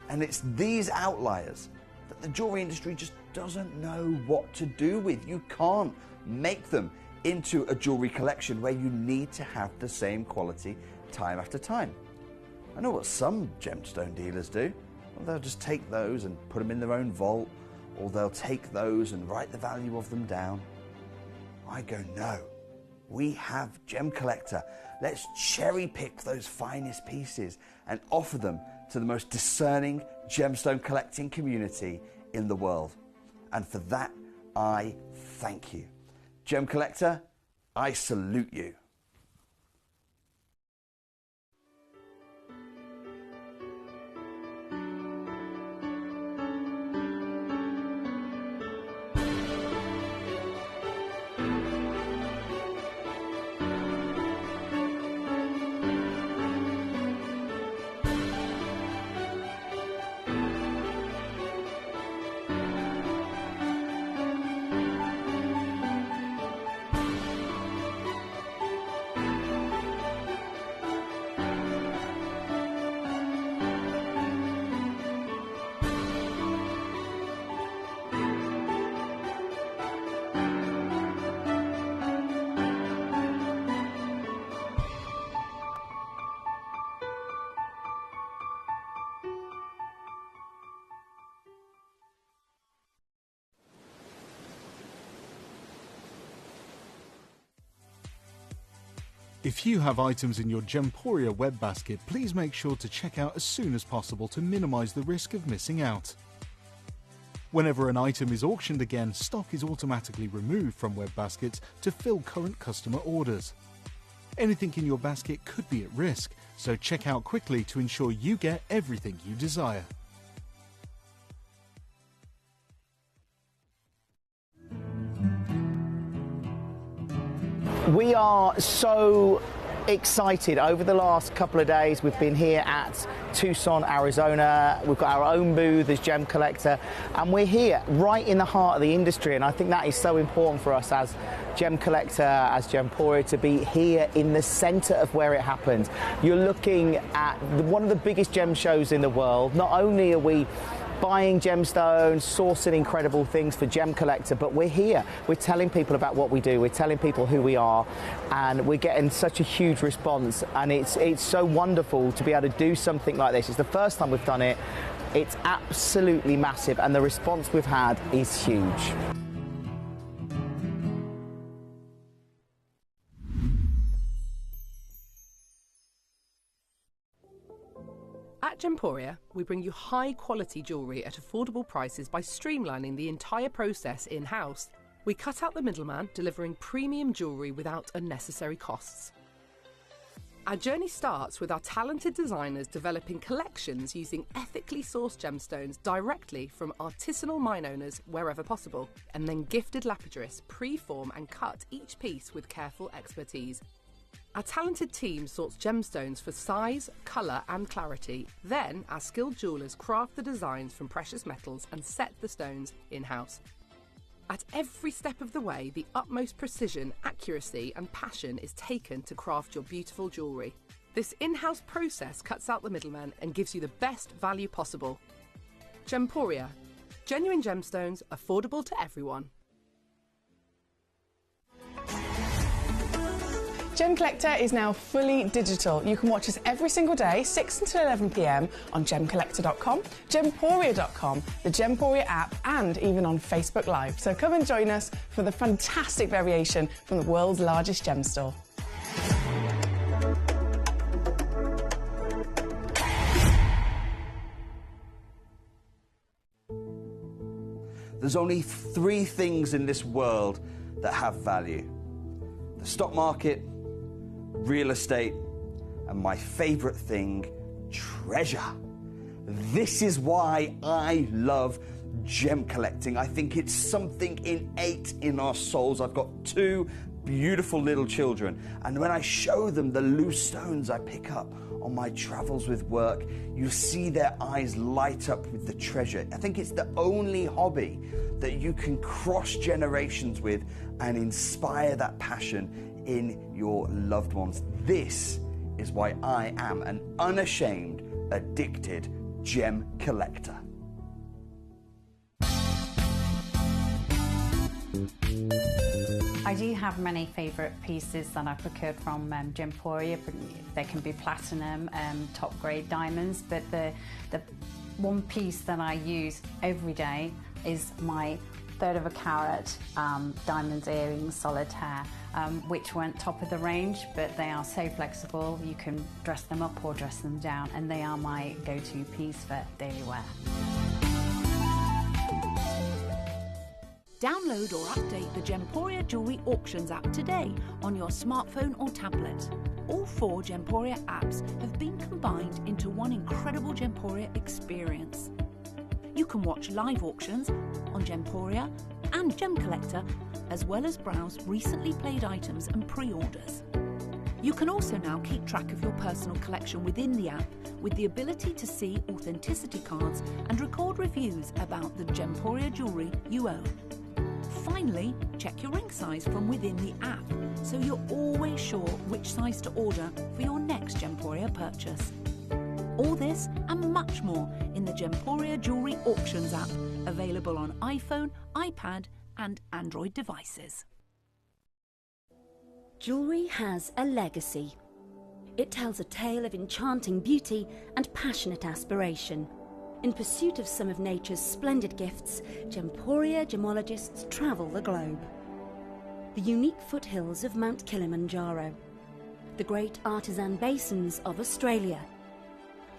And it's these outliers that the jewelry industry just doesn't know what to do with. You can't make them into a jewelry collection where you need to have the same quality time after time. I know what some gemstone dealers do. Well, they'll just take those and put them in their own vault, or they'll take those and write the value of them down. I go, no, we have Gemcollector. Let's cherry pick those finest pieces and offer them to the most discerning gemstone collecting community in the world. And for that, I thank you. Gemcollector, I salute you. If you have items in your Gemporia web basket, please make sure to check out as soon as possible to minimize the risk of missing out. Whenever an item is auctioned again, stock is automatically removed from web baskets to fill current customer orders. Anything in your basket could be at risk, so check out quickly to ensure you get everything you desire. We are so excited. Over the last couple of days, we've been here at Tucson, Arizona. We've got our own booth as Gemcollector, and we're here right in the heart of the industry. And I think that is so important for us as Gemcollector, as Gemporia, to be here in the center of where it happens. You're looking at one of the biggest gem shows in the world. Not only are we buying gemstones, sourcing incredible things for Gemcollector, but we're here. We're telling people about what we do. We're telling people who we are, and we're getting such a huge response. And it's so wonderful to be able to do something like this. It's the first time we've done it. It's absolutely massive, and the response we've had is huge. At Gemporia, we bring you high-quality jewellery at affordable prices by streamlining the entire process in-house. We cut out the middleman, delivering premium jewellery without unnecessary costs. Our journey starts with our talented designers developing collections using ethically sourced gemstones directly from artisanal mine owners wherever possible, and then gifted lapidarists pre-form and cut each piece with careful expertise. Our talented team sorts gemstones for size, colour and clarity. Then our skilled jewellers craft the designs from precious metals and set the stones in-house. At every step of the way, the utmost precision, accuracy and passion is taken to craft your beautiful jewellery. This in-house process cuts out the middleman and gives you the best value possible. Gemporia. Genuine gemstones, affordable to everyone. Gemcollector is now fully digital. You can watch us every single day, 6 until 11 p.m. on gemcollector.com, gemporia.com, the Gemporia app, and even on Facebook Live. So come and join us for the fantastic variation from the world's largest gem store. There's only 3 things in this world that have value: the stock market, real estate, and my favorite thing, treasure. This is why I love gem collecting. I think it's something innate in our souls. I've got 2 beautiful little children, and when I show them the loose stones I pick up on my travels with work, you see their eyes light up with the treasure. I think it's the only hobby that you can cross generations with and inspire that passion in your loved ones. This is why I am an unashamed, addicted Gemcollector. I do have many favourite pieces that I procured from Gemporia. They can be platinum, top grade diamonds, but the one piece that I use every day is my 1/3 of a carat diamond earrings solitaire, which weren't top of the range, but they are so flexible. You can dress them up or dress them down, and they are my go-to piece for daily wear. Download or update the Gemporia Jewellery Auctions app today on your smartphone or tablet. All 4 Gemporia apps have been combined into one incredible Gemporia experience. You can watch live auctions on Gemporia and Gemcollector, as well as browse recently played items and pre-orders. You can also now keep track of your personal collection within the app with the ability to see authenticity cards and record reviews about the Gemporia jewellery you own. Finally, check your ring size from within the app, so you're always sure which size to order for your next Gemporia purchase. All this and much more in the Gemporia Jewellery Auctions app, available on iPhone, iPad and Android devices. Jewellery has a legacy. It tells a tale of enchanting beauty and passionate aspiration. In pursuit of some of nature's splendid gifts, Gemporia gemologists travel the globe. The unique foothills of Mount Kilimanjaro, the great artisan basins of Australia,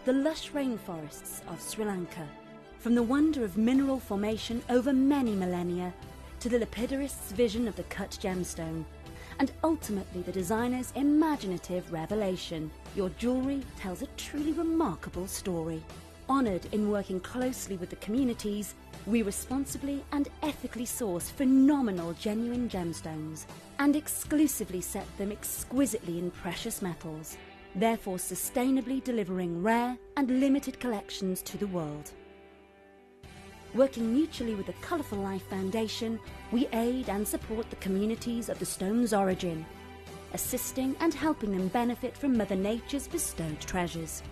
the lush rainforests of Sri Lanka, from the wonder of mineral formation over many millennia to the lapidarists' vision of the cut gemstone, and ultimately the designer's imaginative revelation, your jewellery tells a truly remarkable story. Honoured in working closely with the communities, we responsibly and ethically source phenomenal genuine gemstones and exclusively set them exquisitely in precious metals, therefore sustainably delivering rare and limited collections to the world. Working mutually with the Colourful Life Foundation, we aid and support the communities of the stone's origin, assisting and helping them benefit from Mother Nature's bestowed treasures.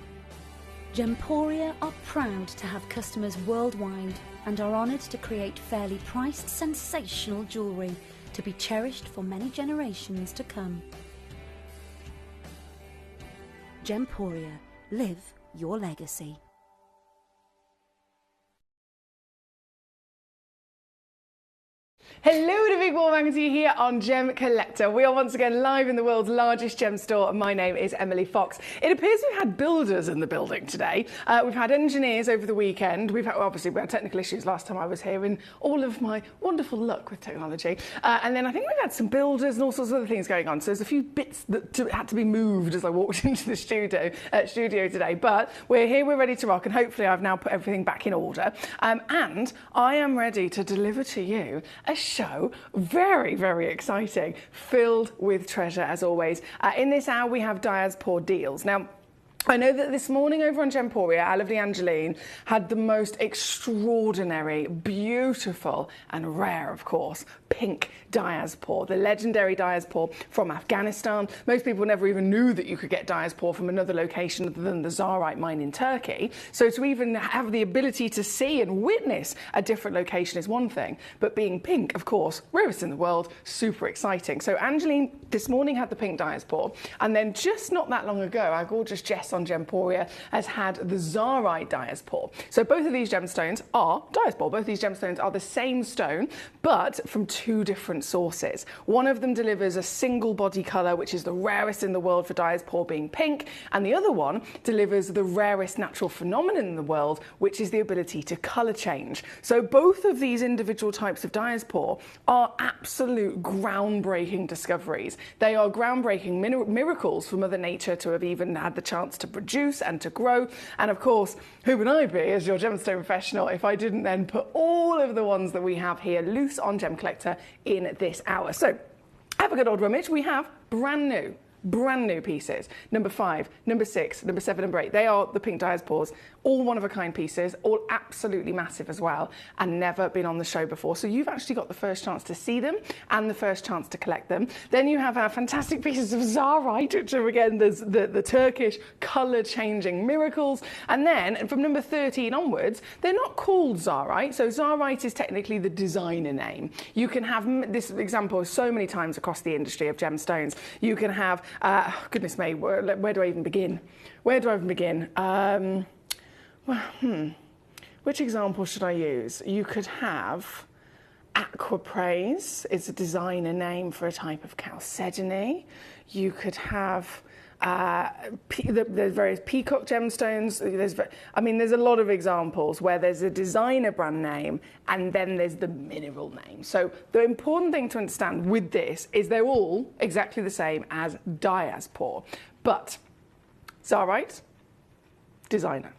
Gemporia are proud to have customers worldwide and are honoured to create fairly priced, sensational jewellery to be cherished for many generations to come. Gemporia, live your legacy. Hello and a big warm welcome to you here on Gemcollector. We are once again live in the world's largest gem store. My name is Emily Fox. It appears we've had builders in the building today. We've had engineers over the weekend. We had technical issues last time I was here in all of my wonderful luck with technology. And then I think we've had some builders and all sorts of other things going on. So there's a few bits that had to be moved as I walked into the studio today. But we're here, we're ready to rock, and hopefully I've now put everything back in order. And I am ready to deliver to you a show, very, very exciting, filled with treasure as always. In this hour we have Diaspora deals. Now, I know that this morning over on Gemporia, our lovely Angeline had the most extraordinary, beautiful and rare, of course, pink diaspora, the legendary diaspora from Afghanistan. Most people never even knew that you could get diaspora from another location other than the Zarite mine in Turkey. So to even have the ability to see and witness a different location is one thing, but being pink, of course, rarest in the world, super exciting. So Angeline this morning had the pink diaspora, and then just not that long ago, our gorgeous Jess on Gemporia has had the Zarite diaspora. So both of these gemstones are diaspora. Both these gemstones are the same stone, but from two different sources. One of them delivers a single body colour, which is the rarest in the world for diaspora, being pink, and the other one delivers the rarest natural phenomenon in the world, which is the ability to colour change. So both of these individual types of diaspora are absolute groundbreaking discoveries. They are groundbreaking miracles for Mother Nature to have even had the chance to produce and to grow. And of course, who would I be as your gemstone professional if I didn't then put all of the ones that we have here loose on Gemcollector in this hour. So have a good old rummage. We have brand new pieces. Number 5, number 6, number 7, number 8. They are the pink diasporas, all one-of-a-kind pieces, all absolutely massive as well, and never been on the show before. So you've actually got the first chance to see them and the first chance to collect them. Then you have our fantastic pieces of Zarite, which are again the Turkish colour-changing miracles. And then from number 13 onwards, they're not called Zarite. So Zarite is technically the designer name. You can have this example so many times across the industry of gemstones. You can have, goodness me, where do I even begin? Where do I even begin? Which example should I use? You could have Aquapraise. It's a designer name for a type of chalcedony. You could have there's various peacock gemstones. There's a lot of examples where there's a designer brand name and then there's the mineral name. So the important thing to understand with this is they're all exactly the same as diaspore. But Zarite, designer.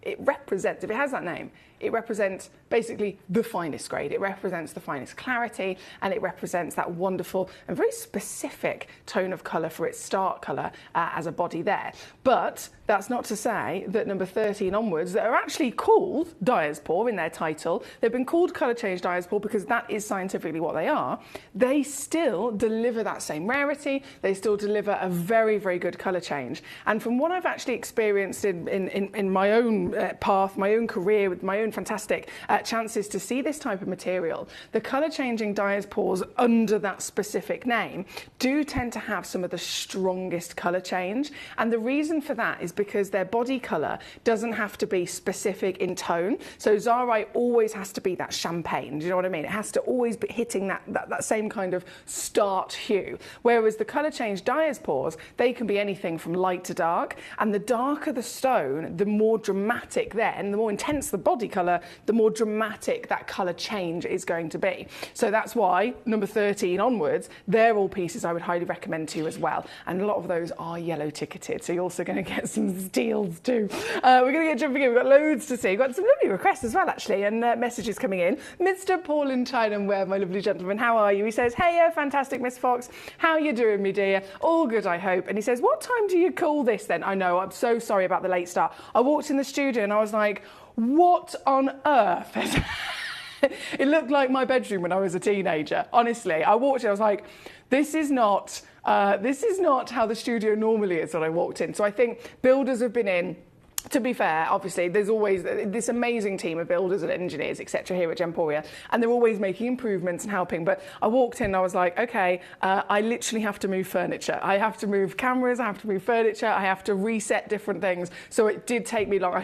It represents, if it has that name, it represents basically the finest grade. It represents the finest clarity, and it represents that wonderful and very specific tone of colour for its start colour as a body there. But that's not to say that number 13 onwards, that are actually called diaspore in their title. They've been called colour change diaspore because that is scientifically what they are. They still deliver that same rarity. They still deliver a very, very good colour change. And from what I've actually experienced in my own path, my own career, with my own fantastic chances to see this type of material, the colour changing diaspores under that specific name do tend to have some of the strongest colour change. And the reason for that is because their body colour doesn't have to be specific in tone. So Zarite always has to be that champagne, do you know what I mean? It has to always be hitting that same kind of start hue. Whereas the colour change diaspores, they can be anything from light to dark, and the darker the stone, the more dramatic then, the more intense the body colour, the more dramatic that colour change is going to be. So that's why number 13 onwards, they're all pieces I would highly recommend to you as well. And a lot of those are yellow ticketed, so you're also going to get some steals too. We're going to get jumping in. We've got loads to see. We've got some lovely requests as well, actually, and messages coming in. Mr. Paul in Chinamware, my lovely gentleman, how are you? He says, hey, fantastic, Miss Fox. How are you doing, me dear? All good, I hope. And he says, what time do you call this then? I know, I'm so sorry about the late start. I walked in the studio and I was like, what on earth? It looked like my bedroom when I was a teenager. Honestly, I walked in, I was like, this is not how the studio normally is when I walked in. So I think builders have been in. To be fair, obviously, there's always this amazing team of builders and engineers, etc. here at Gemporia, and they're always making improvements and helping. But I walked in and I was like, okay, I literally have to move furniture. I have to move cameras, I have to move furniture, I have to reset different things. So it did take me long.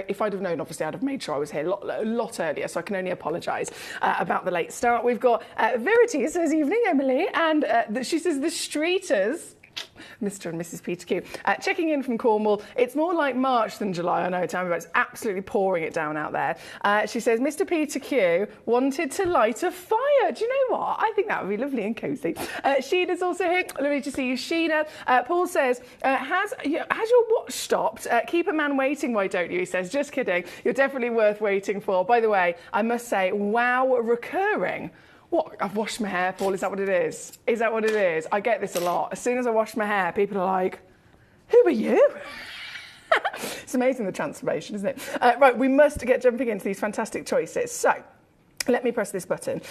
If I'd have known, obviously, I'd have made sure I was here a lot earlier, so I can only apologise about the late start. We've got Verity says, evening, Emily, and she says, the Streeters, Mr. and Mrs. Peter Q. Checking in from Cornwall. It's more like March than July, I know, tell me about it. It's absolutely pouring it down out there. She says, Mr. Peter Q wanted to light a fire. Do you know what? I think that would be lovely and cosy. Sheena's also here. Lovely to see you, Sheena. Paul says, has your watch stopped? Keep a man waiting, why don't you? He says, just kidding. You're definitely worth waiting for. By the way, I must say, wow, recurring. What? I've washed my hair, Paul. Is that what it is? Is that what it is? I get this a lot. As soon as I wash my hair, people are like, who are you? It's amazing, the transformation, isn't it? Right, we must get jumping into these fantastic choices. So, let me press this button.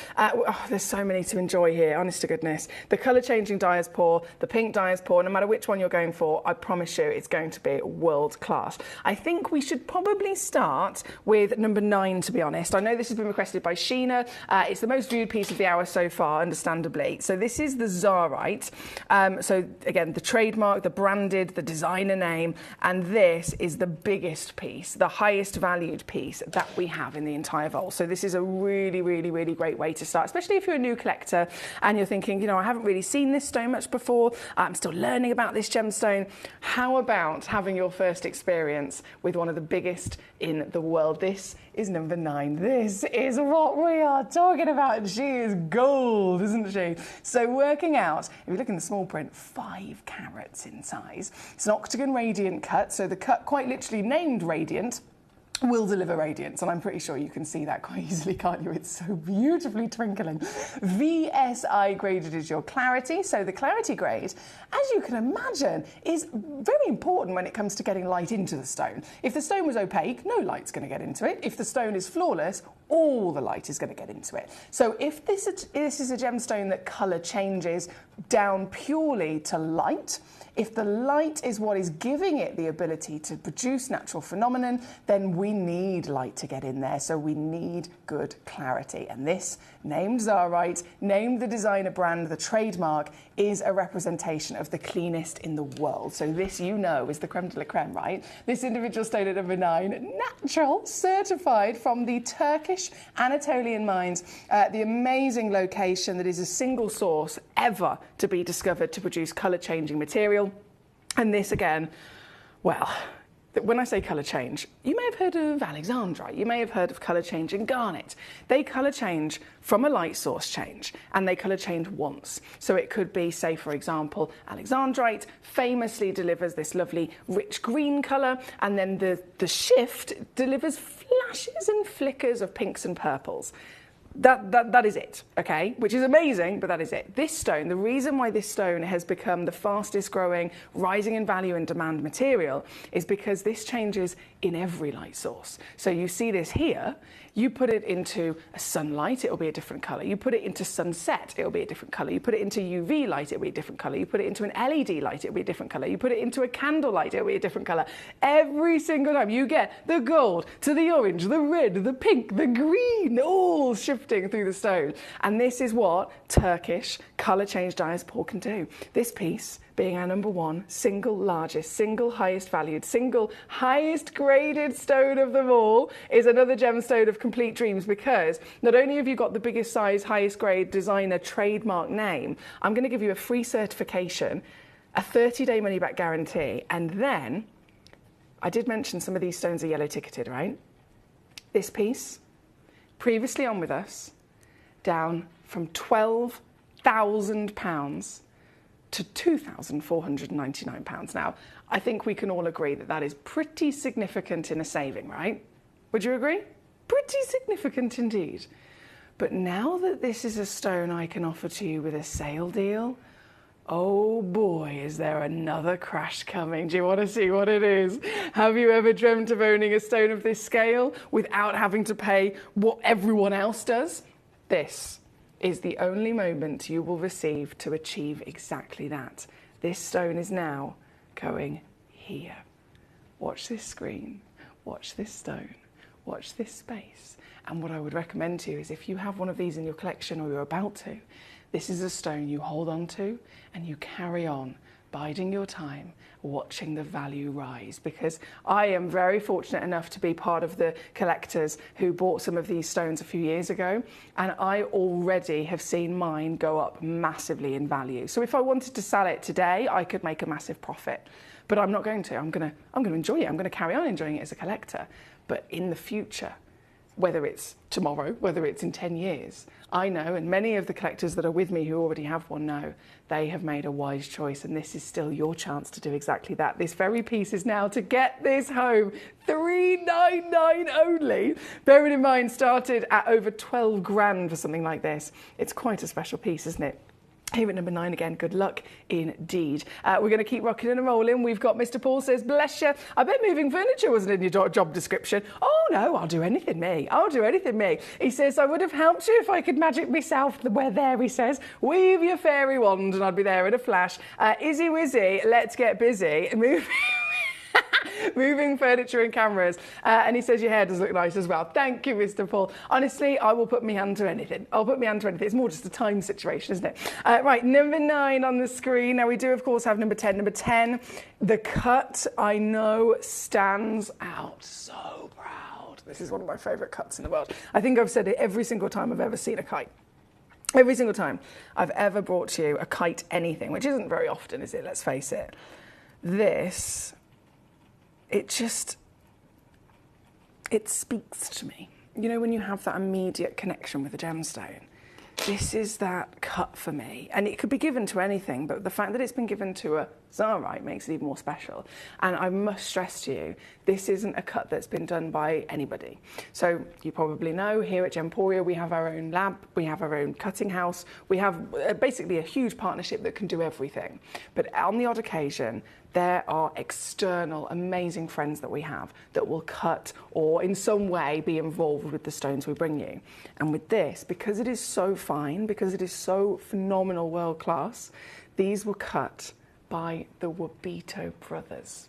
There's so many to enjoy here, honest to goodness. The colour-changing diaspore, the pink diaspore, no matter which one you're going for, I promise you it's going to be world class. I think we should probably start with number 9, to be honest. I know this has been requested by Sheena. It's the most viewed piece of the hour so far, understandably. So this is the Zarite. So again, the trademark, the branded, the designer name, and this is the biggest piece, the highest valued piece that we have in the entire vault. So this is a really great way to start, especially if you're a new collector and you're thinking, you know, I haven't really seen this stone much before, I'm still learning about this gemstone. How about having your first experience with one of the biggest in the world? This is number 9. This is what we are talking about, and she is gold, isn't she? So working out, if you look in the small print, 5 carats in size. It's an octagon radiant cut, so the cut quite literally named radiant. will deliver radiance, and I'm pretty sure you can see that quite easily, can't you? It's so beautifully twinkling. VSI graded is your clarity, so the clarity grade, as you can imagine, is very important when it comes to getting light into the stone. If the stone was opaque, no light's going to get into it. If the stone is flawless, all the light is going to get into it. So if this is a gemstone that colour changes down purely to light, if the light is what is giving it the ability to produce natural phenomenon, then we need light to get in there, so we need good clarity. And this, named Zarite, named the designer brand, the trademark, is a representation of the cleanest in the world. So this, you know, is the creme de la creme, right? This individual stone at number 9, natural, certified from the Turkish Anatolian mines, the amazing location that is a single source ever to be discovered to produce colour-changing material. And this, again, well, when I say colour change, you may have heard of alexandrite, you may have heard of colour change in garnet. They colour change from a light source change, and they colour change once. So it could be, say, for example, alexandrite famously delivers this lovely rich green colour, and then the shift delivers flashes and flickers of pinks and purples. That is it, okay? Which is amazing, but that is it. This stone, the reason why this stone has become the fastest growing, rising in value and demand material is because this changes in every light source. So you see this here, you put it into a sunlight, it'll be a different colour. You put it into sunset, it'll be a different colour. You put it into UV light, it'll be a different colour. You put it into an LED light, it'll be a different colour. You put it into a candle light, it'll be a different colour. Every single time you get the gold to the orange, the red, the pink, the green, all shifting through the stone. And this is what Turkish colour change diaspore can do. This piece, being our number 1, single largest, single highest valued, single highest graded stone of them all, is another gemstone of complete dreams, because not only have you got the biggest size, highest grade designer trademark name, I'm going to give you a free certification, a 30-day money-back guarantee, and then, I did mention some of these stones are yellow ticketed, right? This piece, previously on with us, down from £12,000 to £2,499. Now, I think we can all agree that that is pretty significant in a saving, right? Would you agree? Pretty significant indeed. But now that this is a stone I can offer to you with a sale deal, oh boy, is there another crash coming. Do you want to see what it is? Have you ever dreamt of owning a stone of this scale without having to pay what everyone else does? This is the only moment you will receive to achieve exactly that. This stone is now going here. Watch this screen, watch this stone, watch this space. And what I would recommend to you is, if you have one of these in your collection or you're about to, this is a stone you hold on to and you carry on, biding your time, watching the value rise. Because I am very fortunate enough to be part of the collectors who bought some of these stones a few years ago, and I already have seen mine go up massively in value. So if I wanted to sell it today, I could make a massive profit. But I'm not going to. I'm going to enjoy it. I'm going to carry on enjoying it as a collector. But in the future, whether it's tomorrow, whether it's in 10 years, I know, and many of the collectors that are with me who already have one know, they have made a wise choice, and this is still your chance to do exactly that. This very piece is now, to get this home, $399 only. Bearing in mind, started at over 12 grand for something like this. It's quite a special piece, isn't it? Here at number 9 again, good luck indeed. We're going to keep rocking and rolling. We've got Mr. Paul says, bless you. I bet moving furniture wasn't in your job description. Oh no, I'll do anything me. I'll do anything me. He says, I would have helped you if I could magic myself. Where there, he says, weave your fairy wand and I'd be there in a flash. Izzy Wizzy, let's get busy. Moving furniture and cameras. And he says your hair does look nice as well. Thank you, Mr. Paul. Honestly, I will put my hand to anything. I'll put my hand to anything. It's more just a time situation, isn't it? Right, number 9 on the screen. Now, we do, of course, have number 10. Number 10, the cut, I know, stands out. So proud. This is one of my favourite cuts in the world. I think I've said it every single time I've ever seen a kite. Every single time I've ever brought to you a kite anything, which isn't very often, is it? Let's face it. This... it speaks to me. You know, when you have that immediate connection with a gemstone, This is that cut for me. And it could be given to anything, but the fact that it's been given to a Zarite makes it even more special. And I must stress to you, this isn't a cut that's been done by anybody. So you probably know here at Gemporia, we have our own lab, we have our own cutting house, we have basically a huge partnership that can do everything. But on the odd occasion, there are external, amazing friends that we have that will cut or in some way be involved with the stones we bring you. And with this, because it is so fine, because it is so phenomenal world class, these were cut by the Wabito brothers.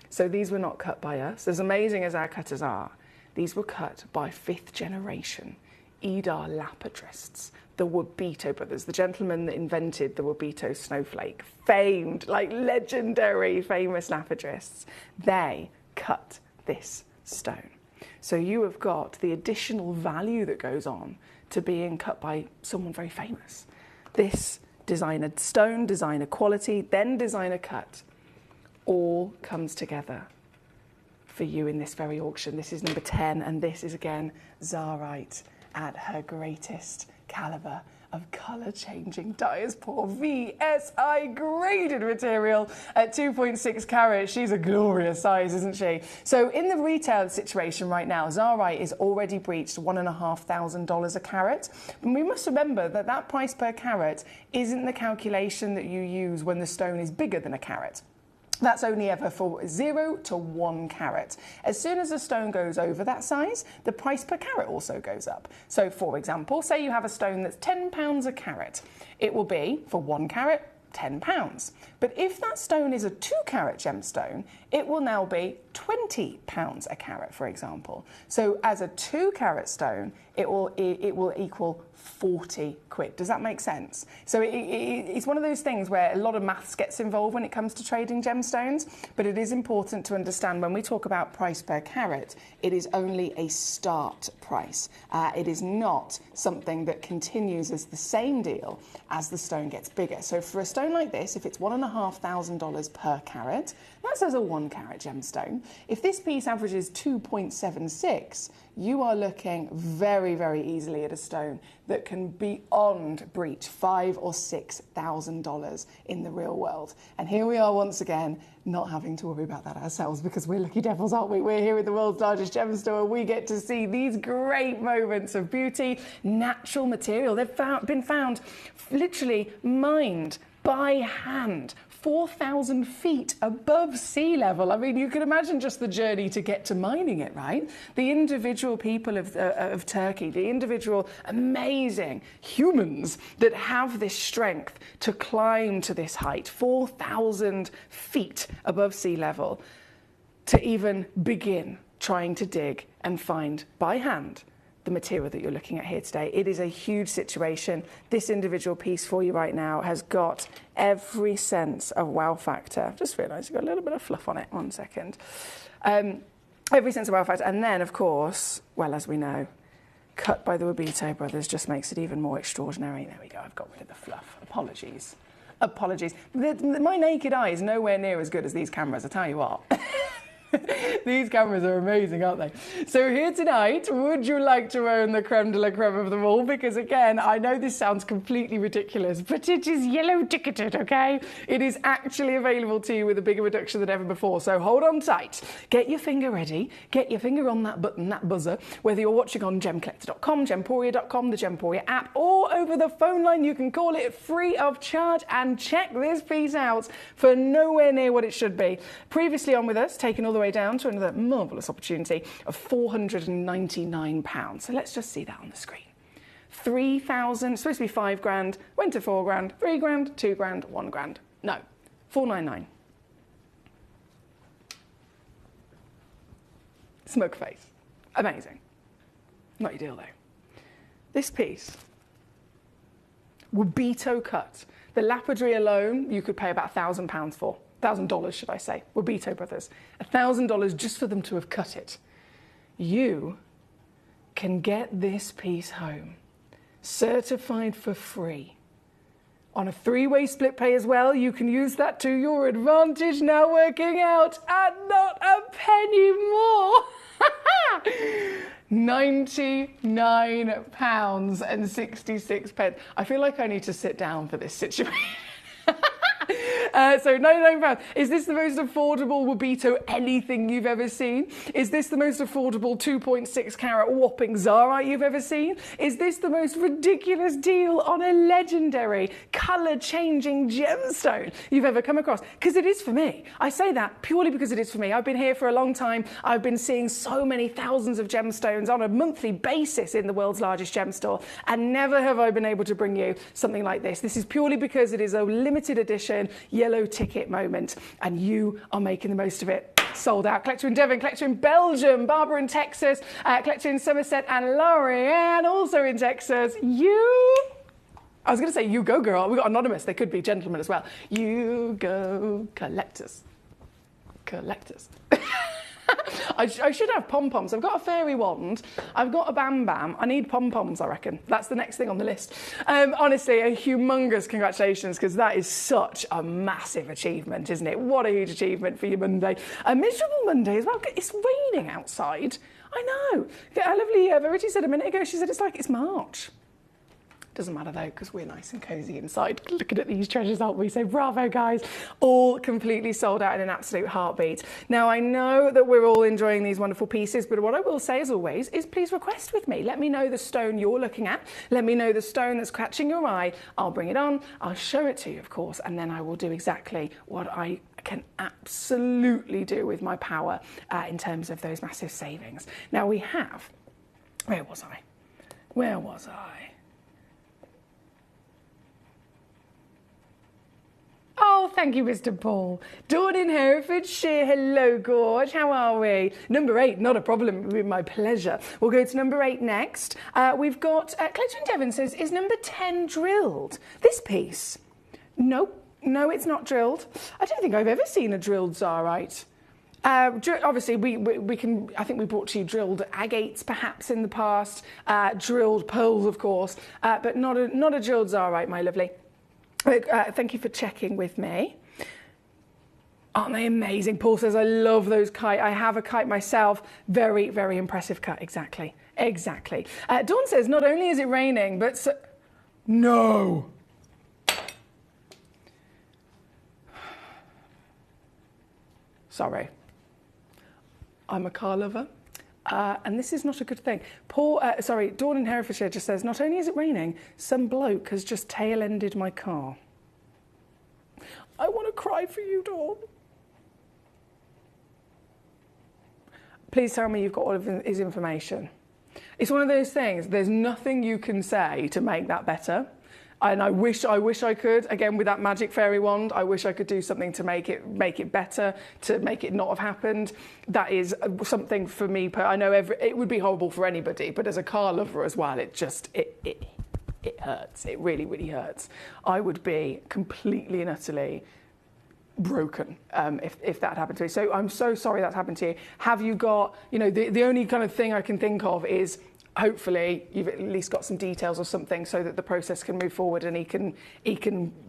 So these were not cut by us. As amazing as our cutters are, these were cut by 5th generation Edar lapidarists, the Wabito brothers, the gentleman that invented the Wabito snowflake, famed, like legendary, famous lapidarists. They cut this stone. So you have got the additional value that goes on to being cut by someone very famous. This designer stone, designer quality, then designer cut, all comes together for you in this very auction. This is number 10, and this is again Zarite at her greatest caliber of colour-changing diaspore VSI graded material at 2.6 carat. She's a glorious size, isn't she? So in the retail situation right now, Zarite is already breached $1,500 a carat. And we must remember that that price per carat isn't the calculation that you use when the stone is bigger than a carat. That's only ever for 0 to 1 carat. As soon as a stone goes over that size, the price per carat also goes up. So for example, say you have a stone that's £10 a carat. It will be, for 1 carat, £10. But if that stone is a 2 carat gemstone, it will now be £20 a carat, for example. So as a 2 carat stone, it will equal 40 quid. Does that make sense? So it's one of those things where a lot of maths gets involved when it comes to trading gemstones, but it is important to understand when we talk about price per carat, it is only a start price. It is not something that continues as the same deal as the stone gets bigger. So for a stone like this, if it's $1,500 per carat, that's as a 1 carat gemstone. If this piece averages 2.76, you are looking very, very easily at a stone that can beyond breach $5,000 or $6,000 in the real world. And here we are once again, not having to worry about that ourselves because we're lucky devils, aren't we? We're here at the world's largest gem store and we get to see these great moments of beauty, natural material. They've been found, literally mined by hand, 4,000 feet above sea level. I mean, you can imagine just the journey to get to mining it, right? The individual people of Turkey, the individual amazing humans that have this strength to climb to this height, 4,000 feet above sea level, to even begin trying to dig and find by hand the material that you're looking at here today. It is a huge situation. This individual piece for you right now has got every sense of wow factor. Just realised you've got a little bit of fluff on it. 1 second. Every sense of wow factor. And then, of course, well, as we know, cut by the Wabito brothers just makes it even more extraordinary. There we go. I've got rid of the fluff. Apologies. Apologies. My naked eye is nowhere near as good as these cameras, I tell you what. These cameras are amazing, aren't they? So here tonight, would you like to own the creme de la creme of them all? Because again, I know this sounds completely ridiculous, but it is yellow ticketed, okay? It is actually available to you with a bigger reduction than ever before. So hold on tight. Get your finger ready. Get your finger on that button, that buzzer. Whether you're watching on gemcollector.com, gemporia.com, the Gemporia app, or over the phone line, you can call it free of charge and check this piece out for nowhere near what it should be. Previously on with us, taken all the way down to another marvellous opportunity of £499. So let's just see that on the screen. 3,000, supposed to be 5 grand, went to 4 grand, 3 grand, 2 grand, 1 grand. No, 499. Smoke face. Amazing. Not your deal though. This piece, Wabito cut. The lapidary alone, you could pay about £1,000 for. $1,000, should I say, Wabito brothers. $1,000 just for them to have cut it. You can get this piece home, certified for free. On a 3-way split pay as well, you can use that to your advantage, now working out at not a penny more. £99.66. I feel like I need to sit down for this situation. So £99. Is this the most affordable Wabito anything you've ever seen? Is this the most affordable 2.6 carat whopping Zarite you've ever seen? Is this the most ridiculous deal on a legendary colour-changing gemstone you've ever come across? Because it is for me. I say that purely because it is for me. I've been here for a long time. I've been seeing so many thousands of gemstones on a monthly basis in the world's largest gem store, and never have I been able to bring you something like this. This is purely because it is a limited edition yellow ticket moment, and you are making the most of it. Sold out. Collector in Devon, collector in Belgium, Barbara in Texas, collector in Somerset, and Lorianne also in Texas. I was going to say you go girl. We got anonymous. They could be gentlemen as well. You go collectors. I should have pom-poms. I've got a fairy wand. I've got a bam bam. I need pom-poms, I reckon. That's the next thing on the list. Honestly, a humongous congratulations, because that is such a massive achievement, isn't it? What a huge achievement for your Monday. A miserable Monday as well. It's raining outside. I know. A lovely Verity said a minute ago, she said it's like it's March. Doesn't matter though, because we're nice and cosy inside looking at these treasures, aren't we? So bravo, guys. All completely sold out in an absolute heartbeat. Now, I know that we're all enjoying these wonderful pieces, but what I will say, as always, is please request with me. Let me know the stone you're looking at. Let me know the stone that's catching your eye. I'll bring it on. I'll show it to you, of course, and then I will do exactly what I can absolutely do with my power in terms of those massive savings. Now, we have... Where was I? Oh, thank you, Mr. Paul. Dawn in Herefordshire. Hello, Gorge. How are we? Number 8, not a problem. With my pleasure. We'll go to number 8 next. We've got Clayton Devon says, is number 10 drilled? This piece? Nope. No, it's not drilled. I don't think I've ever seen a drilled Zarite. Obviously, we can. I think we brought to you drilled agates, perhaps in the past, drilled pearls, of course, but not a drilled Zarite, my lovely. Thank you for checking with me. Aren't they amazing? Paul says, I love those kite. I have a kite myself. Very, very impressive cut. Exactly. Dawn says, not only is it raining, but... No. Sorry. I'm a car lover. And this is not a good thing. Dawn in Herefordshire just says, not only is it raining, some bloke has just tail-ended my car. I want to cry for you, Dawn. Please tell me you've got all of his information. It's one of those things, there's nothing you can say to make that better. And I wish I could, again, with that magic fairy wand, I wish I could do something to make it better, to make it not have happened. That is something for me. I know it would be horrible for anybody, but as a car lover as well, it hurts. It really, really hurts. I would be completely and utterly broken if that happened to me. So I'm so sorry that's happened to you. Have you got, the only kind of thing I can think of is, hopefully you've at least got some details or something so that the process can move forward and he can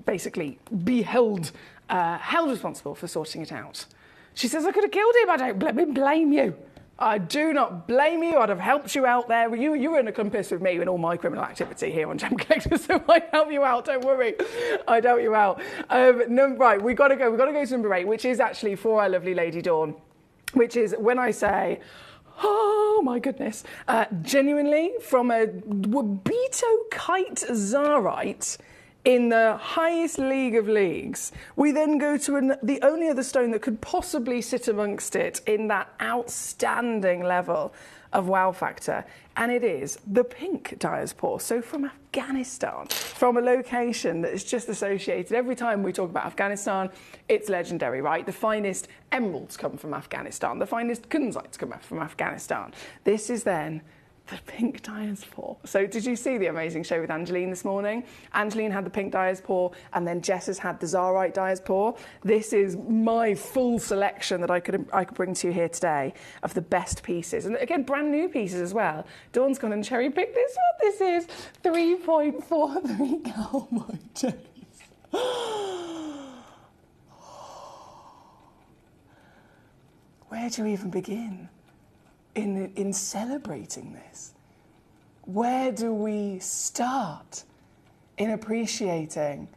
basically be held responsible for sorting it out. She says, I could have killed him. I don't blame you. I do not blame you. I'd have helped you out there. You were an accomplice with me in all my criminal activity here on Gemcollector, so I'd help you out. Don't worry. I'd help you out. Right, we've got to go to number 8, which is actually for our lovely Lady Dawn, which is when I say, oh my goodness, genuinely from a Wabito Kite Zarite in the highest league of leagues. We then go to the only other stone that could possibly sit amongst it in that outstanding level of wow factor, and it is the pink diaspore. So from Afghanistan, from a location that is just associated. Every time we talk about Afghanistan, it's legendary, right? The finest emeralds come from Afghanistan. The finest kunzites come from Afghanistan. This is then the pink diaspore. So did you see the amazing show with Angeline this morning? Angeline had the pink diaspore, and then Jess has had the Zarite diaspore. This is my full selection that I could bring to you here today of the best pieces. And again, brand new pieces as well. Dawn's gone and cherry picked this one. This is 3.43. Oh my days. Where do you even begin? in celebrating this? Where do we start in appreciating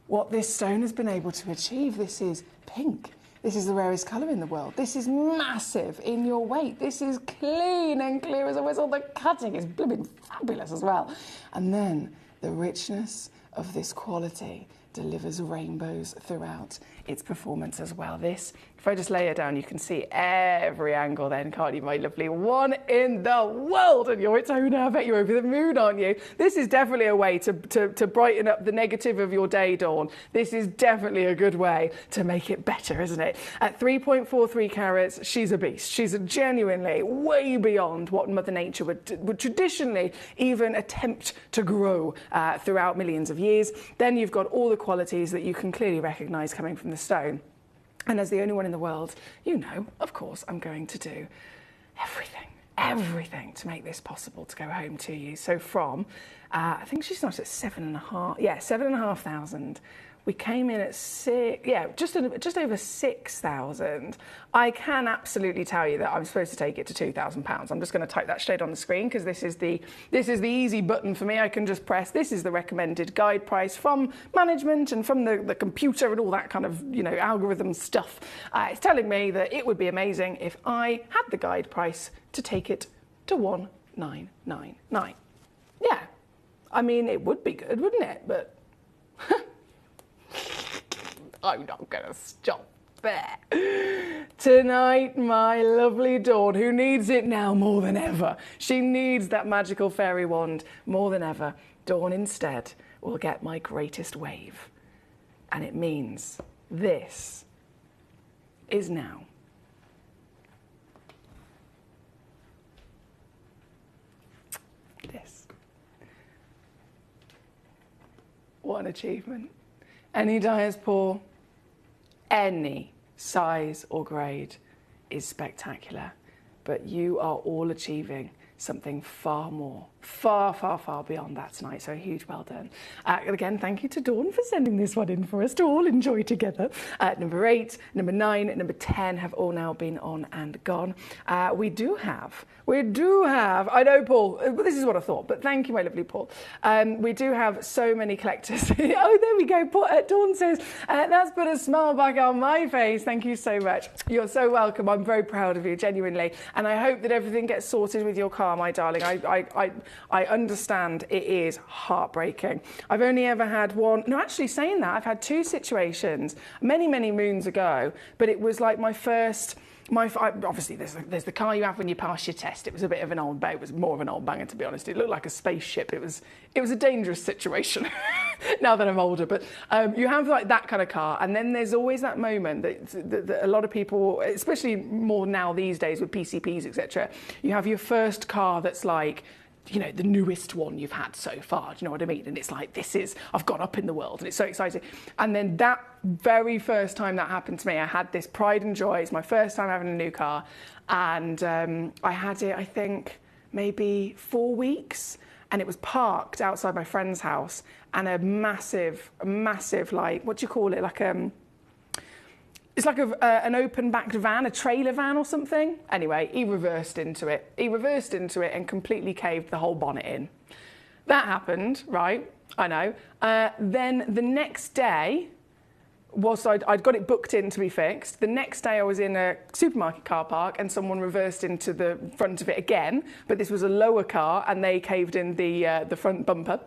what this stone has been able to achieve? This is pink. This is the rarest colour in the world. This is massive in your weight. This is clean and clear as a whistle. The cutting is blooming fabulous as well. And then the richness of this quality delivers rainbows throughout its performance as well. This, if I just lay it down, you can see every angle then, can't you, my lovely? One in the world, and you're its owner. I bet you're over the moon, aren't you? This is definitely a way to brighten up the negative of your day, Dawn. This is definitely a good way to make it better, isn't it? At 3.43 carats, she's a beast. She's genuinely way beyond what Mother Nature would traditionally even attempt to grow throughout millions of years. Then you've got all the qualities that you can clearly recognise coming from the stone. And as the only one in the world, you know, of course, I'm going to do everything to make this possible to go home to you. So from, I think she started at 7,500. We came in at just over 6,000. I can absolutely tell you that I'm supposed to take it to £2,000. I'm just going to type that straight on the screen because this is the easy button for me. I can just press. This is the recommended guide price from management and from the computer and all that kind of, you know, algorithm stuff. It's telling me that it would be amazing if I had the guide price to take it to 1,999. Yeah, I mean it would be good, wouldn't it? But I'm not going to stop there. Tonight, my lovely Dawn, who needs it now more than ever, she needs that magical fairy wand more than ever. Dawn instead will get my greatest wave. And it means this is now. This. What an achievement. Any dyer's pour, any size or grade is spectacular, but you are all achieving something far more, far beyond that tonight. So a huge well done. Again, thank you to Dawn for sending this one in for us to all enjoy together. Number 8, number 9, number 10 have all now been on and gone. We do have, I know, Paul, this is what I thought, but thank you, my lovely Paul. We do have so many collectors. Oh, there we go. Dawn says, that's put a smile back on my face. Thank you so much. You're so welcome. I'm very proud of you, genuinely. And I hope that everything gets sorted with your car, my darling. I understand it is heartbreaking. I've only ever had one. No, actually, saying that, I've had 2 situations many moons ago, but it was like my first. Obviously, there's the car you have when you pass your test. It was a bit of an old bang. It was more of an old banger, to be honest. It looked like a spaceship. It was a dangerous situation now that I'm older. But you have like that kind of car, and then there's always that moment that a lot of people, especially more now these days with PCPs, etc. You have your first car that's like, you know, the newest one you've had so far. Do you know what I mean? And it's like, I've gone up in the world, and it's so exciting. And then that very first time that happened to me, I had this pride and joy. It's my first time having a new car. And I had it, I think, maybe 4 weeks. And it was parked outside my friend's house. And a massive, like, what do you call it? Like, it's like an open-backed van, a trailer van or something. Anyway, he reversed into it. And completely caved the whole bonnet in. That happened, right? I know. Then the next day, I'd got it booked in to be fixed. The next day I was in a supermarket car park and someone reversed into the front of it again, but this was a lower car and they caved in the front bumper.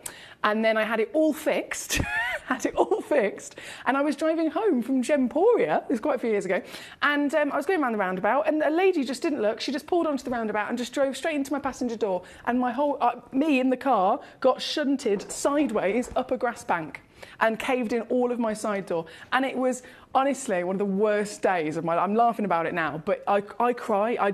And then I had it all fixed, and I was driving home from Gemporia, this was quite a few years ago, and I was going around the roundabout, and a lady just didn't look. She just pulled onto the roundabout and just drove straight into my passenger door, and my whole, me in the car got shunted sideways up a grass bank and caved in all of my side door. And it was honestly one of the worst days of my life. I'm laughing about it now, but I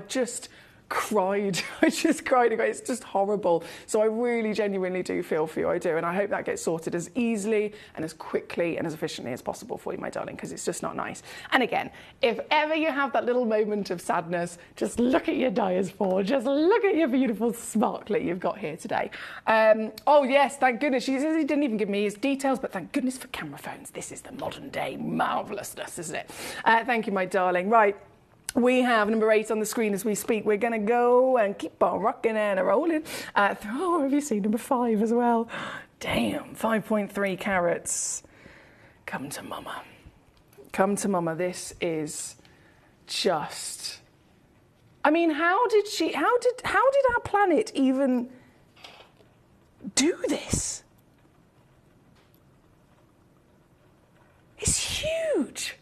just cried. It's just horrible. So I really genuinely do feel for you. I do. And I hope that gets sorted as easily and as quickly and as efficiently as possible for you, my darling, because it's just not nice. And again, if ever you have that little moment of sadness, just look at your dyer's pour. Just look at your beautiful sparklet you've got here today. Oh yes, thank goodness. He didn't even give me his details, but thank goodness for camera phones. This is the modern day marvellousness, isn't it? Thank you, my darling. Right. We have number 8 on the screen as we speak. We're going to go and keep on rocking and rolling. Oh, have you seen number 5 as well? Damn, 5.3 carats. Come to mama. Come to mama. This is just... I mean, how did our planet even do this? It's huge.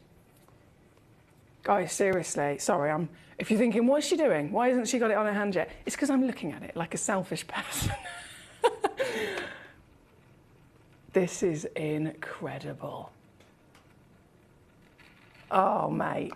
Guys, seriously, sorry, if you're thinking, what's she doing? Why hasn't she got it on her hand yet? It's because I'm looking at it like a selfish person. This is incredible. Oh, mate.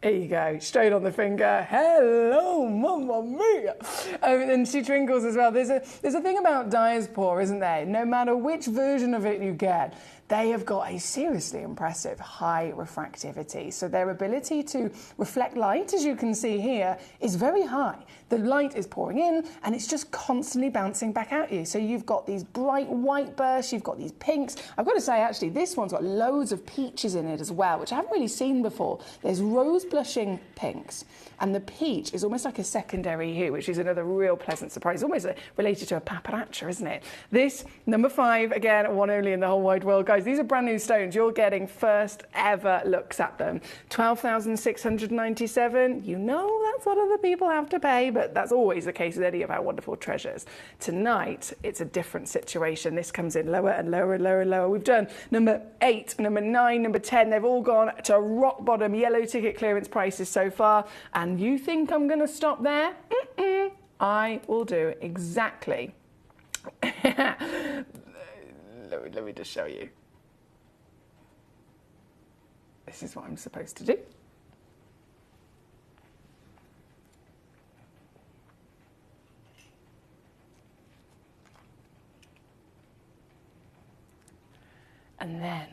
Here you go, straight on the finger. Hello, mamma mia. And she twinkles as well. There's a thing about Dyer's Paw, isn't there? No matter which version of it you get, they have got a seriously impressive high refractivity. So their ability to reflect light, as you can see here, is very high. The light is pouring in and it's just constantly bouncing back at you. So you've got these bright white bursts, you've got these pinks. I've got to say, actually, this one's got loads of peaches in it as well, which I haven't really seen before. There's rose blushing pinks, and the peach is almost like a secondary hue, which is another real pleasant surprise, almost related to a paparazza, isn't it? This, number 5, again, one only in the whole wide world. Guys, these are brand new stones. You're getting first ever looks at them. 12,697. You know that's what other people have to pay, but that's always the case with any of our wonderful treasures. Tonight, it's a different situation. This comes in lower and lower and lower and lower. We've done number 8, number 9, number 10. They've all gone to rock bottom yellow ticket clearance prices so far. And you think I'm going to stop there? I will do exactly. Let me just show you. This is what I'm supposed to do. And then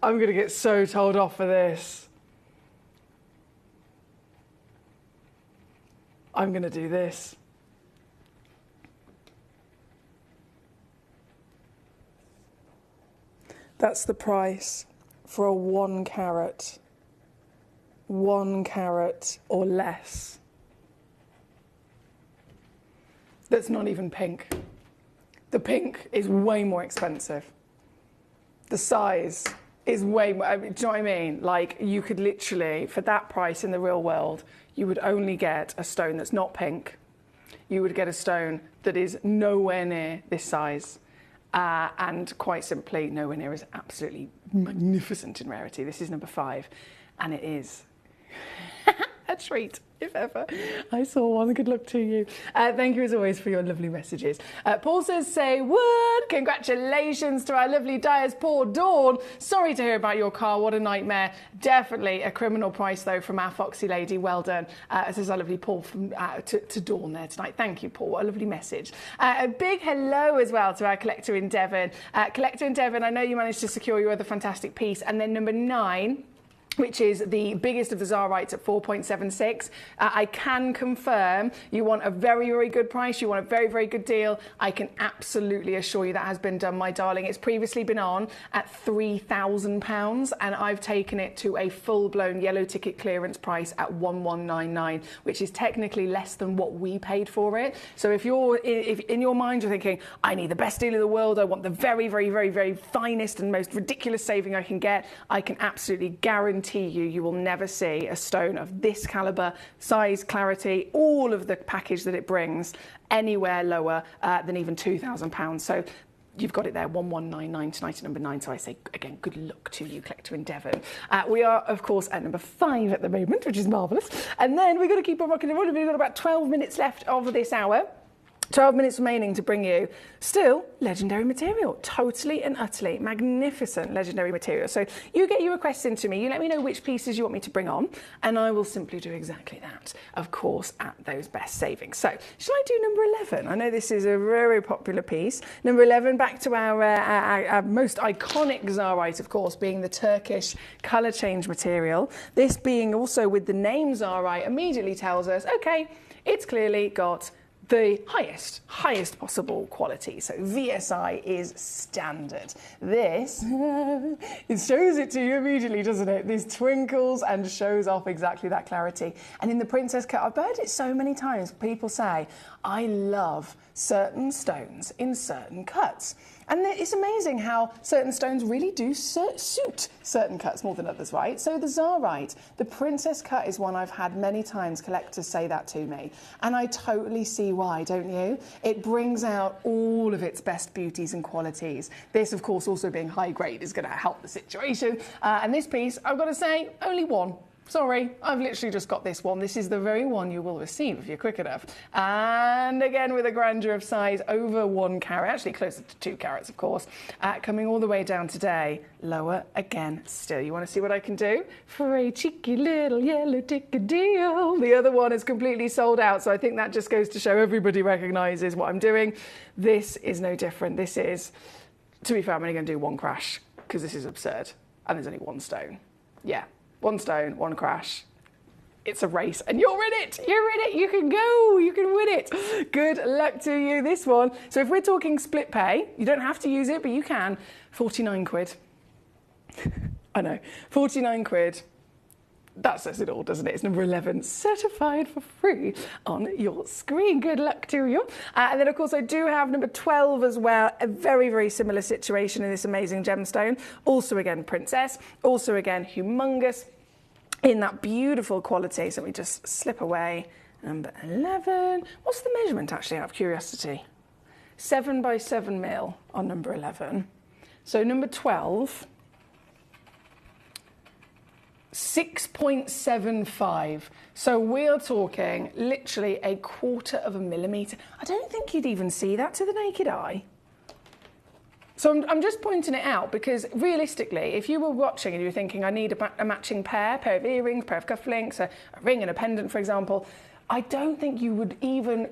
I'm going to get so told off for this. I'm going to do this. That's the price for a 1 carat. 1 carat or less. That's not even pink. The pink is way more expensive. The size is way more, do you know what I mean? Like, you could literally, for that price in the real world, you would only get a stone that's not pink. You would get a stone that is nowhere near this size. And quite simply, nowhere near is absolutely magnificent in rarity. This is number 5, and it is a treat, if ever I saw one. Good luck to you. Thank you as always for your lovely messages. Paul says, say what? Congratulations to our lovely Dyer's Paw Dawn. Sorry to hear about your car. What a nightmare. Definitely a criminal price, though, from our Foxy lady. Well done. This is our lovely Paul from, to Dawn there tonight. Thank you, Paul. What a lovely message. A big hello as well to our collector in Devon. Collector in Devon, I know you managed to secure your other fantastic piece. And then number 9, which is the biggest of the Tsarites at 4.76. I can confirm you want a very, very good price. You want a very, very good deal. I can absolutely assure you that has been done, my darling. It's previously been on at £3,000, and I've taken it to a full-blown yellow ticket clearance price at 1,199, which is technically less than what we paid for it. So if in your mind you're thinking, I need the best deal in the world, I want the very, very, very, very finest and most ridiculous saving I can get, I can absolutely guarantee you will never see a stone of this caliber, size, clarity, all of the package that it brings anywhere lower than even £2,000. So you've got it there, 1,199 tonight at number 9. So I say, again, good luck to you, collector in Devon. We are, of course, at number 5 at the moment, which is marvellous. And then we've got to keep on rocking and rolling. We've got about 12 minutes left of this hour. 12 minutes remaining to bring you still legendary material, totally and utterly magnificent legendary material. So you get your requests into me, you let me know which pieces you want me to bring on, and I will simply do exactly that, of course, at those best savings. So shall I do number 11? I know this is a very popular piece. Number 11, back to our most iconic Zarite, of course, being the Turkish colour change material. This being also with the name Zarite immediately tells us, okay, it's clearly got the highest possible quality. So VSI is standard. This, it shows it to you immediately, doesn't it? This twinkles and shows off exactly that clarity. And in the Princess cut, I've heard it so many times, people say, I love certain stones in certain cuts. And it's amazing how certain stones really do suit certain cuts more than others, right? So the Zarite, the Princess cut is one I've had many times collectors say that to me. And I totally see why, don't you? It brings out all of its best beauties and qualities. This, of course, also being high grade is going to help the situation. And this piece, I've got to say, only one. Sorry, I've literally just got this one. This is the very one you will receive if you're quick enough. And again, with a grandeur of size over 1 carat, actually closer to 2 carats, of course, coming all the way down today, lower again still. You want to see what I can do? For a cheeky little yellow ticket deal. The other one is completely sold out, so I think that just goes to show everybody recognises what I'm doing. This is no different. This is, to be fair, I'm only going to do 1 crash, because this is absurd. And there's only 1 stone. Yeah. 1 stone, 1 crash. It's a race, and you're in it. You're in it. You can go. You can win it. Good luck to you. This one. So if we're talking split pay, you don't have to use it, but you can. 49 quid. I know. 49 quid. That says it all, doesn't it? It's number 11, certified for free on your screen. Good luck to you. And then, of course, I do have number 12 as well. A very, very similar situation in this amazing gemstone. Also, again, Princess. Also, again, humongous in that beautiful quality. So we just slip away. Number 11. What's the measurement, actually, out of curiosity? 7 by 7 mil on number 11. So number 12... 6.75. So we're talking literally 1/4 of a millimetre. I don't think you'd even see that to the naked eye. So I'm just pointing it out because realistically, if you were watching and you were thinking, I need a matching pair of earrings, pair of cufflinks, a ring and a pendant, for example, I don't think you would even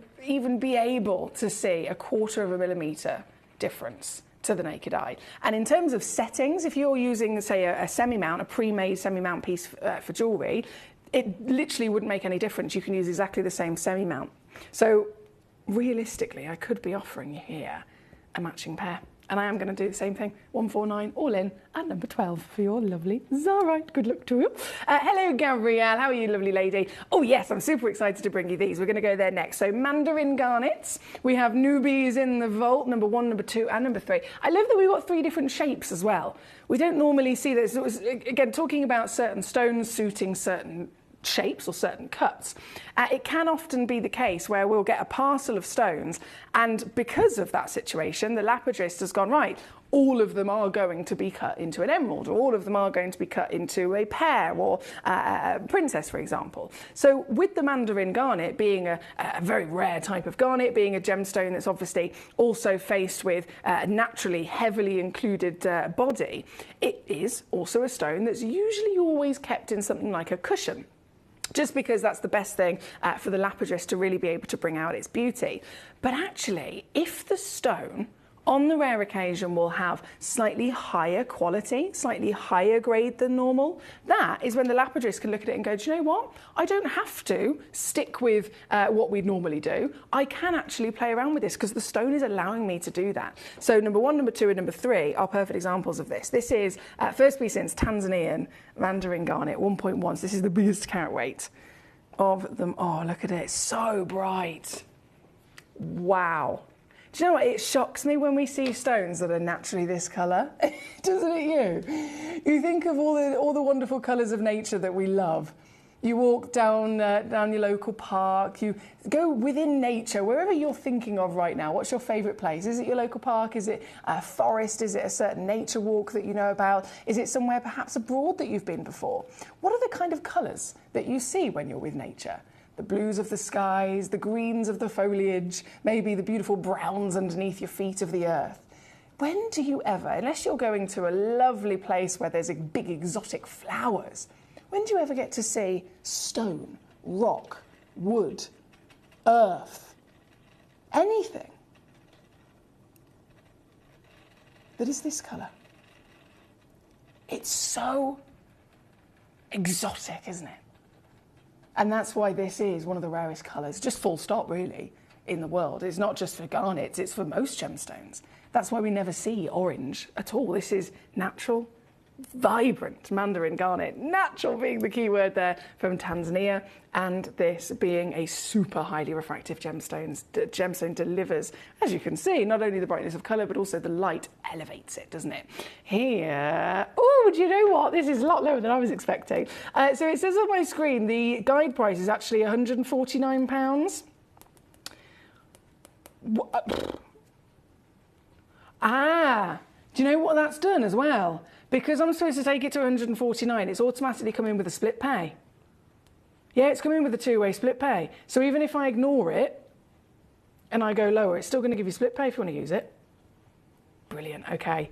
be able to see 1/4 of a millimetre difference to the naked eye. And in terms of settings, if you're using, say, a semi-mount, a pre-made semi-mount piece for jewellery, it literally wouldn't make any difference. You can use exactly the same semi-mount. So realistically, I could be offering you here a matching pair. And I am going to do the same thing, 149 all in at number 12 for your lovely Zarite. Good luck to you. Hello, Gabrielle. How are you, lovely lady? Oh, yes, I'm super excited to bring you these. We're going to go there next. So Mandarin garnets. We have newbies in the vault, number 1, number 2, and number 3. I love that we've got 3 different shapes as well. We don't normally see this. It was, again, talking about certain stones suiting certain shapes or certain cuts. It can often be the case where we'll get a parcel of stones, and because of that situation, the lapidrist has gone, right, all of them are going to be cut into an emerald, or all of them are going to be cut into a pear or a princess, for example. So with the Mandarin garnet being a very rare type of garnet, being a gemstone that's obviously also faced with a naturally heavily included body, it is also a stone that's usually always kept in something like a cushion, just because that's the best thing for the lapidrist to really be able to bring out its beauty. But actually, if the stone, on the rare occasion, will have slightly higher quality, slightly higher grade than normal, that is when the lapidrist can look at it and go, do you know what? I don't have to stick with what we'd normally do. I can actually play around with this because the stone is allowing me to do that. So number 1, number 2, and number 3 are perfect examples of this. This is, first piece in, it's Tanzanian Mandarin garnet, 1.1. So this is the biggest carat weight of them. Oh, look at it. So bright. Wow. Do you know what? It shocks me when we see stones that are naturally this colour. Doesn't it you? You think of all the wonderful colours of nature that we love. You walk down your local park, you go within nature, wherever you're thinking of right now. What's your favourite place? Is it your local park? Is it a forest? Is it a certain nature walk that you know about? Is it somewhere perhaps abroad that you've been before? What are the kind of colours that you see when you're with nature? the blues of the skies, the greens of the foliage, maybe the beautiful browns underneath your feet of the earth. When do you ever, unless you're going to a lovely place where there's a big exotic flowers, when do you ever get to see stone, rock, wood, earth, anything that is this colour? It's so exotic, isn't it? And that's why this is one of the rarest colours, just full stop really, in the world. It's not just for garnets, it's for most gemstones. That's why we never see orange at all. This is natural, vibrant Mandarin garnet. Natural being the key word there, from Tanzania, and this being a super highly refractive gemstone. Gemstone delivers, as you can see, not only the brightness of colour, but also the light elevates it, doesn't it? Here, oh, do you know what? This is a lot lower than I was expecting. So it says on my screen, the guide price is actually £149. Do you know what that's done as well? Because I'm supposed to take it to 149, it's automatically come in with a split pay. Yeah, it's come in with a two-way split pay. So even if I ignore it and I go lower, it's still going to give you split pay if you want to use it. Brilliant, okay.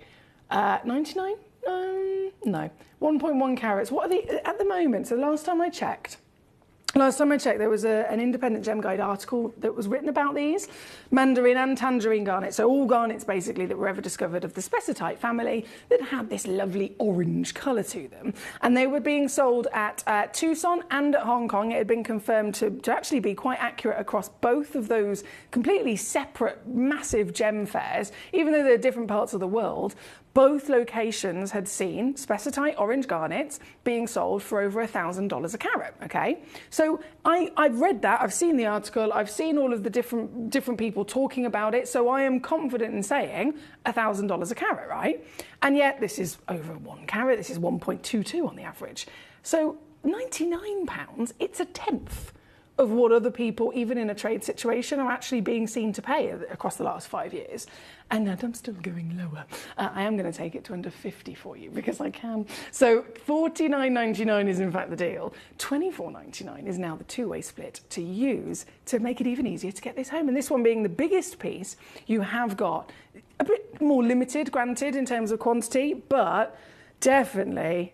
99? No. 1.1 carats. What are they at the moment? So last time I checked, there was an independent Gem Guide article that was written about these, Mandarin and Tangerine garnets, so all garnets basically that were ever discovered of the spessartite family that had this lovely orange colour to them. And they were being sold at Tucson and at Hong Kong. It had been confirmed to actually be quite accurate across both of those completely separate, massive gem fairs, even though they're different parts of the world. Both locations had seen spessartite orange garnets being sold for over $1,000 a carat, okay? So I've read that, I've seen the article, I've seen all of the different people talking about it, so I am confident in saying $1,000 a carat, right? And yet this is over 1 carat, this is 1.22 on the average. So £99, it's a tenth of what other people, even in a trade situation, are actually being seen to pay across the last 5 years. And I'm still going lower. I am going to take it to under 50 for you because I can. So $49.99 is in fact the deal. $24.99 is now the two-way split to use to make it even easier to get this home. And this one being the biggest piece, you have got a bit more limited, granted, in terms of quantity, but definitely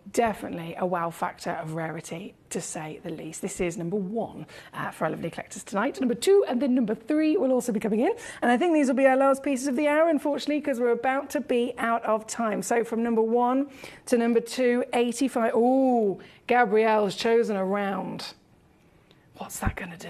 a wow factor of rarity, to say the least. This is number 1 for our lovely collectors tonight. Number 2 and then number 3 will also be coming in. And I think these will be our last pieces of the hour, unfortunately, because we're about to be out of time. So from number 1 to number 2, 85. Oh, Gabrielle's chosen a round. What's that going to do?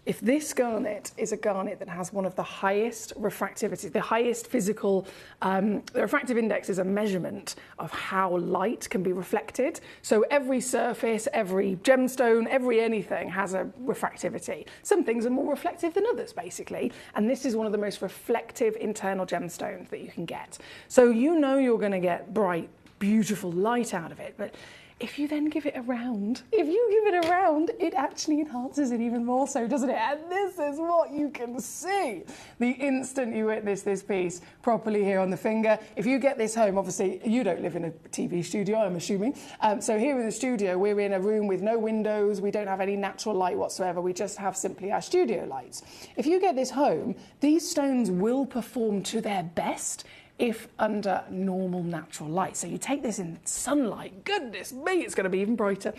If this garnet is a garnet that has one of the highest refractivity, the highest physical, the refractive index is a measurement of how light can be reflected. So every surface, every gemstone, every anything has a refractivity. Some things are more reflective than others, basically. And this is one of the most reflective internal gemstones that you can get. So you know you're going to get bright, beautiful light out of it. But if you then give it a round, it actually enhances it even more so, doesn't it? And this is what you can see the instant you witness this piece properly here on the finger. If you get this home, obviously you don't live in a TV studio, I'm assuming. So here in the studio, we're in a room with no windows. We don't have any natural light whatsoever. We just have simply our studio lights. If you get this home, these stones will perform to their best if under normal natural light. So you take this in sunlight, goodness me, it's going to be even brighter.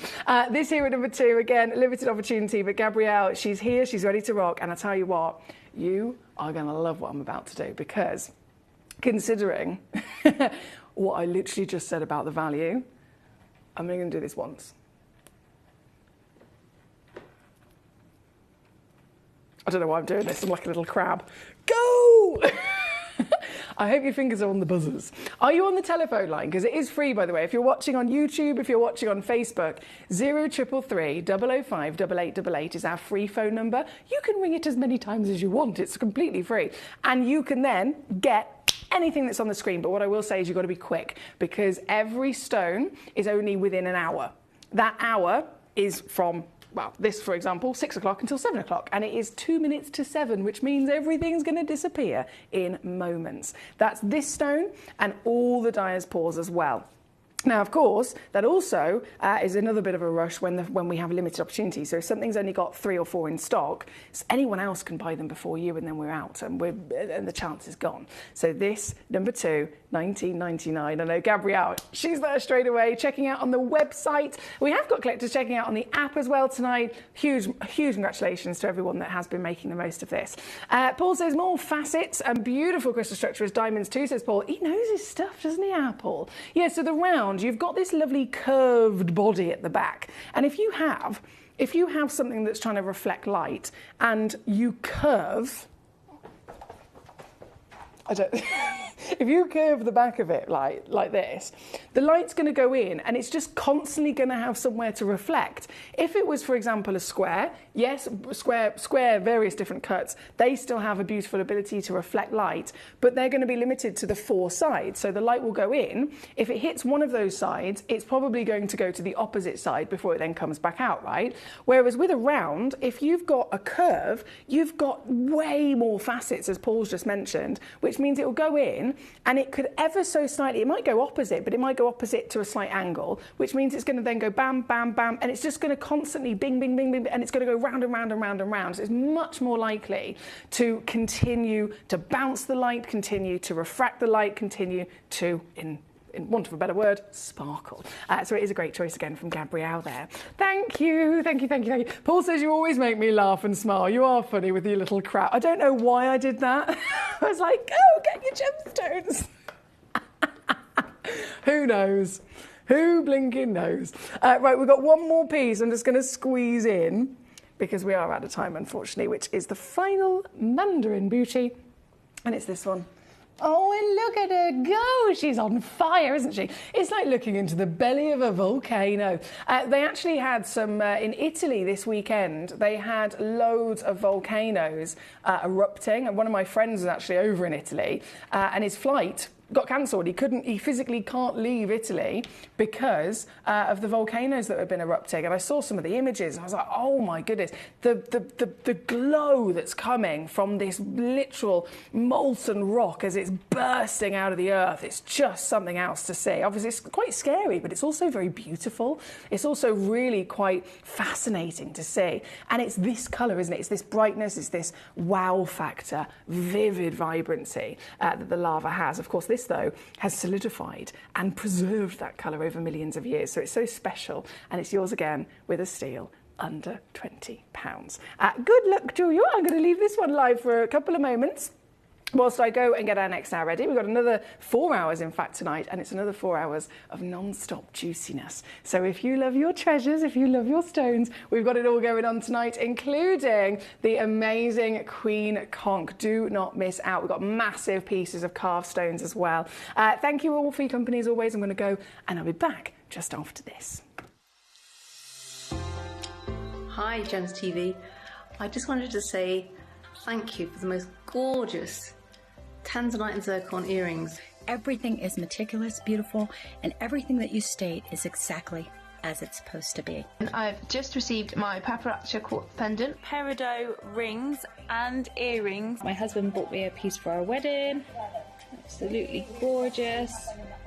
This here at number 2, again, limited opportunity, but Gabrielle, she's here, she's ready to rock, and I tell you what, you are going to love what I'm about to do, because considering what I literally just said about the value, I'm only going to do this once. I don't know why I'm doing this, I'm like a little crab. Go! I hope your fingers are on the buzzers. Are you on the telephone line? Because it is free, by the way. If you're watching on YouTube, if you're watching on Facebook, 0333 005 8888 is our free phone number. You can ring it as many times as you want. It's completely free. And you can then get anything that's on the screen. But what I will say is you've got to be quick, because every stone is only within an hour. That hour is from, well, this, for example, 6 o'clock until 7 o'clock, and it is 2 minutes to 7, which means everything's going to disappear in moments. That's this stone and all the dyer's paws as well. Now, of course, that also is another bit of a rush when we have a limited opportunity. So if something's only got 3 or 4 in stock, anyone else can buy them before you, and then we're out, and the chance is gone. So this, number 2, $19.99. I know Gabrielle, she's there straight away, checking out on the website. We have got collectors checking out on the app as well tonight. Huge congratulations to everyone that has been making the most of this. Paul says more facets and beautiful crystal structure as diamonds too, says Paul. He knows his stuff, doesn't he, Apple? Yeah, so the round, you've got this lovely curved body at the back. And if you have something that's trying to reflect light and you curve, if you curve the back of it like this, the light's going to go in and it's just constantly going to have somewhere to reflect. If it was, for example, a square, yes, square, various different cuts, they still have a beautiful ability to reflect light, but they're going to be limited to the 4 sides. So the light will go in. If it hits one of those sides, it's probably going to go to the opposite side before it then comes back out, right? Whereas with a round, if you've got a curve, you've got way more facets, as Paul's just mentioned, which means it will go in and it could ever so slightly, it might go opposite, but it might go opposite to a slight angle, which means it's going to then go bam, bam, bam, and it's just going to constantly bing, bing, bing, bing, and it's going to go round and round and round and round. So it's much more likely to continue to bounce the light, continue to refract the light, continue to, in want of a better word, sparkle. So it is a great choice again from Gabrielle there. Thank you. Paul says you always make me laugh and smile. You are funny with your little crap. I don't know why I did that. I was like, go get your gemstones. Who knows? Who blinking knows? Right, we've got one more piece I'm just going to squeeze in because we are out of time, unfortunately, which is the final Mandarin beauty, and it's this one. Oh, and look at her go. She's on fire, isn't she? It's like looking into the belly of a volcano. They actually had some, in Italy this weekend, they had loads of volcanoes erupting. And one of my friends was actually over in Italy, and his flight got cancelled. He physically can't leave Italy because of the volcanoes that have been erupting. And I saw some of the images. I was like, oh my goodness, the glow that's coming from this literal molten rock as it's bursting out of the earth. It's just something else to see. Obviously, it's quite scary, but it's also very beautiful. It's also really quite fascinating to see. And it's this colour, isn't it? It's this brightness, it's this wow factor, vivid vibrancy that the lava has. Of course, this though has solidified and preserved that colour over millions of years, so it's so special, and it's yours again with a steal under £20. Good luck to you. I'm going to leave this one live for a couple of moments whilst I go and get our next hour ready. We've got another 4 hours, in fact, tonight, and it's another 4 hours of non-stop juiciness. So if you love your treasures, if you love your stones, we've got it all going on tonight, including the amazing Queen Conch. Do not miss out. We've got massive pieces of carved stones as well. Thank you all for your company, as always. I'm going to go, and I'll be back just after this. Hi, Gems TV. I just wanted to say thank you for the most gorgeous tanzanite and zircon earrings. Everything is meticulous, beautiful, and everything that you state is exactly as it's supposed to be. And I've just received my paparazzi quartz pendant, peridot rings and earrings. My husband bought me a piece for our wedding. Absolutely gorgeous.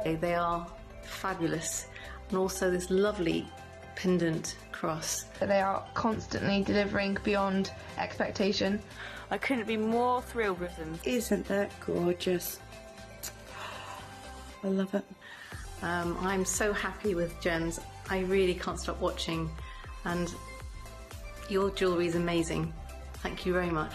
They are fabulous. And also this lovely pendant cross. They are constantly delivering beyond expectation. I couldn't be more thrilled with them. Isn't that gorgeous? I love it. I'm so happy with Gems. I really can't stop watching, and your jewellery is amazing. Thank you very much.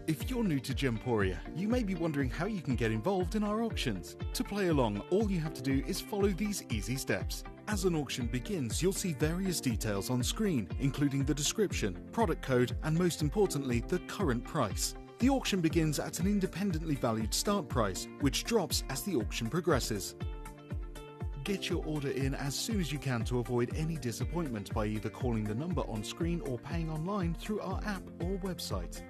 If you're new to Gemporia, you may be wondering how you can get involved in our auctions. To play along, all you have to do is follow these easy steps. As an auction begins, you'll see various details on screen, including the description, product code, and most importantly, the current price. The auction begins at an independently valued start price, which drops as the auction progresses. Get your order in as soon as you can to avoid any disappointment by either calling the number on screen or paying online through our app or website.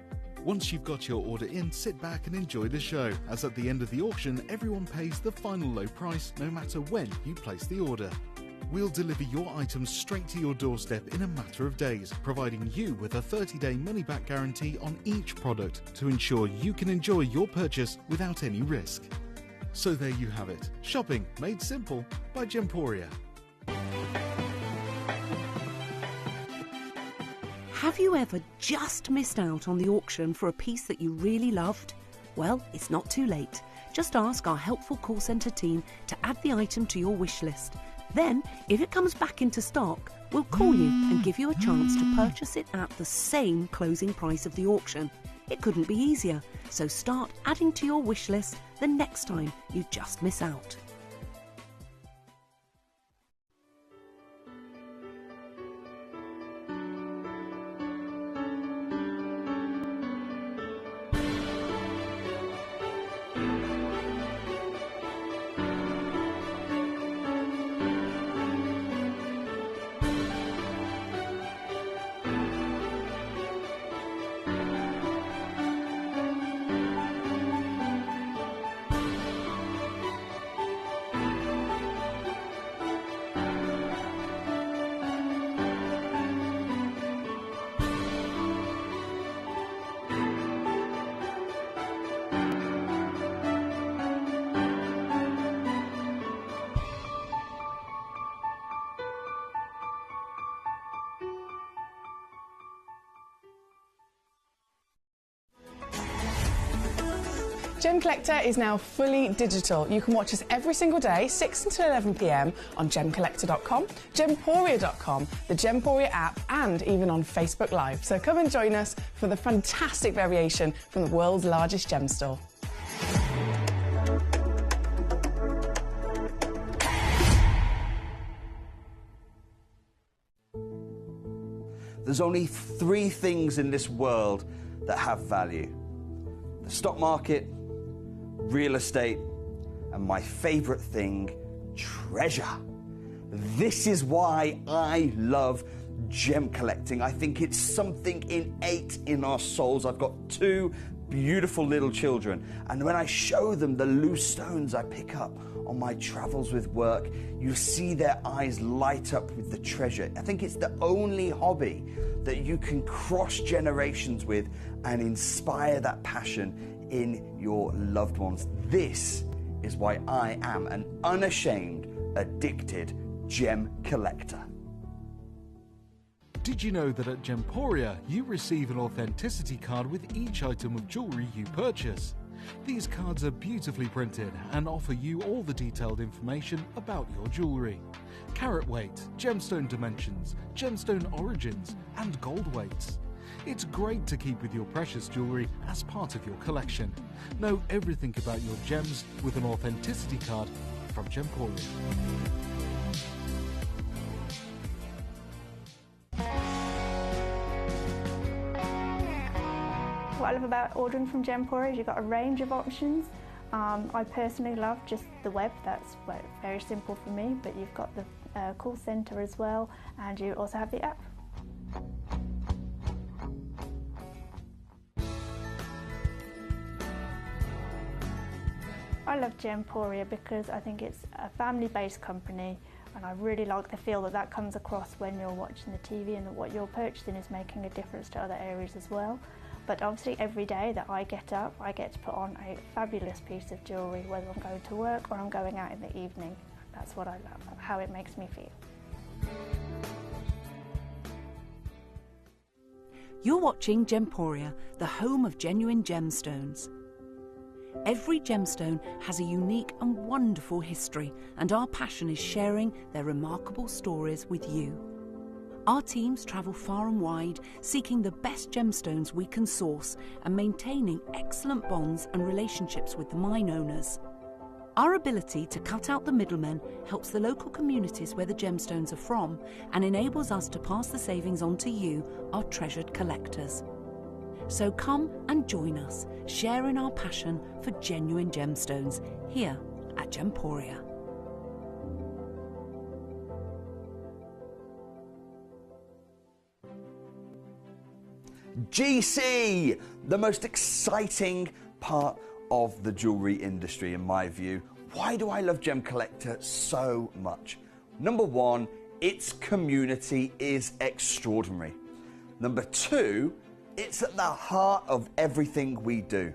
Once you've got your order in, sit back and enjoy the show, as at the end of the auction, everyone pays the final low price no matter when you place the order. We'll deliver your items straight to your doorstep in a matter of days, providing you with a 30-day money-back guarantee on each product to ensure you can enjoy your purchase without any risk. So there you have it. Shopping made simple by Gemporia. Have you ever just missed out on the auction for a piece that you really loved? Well, it's not too late. Just ask our helpful call centre team to add the item to your wish list. Then, if it comes back into stock, we'll call you and give you a chance to purchase it at the same closing price of the auction. It couldn't be easier, so start adding to your wish list the next time you just miss out. Gemcollector is now fully digital. You can watch us every single day, 6 until 11 p.m. on Gemcollector.com, Gemporia.com, the Gemporia app, and even on Facebook Live. So come and join us for the fantastic variation from the world's largest gem store. There's only 3 things in this world that have value: the stock market, real estate, and my favorite thing, treasure. This is why I love gem collecting. I think it's something innate in our souls. I've got 2 beautiful little children, and when I show them the loose stones I pick up on my travels with work, you see their eyes light up with the treasure. I think it's the only hobby that you can cross generations with and inspire that passion in your loved ones. This is why I am an unashamed, addicted gem collector. Did you know that at Gemporia you receive an authenticity card with each item of jewellery you purchase? These cards are beautifully printed and offer you all the detailed information about your jewellery. Carat weight, gemstone dimensions, gemstone origins, and gold weights. It's great to keep with your precious jewellery as part of your collection. Know everything about your gems with an authenticity card from Gemporia. What I love about ordering from Gemporia is you've got a range of options. I personally love just the web, that's very simple for me, but you've got the call centre as well, and you also have the app. I love Gemporia because I think it's a family-based company, and I really like the feel that comes across when you're watching the TV, and that what you're purchasing is making a difference to other areas as well. But obviously every day that I get up, I get to put on a fabulous piece of jewellery, whether I'm going to work or I'm going out in the evening. That's what I love, how it makes me feel. You're watching Gemporia, the home of genuine gemstones. Every gemstone has a unique and wonderful history, and our passion is sharing their remarkable stories with you. Our teams travel far and wide, seeking the best gemstones we can source and maintaining excellent bonds and relationships with the mine owners. Our ability to cut out the middlemen helps the local communities where the gemstones are from and enables us to pass the savings on to you, our treasured collectors. So come and join us, sharing our passion for genuine gemstones here at Gemporia. GC, the most exciting part of the jewellery industry in my view. Why do I love Gemcollector so much? Number one, its community is extraordinary. Number two, it's at the heart of everything we do.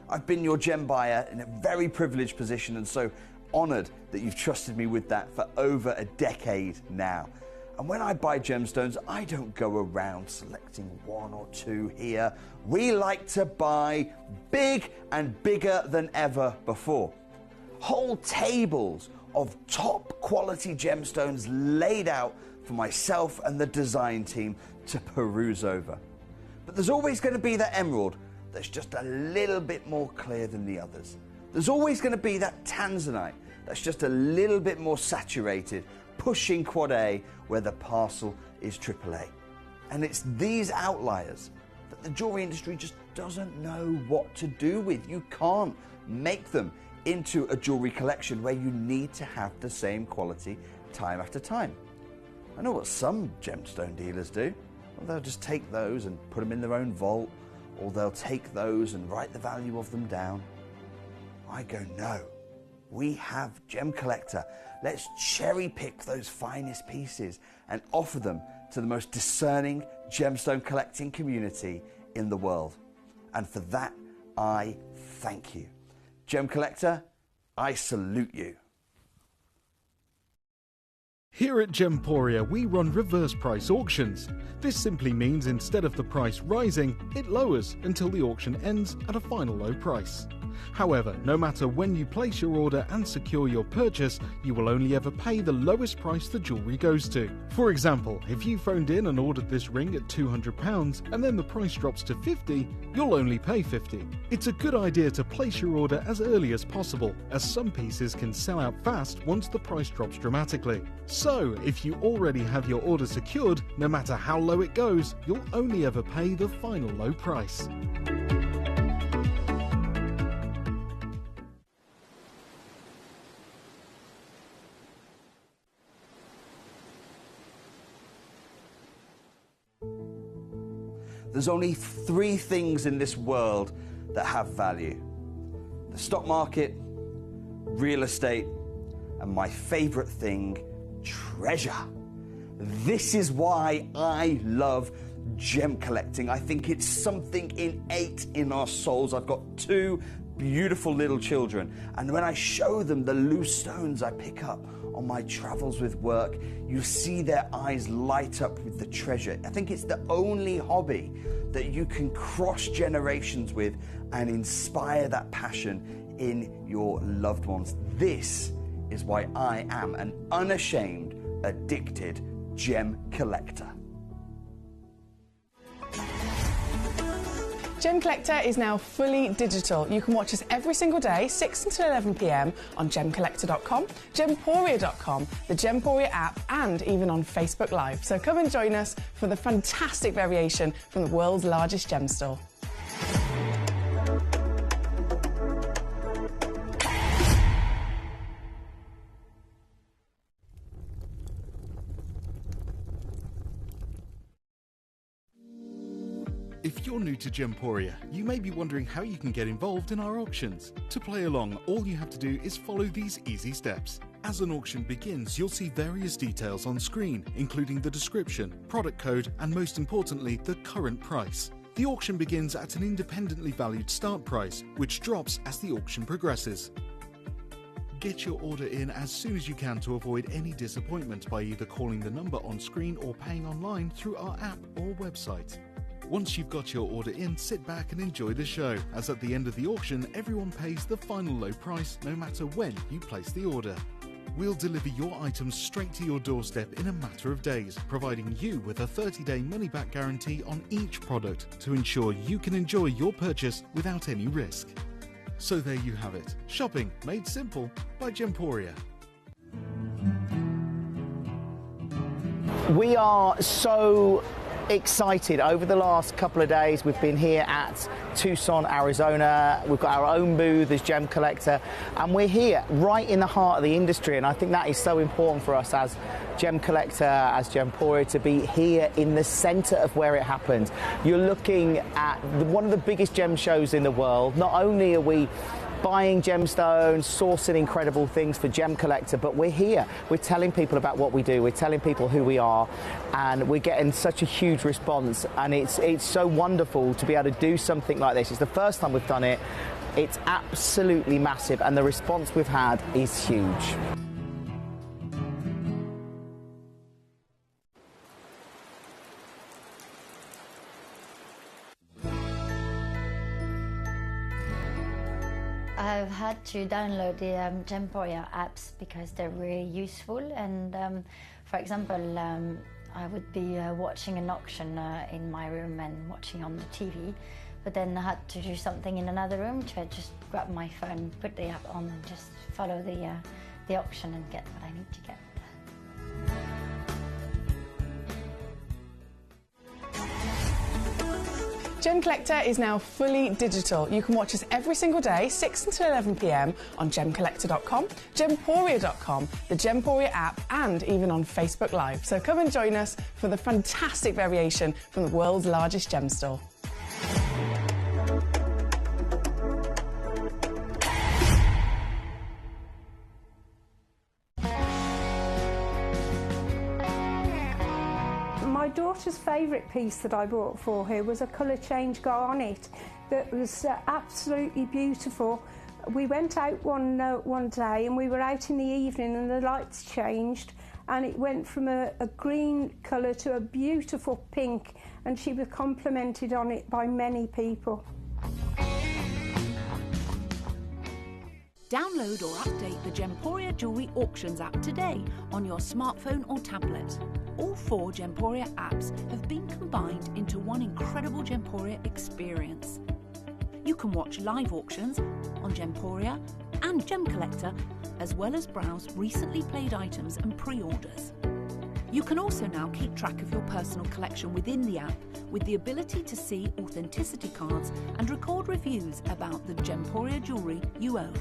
I've been your gem buyer in a very privileged position and so honoured that you've trusted me with that for over a decade now. And when I buy gemstones, I don't go around selecting one or two here. We like to buy big and bigger than ever before. Whole tables of top quality gemstones laid out for myself and the design team to peruse over. But there's always going to be that emerald that's just a little bit more clear than the others. There's always going to be that tanzanite that's just a little bit more saturated, pushing quad A where the parcel is AAA. And it's these outliers that the jewelry industry just doesn't know what to do with. You can't make them into a jewelry collection where you need to have the same quality time after time. I know what some gemstone dealers do. Well, they'll just take those and put them in their own vault, or they'll take those and write the value of them down. I go, no, we have Gemcollector. Let's cherry pick those finest pieces and offer them to the most discerning gemstone collecting community in the world. And for that, I thank you. Gemcollector, I salute you. Here at Gemporia, we run reverse price auctions. This simply means instead of the price rising, it lowers until the auction ends at a final low price. However, no matter when you place your order and secure your purchase, you will only ever pay the lowest price the jewellery goes to. For example, if you phoned in and ordered this ring at £200 and then the price drops to £50, you'll only pay £50. It's a good idea to place your order as early as possible, as some pieces can sell out fast once the price drops dramatically. So, if you already have your order secured, no matter how low it goes, you'll only ever pay the final low price. There's only three things in this world that have value: the stock market, real estate, and my favorite thing, treasure. This is why I love gem collecting. I think it's something innate in our souls. I've got two beautiful little children, and when I show them the loose stones I pick up on my travels with work, you see their eyes light up with the treasure. I think it's the only hobby that you can cross generations with and inspire that passion in your loved ones. This is why I am an unashamed, addicted gem collector. Gemcollector is now fully digital. You can watch us every single day, 6 until 11 p.m. on Gemcollector.com, Gemporia.com, the Gemporia app, and even on Facebook Live. So come and join us for the fantastic variation from the world's largest gem store. If you're new to Gemporia, you may be wondering how you can get involved in our auctions. To play along, all you have to do is follow these easy steps. As an auction begins, you'll see various details on screen, including the description, product code, and most importantly, the current price. The auction begins at an independently valued start price, which drops as the auction progresses. Get your order in as soon as you can to avoid any disappointment by either calling the number on screen or paying online through our app or website. Once you've got your order in, sit back and enjoy the show, as at the end of the auction, everyone pays the final low price no matter when you place the order. We'll deliver your items straight to your doorstep in a matter of days, providing you with a 30-day money-back guarantee on each product to ensure you can enjoy your purchase without any risk. So there you have it, shopping made simple by Gemporia. We are so excited. Over the last couple of days, we've been here at Tucson, Arizona. We've got our own booth as Gemcollector, and we're here right in the heart of the industry, and I think that is so important for us as Gemcollector, as Gemporia, to be here in the center of where it happens. You're looking at one of the biggest gem shows in the world. Not only are we buying gemstones, sourcing incredible things for Gemcollector, but we're here. We're telling people about what we do. We're telling people who we are, and we're getting such a huge response, and it's so wonderful to be able to do something like this. It's the first time we've done it. It's absolutely massive, and the response we've had is huge. I've had to download the Gemporia apps because they're really useful, and for example, I would be watching an auction in my room and watching on the TV, but then I had to do something in another room, so I just grab my phone, put the app on and just follow the auction and get what I need to get. Gemcollector is now fully digital. You can watch us every single day, 6 until 11 p.m. on Gemcollector.com, Gemporia.com, the Gemporia app, and even on Facebook Live. So come and join us for the fantastic variation from the world's largest gem store. My daughter's favourite piece that I bought for her was a colour change garnet that was absolutely beautiful. We went out one day and we were out in the evening and the lights changed and it went from a green colour to a beautiful pink, and she was complimented on it by many people. Download or update the Gemporia Jewellery Auctions app today on your smartphone or tablet. All 4 Gemporia apps have been combined into one incredible Gemporia experience. You can watch live auctions on Gemporia and Gemcollector, as well as browse recently played items and pre-orders. You can also now keep track of your personal collection within the app with the ability to see authenticity cards and record reviews about the Gemporia jewellery you own.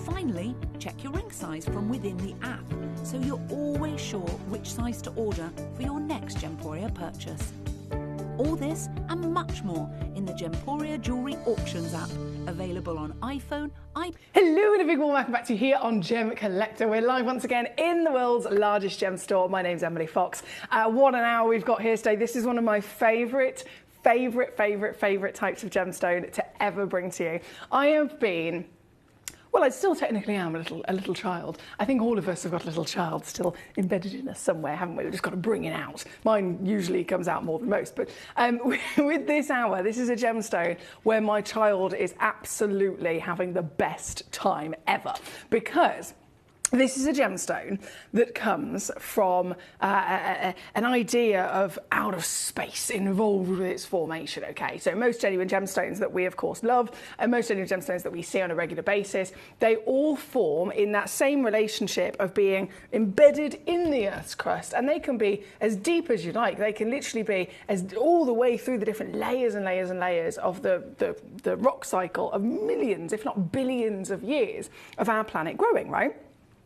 Finally, check your ring size from within the app, so you're always sure which size to order for your next Gemporia purchase. All this and much more in the Gemporia Jewellery Auctions app, available on iPhone, iPad. Hello and a big warm welcome back to you here on Gemcollector. We're live once again in the world's largest gem store. My name's Emily Fox. What an hour we've got here today. This is one of my favourite types of gemstone to ever bring to you. I have been... Well, I still technically am a little child. I think all of us have got a little child still embedded in us somewhere, haven't we? We've just got to bring it out. Mine usually comes out more than most. But with this hour, this is a gemstone where my child is absolutely having the best time ever, because this is a gemstone that comes from an idea of outer space involved with its formation, okay? So most genuine gemstones that we, of course, love, and most genuine gemstones that we see on a regular basis, they all form in that same relationship of being embedded in the Earth's crust, and they can be as deep as you like. They can literally be as all the way through the different layers and layers and layers of the rock cycle of millions, if not billions of years of our planet growing, right?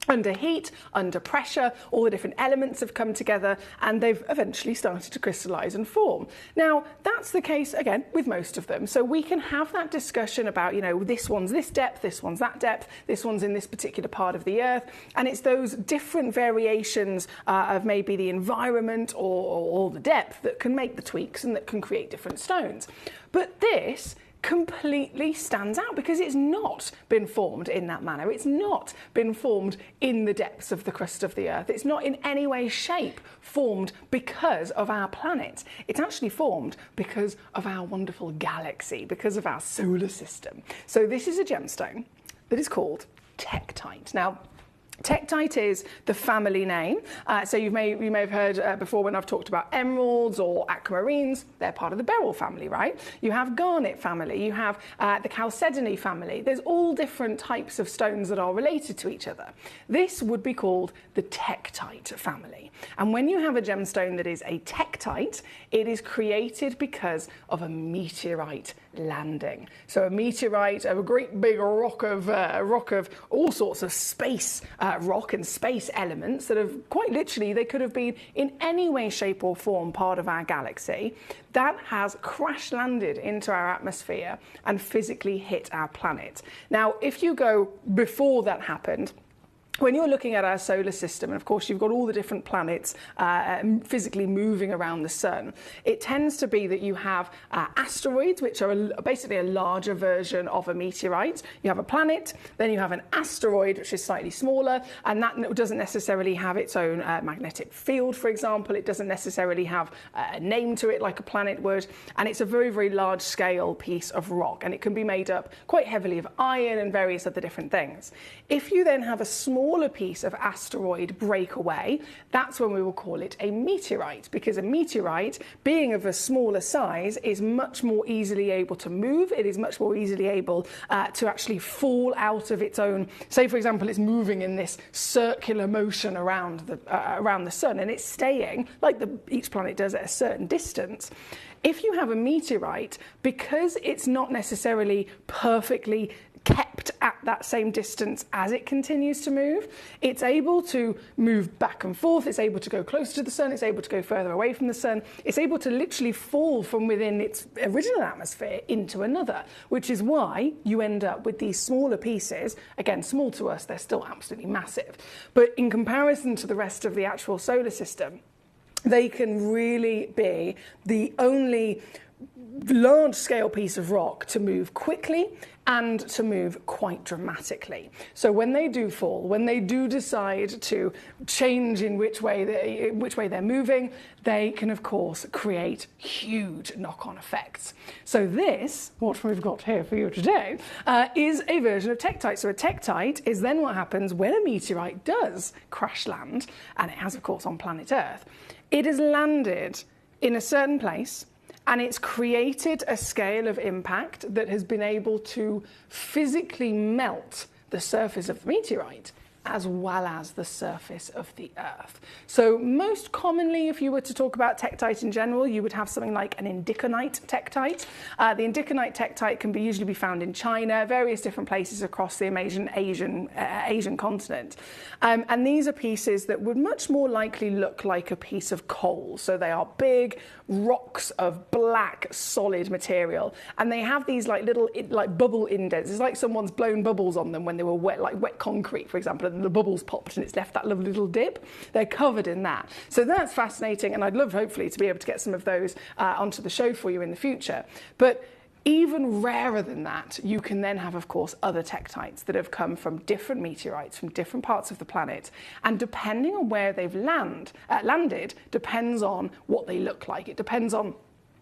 Under heat, under pressure, all the different elements have come together and they've eventually started to crystallise and form. Now, that's the case, again, with most of them. So we can have that discussion about, you know, this one's this depth, this one's that depth, this one's in this particular part of the Earth. And it's those different variations of maybe the environment or the depth that can make the tweaks and that can create different stones. But this completely stands out because it's not been formed in that manner. It's not been formed in the depths of the crust of the Earth. It's not in any way, shape formed because of our planet. It's actually formed because of our wonderful galaxy, because of our solar system. So this is a gemstone that is called Tektite. Now, Tektite is the family name. So you may have heard before when I've talked about emeralds or aquamarines. They're part of the beryl family, right? You have garnet family. You have the chalcedony family. There's all different types of stones that are related to each other. This would be called the Tektite family. And when you have a gemstone that is a Tektite, it is created because of a meteorite landing. So a meteorite, a great big rock of all sorts of space rock and space elements that have quite literally, they could have been in any way, shape or form part of our galaxy, that has crash landed into our atmosphere and physically hit our planet. Now, if you go before that happened, when you're looking at our solar system, and of course you've got all the different planets physically moving around the sun, it tends to be that you have asteroids, which are basically a larger version of a meteorite. You have a planet, then you have an asteroid, which is slightly smaller, and that doesn't necessarily have its own magnetic field, for example. It doesn't necessarily have a name to it like a planet would, and it's a very, very large scale piece of rock, and it can be made up quite heavily of iron and various other different things. If you then have a smaller piece of asteroid break away, that's when we will call it a meteorite, because a meteorite, being of a smaller size, is much more easily able to move. It is much more easily able to actually fall out of its own, say for example it's moving in this circular motion around the sun, and it's staying, like each planet does, at a certain distance. If you have a meteorite, because it's not necessarily perfectly kept at that same distance as it continues to move, it's able to move back and forth, it's able to go closer to the sun, it's able to go further away from the sun, it's able to literally fall from within its original atmosphere into another, which is why you end up with these smaller pieces. Again, small to us, they're still absolutely massive, but in comparison to the rest of the actual solar system, they can really be the only large-scale piece of rock to move quickly and to move quite dramatically. So when they do fall, when they do decide to change in which way they're moving, they can of course create huge knock-on effects. So this, what we've got here for you today, is a version of tektite. So a tektite is then what happens when a meteorite does crash land, and it has of course on planet Earth. It has landed in a certain place, and it's created a scale of impact that has been able to physically melt the surface of the meteorite as well as the surface of the Earth. So most commonly, if you were to talk about tektite in general, you would have something like an indiconite tektite. The indiconite tektite can usually be found in China, various different places across the Asian continent. And these are pieces that would much more likely look like a piece of coal. So they are big rocks of black, solid material. And they have these like little bubble indents. It's like someone's blown bubbles on them when they were wet, like wet concrete, for example, and the bubbles popped and it's left that lovely little dip. They're covered in that. So that's fascinating, and I'd love, hopefully, to be able to get some of those onto the show for you in the future. But even rarer than that, you can then have, of course, other tektites that have come from different meteorites from different parts of the planet. And depending on where they've landed, depends on what they look like. It depends on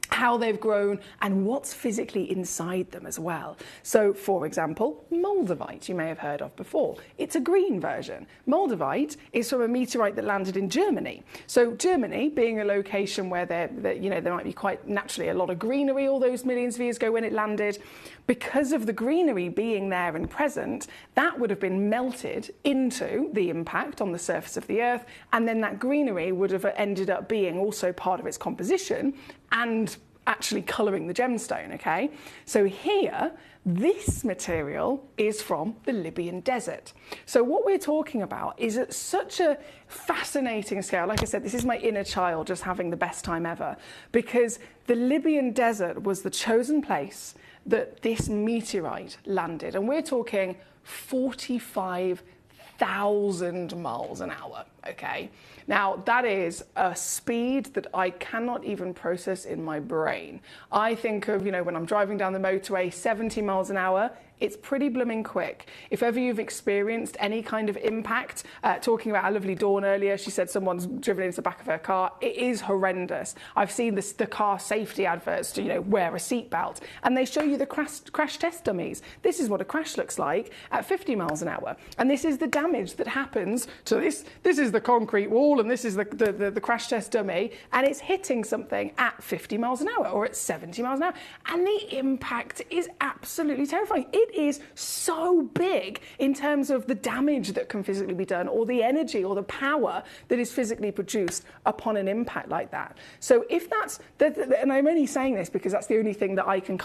how they've grown and what's physically inside them as well. So, for example, moldavite, you may have heard of before. It's a green version. Moldavite is from a meteorite that landed in Germany. So Germany, being a location where there might be quite naturally a lot of greenery all those millions of years ago when it landed, because of the greenery being there and present, that would have been melted into the impact on the surface of the Earth, and then that greenery would have ended up being also part of its composition and actually colouring the gemstone, okay? So here, this material is from the Libyan desert. So what we're talking about is at such a fascinating scale. Like I said, this is my inner child just having the best time ever, because the Libyan desert was the chosen place that this meteorite landed. And we're talking 45,000 miles an hour, okay? Now, that is a speed that I cannot even process in my brain. I think of, when I'm driving down the motorway, 70 miles an hour, it's pretty blooming quick. If ever you've experienced any kind of impact, talking about our lovely Dawn earlier, she said someone's driven into the back of her car. It is horrendous. I've seen the car safety adverts to, wear a seatbelt, and they show you the crash test dummies. This is what a crash looks like at 50 miles an hour. And this is the damage that happens to this. This is the concrete wall, and this is the crash test dummy, and it's hitting something at 50 miles an hour or at 70 miles an hour. And the impact is absolutely terrifying. It is so big in terms of the damage that can physically be done, or the energy or the power that is physically produced upon an impact like that. So if that's, and I'm only saying this because that's the only thing that I can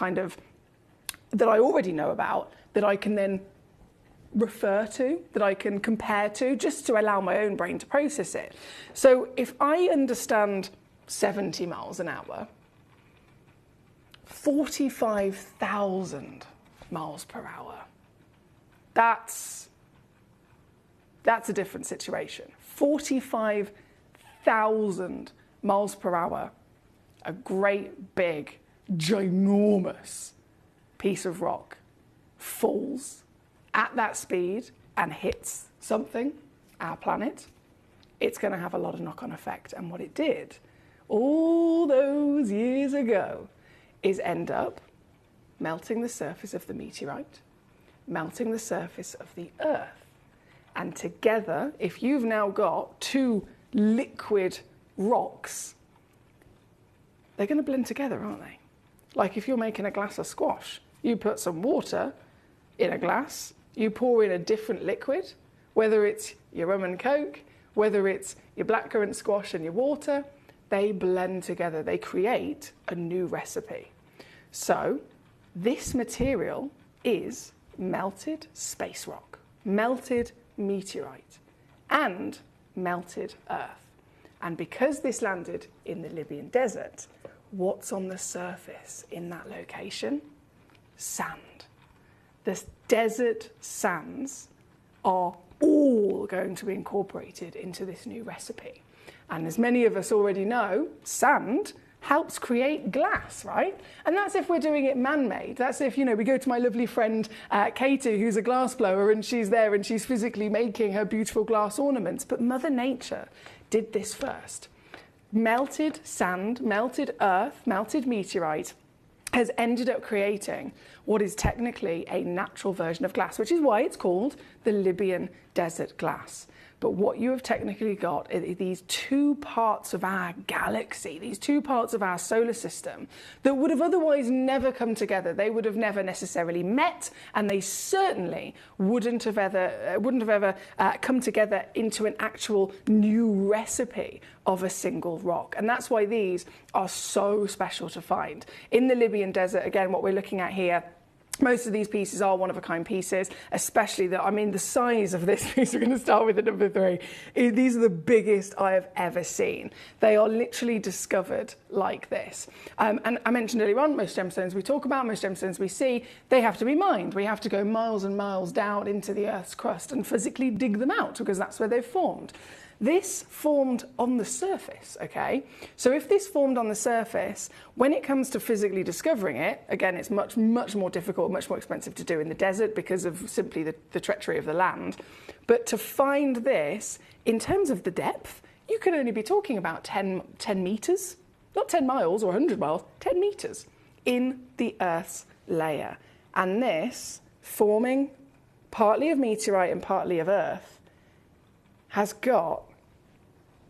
that I already know about, that I can then refer to, that I can compare to, just to allow my own brain to process it. So if I understand 70 miles an hour, 45,000 miles per hour, that's a different situation. 45,000 miles per hour, a great big, ginormous piece of rock falls at that speed and hits something, our planet, it's going to have a lot of knock-on effect. And what it did all those years ago is end up melting the surface of the meteorite, melting the surface of the Earth. And together, if you've now got two liquid rocks, they're going to blend together, aren't they? Like if you're making a glass of squash, you put some water in a glass, you pour in a different liquid, whether it's your rum and coke, whether it's your blackcurrant squash and your water, they blend together. They create a new recipe. So this material is melted space rock, melted meteorite, and melted Earth. And because this landed in the Libyan desert, what's on the surface in that location? Sand. The desert sands are all going to be incorporated into this new recipe. And as many of us already know, sand helps create glass, right? And that's if we're doing it man-made. That's if, we go to my lovely friend Katie, who's a glass blower, and she's there and she's physically making her beautiful glass ornaments. But Mother Nature did this first. Melted sand, melted earth, melted meteorite has ended up creating what is technically a natural version of glass, which is why it's called the Libyan desert glass. But what you have technically got are these two parts of our galaxy, these two parts of our solar system that would have otherwise never come together. They would have never necessarily met, and they certainly wouldn't have ever come together into an actual new recipe of a single rock. And that's why these are so special to find. In the Libyan desert, again, what we're looking at here, most of these pieces are one-of-a-kind pieces, especially the size of this piece. We're going to start with the number 3. These are the biggest I have ever seen. They are literally discovered like this. And I mentioned earlier on, most gemstones we talk about, most gemstones we see, they have to be mined. We have to go miles and miles down into the Earth's crust and physically dig them out because that's where they've formed. This formed on the surface, okay? So if this formed on the surface, when it comes to physically discovering it, again, it's much, much more difficult, much more expensive to do in the desert because of simply the treachery of the land. But to find this, in terms of the depth, you could only be talking about 10 meters, not 10 miles or 100 miles, 10 meters in the Earth's layer. And this, forming partly of meteorite and partly of Earth, has got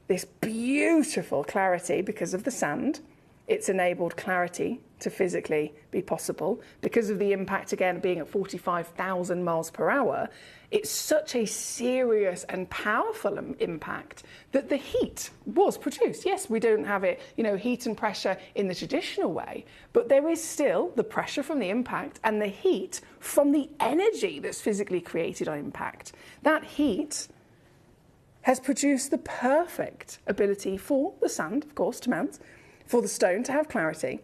this beautiful clarity because of the sand. It's enabled clarity to physically be possible. Because of the impact, again, being at 45,000 miles per hour, it's such a serious and powerful impact that the heat was produced. Yes, we don't have it, heat and pressure in the traditional way, but there is still the pressure from the impact and the heat from the energy that's physically created on impact. That heat has produced the perfect ability for the sand, of course, to melt, for the stone to have clarity,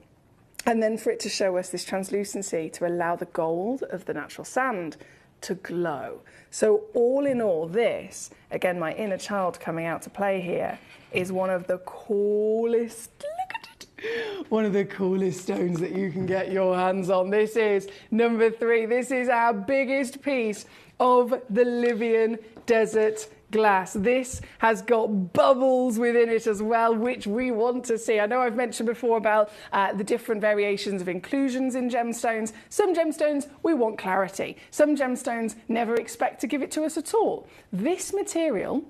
and then for it to show us this translucency to allow the gold of the natural sand to glow. So all in all, this, again, my inner child coming out to play here, is one of the coolest, look at it, one of the coolest stones that you can get your hands on. This is number 3. This is our biggest piece of the Libyan desert glass. This has got bubbles within it as well, which we want to see. I know I've mentioned before about the different variations of inclusions in gemstones. Some gemstones, we want clarity. Some gemstones never expect to give it to us at all. This material,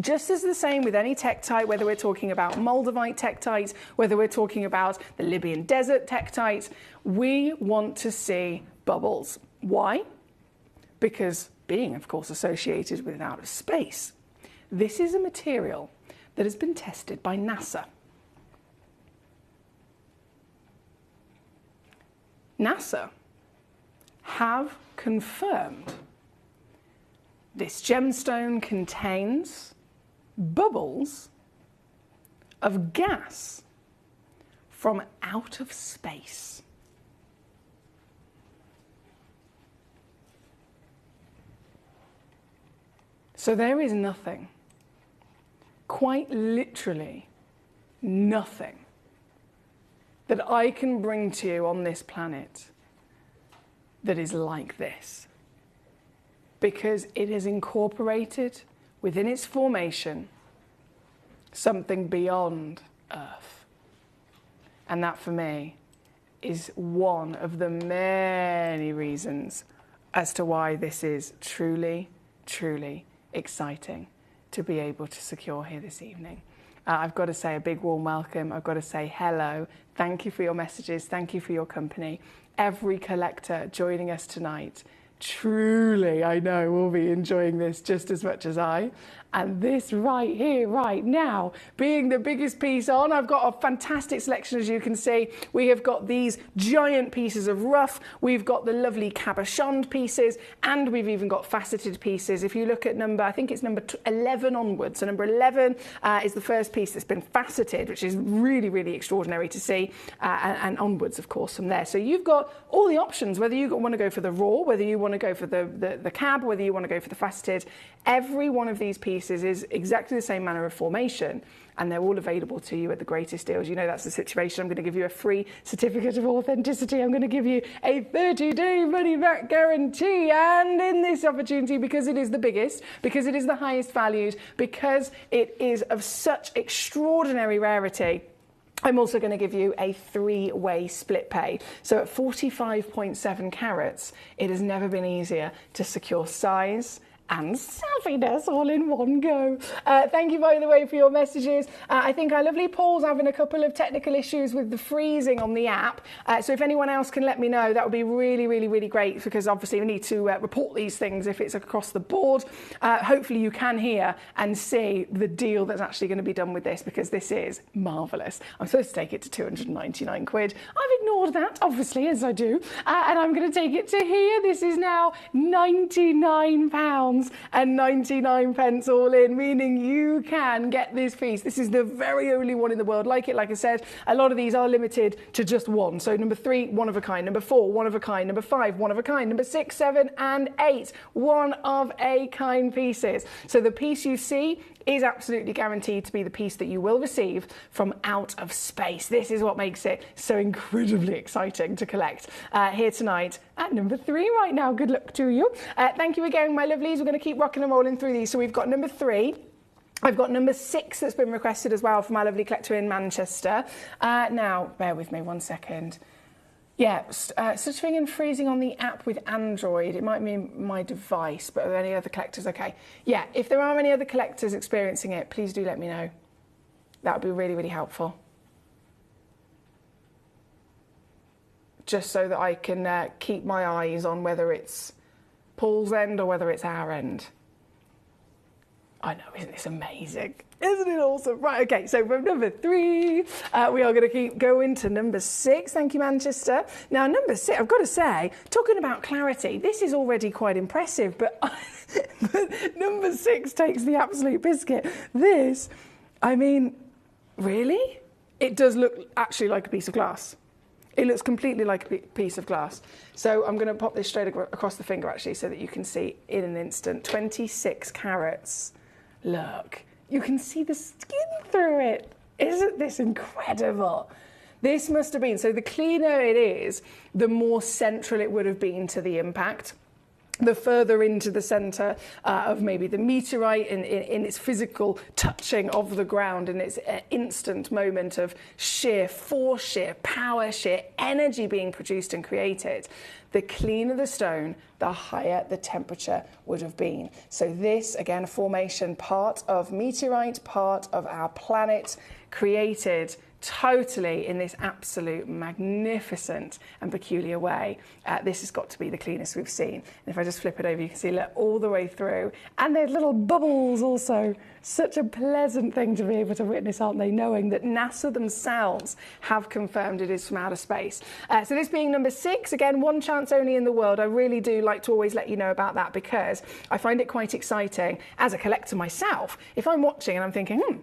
just as the same with any tektite, whether we're talking about Moldavite tektite, whether we're talking about the Libyan desert tektite, we want to see bubbles. Why? Because being, of course, associated with outer space, this is a material that has been tested by NASA. NASA have confirmed This gemstone contains bubbles of gas from out of space. So there is nothing, quite literally nothing, that I can bring to you on this planet that is like this, because it has incorporated within its formation something beyond Earth. And that, for me, is one of the many reasons as to why this is truly, truly exciting to be able to secure here this evening. I've got to say a big warm welcome. I've got to say hello. Thank you for your messages. Thank you for your company. Every collector joining us tonight, truly, I know, will be enjoying this just as much as I. And this right here, right now, being the biggest piece on, I've got a fantastic selection, as you can see. We have got these giant pieces of rough, we've got the lovely cabochoned pieces, and we've even got faceted pieces. If you look at number, I think it's number 11 onwards. So number 11 is the first piece that's been faceted, which is really, really extraordinary to see, and onwards, of course, from there. So you've got all the options, whether you want to go for the raw, whether you want to go for the cab, whether you want to go for the faceted. Every one of these pieces is exactly the same manner of formation, and they're all available to you at the greatest deals. You know that's the situation. I'm going to give you a free certificate of authenticity. I'm going to give you a 30-day money-back guarantee. And in this opportunity, because it is the biggest, because it is the highest valued, because it is of such extraordinary rarity, I'm also going to give you a 3-way split pay. So at 45.7 carats, it has never been easier to secure size and savviness all in one go. Thank you, by the way, for your messages. I think our lovely Paul's having a couple of technical issues with the freezing on the app. So if anyone else can let me know, that would be really, really, really great, because obviously we need to report these things if it's across the board. Hopefully you can hear and see the deal that's actually going to be done with this, because this is marvellous. I'm supposed to take it to 299 quid. I've ignored that, obviously, as I do. And I'm going to take it to here. This is now £99 and 99 pence all in, meaning you can get this piece. This is the very only one in the world like it. Like I said, a lot of these are limited to just one. So number 3, one of a kind. Number 4, one of a kind. Number 5, one of a kind. Number 6, 7 and 8, one of a kind pieces. So the piece you see is absolutely guaranteed to be the piece that you will receive from out of space. This is what makes it so incredibly exciting to collect here tonight at number 3 right now. Good luck to you. Thank you again, my lovelies. We're going to keep rocking and rolling through these. So we've got number 3. I've got number 6 that's been requested as well from my lovely collector in Manchester. Now, bear with me one second. Yeah, stuttering and freezing on the app with Android. It might be my device, but are there any other collectors? Okay. Yeah, if there are any other collectors experiencing it, please do let me know. That would be really, really helpful. Just so that I can keep my eyes on whether it's Paul's end or whether it's our end. I know, isn't this amazing? Isn't it awesome? Right, okay, so from number 3, we are going to keep going to number 6. Thank you, Manchester. Now, number 6, I've got to say, talking about clarity, this is already quite impressive, but, but number 6 takes the absolute biscuit. This, I mean, really? It does look actually like a piece of glass. It looks completely like a piece of glass. So I'm going to pop this straight across the finger, actually, so that you can see in an instant. 26 carats. Look, you can see the skin through it. Isn't this incredible? This must have been, so the cleaner it is, the more central it would have been to the impact. The further into the centre of maybe the meteorite in its physical touching of the ground, in its instant moment of sheer force, sheer power, sheer energy being produced and created, the cleaner the stone, the higher the temperature would have been. So this, again, formation, part of meteorite, part of our planet, created totally in this absolute magnificent and peculiar way. This has got to be the cleanest we've seen. And if I just flip it over, you can see look, all the way through. And there's little bubbles also. Such a pleasant thing to be able to witness, aren't they, knowing that NASA themselves have confirmed it is from outer space. So this being number 6, again, one chance only in the world. I really do like to always let you know about that because I find it quite exciting as a collector myself. If I'm watching and I'm thinking,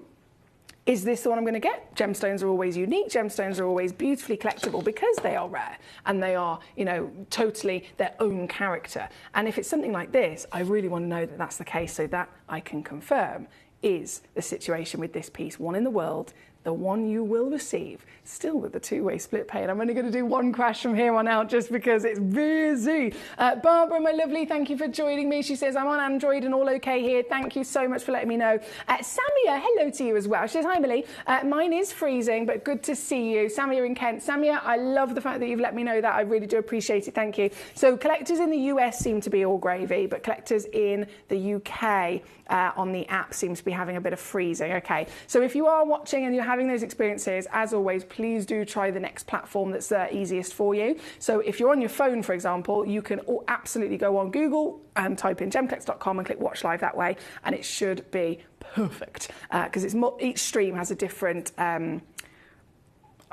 is this the one I'm going to get? Gemstones are always unique. Gemstones are always beautifully collectible because they are rare and they are, you know, totally their own character. And if it's something like this, I really want to know that that's the case so that I can confirm is the situation with this piece, one in the world, the one you will receive, still with the two-way split pay. And I'm only going to do one crash from here on out just because it's busy. Barbara, my lovely, thank you for joining me. She says, I'm on Android and all okay here. Thank you so much for letting me know. Samia, hello to you as well. She says, hi, Millie. Mine is freezing, but good to see you. Samia in Kent. Samia, I love the fact that you've let me know that. I really do appreciate it. Thank you. So collectors in the US seem to be all gravy, but collectors in the UK on the app seem to be having a bit of freezing. Okay, so if you are watching and you're having those experiences, as always, please do try the next platform that's easiest for you. So if you're on your phone, for example, you can absolutely go on Google and type in gemcollector.com and click watch live that way, and it should be perfect because each stream has a different, I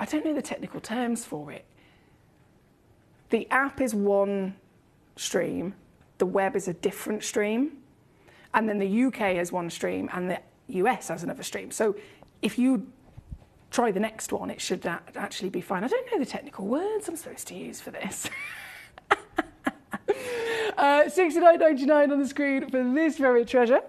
don't know the technical terms for it. The app is one stream, the web is a different stream, and then the UK has one stream and the US has another stream. So if you try the next one, it should actually be fine. I don't know the technical words I'm supposed to use for this. $69.99 on the screen for this very treasure.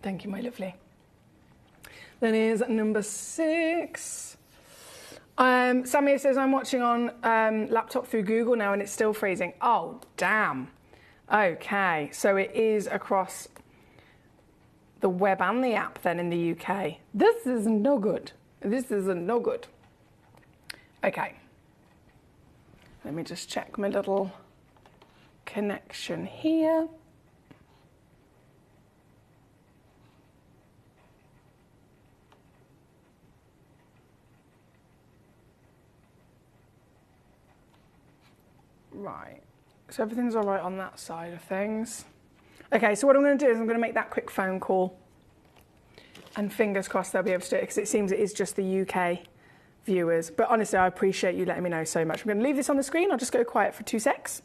Thank you, my lovely. Then here's number 6. Samir says, I'm watching on laptop through Google now and it's still freezing. Oh, damn. Okay, so it is across the web and the app then in the UK. This is no good. This is no good. Okay. Let me just check my little connection here. Right, so everything's all right on that side of things. Okay, so what I'm going to do is I'm going to make that quick phone call. And fingers crossed they'll be able to do it because it seems it is just the UK viewers. But honestly, I appreciate you letting me know so much. I'm going to leave this on the screen. I'll just go quiet for 2 secs.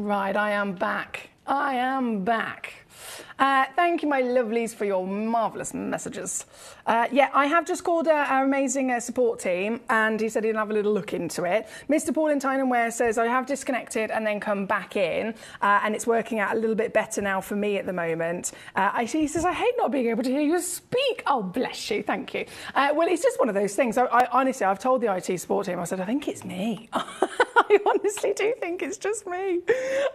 Right, I am back. I am back. Thank you, my lovelies, for your marvellous messages. Yeah, I have just called our amazing support team, and he said he'd have a little look into it. Mr. Paul in Tyne-and-Wear says, I have disconnected and then come back in, and it's working out a little bit better now for me at the moment. He says, I hate not being able to hear you speak. Oh, bless you, thank you. Well, it's just one of those things. I honestly, I've told the IT support team, I said, I think it's me. I honestly do think it's just me.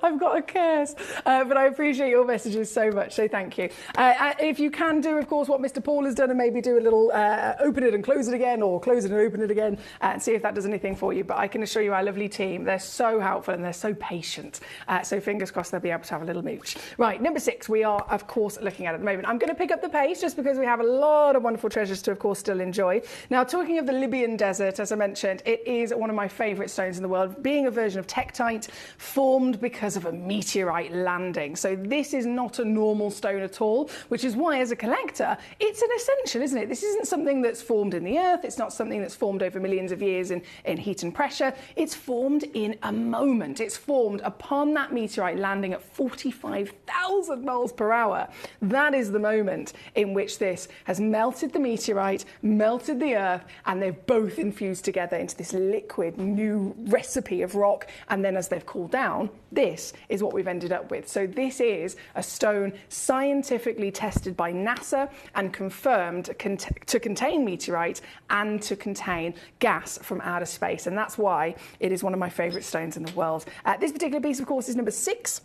I've got a curse. But I appreciate your messages so much, so thank you. If you can do, of course, what Mr. Paul has done and maybe do a little open it and close it again, or close it and open it again, and see if that does anything for you. But I can assure you our lovely team, they're so helpful and they're so patient. So fingers crossed they'll be able to have a little mooch. Right, number 6, we are, of course, looking at the moment. I'm going to pick up the pace just because we have a lot of wonderful treasures to, of course, still enjoy. Now, talking of the Libyan desert, as I mentioned, it is one of my favourite stones in the world, being a version of tektite formed because of a meteorite landing. So this is not a normal stone at all, which is why, as a collector, it's an essential, isn't it? This isn't something that's formed in the earth. It's not something that's formed over millions of years in heat and pressure. It's formed in a moment. It's formed upon that meteorite landing at 45,000 miles per hour. That is the moment in which this has melted the meteorite, melted the earth, and they've both infused together into this liquid new recipe of rock. And then as they've cooled down, this is what we've ended up with. So this is a stone scientifically tested by NASA and confirmed to contain meteorite and to contain gas from outer space. And that's why it is one of my favourite stones in the world. This particular piece, of course, is number 6.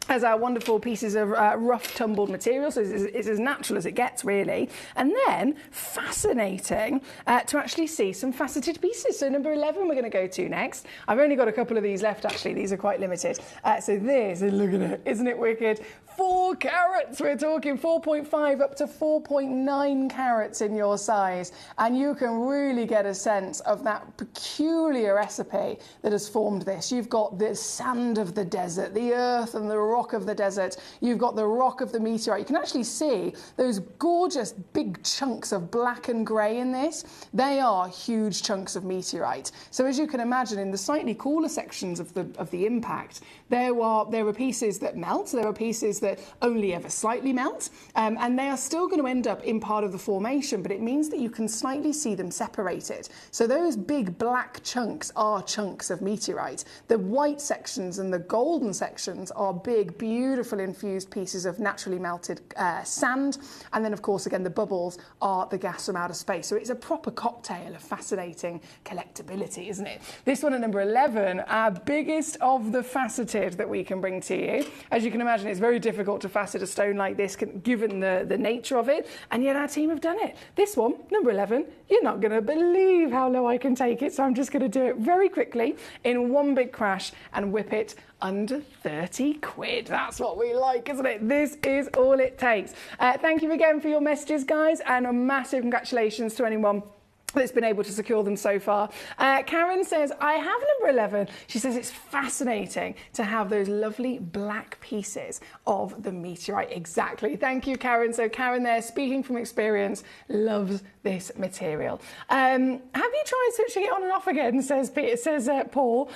As our wonderful pieces of rough tumbled material, so it's as natural as it gets, really. And then fascinating to actually see some faceted pieces. So number 11 we're going to go to next. I've only got a couple of these left, actually. These are quite limited. So this, look at it, isn't it wicked? 4 carats, we're talking 4.5 up to 4.9 carats in your size. And you can really get a sense of that peculiar recipe that has formed this. You've got the sand of the desert, the earth and the rock of the desert. You've got the rock of the meteorite. You can actually see those gorgeous big chunks of black and grey in this. They are huge chunks of meteorite. So as you can imagine, in the slightly cooler sections of the impact, there were pieces that melt. There are pieces that only ever slightly melt, and they are still going to end up in part of the formation, but it means that you can slightly see them separated. So those big black chunks are chunks of meteorite. The white sections and the golden sections are big, beautiful infused pieces of naturally melted sand, and then of course again the bubbles are the gas from outer space. So it's a proper cocktail of fascinating collectability, isn't it? This one at number 11, our biggest of the faceted that we can bring to you. As you can imagine, it's very difficult to facet a stone like this given the nature of it, and yet our team have done it. This one, number 11, you're not going to believe how low I can take it, so I'm just going to do it very quickly in one big crash and whip it under 30 quid. That's what we like, isn't it? This is all it takes. Thank you again for your messages, guys, and a massive congratulations to anyone that's been able to secure them so far. Karen says, I have number 11. She says it's fascinating to have those lovely black pieces of the meteorite. Exactly. Thank you, Karen. So Karen there, speaking from experience, loves this material. Have you tried switching it on and off again, says Paul.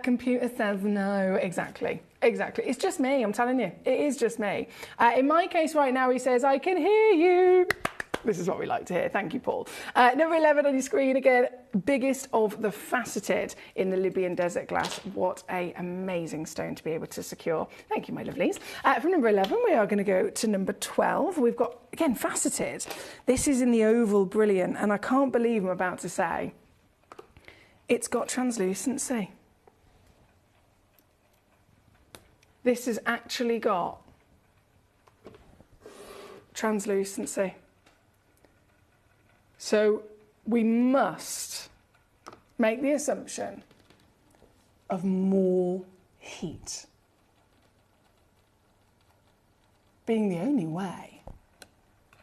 Computer says no. Exactly. Exactly. It's just me, I'm telling you. It is just me. In my case right now, he says, I can hear you. This is what we like to hear. Thank you, Paul. Number 11 on your screen again, biggest of the faceted in the Libyan desert glass. What an amazing stone to be able to secure. Thank you, my lovelies. From number 11, we are going to go to number 12. We've got, again, faceted. This is in the oval brilliant, and I can't believe I'm about to say it's got translucency. This has actually got translucency. So we must make the assumption of more heat being the only way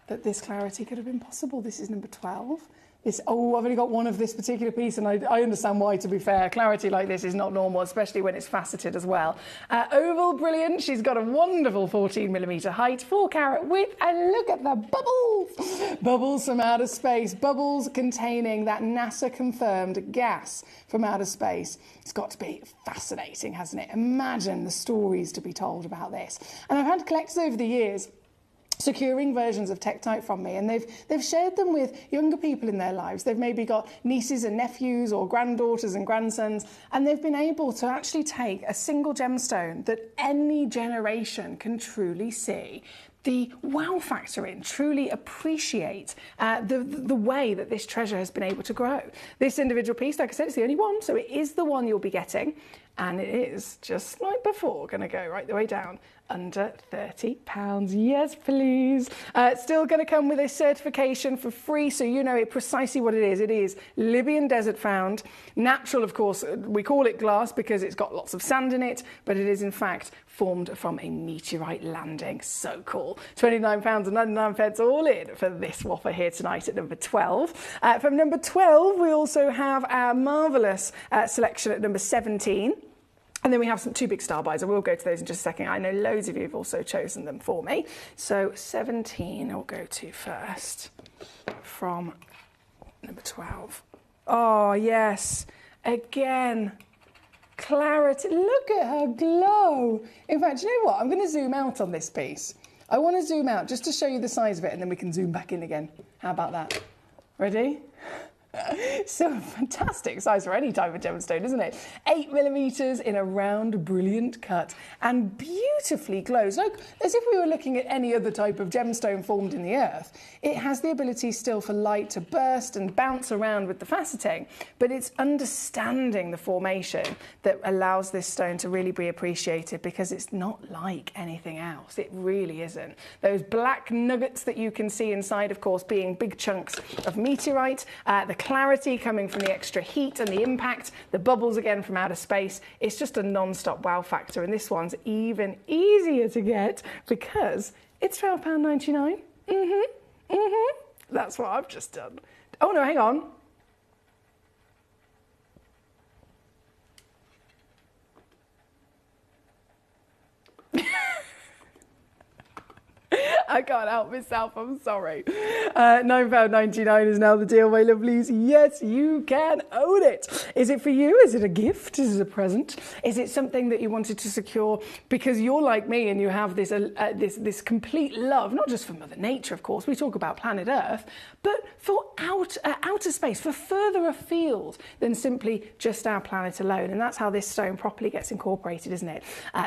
that this clarity could have been possible. This is number 12. I've only got one of this particular piece, and I understand why, to be fair. Clarity like this is not normal, especially when it's faceted as well. Oval, brilliant. She's got a wonderful 14mm height, 4-carat width, and look at the bubbles! Bubbles from outer space. Bubbles containing that NASA-confirmed gas from outer space. It's got to be fascinating, hasn't it? Imagine the stories to be told about this. And I've had collectors over the years securing versions of Tektite from me, and they've shared them with younger people in their lives. They've maybe got nieces and nephews or granddaughters and grandsons, and they've been able to actually take a single gemstone that any generation can truly see the wow factor in, truly appreciate the way that this treasure has been able to grow. This individual piece, like I said, it's the only one, so it is the one you'll be getting, and it is, just like before, going to go right the way down under £30. Yes, please. It's still going to come with a certification for free, so you know precisely what it is. It is Libyan desert found. Natural, of course, we call it glass because it's got lots of sand in it, but it is in fact formed from a meteorite landing. So cool. £29.99 all in for this whopper here tonight at number 12. From number 12, we also have our marvellous selection at number 17. And then we have two big star buys. I will go to those in just a second. I know loads of you have also chosen them for me. So 17 I'll go to first from number 12. Oh, yes. Again, clarity. Look at her glow. In fact, you know what? I'm going to zoom out on this piece. I want to zoom out just to show you the size of it, and then we can zoom back in again. How about that? Ready? So fantastic size for any type of gemstone, isn't it? 8mm in a round, brilliant cut, and beautifully glows. Like as if we were looking at any other type of gemstone formed in the earth. It has the ability still for light to burst and bounce around with the faceting, but it's understanding the formation that allows this stone to really be appreciated, because it's not like anything else. It really isn't. Those black nuggets that you can see inside, of course, being big chunks of meteorite, the clarity coming from the extra heat and the impact, the bubbles again from outer space. It's just a non-stop wow factor, and this one's even easier to get because it's £12.99. That's what I've just done. Oh no, hang on. I can't help myself, I'm sorry. £9.99 is now the deal, my lovelies. Yes, you can own it. Is it for you? Is it a gift? Is it a present? Is it something that you wanted to secure because you're like me and you have this this complete love, not just for Mother Nature, of course, we talk about planet Earth, but for outer space, for further afield than simply just our planet alone. And that's how this stone properly gets incorporated, isn't it?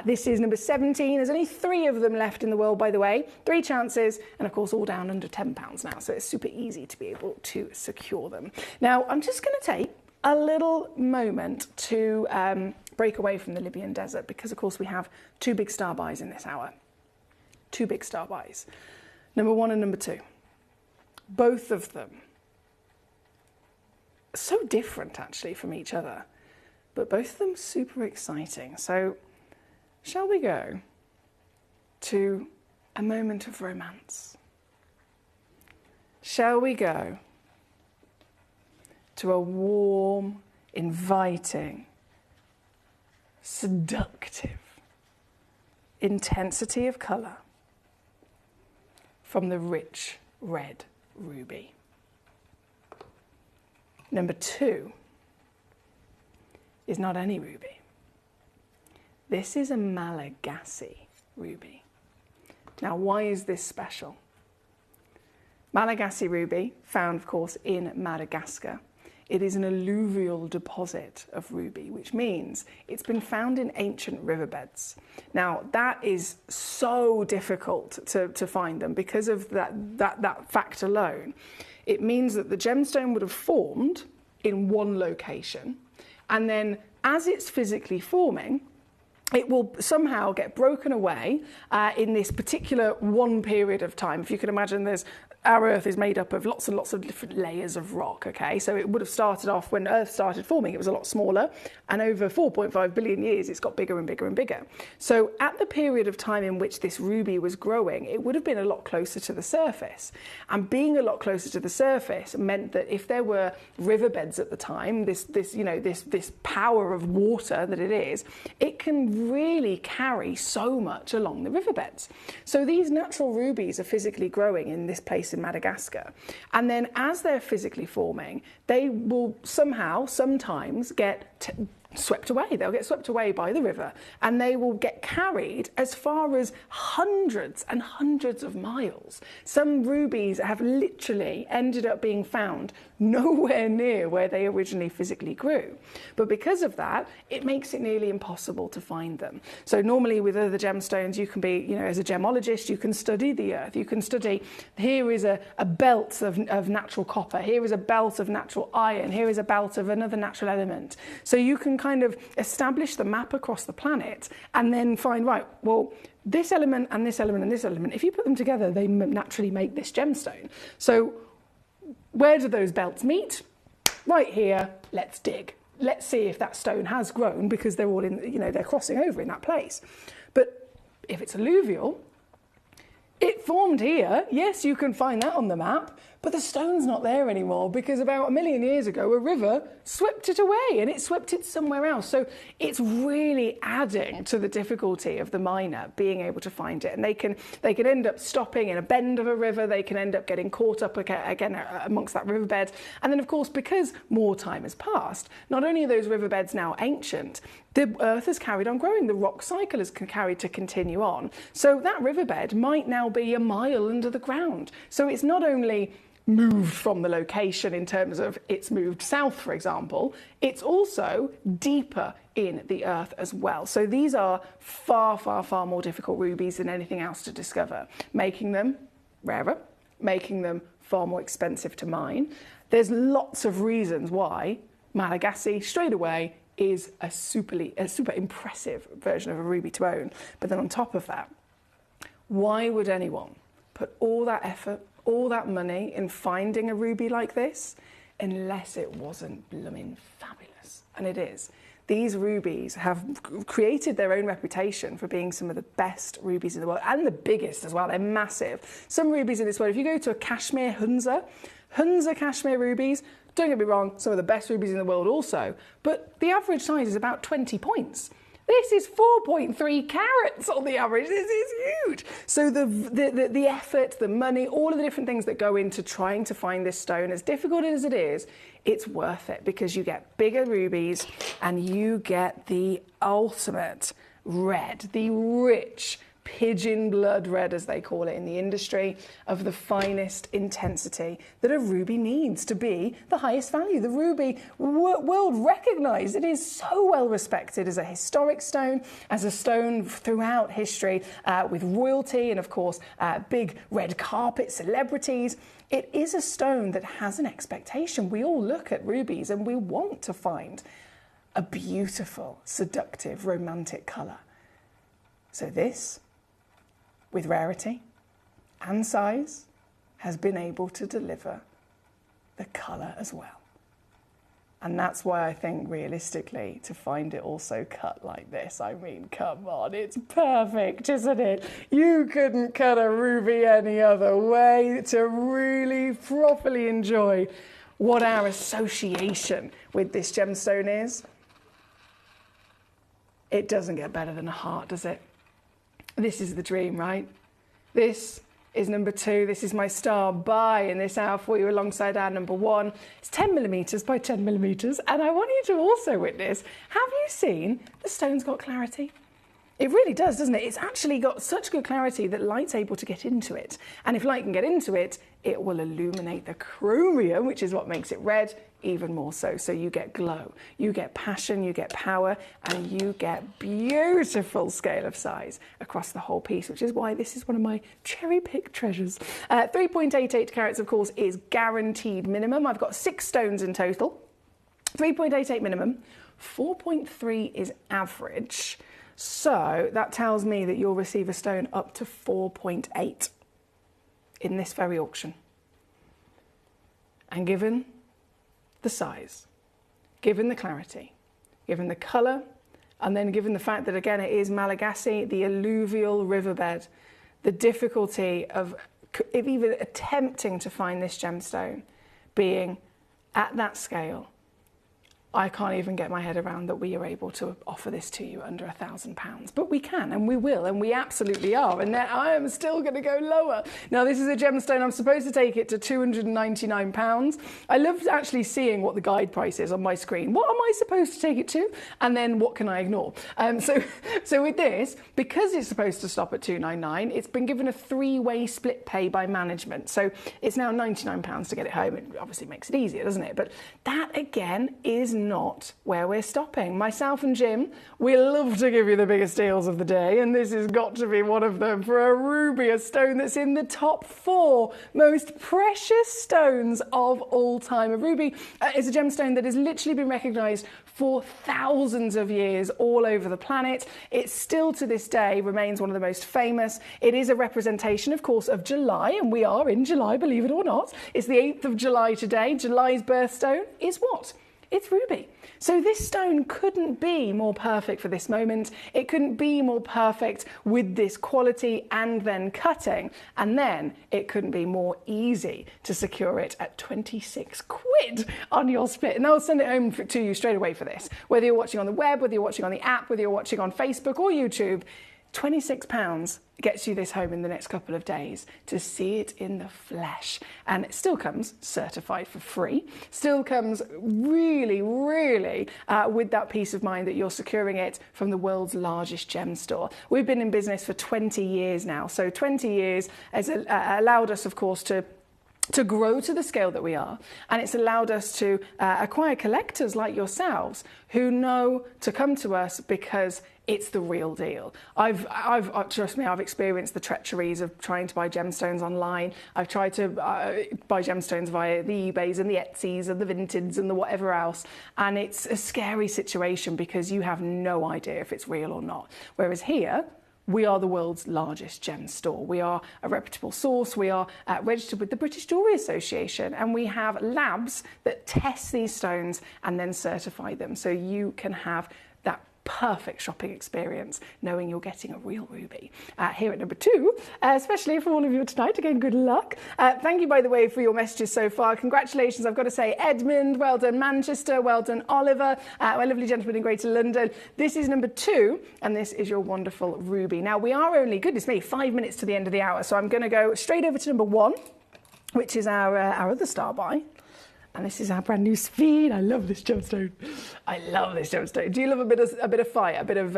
This is number 17. There's only 3 of them left in the world, by the way. 3 chances, and of course all down under £10 now, so it's super easy to be able to secure them. Now I'm just going to take a little moment to break away from the Libyan desert, because of course we have 2 big star buys in this hour. 2 big star buys. Number 1 and number 2. Both of them so different actually from each other, but both of them super exciting. So shall we go to a moment of romance? Shall we go to a warm, inviting, seductive intensity of colour from the rich red ruby? Number 2 is not any ruby. This is a Malagasy ruby. Now, why is this special? Malagasy ruby, found, of course, in Madagascar. It is an alluvial deposit of ruby, which means it's been found in ancient riverbeds. Now, that is so difficult to find them because of that fact alone. It means that the gemstone would have formed in one location, and then as it's physically forming, it will somehow get broken away in this particular one period of time. If you can imagine, there's our Earth is made up of lots and lots of different layers of rock, okay? So it would have started off when Earth started forming, it was a lot smaller, and over 4.5 billion years, it's got bigger and bigger and bigger. So at the period of time in which this ruby was growing, it would have been a lot closer to the surface. And being a lot closer to the surface meant that if there were riverbeds at the time, this power of water that it is, it can really carry so much along the riverbeds. So these natural rubies are physically growing in this place in Madagascar. And then as they're physically forming, they will somehow, sometimes get swept away. They'll get swept away by the river, and they will get carried as far as hundreds and hundreds of miles. Some rubies have literally ended up being found nowhere near where they originally physically grew. But because of that, it makes it nearly impossible to find them. So normally with other gemstones, you can be, as a gemologist, you can study the earth. You can study, here is a belt of natural copper. Here is a belt of natural iron. Here is a belt of another natural element. So you can kind of establish the map across the planet and then find, right, well, this element and this element and this element, if you put them together, they naturally make this gemstone. So where do those belts meet? Right here, let's dig. Let's see if that stone has grown, because they're all in, they're crossing over in that place. But if it's alluvial, it formed here. Yes, you can find that on the map, but the stone's not there anymore because about 1 million years ago, a river swept it away and it swept it somewhere else. So it's really adding to the difficulty of the miner being able to find it. And they can end up stopping in a bend of a river. They can end up getting caught up again amongst that riverbed. And then, of course, because more time has passed, not only are those riverbeds now ancient, the earth has carried on growing. The rock cycle has carried to continue on. So that riverbed might now be a mile under the ground. So it's not only moved from the location in terms of it's moved south, for example, it's also deeper in the earth as well. So these are far, far, far more difficult rubies than anything else to discover, making them rarer, making them far more expensive to mine. There's lots of reasons why Malagasy, straight away, is a super impressive version of a ruby to own. But then on top of that, why would anyone put all that effort, all that money in finding a ruby like this unless it wasn't blooming fabulous? And it is. These rubies have created their own reputation for being some of the best rubies in the world, and the biggest as well. They're massive. Some rubies in this world, if you go to a Kashmir Hunza Kashmir rubies, don't get me wrong, some of the best rubies in the world also, but the average size is about 20 points. This is 4.3 carats on the average. This is huge. So the effort, the money, all of the different things that go into trying to find this stone, as difficult as it is, it's worth it because you get bigger rubies and you get the ultimate red, the rich pigeon blood red, as they call it in the industry, of the finest intensity that a ruby needs to be the highest value. The ruby, world recognised, it is so well respected as a historic stone, as a stone throughout history, with royalty and, of course, big red carpet celebrities. It is a stone that has an expectation. We all look at rubies and we want to find a beautiful, seductive, romantic colour. So this, with rarity and size, has been able to deliver the colour as well. And that's why I think, realistically, to find it also cut like this, I mean, come on, it's perfect, isn't it? You couldn't cut a ruby any other way to really properly enjoy what our association with this gemstone is. It doesn't get better than a heart, does it? This is the dream, right? This is number 2. This is my star by in this hour for you alongside our number 1. It's 10 millimetres by 10 millimetres. And I want you to also witness, have you seen the stone's got clarity? It really does, doesn't it? It's actually got such good clarity that light's able to get into it. And if light can get into it, it will illuminate the chromium, which is what makes it red, even more so. So you get glow, you get passion, you get power, and you get beautiful scale of size across the whole piece, which is why this is one of my cherry-picked treasures. 3.88 carats, of course, is guaranteed minimum. I've got 6 stones in total. 3.88 minimum, 4.3 is average. So that tells me that you'll receive a stone up to 4.8 in this very auction. And given the size, given the clarity, given the colour, and then given the fact that, again, it is Malagasy, the alluvial riverbed, the difficulty of even attempting to find this gemstone being at that scale, I can't even get my head around that we are able to offer this to you under £1,000. But we can, and we will, and we absolutely are. And I am still going to go lower. Now, this is a gemstone. I'm supposed to take it to £299. I loved actually seeing what the guide price is on my screen. What am I supposed to take it to? And then what can I ignore? So with this, because it's supposed to stop at £299, it's been given a 3-way split pay by management. So it's now £99 to get it home. It obviously makes it easier, doesn't it? But that, again, is not where we're stopping. Myself and Jim, we love to give you the biggest deals of the day, and this has got to be one of them for a ruby, a stone that's in the top 4 most precious stones of all time. A ruby is a gemstone that has literally been recognised for thousands of years all over the planet. It still to this day remains one of the most famous. It is a representation, of course, of July, and we are in July, believe it or not. It's the 8th of July today. July's birthstone is what? It's ruby. So this stone couldn't be more perfect for this moment. It couldn't be more perfect with this quality and then cutting. And then it couldn't be more easy to secure it at 26 quid on your split. And I'll send it home to you straight away for this. Whether you're watching on the web, whether you're watching on the app, whether you're watching on Facebook or YouTube, £26 gets you this home in the next couple of days to see it in the flesh. And it still comes certified for free, still comes really, really with that peace of mind that you're securing it from the world's largest gem store. We've been in business for 20 years now. So 20 years has allowed us, of course, to grow to the scale that we are, and it's allowed us to acquire collectors like yourselves who know to come to us because it's the real deal. Trust me, I've experienced the treacheries of trying to buy gemstones online. I've tried to buy gemstones via the eBays and the Etsy's and the Vinted and the whatever else, and it's a scary situation because you have no idea if it's real or not. Whereas here, we are the world's largest gem store. We are a reputable source. We are registered with the British Jewellery Association, and we have labs that test these stones and then certify them so you can have that perfect shopping experience knowing you're getting a real ruby. Here at number 2, especially for all of you tonight, again, good luck. Thank you, by the way, for your messages so far. Congratulations, I've got to say, Edmund, well done Manchester, well done Oliver, my lovely gentleman in Greater London. This is number 2, and this is your wonderful ruby. Now, we are only, goodness me, 5 minutes to the end of the hour, so I'm going to go straight over to number 1, which is our other star buy. And this is our brand new Sphene. I love this gemstone. I love this gemstone. Do you love a bit of fire, a bit of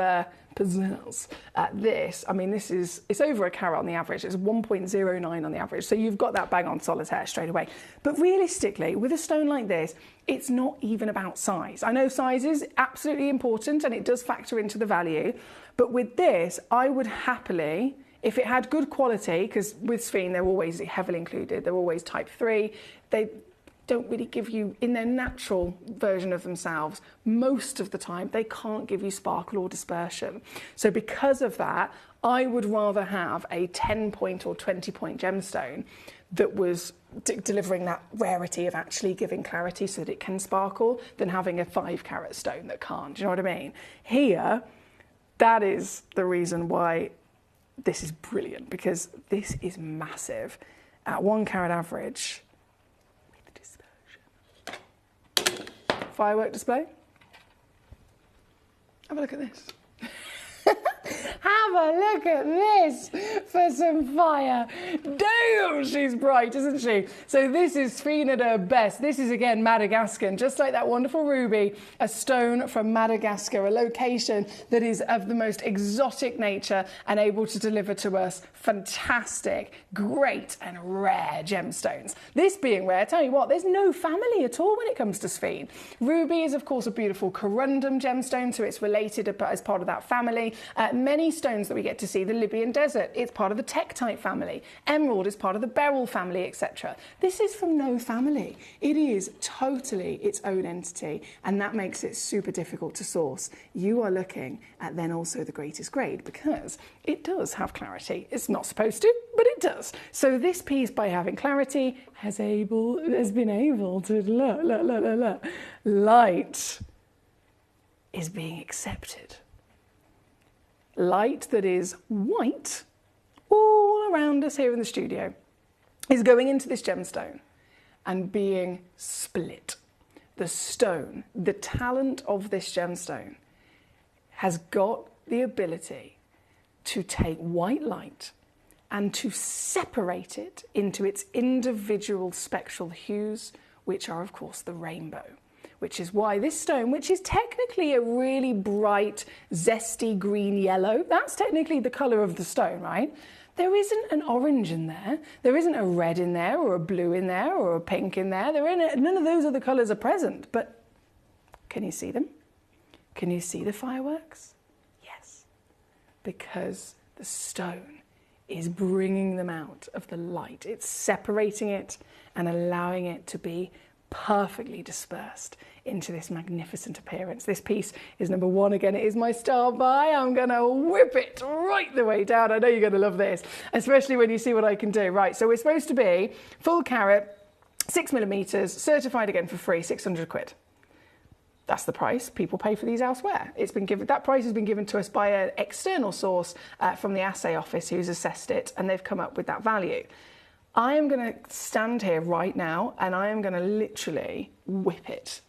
pizzazz? This, I mean, it's over a carat on the average. It's 1.09 on the average. So you've got that bang on solitaire straight away. But realistically, with a stone like this, it's not even about size. I know size is absolutely important and it does factor into the value. But with this, I would happily, if it had good quality, because with Sphene, they're always heavily included. They're always type 3. They don't really give you, in their natural version of themselves, most of the time, they can't give you sparkle or dispersion. So because of that, I would rather have a 10-point or 20-point gemstone that was delivering that rarity of actually giving clarity so that it can sparkle than having a 5-carat stone that can't. Do you know what I mean? Here, that is the reason why this is brilliant, because this is massive. At 1 carat average, firework display. Have a look at this. Have a look at this for some fire. Damn, she's bright, isn't she? So this is Sphene at her best. This is, again, Madagascar. Just like that wonderful ruby, a stone from Madagascar, a location that is of the most exotic nature and able to deliver to us fantastic, great and rare gemstones. This being rare, tell you what, there's no family at all when it comes to Sphene. Ruby is, of course, a beautiful corundum gemstone, so it's related as part of that family. Many stones that we get to see, the Libyan desert, it's part of the tektite family. Emerald is part of the beryl family, etc. This is from no family. It is totally its own entity, and that makes it super difficult to source. You are looking at then also the greatest grade because it does have clarity. It's not supposed to, but it does. So this piece, by having clarity, has been able to look. Light is being accepted. Light that is white all around us here in the studio is going into this gemstone and being split. The stone, the talent of this gemstone, has got the ability to take white light and to separate it into its individual spectral hues, which are, of course, the rainbow. Which is why this stone, which is technically a really bright, zesty green yellow, that's technically the colour of the stone, right? There isn't an orange in there. There isn't a red in there, or a blue in there, or a pink in there. None of those other colours are present. But can you see them? Can you see the fireworks? Yes. Because the stone is bringing them out of the light. It's separating it and allowing it to be perfectly dispersed into this magnificent appearance. This piece is number 1 again. It is my star buy. I'm going to whip it right the way down. I know you're going to love this, especially when you see what I can do. Right, so we're supposed to be full carat, 6mm, certified again for free, 600 quid. That's the price people pay for these elsewhere. It's been given, that price has been given to us by an external source from the assay office who's assessed it, and they've come up with that value. I am going to stand here right now and I am going to literally whip it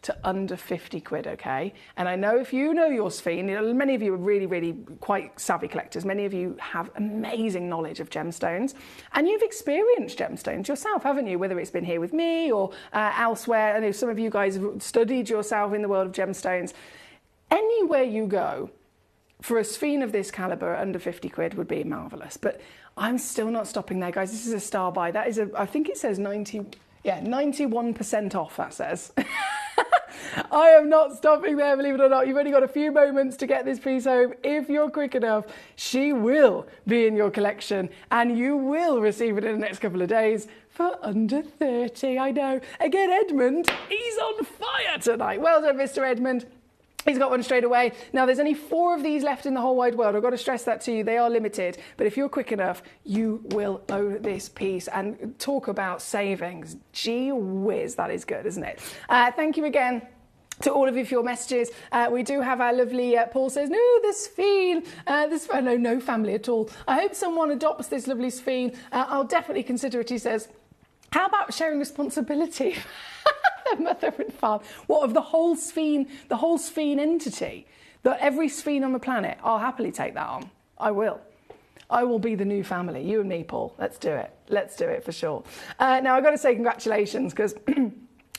to under 50 quid, okay? And I know if you know your Sphene, many of you are really, really quite savvy collectors. Many of you have amazing knowledge of gemstones, and you've experienced gemstones yourself, haven't you? Whether it's been here with me or elsewhere. I know some of you guys have studied yourself in the world of gemstones. Anywhere you go, for a Sphene of this calibre, under 50 quid would be marvellous. But I'm still not stopping there, guys. This is a star buy. That is I think it says 91% off, that says. I am not stopping there, believe it or not. You've only got a few moments to get this piece home. If you're quick enough, she will be in your collection and you will receive it in the next couple of days for under 30. I know. Again, Edmund, he's on fire tonight. Well done, Mr. Edmund. He's got one straight away. Now, there's only 4 of these left in the whole wide world. I've got to stress that to you. They are limited. But if you're quick enough, you will own this piece. And talk about savings. Gee whiz, that is good, isn't it? Thank you again to all of you for your messages. We do have our lovely Paul says, no, the Sphene. No family at all. I hope someone adopts this lovely Sphene. I'll definitely consider it, he says. How about sharing responsibility? The mother and father. What, of the whole Sphene entity? Every Sphene on the planet? I'll happily take that on. I will. I will be the new family. You and me, Paul. Let's do it. Let's do it for sure. Now, I've got to say congratulations because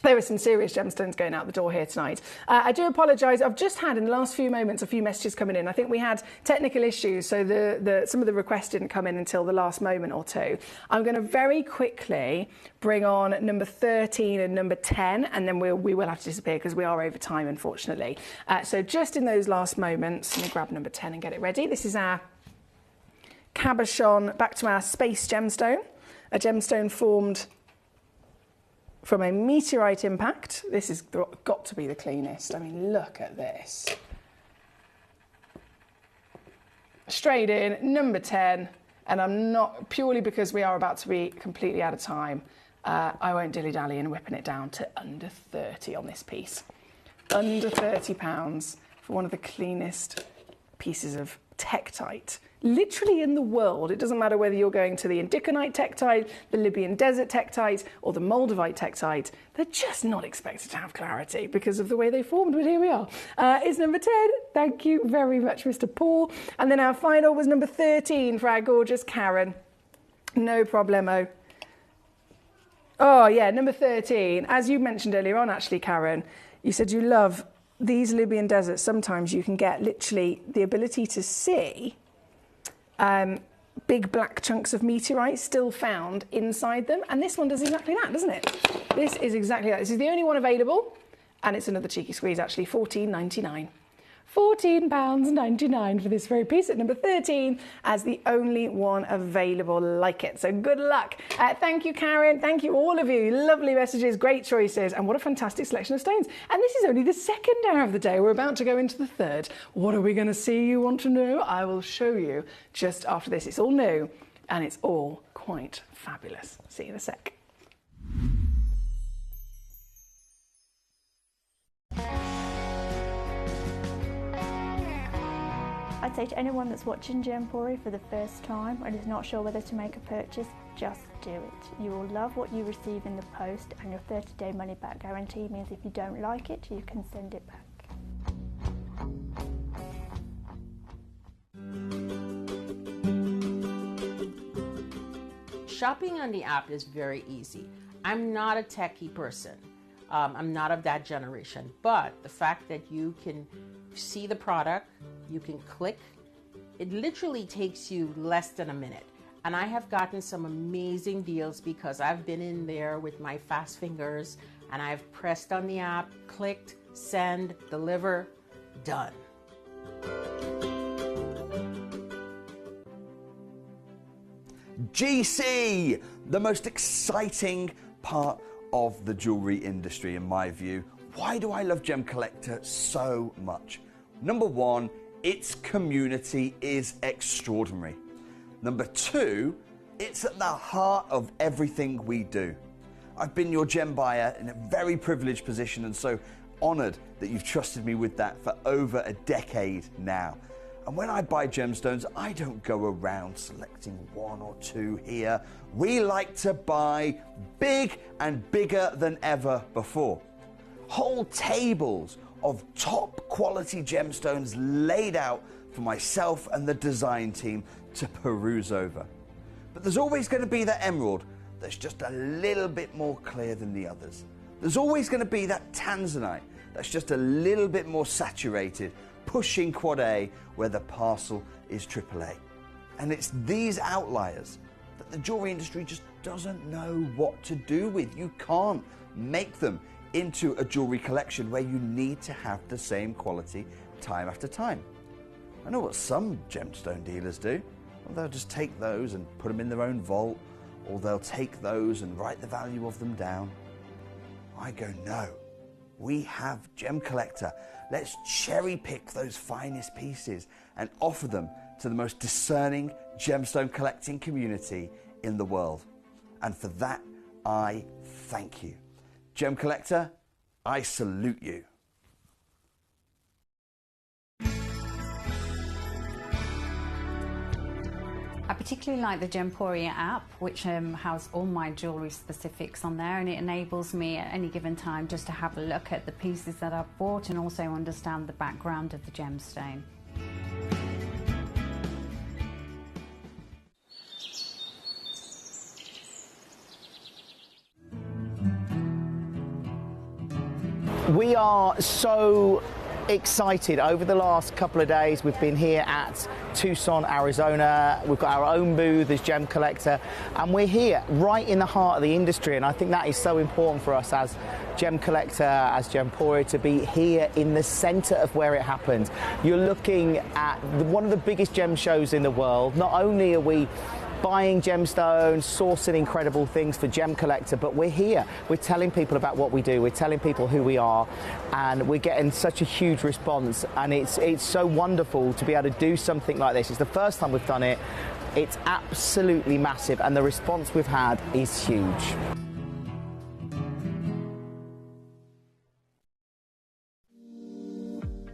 there were some serious gemstones going out the door here tonight. I do apologise. I've just had in the last few moments a few messages coming in. I think we had technical issues, so some of the requests didn't come in until the last moment or two. I'm going to very quickly bring on number 13 and number 10, and then we will have to disappear because we are over time, unfortunately. So just in those last moments, let me grab number 10 and get it ready. This is our cabochon, back to our space gemstone, a gemstone formed from a meteorite impact. This has got to be the cleanest. I mean, look at this. Straight in, number 10, and I'm not, purely because we are about to be completely out of time, I won't dilly-dally in whipping it down to under 30 on this piece. Under £30 for one of the cleanest pieces of tektite literally in the world. It doesn't matter whether you're going to the Indiconite tektite, the Libyan desert tektite, or the Moldavite tektite. They're just not expected to have clarity because of the way they formed, but here we are. It's number 10. Thank you very much, Mr. Paul. And then our final was number 13 for our gorgeous Karen. No problemo. Oh, yeah, number 13. As you mentioned earlier on, actually, Karen, you said you love these Libyan deserts. Sometimes you can get literally the ability to see big black chunks of meteorite still found inside them. And this one does exactly that, doesn't it? This is exactly that. This is the only one available. And it's another cheeky squeeze, actually, £14.99. £14.99 for this very piece at number 13 as the only one available like it. So good luck. Thank you, Karen. Thank you, all of you. Lovely messages, great choices, and what a fantastic selection of stones. And this is only the second hour of the day. We're about to go into the third. What are we going to see, you want to know? I will show you just after this. It's all new. and it's all quite fabulous. See you in a sec. I'd say to anyone that's watching Gemporia for the first time and is not sure whether to make a purchase, just do it. You will love what you receive in the post, and your 30-day money-back guarantee means if you don't like it, you can send it back. Shopping on the app is very easy. I'm not a techie person. I'm not of that generation, but the fact that you can see the product, you can click, it literally takes you less than a minute. And I have gotten some amazing deals because I've been in there with my fast fingers and I've pressed on the app, clicked, send, deliver, done. GC, the most exciting part of the jewelry industry in my view. Why do I love Gemcollector so much? Number one, its community is extraordinary. Number two, it's at the heart of everything we do. I've been your gem buyer in a very privileged position and so honored that you've trusted me with that for over a decade now. And when I buy gemstones, I don't go around selecting one or two here. We like to buy big and bigger than ever before. Whole tables of top quality gemstones laid out for myself and the design team to peruse over. But there's always going to be that emerald that's just a little bit more clear than the others. There's always going to be that tanzanite that's just a little bit more saturated, pushing quad A where the parcel is AAA. And it's these outliers that the jewelry industry just doesn't know what to do with. You can't make them into a jewelry collection where you need to have the same quality time after time. I know what some gemstone dealers do. Well, they'll just take those and put them in their own vault, or they'll take those and write the value of them down. I go, no, we have Gemcollector. Let's cherry pick those finest pieces and offer them to the most discerning gemstone collecting community in the world. And for that, I thank you. Gemcollector, I salute you. I particularly like the Gemporia app, which has all my jewellery specifics on there, and it enables me at any given time just to have a look at the pieces that I've bought and also understand the background of the gemstone. We are so excited. Over the last couple of days we've been here at Tucson, Arizona. We've got our own booth as Gemcollector, and we're here right in the heart of the industry, and I think that is so important for us as Gemcollector, as Gemporia, to be here in the center of where it happens. You're looking at one of the biggest gem shows in the world. Not only are we buying gemstones, sourcing incredible things for Gemcollector, but we're here. We're telling people about what we do. We're telling people who we are, and we're getting such a huge response. And it's so wonderful to be able to do something like this. It's the first time we've done it. It's absolutely massive, and the response we've had is huge.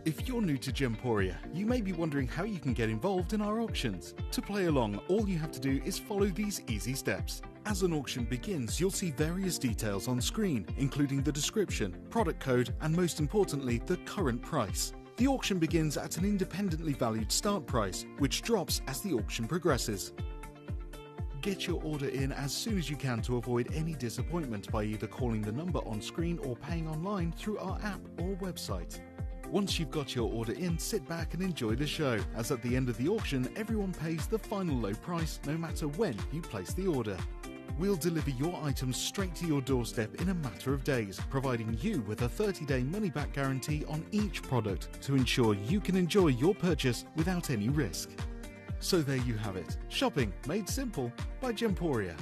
If you're new to Gemporia, you may be wondering how you can get involved in our auctions. To play along, all you have to do is follow these easy steps. As an auction begins, you'll see various details on screen, including the description, product code, and most importantly, the current price. The auction begins at an independently valued start price, which drops as the auction progresses. Get your order in as soon as you can to avoid any disappointment by either calling the number on screen or paying online through our app or website. Once you've got your order in, sit back and enjoy the show, as at the end of the auction, everyone pays the final low price no matter when you place the order. We'll deliver your items straight to your doorstep in a matter of days, providing you with a 30-day money-back guarantee on each product to ensure you can enjoy your purchase without any risk. So there you have it, shopping made simple by Gemporia.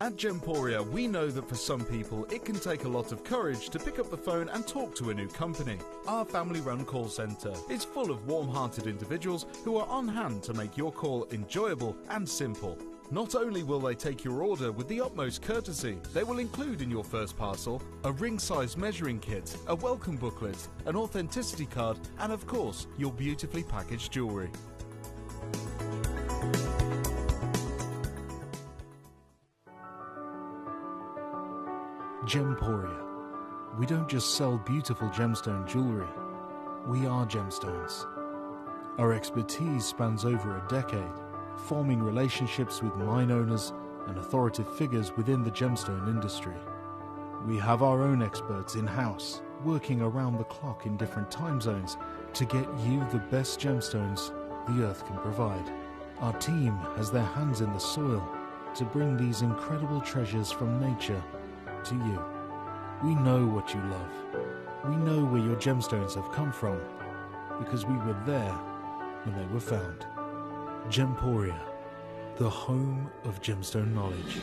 At Gemporia, we know that for some people, it can take a lot of courage to pick up the phone and talk to a new company. Our family-run call centre is full of warm-hearted individuals who are on hand to make your call enjoyable and simple. Not only will they take your order with the utmost courtesy, they will include in your first parcel a ring-size measuring kit, a welcome booklet, an authenticity card, and of course, your beautifully packaged jewellery. Gemporia. We don't just sell beautiful gemstone jewellery, we are gemstones. Our expertise spans over a decade, forming relationships with mine owners and authoritative figures within the gemstone industry. We have our own experts in-house, working around the clock in different time zones to get you the best gemstones the earth can provide. Our team has their hands in the soil to bring these incredible treasures from nature to you. We know what you love. We know where your gemstones have come from, because we were there when they were found. Gemporia, the home of gemstone knowledge.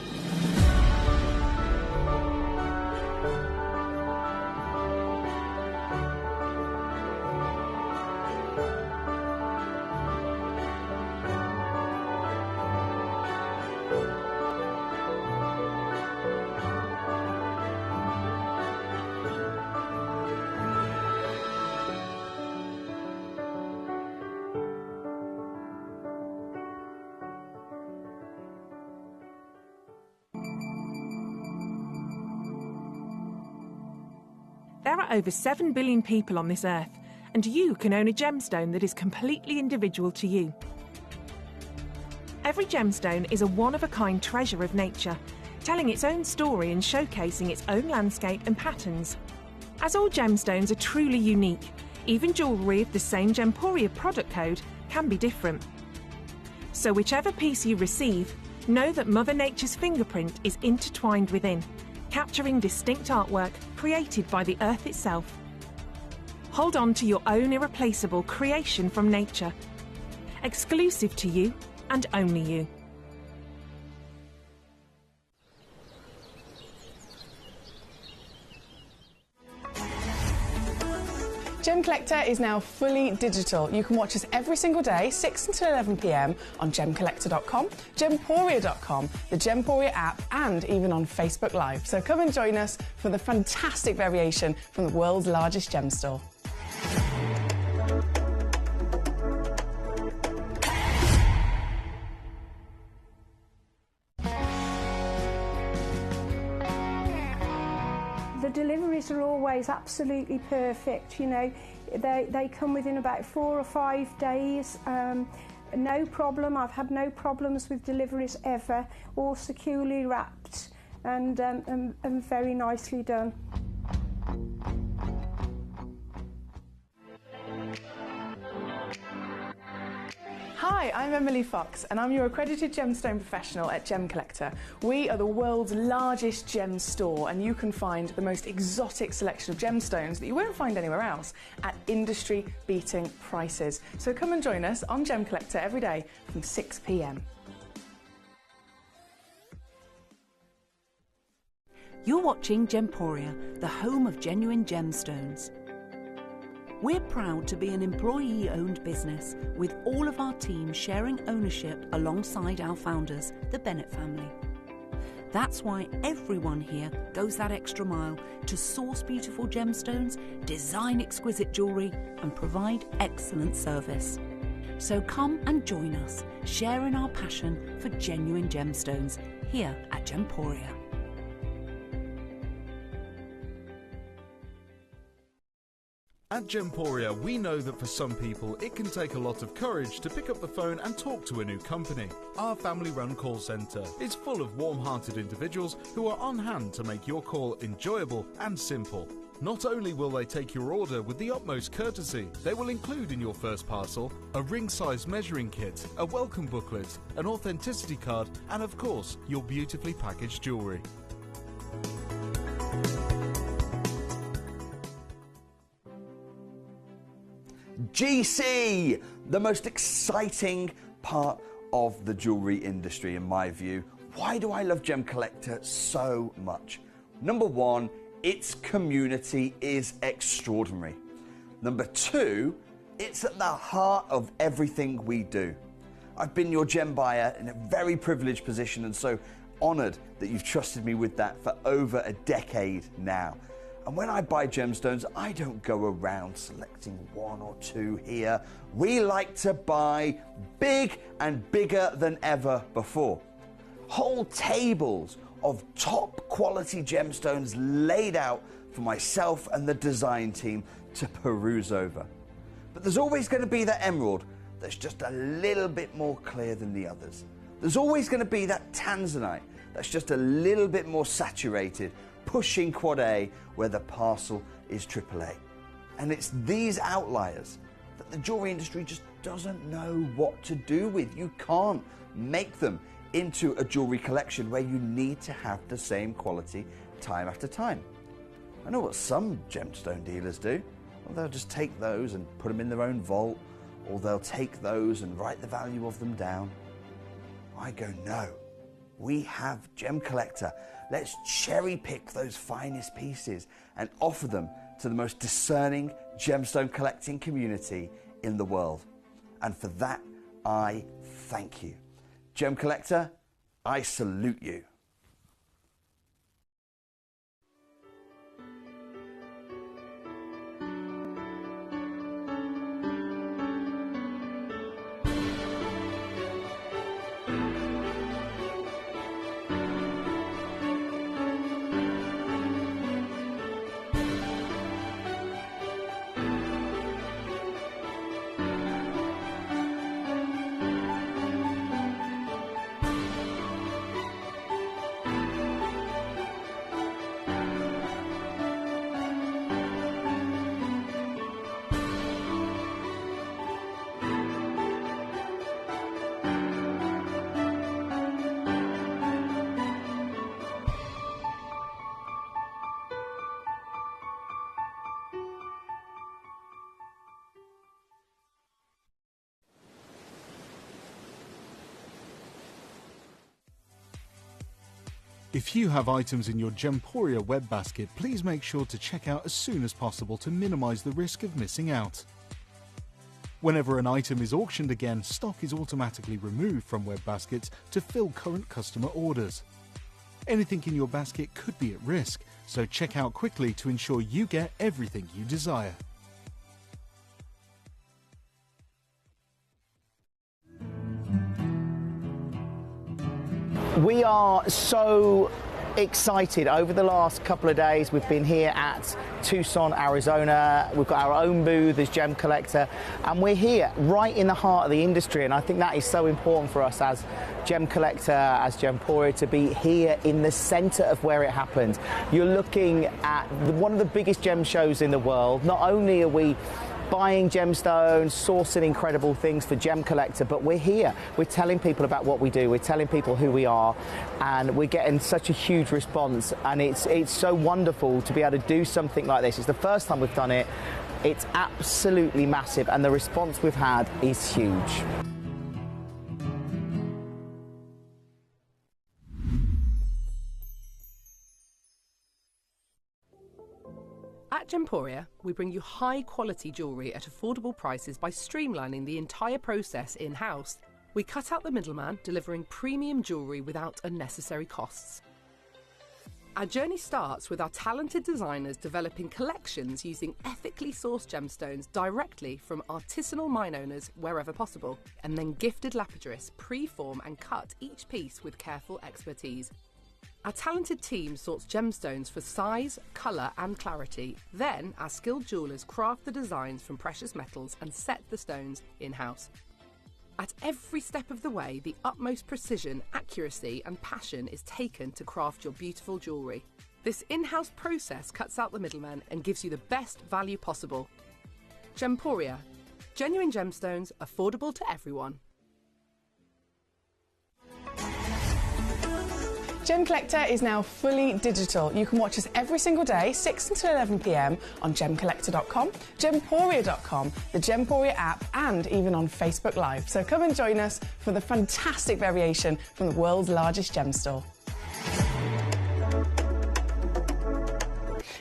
There are over 7 billion people on this earth, and you can own a gemstone that is completely individual to you. Every gemstone is a one-of-a-kind treasure of nature, telling its own story and showcasing its own landscape and patterns. As all gemstones are truly unique, even jewellery of the same Gemporia product code can be different. So whichever piece you receive, know that Mother Nature's fingerprint is intertwined within, capturing distinct artwork created by the earth itself. Hold on to your own irreplaceable creation from nature, exclusive to you and only you. Gemcollector is now fully digital. You can watch us every single day, 6 until 11 p.m. on Gemcollector.com, Gemporia.com, the Gemporia app, and even on Facebook Live. So come and join us for the fantastic variation from the world's largest gem store. The deliveries are always absolutely perfect, you know. They come within about 4 or 5 days. No problem. I've had no problems with deliveries ever. All securely wrapped and very nicely done. Hi, I'm Emily Fox and I'm your accredited gemstone professional at Gemcollector. We are the world's largest gem store and you can find the most exotic selection of gemstones that you won't find anywhere else at industry-beating prices. So come and join us on Gemcollector every day from 6 p.m. You're watching Gemporia, the home of genuine gemstones. We're proud to be an employee-owned business with all of our team sharing ownership alongside our founders, the Bennett family. That's why everyone here goes that extra mile to source beautiful gemstones, design exquisite jewellery and provide excellent service. So come and join us, sharing our passion for genuine gemstones here at Gemporia. At Gemporia, we know that for some people, it can take a lot of courage to pick up the phone and talk to a new company. Our family-run call centre is full of warm-hearted individuals who are on hand to make your call enjoyable and simple. Not only will they take your order with the utmost courtesy, they will include in your first parcel a ring-size measuring kit, a welcome booklet, an authenticity card, and of course, your beautifully packaged jewellery. GC, the most exciting part of the jewellery industry in my view. Why do I love Gemcollector so much? Number one, its community is extraordinary. Number two, it's at the heart of everything we do. I've been your gem buyer in a very privileged position, and so honoured that you've trusted me with that for over a decade now. And when I buy gemstones, I don't go around selecting one or two here. We like to buy big and bigger than ever before. Whole tables of top quality gemstones laid out for myself and the design team to peruse over. But there's always going to be that emerald that's just a little bit more clear than the others. There's always going to be that tanzanite that's just a little bit more saturated, pushing Quad A where the parcel is AAA. And it's these outliers that the jewelry industry just doesn't know what to do with. You can't make them into a jewelry collection where you need to have the same quality time after time. I know what some gemstone dealers do. Well, they'll just take those and put them in their own vault, or they'll take those and write the value of them down. I go, no. We have Gemcollector. Let's cherry pick those finest pieces and offer them to the most discerning gemstone collecting community in the world. And for that, I thank you. Gemcollector, I salute you. If you have items in your Gemporia web basket, please make sure to check out as soon as possible to minimise the risk of missing out. Whenever an item is auctioned again, stock is automatically removed from web baskets to fill current customer orders. Anything in your basket could be at risk, so check out quickly to ensure you get everything you desire. We are so excited. Over the last couple of days, we've been here at Tucson, Arizona. We've got our own booth as Gemcollector, and we're here right in the heart of the industry. And I think that is so important for us as Gemcollector, as Gemporia, to be here in the center of where it happened. You're looking at one of the biggest gem shows in the world. Not only are we buying gemstones, sourcing incredible things for Gemcollector, but we're here. We're telling people about what we do. We're telling people who we are, and we're getting such a huge response. And it's so wonderful to be able to do something like this. It's the first time we've done it. It's absolutely massive, and the response we've had is huge. At Gemporia, we bring you high-quality jewellery at affordable prices by streamlining the entire process in-house. We cut out the middleman, delivering premium jewellery without unnecessary costs. Our journey starts with our talented designers developing collections using ethically sourced gemstones directly from artisanal mine owners wherever possible, and then gifted lapidarists pre-form and cut each piece with careful expertise. Our talented team sorts gemstones for size, colour and clarity. Then our skilled jewellers craft the designs from precious metals and set the stones in-house. At every step of the way, the utmost precision, accuracy and passion is taken to craft your beautiful jewellery. This in-house process cuts out the middleman and gives you the best value possible. Gemporia. Genuine gemstones, affordable to everyone. Gemcollector is now fully digital. You can watch us every single day, 6 until 11 p.m. on Gemcollector.com, Gemporia.com, the Gemporia app, and even on Facebook Live. So come and join us for the fantastic variation from the world's largest gem store.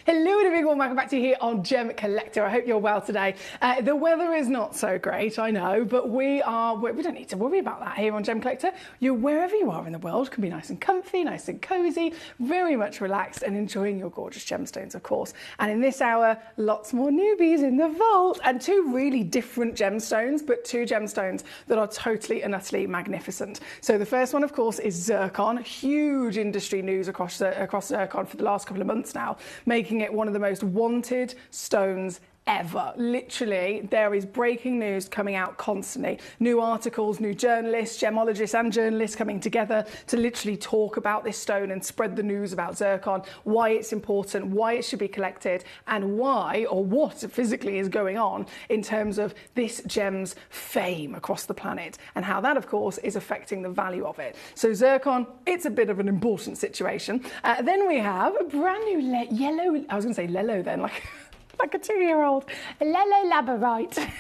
Hello and a big warm welcome back to you here on Gemcollector. I hope you're well today. The weather is not so great, I know, but we don't need to worry about that here on Gemcollector. You, wherever you are in the world, can be nice and comfy, nice and cozy, very much relaxed and enjoying your gorgeous gemstones, of course. And in this hour, lots more newbies in the vault and two really different gemstones, but two gemstones that are totally and utterly magnificent. So the first one, of course, is zircon. Huge industry news across zircon for the last couple of months now, making it one of the most wanted stones ever. Literally, there is breaking news coming out constantly. New articles, new journalists, gemologists and journalists coming together to literally talk about this stone and spread the news about zircon, why it's important, why it should be collected, and why or what physically is going on in terms of this gem's fame across the planet and how that, of course, is affecting the value of it. So zircon, it's a bit of an important situation. Then we have a brand new yellow, I was going to say lello then, like a 2-year-old, yellow labradorite.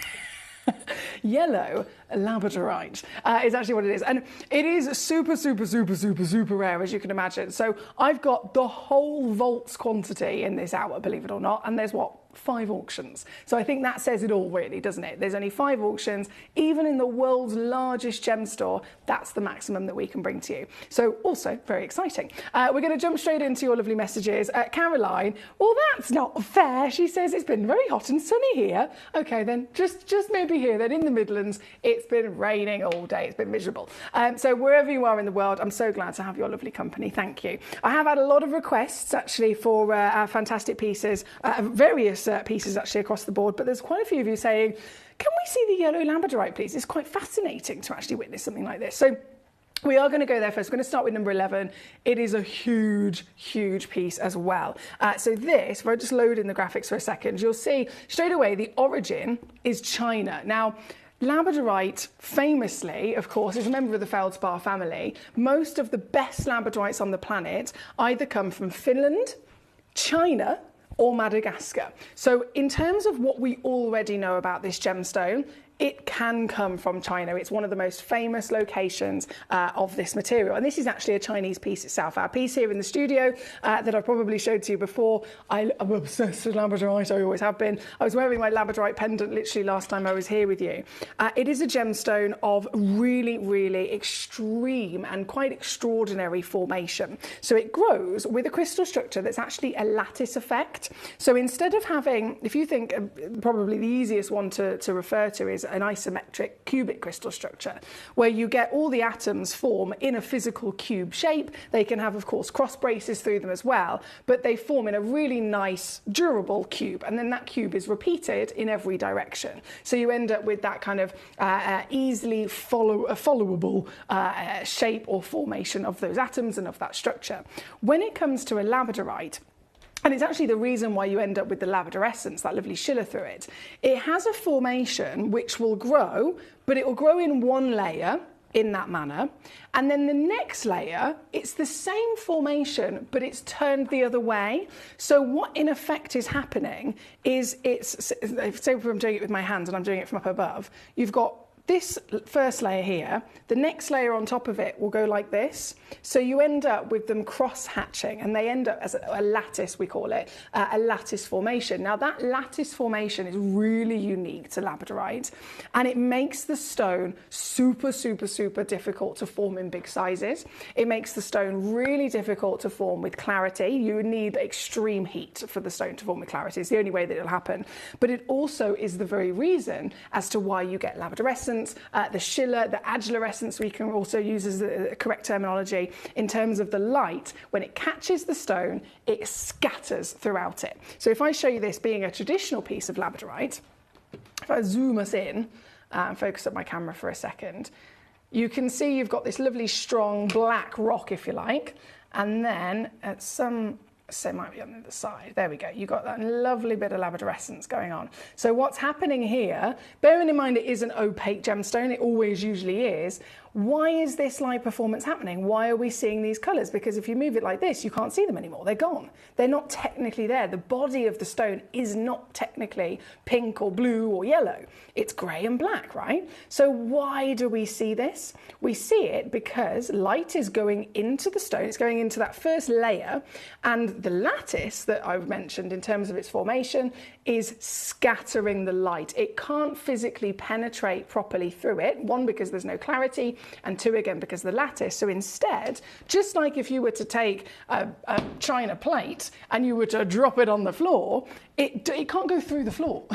Yellow labradorite is actually what it is, and it is super rare, as you can imagine. So I've got the whole vault's quantity in this hour, believe it or not, and there's 5 auctions. So I think that says it all, really, doesn't it? There's only 5 auctions. Even in the world's largest gem store, that's the maximum that we can bring to you. So also very exciting. We're going to jump straight into your lovely messages. Caroline, well, that's not fair. She says it's been very hot and sunny here. Okay, then just maybe here. Then in the Midlands, it's been raining all day. It's been miserable. So wherever you are in the world, I'm so glad to have your lovely company. Thank you. I have had a lot of requests actually for our fantastic pieces, various pieces actually across the board, but there's quite a few of you saying, can we see the yellow labradorite, please? It's quite fascinating to actually witness something like this. So we are going to go there first. We're going to start with number 11. It is a huge piece as well. So this, if I just load in the graphics for a second, you'll see straight away the origin is China. Now, labradorite, famously, of course, is a member of the feldspar family. Most of the best labradorites on the planet either come from Finland, China, or Madagascar. So in terms of what we already know about this gemstone, it can come from China. It's one of the most famous locations of this material. And this is actually a Chinese piece itself. Our piece here in the studio that I probably showed to you before. I'm obsessed with labradorite, I always have been. I was wearing my labradorite pendant literally last time I was here with you. It is a gemstone of really extreme and quite extraordinary formation. So it grows with a crystal structure that's actually a lattice effect. So instead of having, if you think probably the easiest one to refer to is an isometric cubic crystal structure, where you get all the atoms form in a physical cube shape. They can have, of course, cross braces through them as well, but they form in a really nice, durable cube, and then that cube is repeated in every direction. So you end up with that kind of easily followable shape or formation of those atoms and of that structure. When it comes to a labradorite, and it's actually the reason why you end up with the labradorescence, that lovely schiller through it. It has a formation which will grow, but it will grow in one layer in that manner. And then the next layer, it's the same formation, but it's turned the other way. So what in effect is happening is say if I'm doing it with my hands and I'm doing it from up above, you've got this first layer here, the next layer on top of it will go like this. So you end up with them cross-hatching, and they end up as a lattice, we call it, a lattice formation. Now that lattice formation is really unique to labradorite, and it makes the stone super difficult to form in big sizes. It makes the stone really difficult to form with clarity. You need extreme heat for the stone to form with clarity. It's the only way that it'll happen. But it also is the very reason as to why you get labradorescence, the schiller, the agularescence we can also use as the correct terminology in terms of the light. When it catches the stone, it scatters throughout it. So if I show you this being a traditional piece of labradorite, if I zoom us in and focus up my camera for a second, you can see you've got this lovely strong black rock, if you like, and then at some, so it might be on the other side. There we go. You've got that lovely bit of labradorescence going on. So what's happening here, bearing in mind it is an opaque gemstone, it always usually is, Why is this light performance happening? Why are we seeing these colours? Because if you move it like this, you can't see them anymore. They're gone. They're not technically there. The body of the stone is not technically pink or blue or yellow. It's grey and black, right? So why do we see this? We see it because light is going into the stone. It's going into that first layer, and the lattice that I've mentioned in terms of its formation is scattering the light. It can't physically penetrate properly through it. One, because there's no clarity, and two, again, because of the lattice. So instead, just like if you were to take a china plate and you were to drop it on the floor, it can't go through the floor.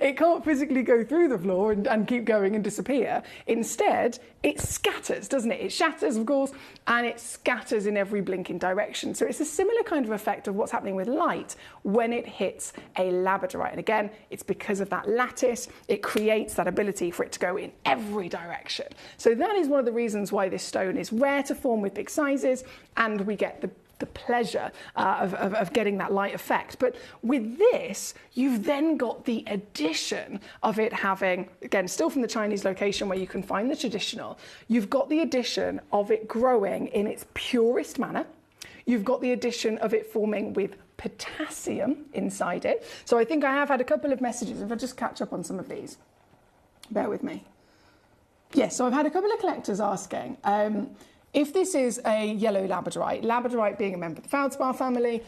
It can't physically go through the floor and keep going and disappear. Instead, it scatters, doesn't it? It shatters, of course, and it scatters in every blinking direction. So it's a similar kind of effect of what's happening with light when it hits a labradorite. And again, it's because of that lattice. It creates that ability for it to go in every direction. So that is one of the reasons why this stone is rare to form with big sizes, and we get the pleasure of getting that light effect. But with this, you've then got the addition of it having, again, still from the Chinese location where you can find the traditional, you've got the addition of it growing in its purest manner. You've got the addition of it forming with potassium inside it. So I think I have had a couple of messages. If I just catch up on some of these, bear with me. Yes, so I've had a couple of collectors asking, if this is a yellow labradorite, labradorite being a member of the feldspar family,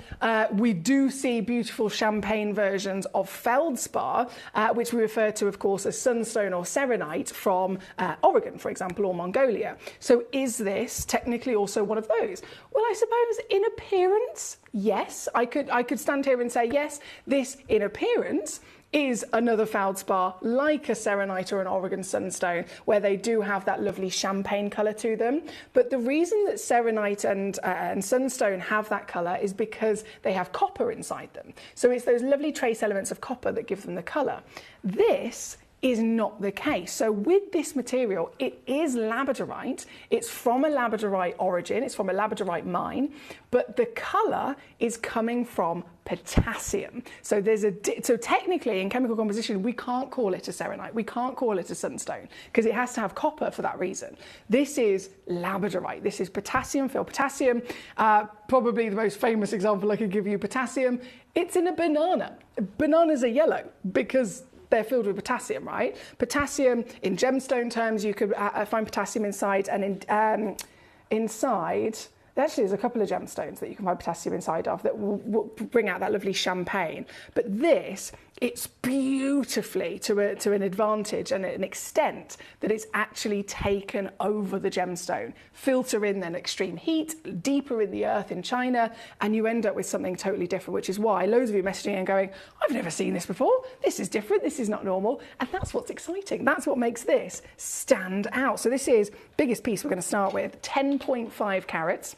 we do see beautiful champagne versions of feldspar, which we refer to, of course, as sunstone or serenite from Oregon, for example, or Mongolia. So is this technically also one of those? Well, I suppose in appearance, yes. I could stand here and say, yes, this in appearance is another feldspar like a serenite or an Oregon sunstone, where they do have that lovely champagne colour to them. But the reason that serenite and sunstone have that colour is because they have copper inside them. So it's those lovely trace elements of copper that give them the colour. This is not the case. So with this material, it is labradorite. It's from a labradorite origin. It's from a labradorite mine, but the colour is coming from potassium. So so technically in chemical composition, we can't call it a serenite. We can't call it a sunstone because it has to have copper for that reason. This is labradorite. This is potassium filled. Potassium, probably the most famous example I could give you, potassium, it's in a banana. Bananas are yellow because they're filled with potassium, right? Potassium, in gemstone terms, you could find potassium inside, and inside, actually there's a couple of gemstones that you can find potassium inside of that will bring out that lovely champagne. But this, it's beautifully to an advantage and an extent that it's actually taken over the gemstone. Filter in then extreme heat, deeper in the earth in China, and you end up with something totally different, which is why loads of you are messaging and going, I've never seen this before, this is different, this is not normal, and that's what's exciting. That's what makes this stand out. So this is biggest piece we're going to start with, 10.5 carats.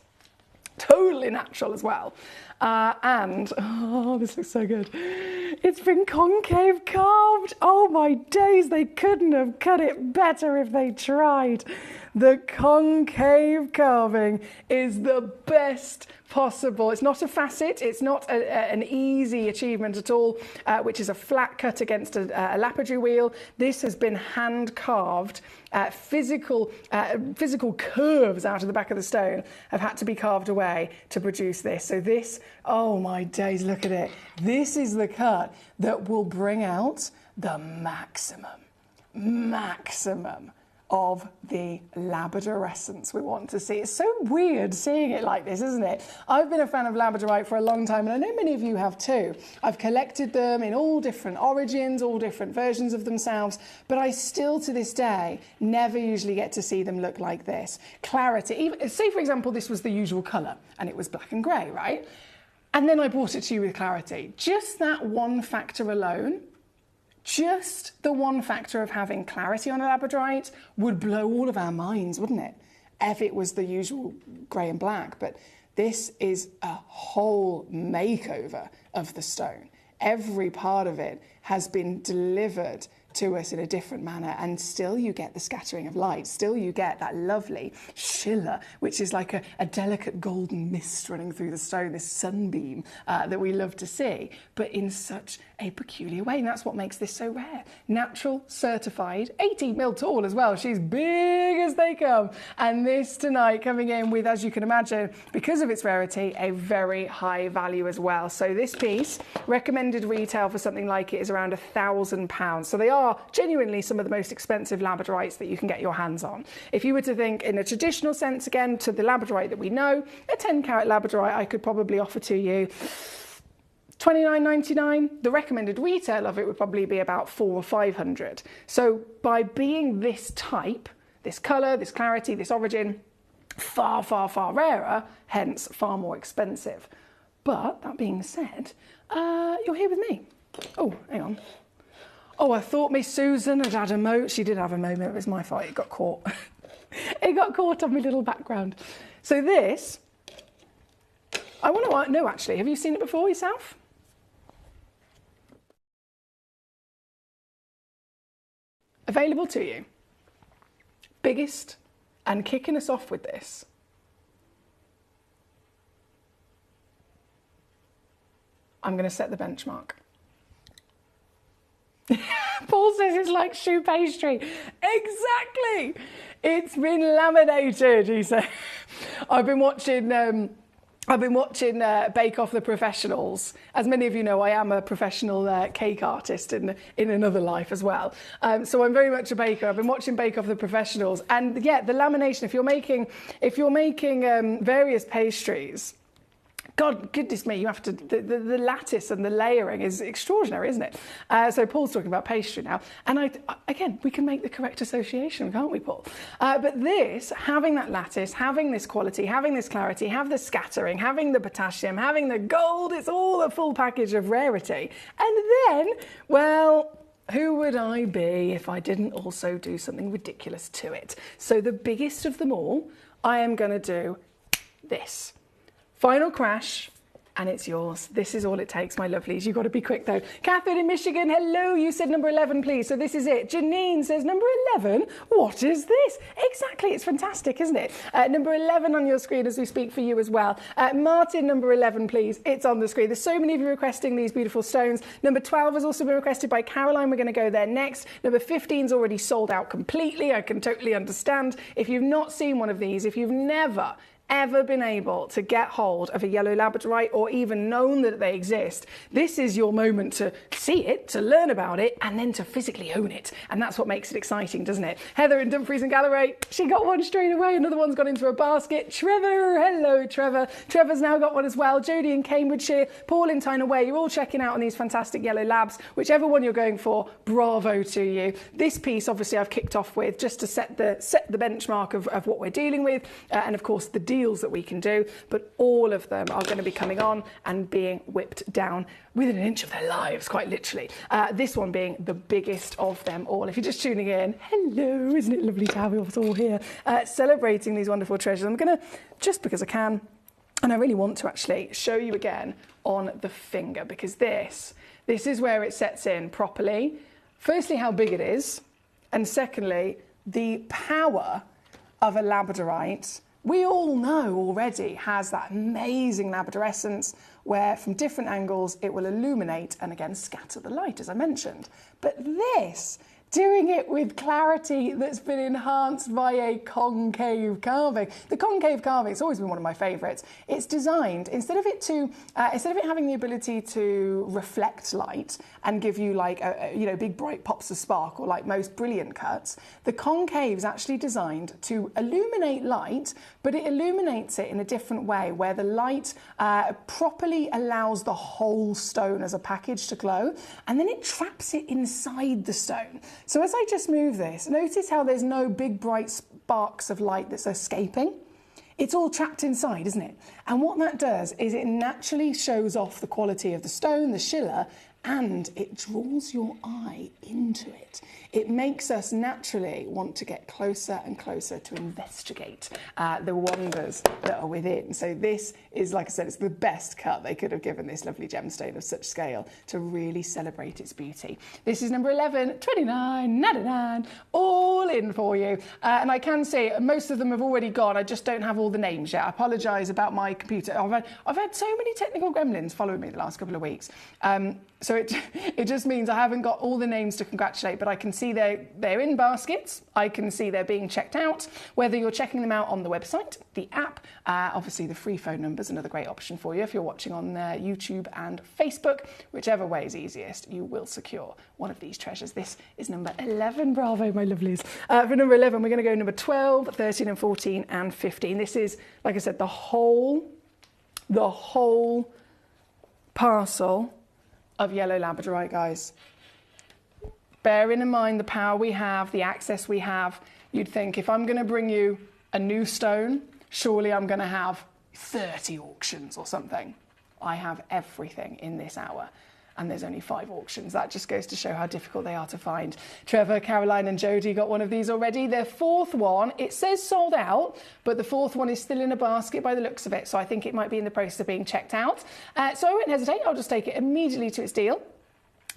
Totally natural as well. And, oh, this looks so good. It's been concave carved. Oh my days, they couldn't have cut it better if they tried. The concave carving is the best possible. It's not a facet, it's not an easy achievement at all, which is a flat cut against a lapidary wheel. This has been hand carved. Physical curves out of the back of the stone have had to be carved away to produce this. So this, oh my days, look at it. This is the cut that will bring out the maximum of the labradorescence we want to see. It's so weird seeing it like this, isn't it? I've been a fan of labradorite for a long time, and I know many of you have too. I've collected them in all different origins, all different versions of themselves, but I still to this day never usually get to see them look like this. Clarity, even, say for example this was the usual colour and it was black and grey, right? And then I brought it to you with clarity. Just that one factor alone, just the one factor of having clarity on a labradorite would blow all of our minds, wouldn't it? If it was the usual grey and black. But this is a whole makeover of the stone. Every part of it has been delivered to us in a different manner, and still you get the scattering of light, still you get that lovely schiller, which is like a delicate golden mist running through the stone, this sunbeam that we love to see, but in such a peculiar way. And that's what makes this so rare. Natural, certified, 18 mil tall as well. She's big as they come. And this tonight coming in with, as you can imagine, because of its rarity, a very high value as well. So this piece, recommended retail for something like it is around £1,000. So they are genuinely some of the most expensive labradorites that you can get your hands on. If you were to think in a traditional sense, again, to the labradorite that we know, a 10 carat labradorite I could probably offer to you $29.99. The recommended retail of it would probably be about $400 or $500. So by being this type, this colour, this clarity, this origin, far, far, far rarer, hence far more expensive. But that being said, you're here with me. Oh, hang on. Oh, I thought Miss Susan had a moment. She did have a moment. It was my fault. It got caught. It got caught on my little background. So this, I want to know actually, have you seen it before yourself? Available to you. Biggest and kicking us off with this. I'm going to set the benchmark. Paul says it's like choux pastry. Exactly. It's been laminated, he said. I've been watching Bake Off the Professionals. As many of you know, I am a professional cake artist in another life as well. So I'm very much a baker. I've been watching Bake Off the Professionals, and yeah, the lamination. If you're making various pastries, God, goodness me, you have to, the lattice and the layering is extraordinary, isn't it? So Paul's talking about pastry now. And again, we can make the correct association, can't we, Paul? But this, having that lattice, having this quality, having this clarity, have the scattering, having the potassium, having the gold, it's all a full package of rarity. And then, well, who would I be if I didn't also do something ridiculous to it? So the biggest of them all, I am going to do this. Final crash, and it's yours. This is all it takes, my lovelies. You've got to be quick, though. Catherine in Michigan, hello. You said number 11, please. So this is it. Janine says, number 11? What is this? Exactly. It's fantastic, isn't it? Number 11 on your screen as we speak for you as well. Martin, number 11, please. It's on the screen. There's so many of you requesting these beautiful stones. Number 12 has also been requested by Caroline. We're going to go there next. Number 15's already sold out completely. I can totally understand. If you've not seen one of these, if you've never ever been able to get hold of a yellow labradorite or even known that they exist, this is your moment to see it, to learn about it, and then to physically own it. And that's what makes it exciting, doesn't it? Heather in Dumfries and Galloway, she got one straight away. Another one's gone into a basket. Trevor, hello, Trevor. Trevor's now got one as well. Jodie in Cambridgeshire, Paul in Tyne Away. You're all checking out on these fantastic yellow labs. Whichever one you're going for, bravo to you. This piece, obviously, I've kicked off with just to set the benchmark of what we're dealing with, and of course the deals that we can do, but all of them are going to be coming on and being whipped down within an inch of their lives, quite literally. This one being the biggest of them all. If you're just tuning in, hello, isn't it lovely to have you all here celebrating these wonderful treasures. I'm going to, just because I can, and I really want to actually show you again on the finger, because this is where it sets in properly. Firstly, how big it is, and secondly, the power of a labradorite. We all know already has that amazing labradorescence where from different angles it will illuminate and again scatter the light, as I mentioned. But this, doing it with clarity that's been enhanced by a concave carving. The concave carving, it's always been one of my favourites. It's designed, instead of it having the ability to reflect light and give you like big bright pops of spark or like most brilliant cuts, the concave is actually designed to illuminate light, but it illuminates it in a different way where the light properly allows the whole stone as a package to glow, and then it traps it inside the stone. So as I just move this, notice how there's no big bright sparks of light that's escaping. It's all trapped inside, isn't it? And what that does is it naturally shows off the quality of the stone, the schiller, and it draws your eye into it. It makes us naturally want to get closer and closer to investigate the wonders that are within. So this is, like I said, it's the best cut they could have given this lovely gemstone of such scale to really celebrate its beauty. This is number 11, $29.99, all in for you. And I can say most of them have already gone. I just don't have all the names yet. I apologise about my computer. I've had so many technical gremlins following me the last couple of weeks. So it just means I haven't got all the names to congratulate, but I can see they're in baskets. I can see they're being checked out. Whether you're checking them out on the website, the app, obviously the free phone number is another great option for you if you're watching on YouTube and Facebook. Whichever way is easiest, you will secure one of these treasures. This is number 11. Bravo, my lovelies. For number 11, we're going to go number 12, 13 and 14 and 15. This is, like I said, the whole parcel of yellow labradorite, guys. Bearing in mind the power we have, the access we have, you'd think if I'm going to bring you a new stone, surely I'm going to have 30 auctions or something. I have everything in this hour, and there's only 5 auctions. That just goes to show how difficult they are to find. Trevor, Caroline and Jodie got one of these already. Their 4th one, it says sold out, but the 4th one is still in a basket by the looks of it, so I think it might be in the process of being checked out. So I won't hesitate, I'll just take it immediately to its deal.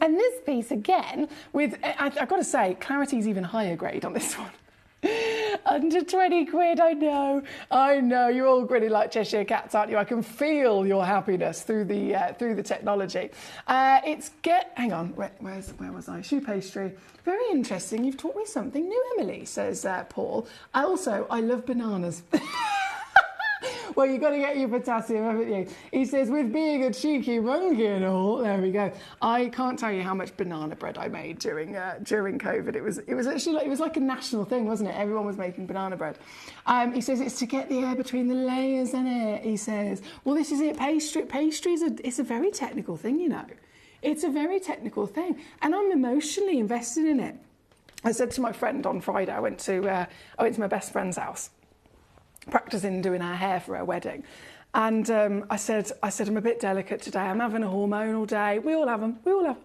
And this piece again, with, I've got to say, clarity's even higher grade on this one. Under 20 quid, I know. You're all grinning like Cheshire cats, aren't you? I can feel your happiness through the technology. Hang on, where was I? Shoe pastry. Very interesting. You've taught me something new, Emily, says Paul. I love bananas. Well, you've got to get your potassium, haven't you? He says, with being a cheeky monkey and all, there we go. I can't tell you how much banana bread I made during COVID. It was actually it was like a national thing, wasn't it? Everyone was making banana bread. He says it's to get the air between the layers, isn't it? He says, well, this is it. Pastries it's a very technical thing, you know. It's a very technical thing, and I'm emotionally invested in it. I said to my friend on Friday, I went to my best friend's house, practicing doing her hair for her wedding. And I said, I'm a bit delicate today. I'm having a hormonal day. We all have them. I'm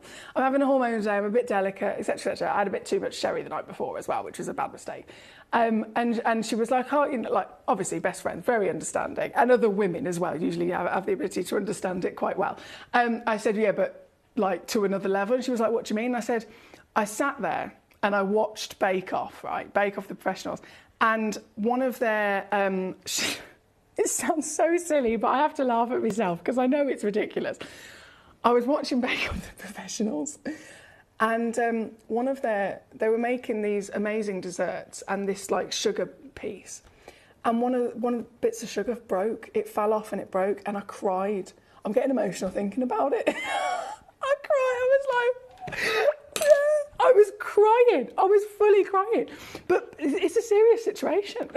having a hormonal day. I'm a bit delicate, etc., etc. I had a bit too much sherry the night before as well, which was a bad mistake. And she was like, oh, you know, like, obviously best friend, very understanding. And other women as well usually have the ability to understand it quite well. I said, yeah, but like to another level. And she was like, what do you mean? I said, I sat there and I watched Bake Off, right? Bake Off the Professionals. And one of their, it sounds so silly, but I have to laugh at myself because I know it's ridiculous. I was watching Bake Off the Professionals, and they were making these amazing desserts and this like sugar piece, and one of the bits of sugar broke. It fell off and it broke, and I cried. I'm getting emotional thinking about it. I cried. I was crying. I was fully crying. But it's a serious situation.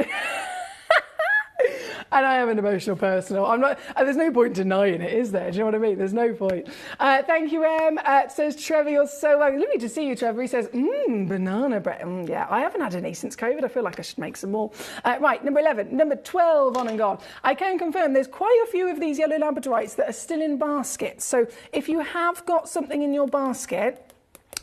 And I am an emotional person. I'm not. There's no point denying it, is there? Do you know what I mean? There's no point. Thank you, Em. Says Trevor, you're so welcome. Lovely to see you, Trevor. He says, banana bread. Yeah, I haven't had any since COVID. I feel like I should make some more. Right, number 11. Number 12 on and gone. I can confirm there's quite a few of these yellow labradorites that are still in baskets. So if you have got something in your basket,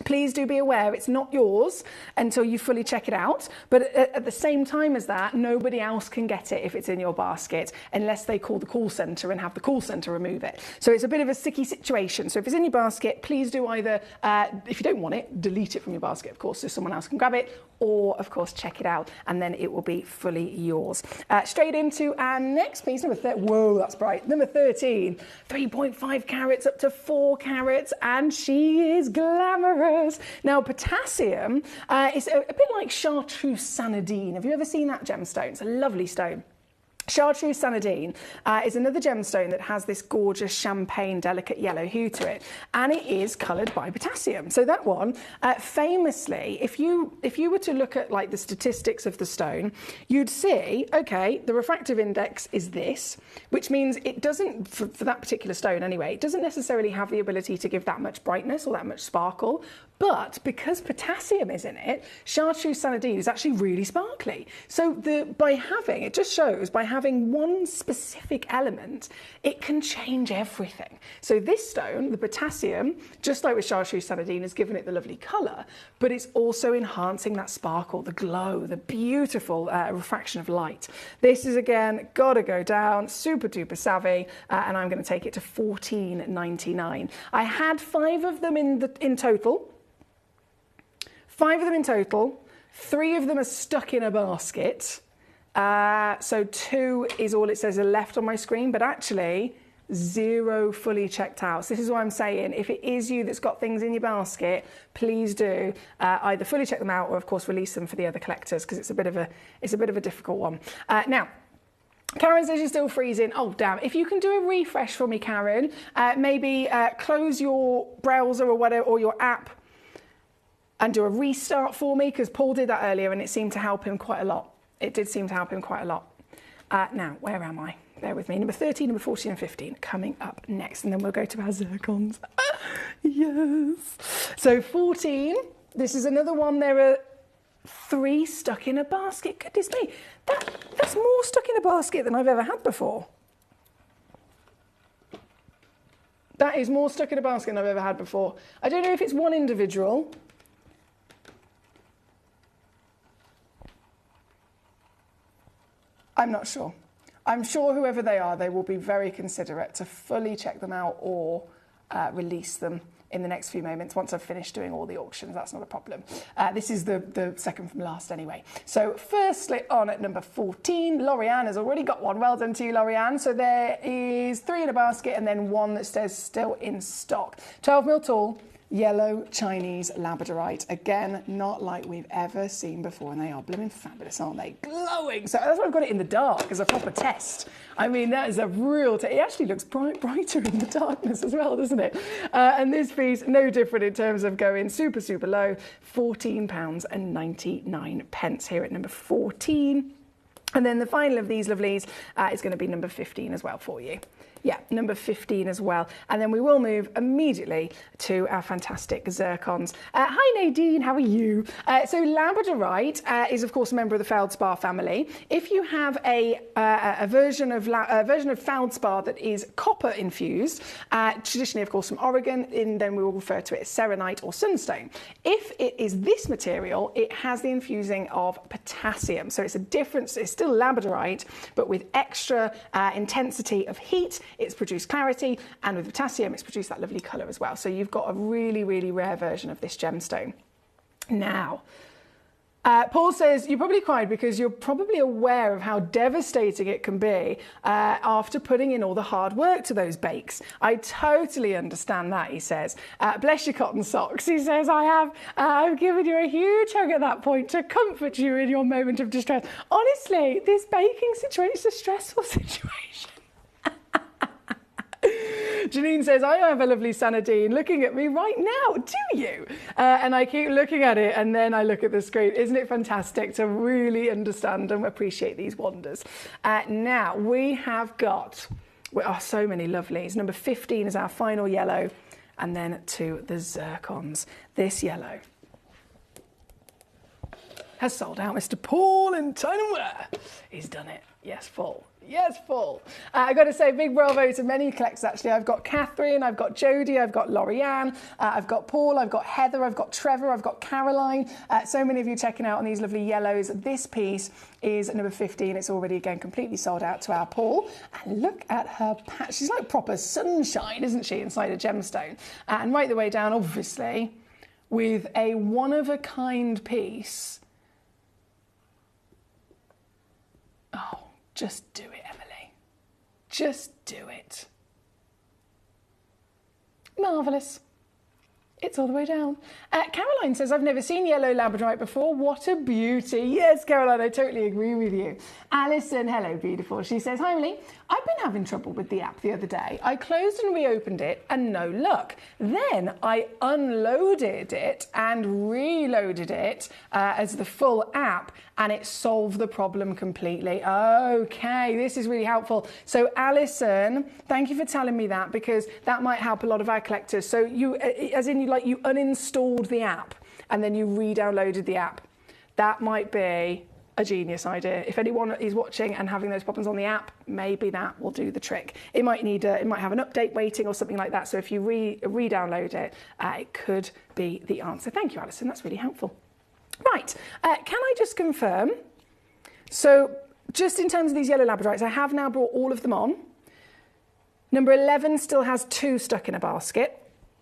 please do be aware it's not yours until you fully check it out. But at the same time as that, nobody else can get it if it's in your basket unless they call the call centre and have the call centre remove it. So it's a bit of a sticky situation. So if it's in your basket, please do either, if you don't want it, delete it from your basket, of course, so someone else can grab it, or, of course, check it out, and then it will be fully yours. Straight into our next piece, number 13. Whoa, that's bright. Number 13, 3.5 carats up to 4 carats, and she is glamorous. Now, potassium is a bit like chartreuse sanadine. Have you ever seen that gemstone? It's a lovely stone. Chartreuse sanadine is another gemstone that has this gorgeous champagne delicate yellow hue to it, and it is coloured by potassium. So that one, famously, if you were to look at like the statistics of the stone, you'd see, okay, the refractive index is this, which means it doesn't, for that particular stone anyway, it doesn't necessarily have the ability to give that much brightness or that much sparkle. But because potassium is in it, chartreuse sanidine is actually really sparkly. So it just shows by having one specific element, it can change everything. So this stone, the potassium, just like with chartreuse sanidine, has given it the lovely colour, but it's also enhancing that sparkle, the glow, the beautiful refraction of light. This is, again, gotta go down, super duper savvy, and I'm going to take it to $14.99. I had 5 of them in total. 5 of them in total. 3 of them are stuck in a basket. So 2 is all it says are left on my screen, but actually 0 fully checked out. So this is what I'm saying. If it is you that's got things in your basket, please do either fully check them out or, of course, release them for the other collectors, because it's a bit of a difficult one. Now, Karen says you're still freezing. Oh, damn. If you can do a refresh for me, Karen, maybe close your browser or whatever, or your app, and do a restart for me, because Paul did that earlier and it seemed to help him quite a lot. It did seem to help him quite a lot. Now, where am I? Bear with me. Number 13, number 14 and 15 coming up next, and then we'll go to our zircons. Yes. So 14, this is another one. There are 3 stuck in a basket. Goodness me. That's more stuck in a basket than I've ever had before. That is more stuck in a basket than I've ever had before. I don't know if it's one individual. I'm not sure. I'm sure whoever they are, they will be very considerate to fully check them out or release them in the next few moments once I've finished doing all the auctions. That's not a problem. This is the second from last anyway. So firstly, on at number 14, Lorianne has already got one. Well done to you, Lorianne. So there is 3 in a basket and then 1 that says still in stock. 12 mil tall, yellow Chinese labradorite. Again, not like we've ever seen before, and they are blooming fabulous, aren't they? Glowing. So that's why I've got it in the dark as a proper test. I mean, that is a real it actually looks brighter in the darkness as well, doesn't it? And this piece, no different in terms of going super, super low, £14.99 here at number 14. And then the final of these lovelies is going to be number 15 as well for you. Yeah, number 15 as well. And then we will move immediately to our fantastic zircons. Hi Nadine, how are you? So labradorite is of course a member of the feldspar family. If you have a version of feldspar that is copper infused, traditionally of course from Oregon, then we will refer to it as serenite or sunstone. If it is this material, it has the infusing of potassium. So it's a difference, it's still labradorite, but with extra intensity of heat. It's produced clarity, and with potassium, it's produced that lovely colour as well. So you've got a really, really rare version of this gemstone. Now, Paul says, you probably cried because you're probably aware of how devastating it can be after putting in all the hard work to those bakes. I totally understand that, he says. Bless your cotton socks. He says, I've given you a huge hug at that point to comfort you in your moment of distress. Honestly, this baking situation is a stressful situation. Janine says, I have a lovely Sanadine looking at me right now. Do you? And I keep looking at it and then I look at the screen. Isn't it fantastic to really understand and appreciate these wonders? Now, we have got so many lovelies. Number 15 is our final yellow. And then to the zircons. This yellow has sold out. Mr. Paul in China. He's done it. Yes, full. Yes, full. I've got to say big bravo to many collectors, actually. I've got Catherine, I've got Jodie, I've got Lorianne, I've got Paul, I've got Heather, I've got Trevor, I've got Caroline. So many of you checking out on these lovely yellows. This piece is number 15. It's already, again, completely sold out to our Paul. And look at her patch. She's like proper sunshine, isn't she, inside a gemstone? And right the way down, obviously, with a one-of-a-kind piece. Oh, just do it, Emily. Just do it. Marvellous. It's all the way down. Caroline says, I've never seen yellow labradorite before. What a beauty. Yes, Caroline, I totally agree with you. Alison, hello, beautiful. She says, hi, Emily. I've been having trouble with the app the other day. I closed and reopened it and no luck. Then I unloaded it and reloaded it as the full app and it solved the problem completely. Okay, this is really helpful. So Alison, thank you for telling me that because that might help a lot of our collectors. So you, as in you uninstalled the app and then you re-downloaded the app. That might be a genius idea. If anyone is watching and having those problems on the app, maybe that will do the trick. It might have an update waiting or something like that. So if you re-download it, it could be the answer. Thank you, Alison. That's really helpful. Right. Can I just confirm? So just in terms of these yellow labradorites, I have now brought all of them on. Number 11 still has 2 stuck in a basket.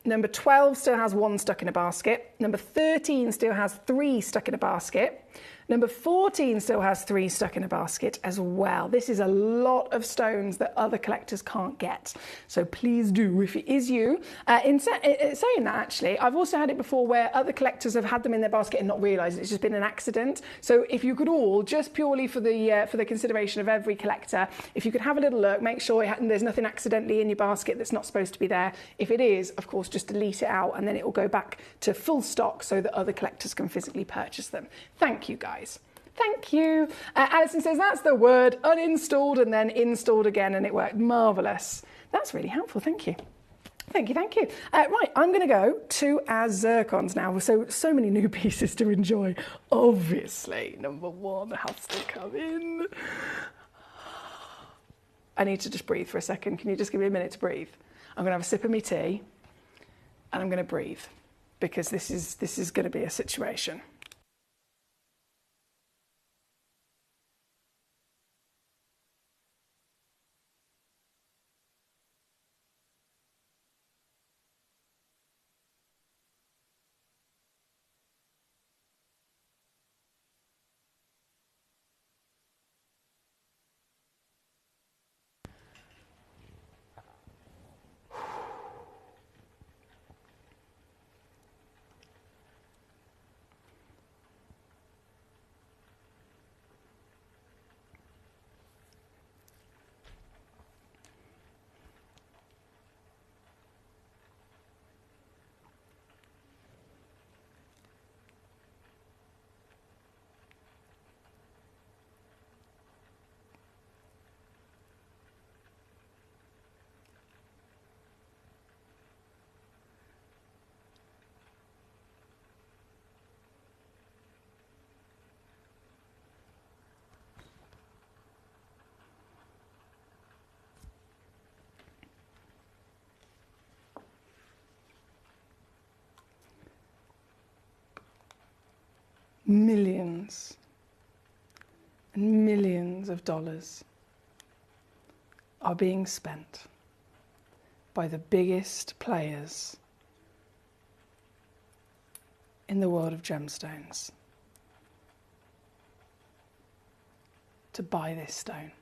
Number 12 still has 1 stuck in a basket. Number 13 still has 3 stuck in a basket. Number 14 still has 3 stuck in a basket as well. This is a lot of stones that other collectors can't get. So please do, if it is you. In saying that, actually, I've also had it before where other collectors have had them in their basket and not realised it's just been an accident. So if you could all, just purely for the consideration of every collector, if you could have a little look, make sure there's nothing accidentally in your basket that's not supposed to be there. If it is, of course, just delete it out and then it will go back to full stock so that other collectors can physically purchase them. Thank you, guys. Thank you. Alison says that's the word, uninstalled and then installed again, and it worked. Marvellous. That's really helpful. Thank you. Thank you, thank you. Right, I'm going to go to our zircons now. So many new pieces to enjoy. Obviously, number 1 has to come in. I need to just breathe for a second. Can you just give me a minute to breathe? I'm going to have a sip of my tea and I'm going to breathe because this is going to be a situation. Millions and millions of dollars are being spent by the biggest players in the world of gemstones to buy this stone.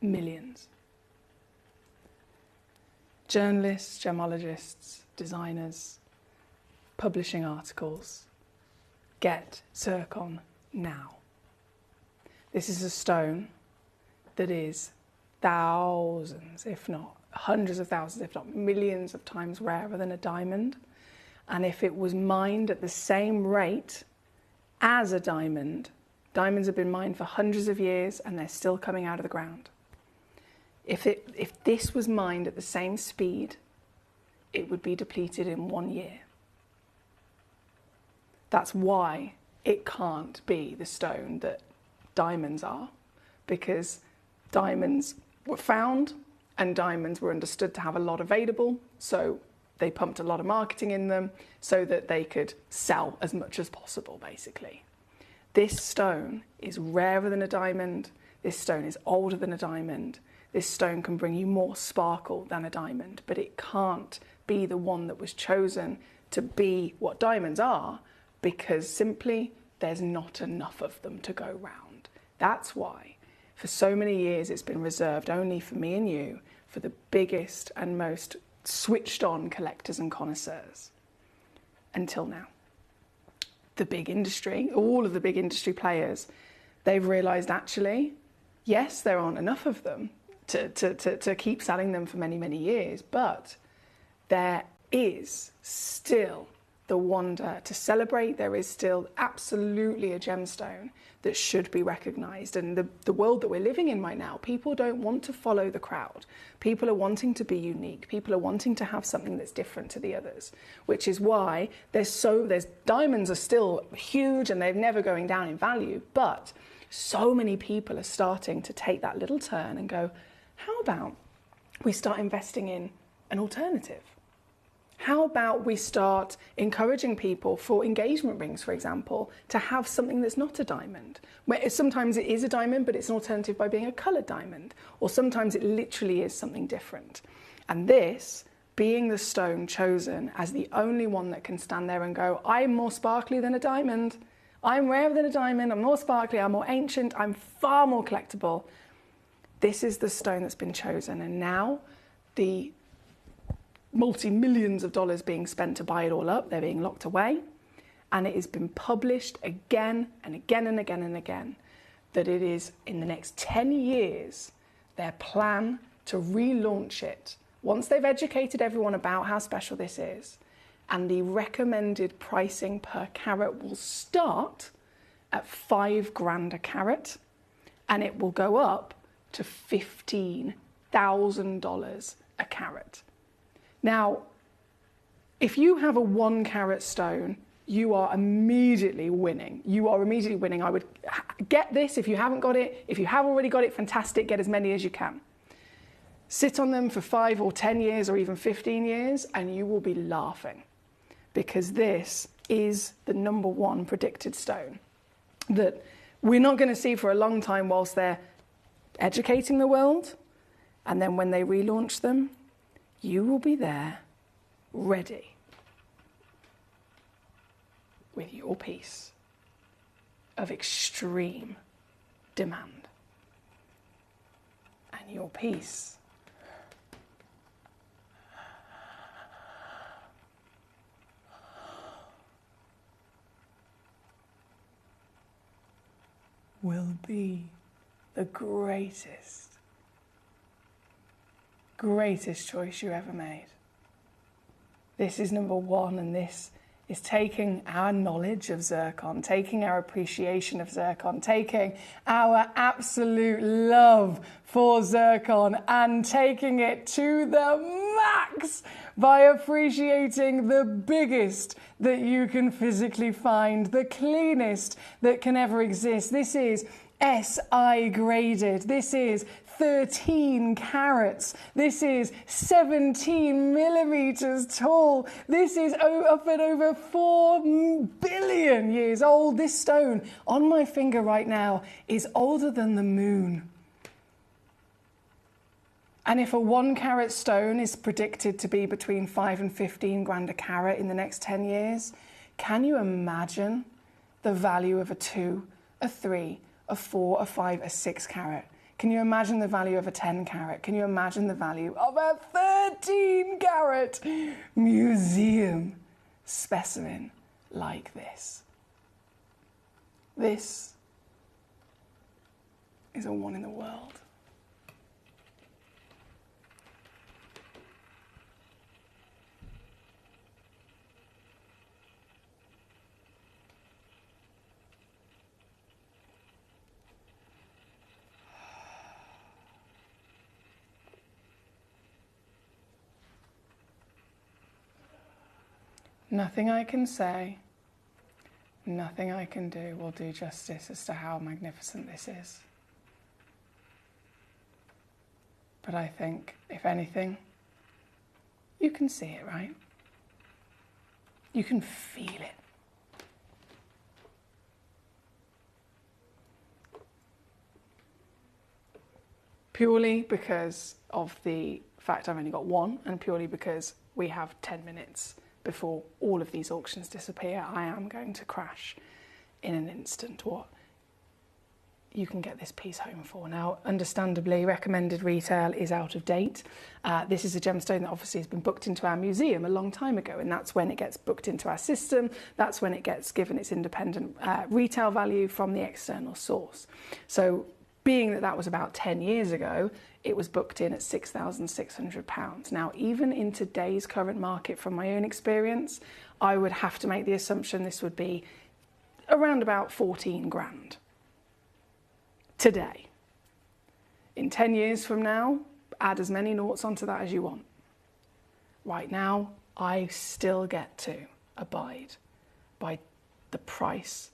Millions. Journalists, gemologists, designers, publishing articles. Get zircon now. This is a stone that is thousands, if not hundreds of thousands, if not millions of times rarer than a diamond. And if it was mined at the same rate as a diamond, diamonds have been mined for hundreds of years and they're still coming out of the ground. If this was mined at the same speed, it would be depleted in 1 year. That's why it can't be the stone that diamonds are, because diamonds were found and diamonds were understood to have a lot available, so they pumped a lot of marketing in them so that they could sell as much as possible, basically. This stone is rarer than a diamond. This stone is older than a diamond. This stone can bring you more sparkle than a diamond, but it can't be the one that was chosen to be what diamonds are, because simply there's not enough of them to go round. That's why for so many years it's been reserved only for me and you, for the biggest and most switched on collectors and connoisseurs. Until now. The big industry, all of the big industry players, they've realised actually, yes, there aren't enough of them to keep selling them for many, many years, but there is still the wonder, to celebrate. There is still absolutely a gemstone that should be recognised. And the world that we're living in right now, people don't want to follow the crowd. People are wanting to be unique. People are wanting to have something that's different to the others, which is why there's diamonds are still huge and they're never going down in value, but so many people are starting to take that little turn and go, how about we start investing in an alternative? How about we start encouraging people for engagement rings, for example, to have something that's not a diamond? Where sometimes it is a diamond, but it's an alternative by being a coloured diamond, or sometimes it literally is something different. And this, being the stone chosen as the only one that can stand there and go, I'm more sparkly than a diamond, I'm rarer than a diamond, I'm more sparkly, I'm more ancient, I'm far more collectible. This is the stone that's been chosen, and now the multi-millions of dollars being spent to buy it all up, they're being locked away, and it has been published again and again and again and again that it is, in the next 10 years, their plan to relaunch it once they've educated everyone about how special this is, and the recommended pricing per carat will start at $5,000 a carat, and it will go up to $15,000 a carat. Now, if you have a 1 carat stone, you are immediately winning. You are immediately winning. I would get this if you haven't got it. If you have already got it, fantastic, get as many as you can. Sit on them for 5 or 10 years or even 15 years, and you will be laughing, because this is the #1 predicted stone that we're not going to see for a long time whilst they're educating the world. And then when they relaunch them, you will be there, ready, with your piece of extreme demand. And your piece will be the greatest choice you ever made. This is #1, and this is taking our knowledge of zircon, taking our appreciation of zircon, taking our absolute love for zircon and taking it to the max by appreciating the biggest that you can physically find, the cleanest that can ever exist. This is SI graded. This is 13 carats. This is 17 millimeters tall. This is up at over 4 billion years old. This stone on my finger right now is older than the moon. And if a 1 carat stone is predicted to be between 5 and 15 grand a carat in the next 10 years, can you imagine the value of a 2, a 3, a 4, a 5, a 6 carat? Can you imagine the value of a 10 carat? Can you imagine the value of a 13 carat museum specimen like this? This is a one in the world. Nothing I can say, nothing I can do will do justice as to how magnificent this is. But I think, if anything, you can see it, right? You can feel it. Purely because of the fact I've only got one, and purely because we have 10 minutes before all of these auctions disappear, I am going to crash in an instant what you can get this piece home for. Now, understandably, recommended retail is out of date. This is a gemstone that obviously has been booked into our museum a long time ago, and that's when it gets booked into our system. That's when it gets given its independent retail value from the external source. So being that that was about 10 years ago, it was booked in at £6,600. Now, even in today's current market, from my own experience, I would have to make the assumption this would be around about 14 grand today. In 10 years from now, add as many noughts onto that as you want. Right now, I still get to abide by the price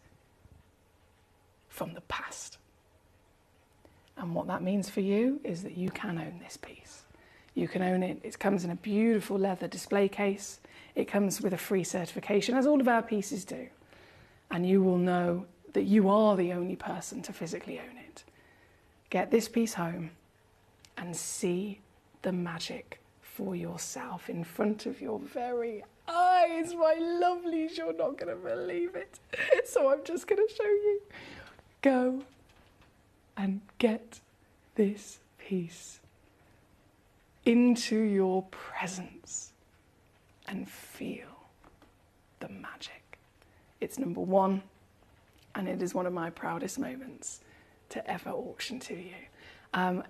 from the past. And what that means for you is that you can own this piece. You can own it. It comes in a beautiful leather display case. It comes with a free certification, as all of our pieces do. And you will know that you are the only person to physically own it. Get this piece home and see the magic for yourself in front of your very eyes, my lovelies. You're not going to believe it. So I'm just going to show you. Go and get this piece into your presence and feel the magic. It's number one, and it is one of my proudest moments to ever auction to you.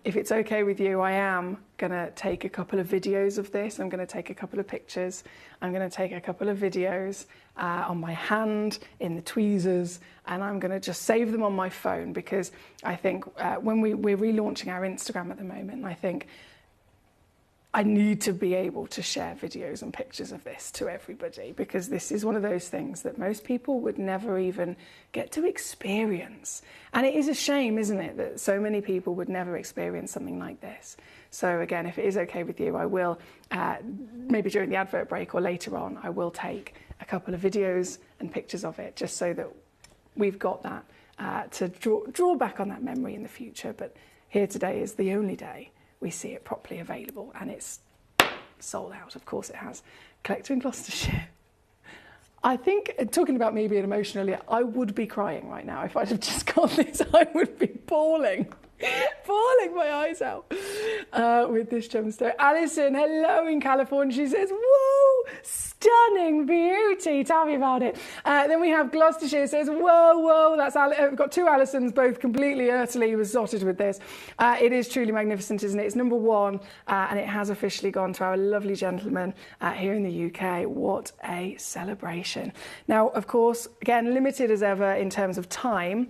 If it's okay with you, I am going to take a couple of videos of this. I'm going to take a couple of pictures. I'm going to take a couple of videos on my hand, in the tweezers, and I'm going to just save them on my phone, because I think when we're relaunching our Instagram at the moment, and I think I need to be able to share videos and pictures of this to everybody, because this is one of those things that most people would never even get to experience. And it is a shame, isn't it, that so many people would never experience something like this. So again, if it is okay with you, I will, maybe during the advert break or later on, I will take a couple of videos and pictures of it, just so that we've got that to draw back on that memory in the future. But here today is the only day we see it properly available, and it's sold out. Of course it has. Collector in Gloucestershire. I think, talking about me being emotional, I would be crying right now. If I'd have just got this, I would be bawling my eyes out with this gemstone. Alison, hello in California. She says, whoa, stunning beauty. Tell me about it. Then we have Gloucestershire, says, whoa, that's we've got two Alisons, both completely utterly besotted with this. It is truly magnificent, isn't it? It's number one, and it has officially gone to our lovely gentleman here in the UK. What a celebration. Now, of course, again, limited as ever in terms of time.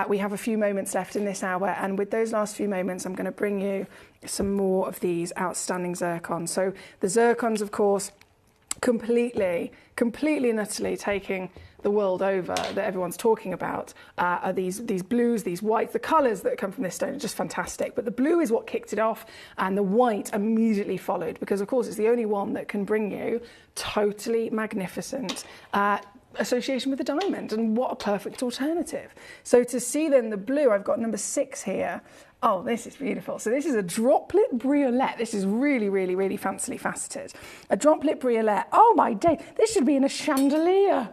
We have a few moments left in this hour, and with those last few moments, I'm going to bring you some more of these outstanding zircons. So the zircons, of course, completely and utterly taking the world over, that everyone's talking about, are these blues, these whites. The colours that come from this stone are just fantastic, but the blue is what kicked it off, and the white immediately followed, because of course it's the only one that can bring you totally magnificent association with the diamond, and what a perfect alternative. So to see then the blue, I've got number 6 here. Oh, this is beautiful. So this is a droplet briolette. This is really, really, really fancily faceted. A droplet briolette. Oh my day, this should be in a chandelier.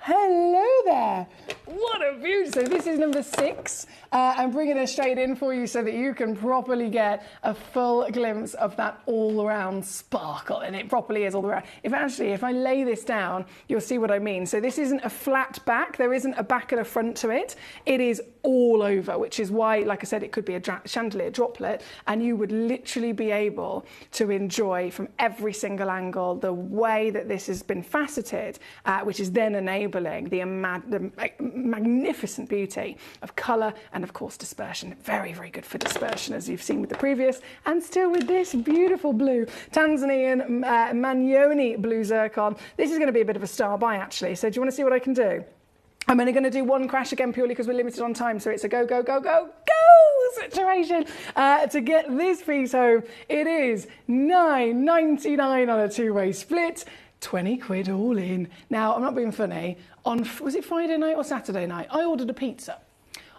Hello there. What a beauty. So this is number 6. I'm bringing it straight in for you so that you can properly get a full glimpse of that all-around sparkle. And it properly is all around. If I lay this down, you'll see what I mean. So this isn't a flat back. There isn't a back and a front to it. It is all over, which is why, like I said, it could be a chandelier droplet, and you would literally be able to enjoy from every single angle the way that this has been faceted, which is then enabling the magnificent beauty of colour and, of course, dispersion. Very, very good for dispersion, as you've seen with the previous, and still with this beautiful blue. Tanzanian Manyoni blue zircon. This is going to be a bit of a star buy, actually. So do you want to see what I can do? I'm only going to do one crash again purely because we're limited on time, so it's a go situation. To get this piece home, it is £9.99 on a two-way split. 20 quid all in. Now, I'm not being funny. Was it Friday night or Saturday night? I ordered a pizza.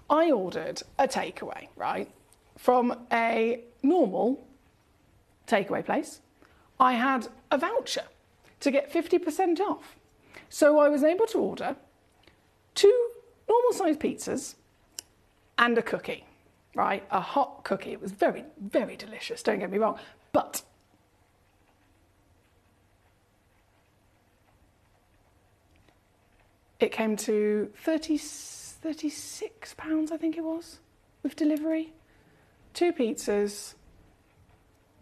I ordered a takeaway, right, from a normal takeaway place. I had a voucher to get 50% off. So I was able to order 2 normal-sized pizzas and a cookie, right? A hot cookie. It was very, very delicious, don't get me wrong. But it came to £36, I think it was. with delivery. 2 pizzas,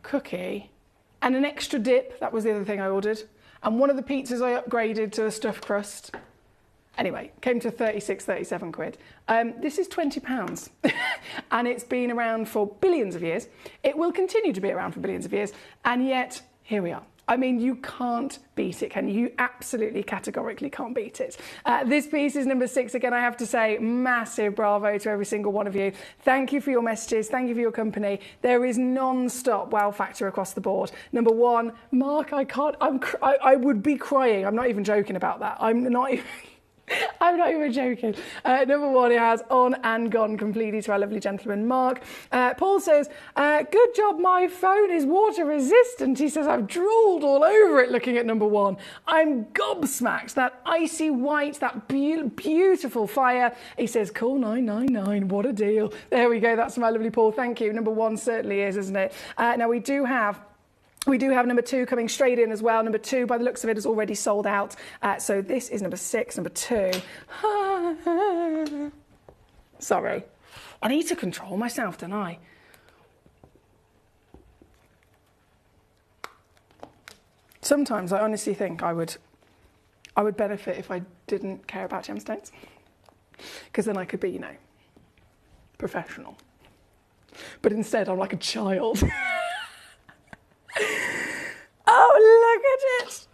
cookie, and an extra dip. That was the other thing I ordered. And one of the pizzas I upgraded to a stuffed crust. Anyway, came to 36, 37 quid. This is £20 and it's been around for billions of years. It will continue to be around for billions of years, and yet here we are. I mean, you can't beat it, can you? You absolutely categorically can't beat it. This piece is number 6. Again, I have to say, massive bravo to every single one of you. Thank you for your messages. Thank you for your company. There is non-stop wow factor across the board. Number 1, Mark, I would be crying. I'm not even joking about that. I'm not even joking. Number 1, it has on and gone completely to our lovely gentleman, Mark. Paul says, good job, my phone is water resistant. He says, I've drooled all over it looking at number 1. I'm gobsmacked. That icy white, that beautiful fire. He says, call 999. What a deal. There we go. That's my lovely Paul. Thank you. Number 1 certainly is, isn't it? Now, we do have number 2 coming straight in as well. Number 2, by the looks of it, is already sold out. So this is number 6, number 2. Sorry. I need to control myself, don't I? Sometimes I honestly think I would benefit if I didn't care about gemstones. Because then I could be, you know, professional. But instead, I'm like a child. Oh, look at it!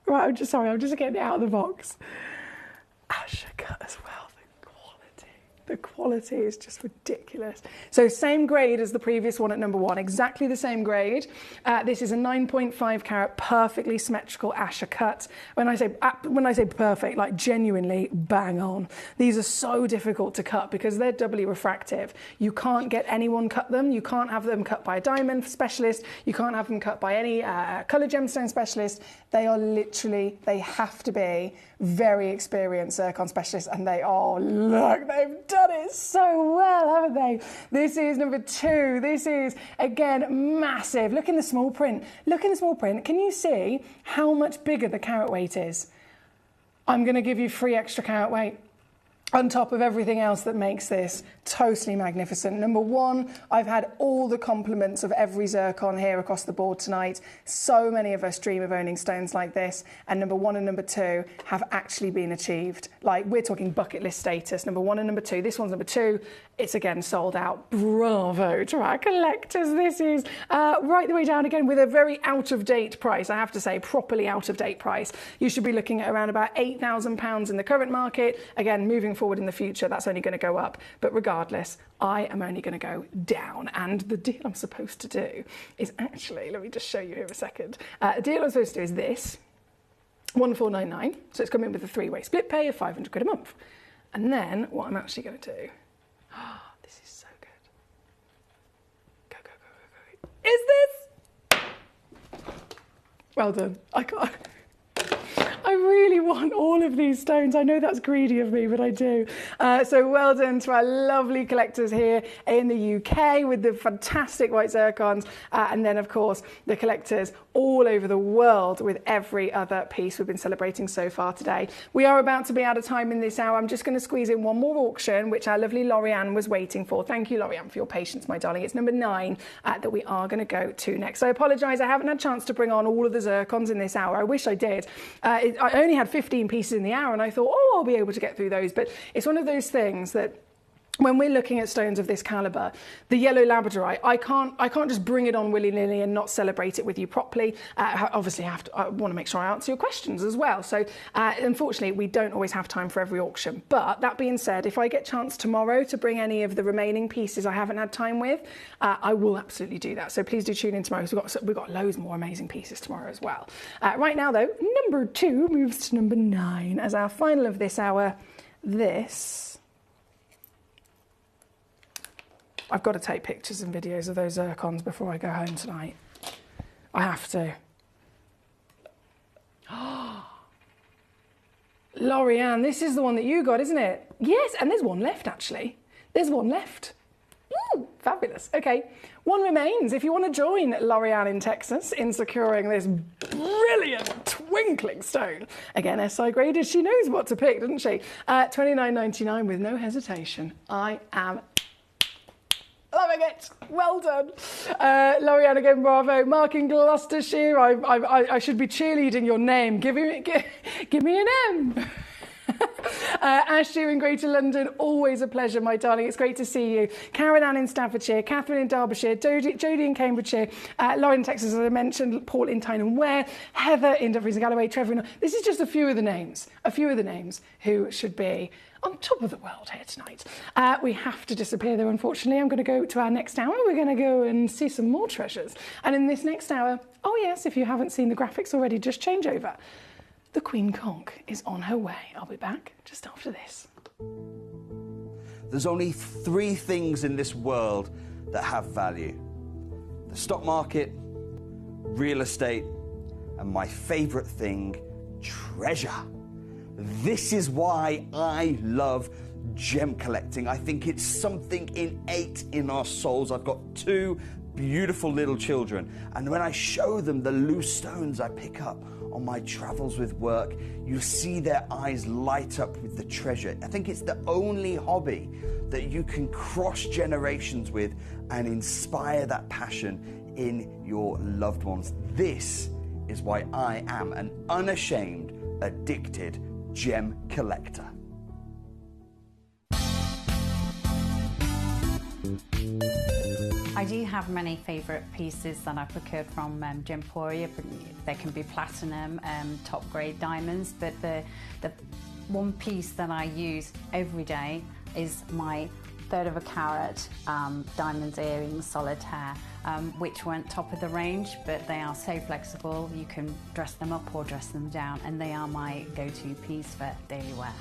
Right, I'm just getting it out of the box. Asher cut as well. The quality is just ridiculous. So same grade as the previous one at number 1, exactly the same grade. This is a 9.5 carat, perfectly symmetrical Asher cut. When I say perfect, like genuinely bang on. These are so difficult to cut because they're doubly refractive. You can't get anyone cut them. You can't have them cut by a diamond specialist. You can't have them cut by any colour gemstone specialist. They are literally, they have to be very experienced zircon specialists, and they are, look, they've done it so well, haven't they? This is number 2. This is, again, massive. Look in the small print. Look in the small print. Can you see how much bigger the carat weight is? I'm going to give you free extra carat weight on top of everything else that makes this totally magnificent. Number 1, I've had all the compliments of every zircon here across the board tonight. So many of us dream of owning stones like this, and number 1 and number 2 have actually been achieved. Like, we're talking bucket list status. Number 1 and number 2. This one's number 2. It's again sold out. Bravo to our collectors. This is right the way down again with a very out-of-date price. I have to say, properly out-of-date price. You should be looking at around about £8,000 in the current market. Again, moving forward in the future, that's only going to go up. But regardless, I am only going to go down. And the deal I'm supposed to do is actually, let me just show you here a second. The deal I'm supposed to do is this, 1499. So it's coming with a 3-way split pay of 500 quid a month. And then what I'm actually going to do, this is so good. Go. Is this? Well done. I really want all of these stones. I know that's greedy of me, but I do. So well done to our lovely collectors here in the UK with the fantastic white zircons. And then, of course, the collectors all over the world with every other piece we've been celebrating so far today. We are about to be out of time in this hour. I'm just going to squeeze in one more auction, which our lovely Lorianne was waiting for. Thank you, Lorianne, for your patience, my darling. It's number 9 that we are going to go to next. I apologise, I haven't had a chance to bring on all of the zircons in this hour. I wish I did. I only had 15 pieces in the hour, and I thought, oh, I'll be able to get through those. But it's one of those things that when we're looking at stones of this calibre, the yellow labradorite, I can't just bring it on willy-nilly and not celebrate it with you properly. Obviously, I want to make sure I answer your questions as well. So, unfortunately, we don't always have time for every auction. But that being said, if I get a chance tomorrow to bring any of the remaining pieces I haven't had time with, I will absolutely do that. So please do tune in tomorrow, because we've got loads more amazing pieces tomorrow as well. Right now, though, number 2 moves to number 9 as our final of this hour. This... I've got to take pictures and videos of those zircons before I go home tonight. I have to. Lorianne, this is the one that you got, isn't it? Yes, and there's one left, actually. There's one left. Ooh, fabulous. Okay, one remains. If you want to join Lorianne in Texas in securing this brilliant twinkling stone. Again, SI graded. She knows what to pick, doesn't she? $29.99 with no hesitation. I am doing it. Well done. Lorianne again, bravo. Mark in Gloucestershire, I should be cheerleading your name. Give me an M. Ashley in Greater London, always a pleasure, my darling. It's great to see you. Karen Ann in Staffordshire, Catherine in Derbyshire, Jodie in Cambridgeshire, Lauren in Texas, as I mentioned, Paul in Tyne and Ware, Heather in Dumfries and Galloway, Trevor in... This is just a few of the names who should be on top of the world here tonight. We have to disappear though, unfortunately. I'm going to go to our next hour. We're going to go and see some more treasures. And in this next hour, oh yes, if you haven't seen the graphics already, just change over. The Queen Conch is on her way. I'll be back just after this. There's only 3 things in this world that have value: the stock market, real estate, and my favourite thing, treasure. This is why I love gem collecting. I think it's something innate in our souls. I've got 2 beautiful little children, and when I show them the loose stones I pick up on my travels with work, you see their eyes light up with the treasure. I think it's the only hobby that you can cross generations with and inspire that passion in your loved ones. This is why I am an unashamed, addicted gem collector. I do have many favourite pieces that I've procured from Gemporia. They can be platinum, top grade diamonds, but the one piece that I use every day is my 1/3 of a carat diamonds earrings solitaire, which weren't top of the range, but they are so flexible. You can dress them up or dress them down, and they are my go-to piece for daily wear.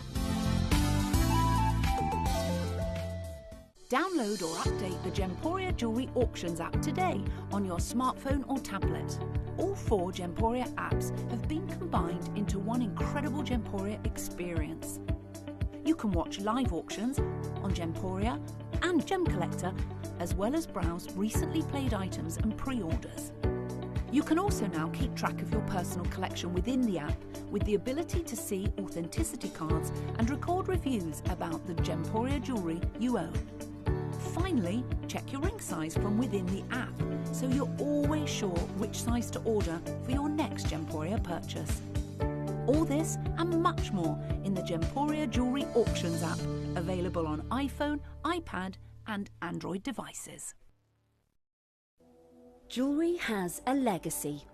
Download or update the Gemporia Jewellery Auctions app today on your smartphone or tablet. All 4 Gemporia apps have been combined into one incredible Gemporia experience. You can watch live auctions on Gemporia and Gemcollector, as well as browse recently played items and pre-orders. You can also now keep track of your personal collection within the app, with the ability to see authenticity cards and record reviews about the Gemporia jewellery you own. Finally, check your ring size from within the app, so you're always sure which size to order for your next Gemporia purchase. All this and much more in the Gemporia Jewellery Auctions app, available on iPhone, iPad and Android devices. Jewellery has a legacy.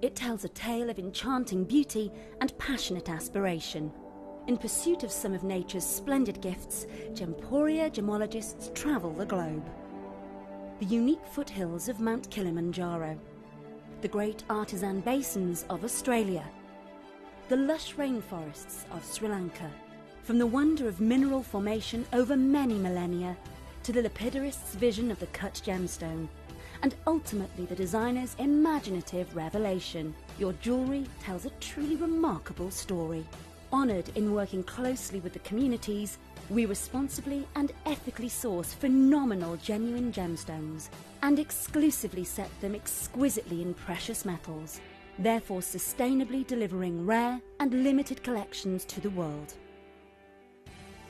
It tells a tale of enchanting beauty and passionate aspiration. In pursuit of some of nature's splendid gifts, Gemporia gemologists travel the globe. The unique foothills of Mount Kilimanjaro, the great artisan basins of Australia, the lush rainforests of Sri Lanka. From the wonder of mineral formation over many millennia to the lapidarists' vision of the cut gemstone, and ultimately the designer's imaginative revelation, your jewellery tells a truly remarkable story. Honoured in working closely with the communities, we responsibly and ethically source phenomenal genuine gemstones and exclusively set them exquisitely in precious metals, therefore sustainably delivering rare and limited collections to the world.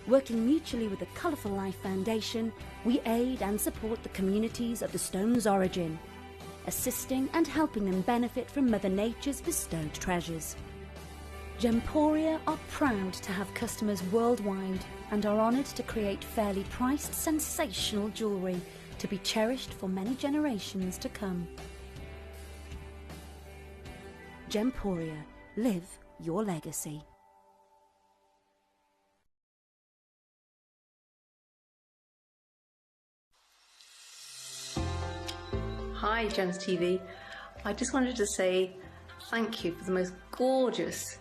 Working mutually with the Colourful Life Foundation, we aid and support the communities of the stone's origin, assisting and helping them benefit from Mother Nature's bestowed treasures. Gemporia are proud to have customers worldwide and are honoured to create fairly priced, sensational jewellery to be cherished for many generations to come. Gemporia, live your legacy. Hi Gems TV. I just wanted to say thank you for the most gorgeous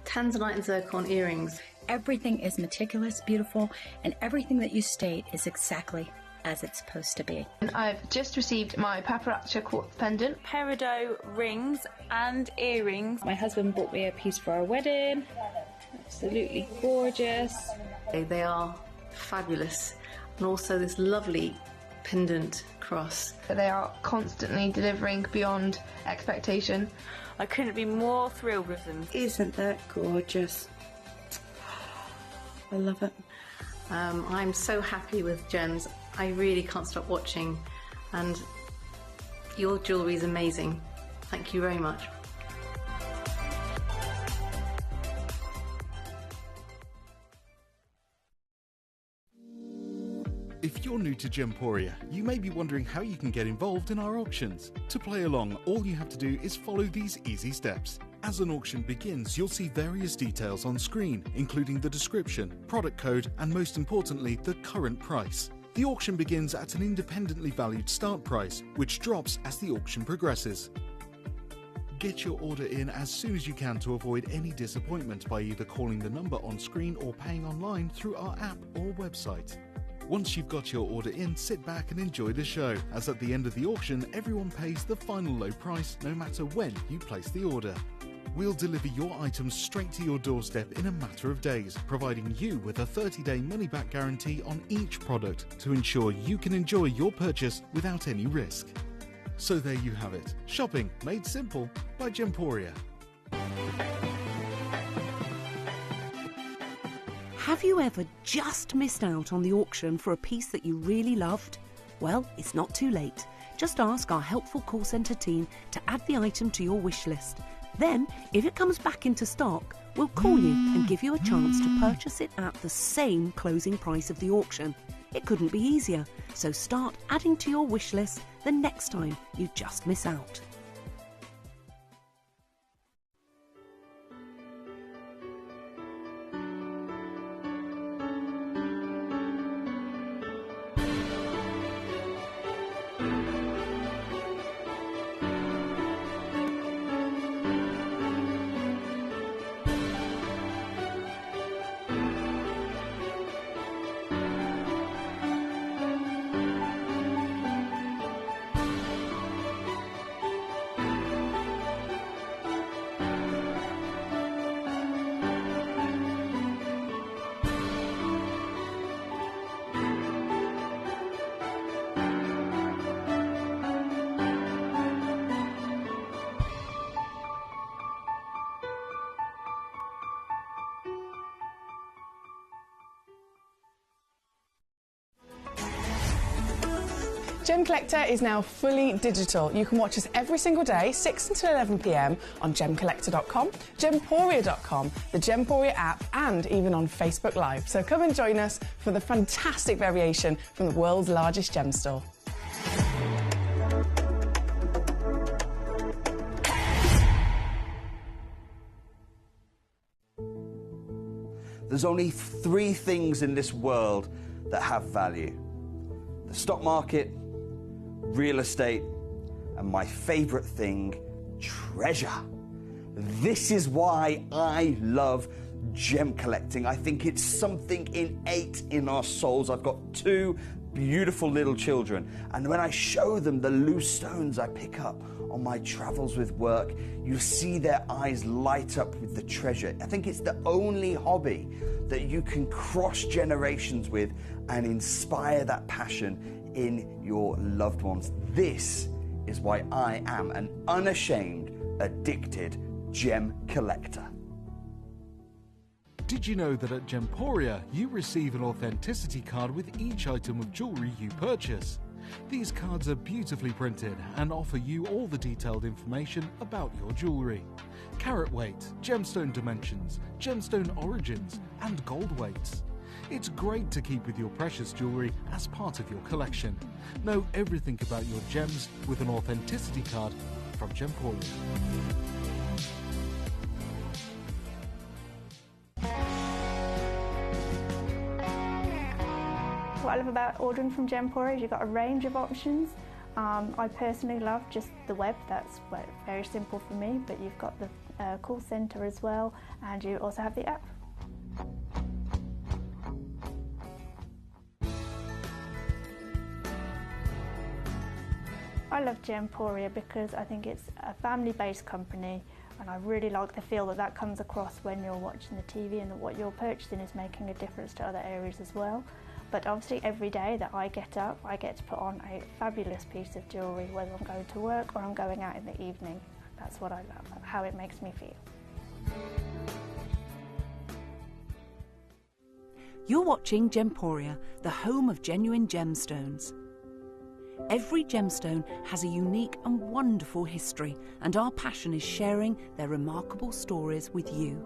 tanzanite and zircon earrings. Everything is meticulous, beautiful, and everything that you state is exactly as it's supposed to be. I've just received my paparazzi quartz pendant, peridot rings and earrings. My husband bought me a piece for our wedding. Absolutely gorgeous. They are fabulous, and also this lovely pendant cross. They are constantly delivering beyond expectation. I couldn't be more thrilled with them. Isn't that gorgeous? I love it. I'm so happy with Gems. I really can't stop watching, and your jewellery is amazing. Thank you very much. If you're new to Gemporia, you may be wondering how you can get involved in our auctions. To play along, all you have to do is follow these easy steps. As an auction begins, you'll see various details on screen, including the description, product code, and most importantly, the current price. The auction begins at an independently valued start price, which drops as the auction progresses. Get your order in as soon as you can to avoid any disappointment by either calling the number on screen or paying online through our app or website. Once you've got your order in, sit back and enjoy the show, as at the end of the auction, everyone pays the final low price no matter when you place the order. We'll deliver your items straight to your doorstep in a matter of days, providing you with a 30-day money-back guarantee on each product to ensure you can enjoy your purchase without any risk. So there you have it, shopping made simple by Gemporia. Have you ever just missed out on the auction for a piece that you really loved? Well, it's not too late. Just ask our helpful call centre team to add the item to your wish list. Then, if it comes back into stock, we'll call you and give you a chance to purchase it at the same closing price of the auction. It couldn't be easier, so start adding to your wish list the next time you just miss out. Gemcollector is now fully digital. You can watch us every single day, 6 until 11 p.m. on Gemcollector.com, Gemporia.com, the Gemporia app, and even on Facebook Live. So come and join us for the fantastic variation from the world's largest gem store. There's only 3 things in this world that have value: the stock market, real estate, and my favorite thing, treasure. This is why I love gem collecting. I think it's something innate in our souls. I've got 2 beautiful little children, and when I show them the loose stones I pick up on my travels with work, you see their eyes light up with the treasure. I think it's the only hobby that you can cross generations with and inspire that passion in your loved ones. This is why I am an unashamed, addicted gem collector. Did you know that at Gemporia you receive an authenticity card with each item of jewellery you purchase? These cards are beautifully printed and offer you all the detailed information about your jewellery. Carat weight, gemstone dimensions, gemstone origins, and gold weights. It's great to keep with your precious jewellery as part of your collection. Know everything about your gems with an authenticity card from Gemporia. What I love about ordering from Gemporia is you've got a range of options. I personally love just the web, that's very simple for me, but you've got the call centre as well, and you also have the app. I love Gemporia because I think it's a family-based company, and I really like the feel that that comes across when you're watching the TV, and that what you're purchasing is making a difference to other areas as well. But obviously every day that I get up, I get to put on a fabulous piece of jewellery, whether I'm going to work or I'm going out in the evening. That's what I love, how it makes me feel. You're watching Gemporia, the home of genuine gemstones. Every gemstone has a unique and wonderful history, and our passion is sharing their remarkable stories with you.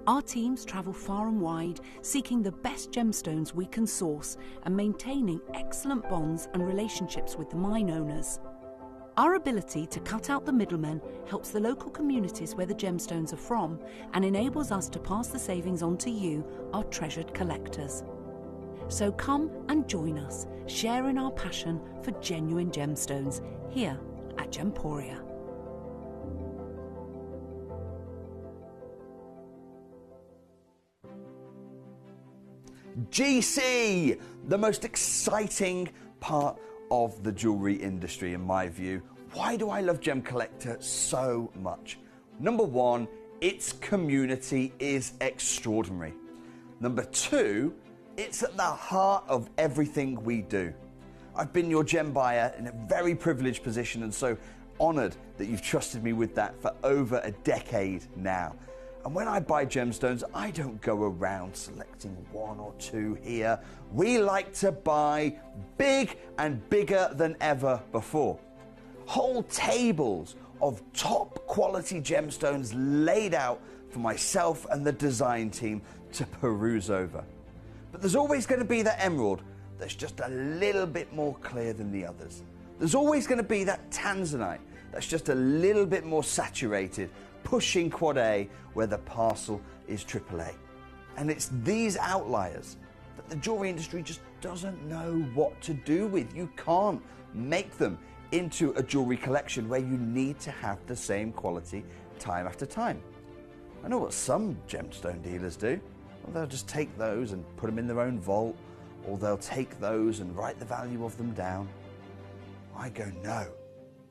Our teams travel far and wide, seeking the best gemstones we can source and maintaining excellent bonds and relationships with the mine owners. Our ability to cut out the middlemen helps the local communities where the gemstones are from and enables us to pass the savings on to you, our treasured collectors. So come and join us, sharing our passion for genuine gemstones here at Gemporia. GC, the most exciting part of the jewellery industry in my view. Why do I love Gemcollector so much? Number one, its community is extraordinary. Number two, it's at the heart of everything we do. I've been your gem buyer in a very privileged position and so honoured that you've trusted me with that for over a decade now. And when I buy gemstones, I don't go around selecting one or two here. We like to buy big and bigger than ever before. Whole tables of top quality gemstones laid out for myself and the design team to peruse over. But there's always going to be that emerald that's just a little bit more clear than the others. There's always going to be that tanzanite that's just a little bit more saturated, pushing quad A where the parcel is AAA. And it's these outliers that the jewelry industry just doesn't know what to do with. You can't make them into a jewelry collection where you need to have the same quality time after time. I know what some gemstone dealers do. Well, they'll just take those and put them in their own vault, or they'll take those and write the value of them down. I go, no,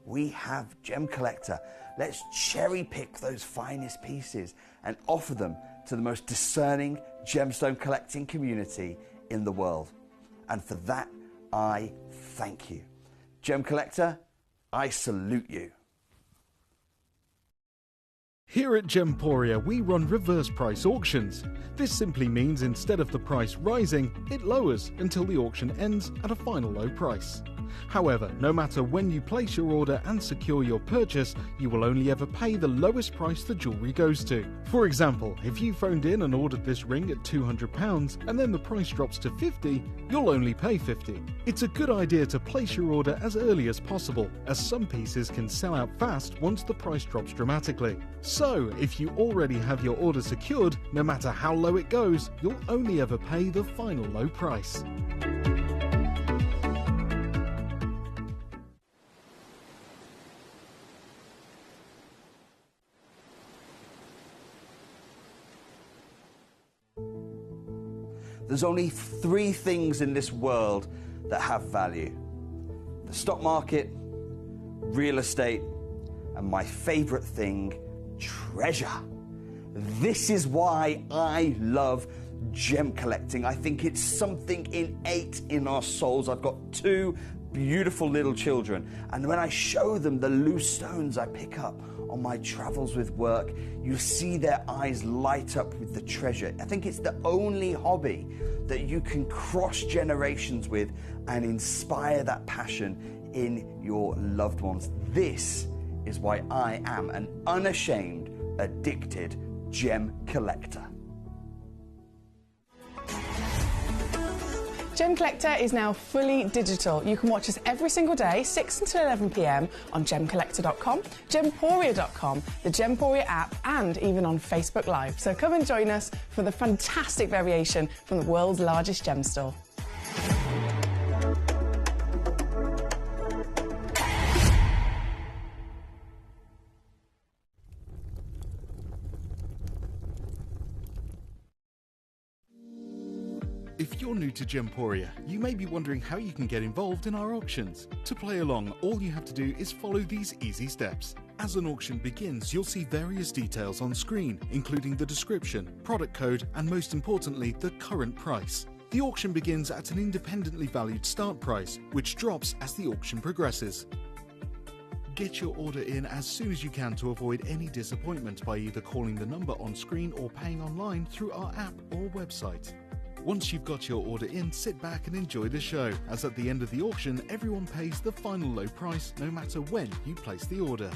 we have Gemcollector. Let's cherry pick those finest pieces and offer them to the most discerning gemstone collecting community in the world. And for that, I thank you. Gemcollector, I salute you. Here at Gemporia, we run reverse price auctions. This simply means instead of the price rising, it lowers until the auction ends at a final low price. However, no matter when you place your order and secure your purchase, you will only ever pay the lowest price the jewellery goes to. For example, if you phoned in and ordered this ring at £200 and then the price drops to £50, you'll only pay £50. It's a good idea to place your order as early as possible, as some pieces can sell out fast once the price drops dramatically. So, if you already have your order secured, no matter how low it goes, you'll only ever pay the final low price. There's only three things in this world that have value: the stock market, real estate, and my favorite thing, treasure. This is why I love gem collecting. I think it's something innate in our souls. I've got two beautiful little children, and when I show them the loose stones I pick up on my travels with work, you see their eyes light up with the treasure. I think it's the only hobby that you can cross generations with and inspire that passion in your loved ones. This is why I am an unashamed, addicted gem collector. Gemcollector is now fully digital. You can watch us every single day, 6 until 11 p.m. on Gemcollector.com, Gemporia.com, the Gemporia app, and even on Facebook Live. So come and join us for the fantastic variation from the world's largest gem store. If you're new to Gemporia, you may be wondering how you can get involved in our auctions. To play along, all you have to do is follow these easy steps. As an auction begins, you'll see various details on screen, including the description, product code, and most importantly, the current price. The auction begins at an independently valued start price, which drops as the auction progresses. Get your order in as soon as you can to avoid any disappointment by either calling the number on screen or paying online through our app or website. Once you've got your order in, sit back and enjoy the show, as at the end of the auction, everyone pays the final low price no matter when you place the order.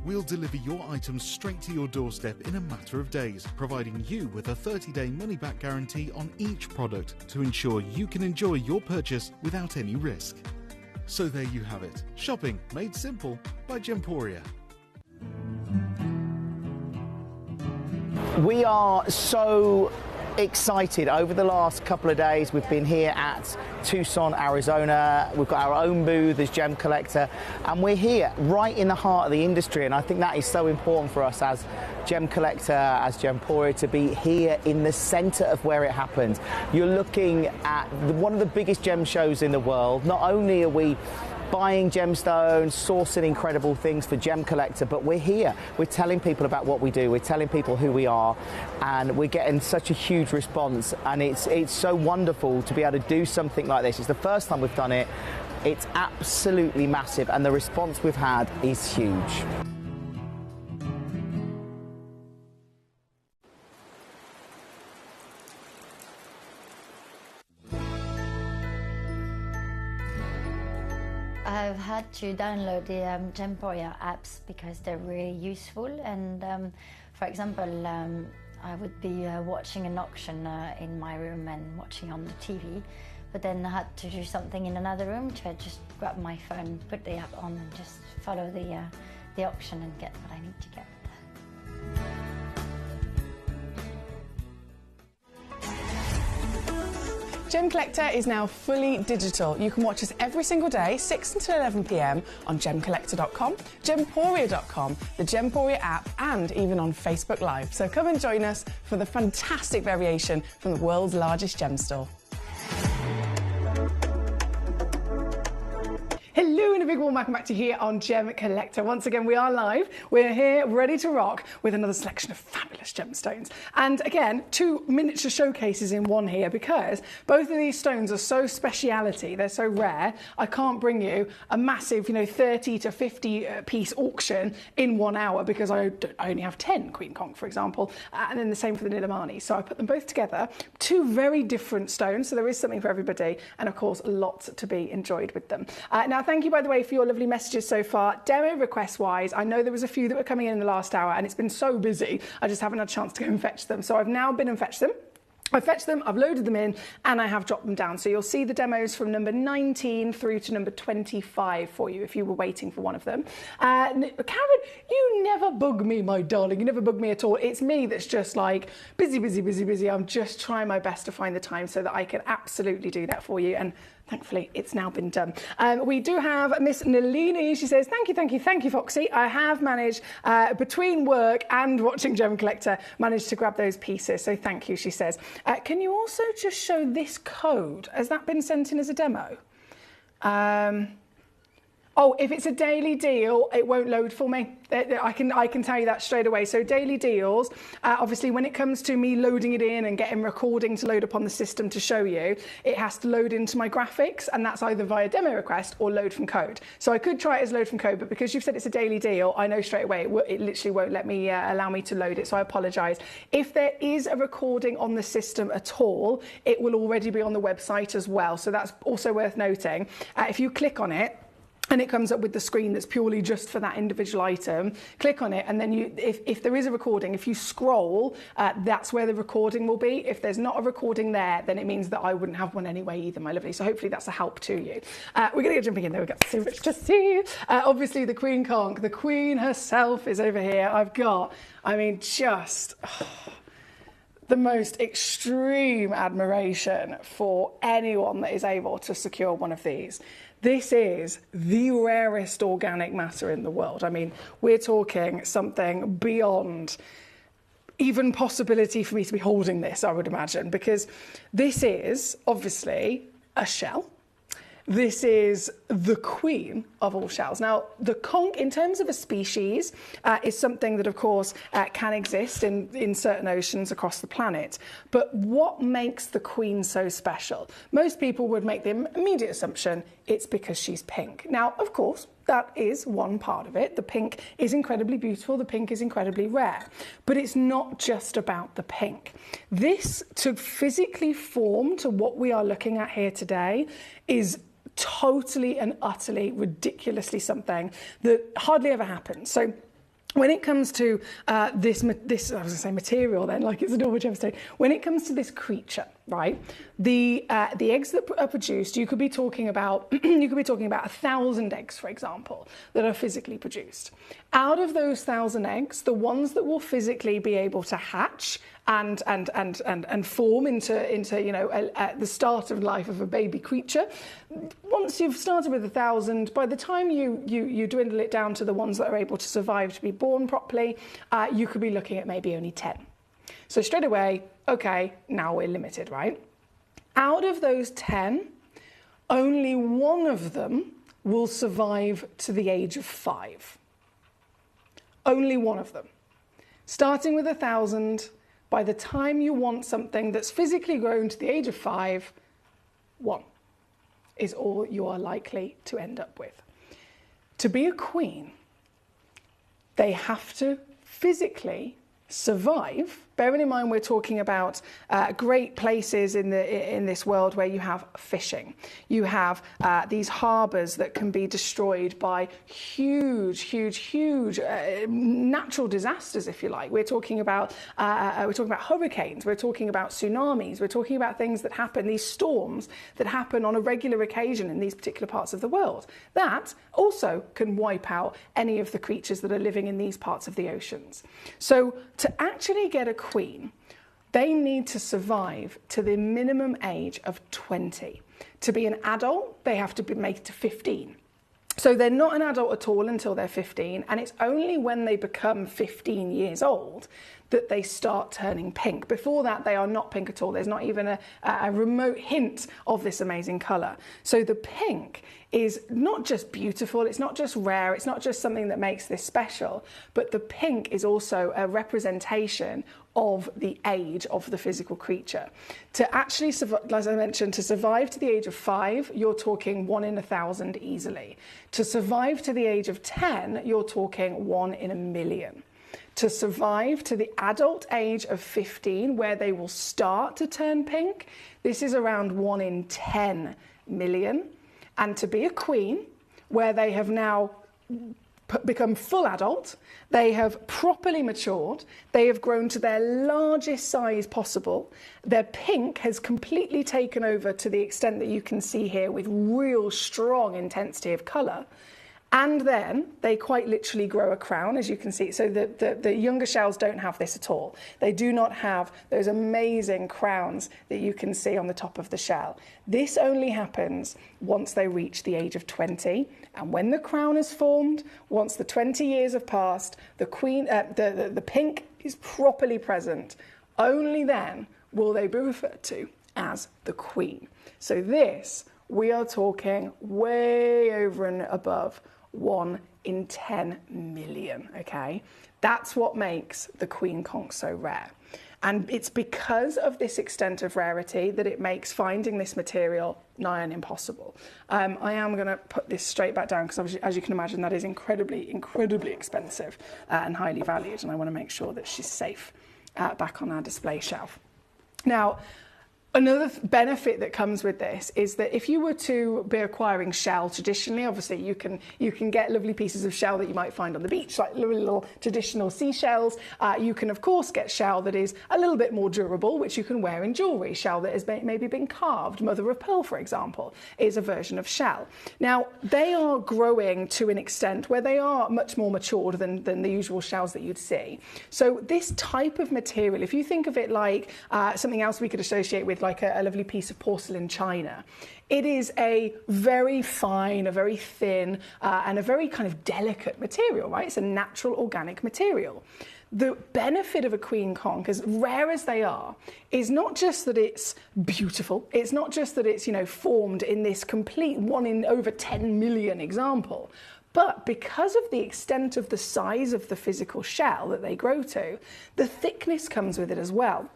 We'll deliver your items straight to your doorstep in a matter of days, providing you with a 30-day money-back guarantee on each product to ensure you can enjoy your purchase without any risk. So there you have it. Shopping made simple by Gemporia. We are so excited. Over the last couple of days, we've been here at Tucson, Arizona. We've got our own booth as Gemcollector, and we're here right in the heart of the industry, and I think that is so important for us as Gemcollector, as Gemporia, to be here in the centre of where it happens. You're looking at one of the biggest gem shows in the world. Not only are we buying gemstones, sourcing incredible things for Gemcollector, but we're here. We're telling people about what we do. We're telling people who we are, and we're getting such a huge response. And it's so wonderful to be able to do something like this. It's the first time we've done it. It's absolutely massive, and the response we've had is huge. I've had to download the Gemporia apps because they're really useful, and for example, I would be watching an auction in my room and watching on the TV, but then I had to do something in another room, so I just grab my phone, put the app on and just follow the auction and get what I need to get. Gemcollector is now fully digital. You can watch us every single day, 6 until 11 p.m. on Gemcollector.com, Gemporia.com, the Gemporia app, and even on Facebook Live. So come and join us for the fantastic variation from the world's largest gem store. Hello and a big warm welcome back to here on Gemcollector. Once again, we are live. We're here ready to rock with another selection of fabulous gemstones. And again, 2 miniature showcases in one here, because both of these stones are so speciality, they're so rare. I can't bring you a massive, 30 to 50 piece auction in 1 hour, because I only have 10 Queen Conch, for example, and then the same for the Nilamani. So I put them both together, 2 very different stones, so there is something for everybody, and of course, lots to be enjoyed with them. Now, thank you, by the way, for your lovely messages so far. Demo request-wise, I know there was a few that were coming in the last hour, and it's been so busy, I just haven't had a chance to go and fetch them. So I've now been and fetched them. I've fetched them, I've loaded them in, and I have dropped them down. So you'll see the demos from number 19 through to number 25 for you if you were waiting for one of them. Karen, you never bug me, my darling. You never bug me at all. It's me that's just like busy. I'm just trying my best to find the time so that I can absolutely do that for you. And thankfully, it's now been done. We do have Miss Nalini. She says, thank you, Foxy. I have managed, between work and watching Gemcollector, managed to grab those pieces. So thank you, she says. Can you also just show this code? Has that been sent in as a demo? Oh, if it's a daily deal, it won't load for me. I can tell you that straight away. So daily deals, obviously when it comes to me loading it in and getting recording to load up on the system to show you, it has to load into my graphics, and that's either via demo request or load from code. So I could try it as load from code, but because you've said it's a daily deal, I know straight away it literally won't let me allow me to load it. So I apologise. If there is a recording on the system at all, it will already be on the website as well. So that's also worth noting. If you click on it, and it comes up with the screen that's purely just for that individual item, click on it, and then if there is a recording, if you scroll, that's where the recording will be. If there's not a recording there, then it means that I wouldn't have one anyway either, my lovely. So hopefully that's a help to you. We're going to get jumping in there. We've got so much to see. Obviously the Queen Conch, the Queen herself is over here. I've got, just the most extreme admiration for anyone that is able to secure one of these. This is the rarest organic matter in the world. We're talking something beyond even possibility for me to be holding this, I would imagine, because this is obviously a shell. This is the queen of all shells. Now, the conch, in terms of a species, is something that, of course, can exist in certain oceans across the planet. But what makes the queen so special? Most people would make the immediate assumption it's because she's pink. Now, of course, that is one part of it. The pink is incredibly beautiful, the pink is incredibly rare, but it's not just about the pink. This, to physically form to what we are looking at here today, is totally and utterly, ridiculously something that hardly ever happens. So when it comes to this, I was going to say material then, like it's a normal gemstone. When it comes to this creature, right, the eggs that are produced, you could be talking about 1,000 eggs, for example, that are physically produced. Out of those 1,000 eggs, the ones that will physically be able to hatch and form into you know the start of life of a baby creature. Once you've started with 1,000, by the time you dwindle it down to the ones that are able to survive to be born properly, you could be looking at maybe only 10. So straight away, okay, now we're limited, right? Out of those 10, only one of them will survive to the age of 5. Only one of them. Starting with 1,000, by the time you want something that's physically grown to the age of 5, 1 is all you are likely to end up with. To be a queen, they have to physically survive. Bearing in mind we're talking about great places in this world where you have fishing. You have these harbours that can be destroyed by huge natural disasters, if you like. We're talking about hurricanes. We're talking about tsunamis. We're talking about things that happen, these storms that happen on a regular occasion in these particular parts of the world. That also can wipe out any of the creatures that are living in these parts of the oceans. So to actually get a queen, they need to survive to the minimum age of 20. To be an adult, they have to be made to 15. So they're not an adult at all until they're 15, and it's only when they become 15 years old that they start turning pink. Before that, they are not pink at all. There's not even a remote hint of this amazing colour. So the pink is not just beautiful, it's not just rare, it's not just something that makes this special, but the pink is also a representation of the age of the physical creature. To actually, as I mentioned, to survive to the age of 5, you're talking 1 in 1,000 easily. To survive to the age of 10, you're talking 1 in a million. To survive to the adult age of 15, where they will start to turn pink, this is around 1 in 10 million. And to be a queen, where they have now become full adult, they have properly matured, they have grown to their largest size possible, their pink has completely taken over to the extent that you can see here with real strong intensity of colour. And then they quite literally grow a crown, as you can see. So the younger shells don't have this at all. They do not have those amazing crowns that you can see on the top of the shell. This only happens once they reach the age of 20. And when the crown is formed, once the 20 years have passed, the pink is properly present. Only then will they be referred to as the queen. So this, we are talking way over and above 1 in 10 million, okay? That's what makes the queen conch so rare. And it's because of this extent of rarity that it makes finding this material nigh on impossible. I am going to put this straight back down because, as you can imagine, that is incredibly expensive and highly valued, and I want to make sure that she's safe back on our display shelf. Now, another benefit that comes with this is that if you were to be acquiring shell traditionally, obviously you can get lovely pieces of shell that you might find on the beach, like little traditional seashells. You can of course get shell that is a little bit more durable, which you can wear in jewellery. Shell that has maybe been carved. Mother of pearl, for example, is a version of shell. Now they are growing to an extent where they are much more matured than the usual shells that you'd see. So this type of material, if you think of it like something else we could associate with, like a lovely piece of porcelain china. It is a very fine, a very thin, and a very kind of delicate material, right? It's a natural organic material. The benefit of a queen conch, as rare as they are, is not just that it's beautiful. It's not just that it's, formed in this complete 1 in over 10 million example. But because of the extent of the size of the physical shell that they grow to, the thickness comes with it as well.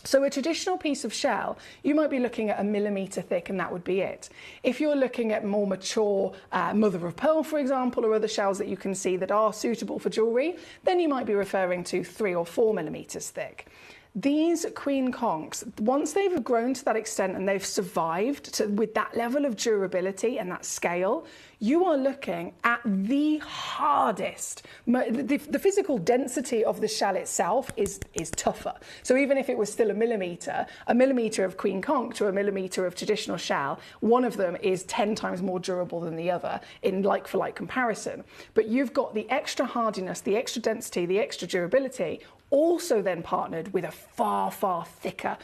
So a traditional piece of shell, you might be looking at 1 millimetre thick and that would be it. If you're looking at more mature mother of pearl, for example, or other shells that you can see that are suitable for jewellery, then you might be referring to 3 or 4 millimetres thick. These queen conchs, once they've grown to that extent and they've survived with that level of durability and that scale, you are looking at the hardest. The physical density of the shell itself is tougher. So even if it was still 1 millimetre of queen conch to 1 millimetre of traditional shell, one of them is 10 times more durable than the other in like-for-like comparison. But you've got the extra hardiness, the extra density, the extra durability, also then partnered with a far, far thicker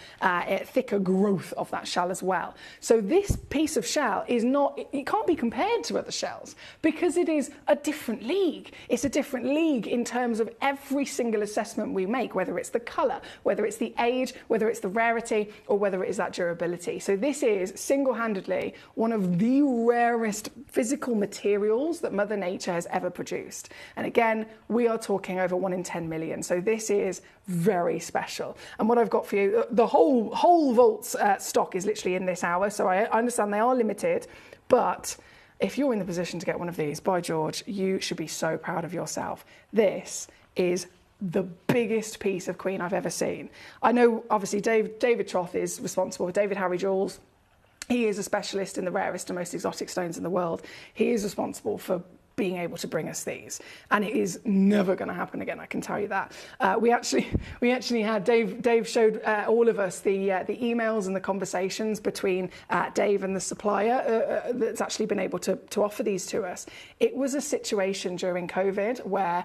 growth of that shell as well. So this piece of shell is not, it can't be compared to other shells because it is a different league. It's a different league in terms of every single assessment we make, whether it's the colour, whether it's the age, whether it's the rarity, or whether it is that durability. So this is single-handedly one of the rarest physical materials that Mother Nature has ever produced. And again, we are talking over 1 in 10 million. So this is very special. And what I've got for you, the whole vault's stock is literally in this hour, so I understand they are limited, but if you're in the position to get one of these, by George, you should be so proud of yourself. This is the biggest piece of queen I've ever seen. I know, obviously, David Troth is responsible for David Harry Jewels. He is a specialist in the rarest and most exotic stones in the world. He is responsible for being able to bring us these, and it is never going to happen again, I can tell you that. We actually had Dave showed all of us the emails and the conversations between Dave and the supplier that's actually been able to offer these to us. It was a situation during COVID where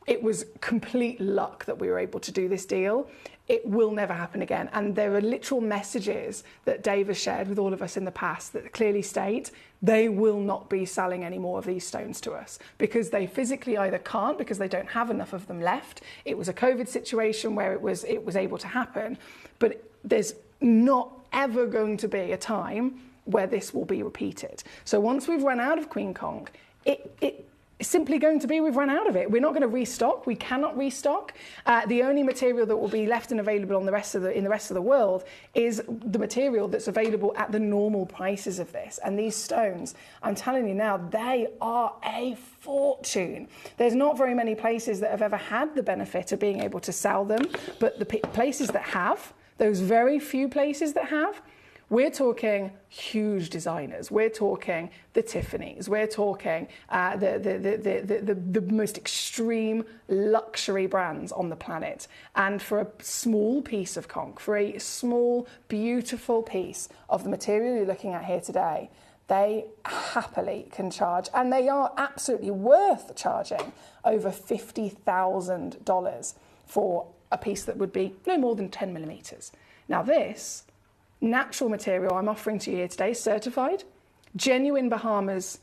it was complete luck that we were able to do this deal. It will never happen again. And there are literal messages that Dave has shared with all of us in the past that clearly state they will not be selling any more of these stones to us because they physically either can't because they don't have enough of them left. It was a COVID situation where it was able to happen, but there's not ever going to be a time where this will be repeated. So once we've run out of queen conch, it's simply going to be we've run out of it. We're not going to restock. We cannot restock. The only material that will be left and available in the rest of the world is the material that's available at the normal prices of this. And these stones, I'm telling you now, they are a fortune. There's not very many places that have ever had the benefit of being able to sell them, but the places that have, those very few places that have, we're talking huge designers. We're talking the Tiffany's. We're talking the most extreme luxury brands on the planet. And for a small piece of conch, for a small, beautiful piece of the material you're looking at here today, they happily can charge, and they are absolutely worth charging, over $50,000 for a piece that would be no more than 10 millimetres. Now this natural material I'm offering to you here today, certified, genuine Bahamas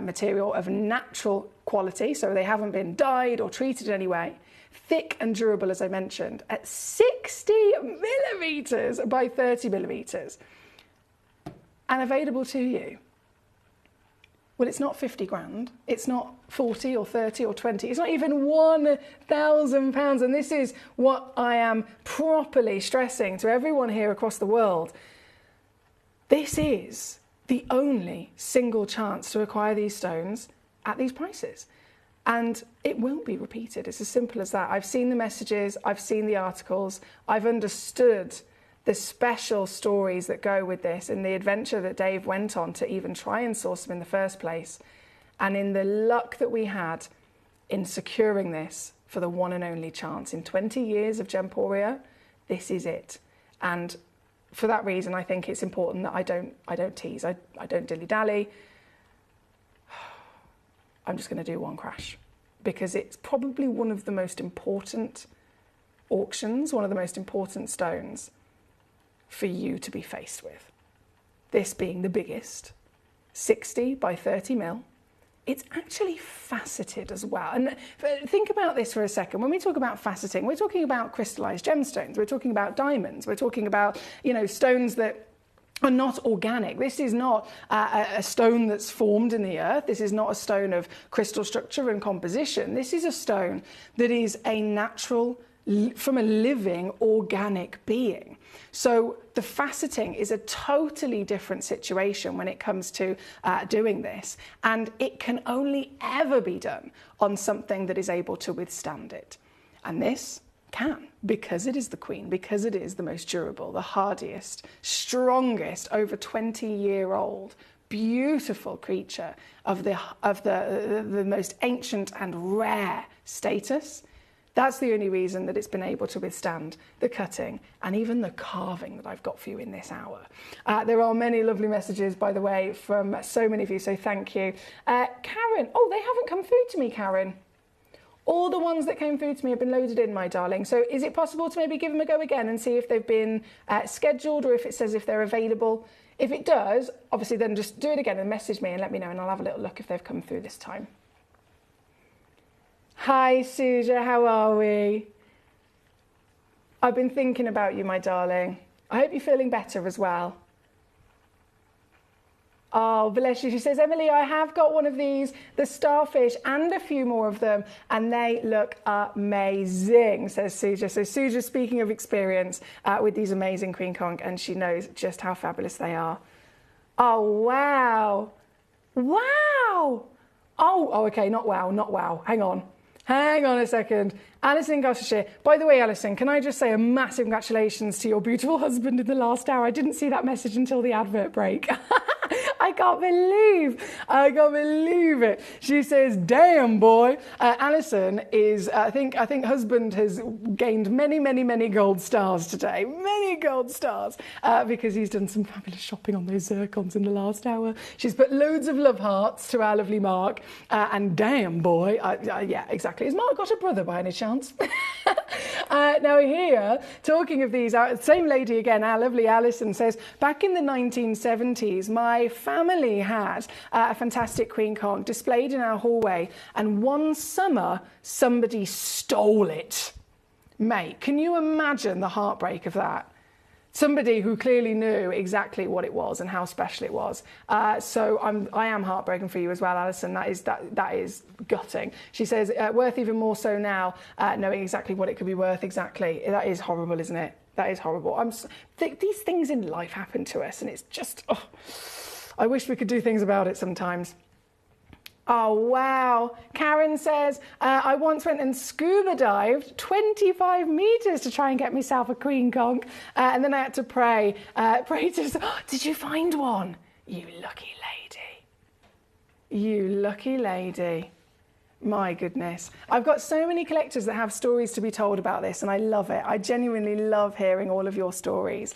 material of natural quality, so they haven't been dyed or treated in any way, thick and durable, as I mentioned, at 60 millimetres by 30 millimetres, and available to you. Well, it's not 50 grand, it's not 40 or 30 or 20, it's not even £1,000. And this is what I am properly stressing to everyone here across the world. This is the only single chance to acquire these stones at these prices. And it won't be repeated. It's as simple as that. I've seen the messages, I've seen the articles, I've understood the special stories that go with this and the adventure that Dave went on to even try and source them in the first place. And in the luck that we had in securing this for the one and only chance. In 20 years of Gemporia, this is it. And for that reason, I think it's important that I don't tease, I don't dilly-dally. I'm just going to do one crash because it's probably one of the most important auctions, one of the most important stones for you to be faced with. This being the biggest, 60 by 30 mil. It's actually faceted as well. And think about this for a second. When we talk about faceting, we're talking about crystallized gemstones. We're talking about diamonds. We're talking about, stones that are not organic. This is not a stone that's formed in the earth. This is not a stone of crystal structure and composition. This is a stone that is a natural from a living organic being. So the faceting is a totally different situation when it comes to doing this, and it can only ever be done on something that is able to withstand it. And this can, because it is the queen, because it is the most durable, the hardiest, strongest, over 20-year-old, beautiful creature of the most ancient and rare status. That's the only reason that it's been able to withstand the cutting and even the carving that I've got for you in this hour. There are many lovely messages, by the way, from so many of you, so thank you. Karen, oh, they haven't come through to me, Karen. All the ones that came through to me have been loaded in, my darling. So is it possible to maybe give them a go again and see if they've been scheduled or if it says if they're available? If it does, obviously then just do it again and message me and let me know, and I'll have a little look if they've come through this time. Hi, Suja, how are we? I've been thinking about you, my darling. I hope you're feeling better as well. Oh, bless you. She says, Emily, I have got one of these, the starfish, and a few more of them, and they look amazing, says Suja. So Suja, speaking of experience with these amazing Queen Conch, and she knows just how fabulous they are. Oh, wow. Wow. Oh, okay, not wow, not wow. Hang on a second. Alison in Gloucestershire. By the way, Alison, can I just say a massive congratulations to your beautiful husband in the last hour? I didn't see that message until the advert break. I can't believe it. She says, damn, boy. Alison is, I think husband has gained many gold stars today. Many gold stars. Because he's done some fabulous shopping on those zircons in the last hour. She's put loads of love hearts to our lovely Mark. And damn, boy. Yeah, exactly. Has Mark got a brother by any chance? Now here, talking of these, same lady again, our lovely Alison says, back in the 1970s, my family had a fantastic Queen Conch displayed in our hallway, and one summer somebody stole it. Mate, can you imagine the heartbreak of that? Somebody who clearly knew exactly what it was and how special it was. So I am heartbroken for you as well, Alison. That is gutting. She says, worth even more so now, knowing exactly what it could be worth exactly. That is horrible, isn't it? That is horrible. These things in life happen to us, and it's just, I wish we could do things about it sometimes. Oh, wow. Karen says, I once went and scuba dived 25 metres to try and get myself a Queen Conch. And then I had to pray to, did you find one? You lucky lady. You lucky lady. My goodness. I've got so many collectors that have stories to be told about this, and I love it. I genuinely love hearing all of your stories.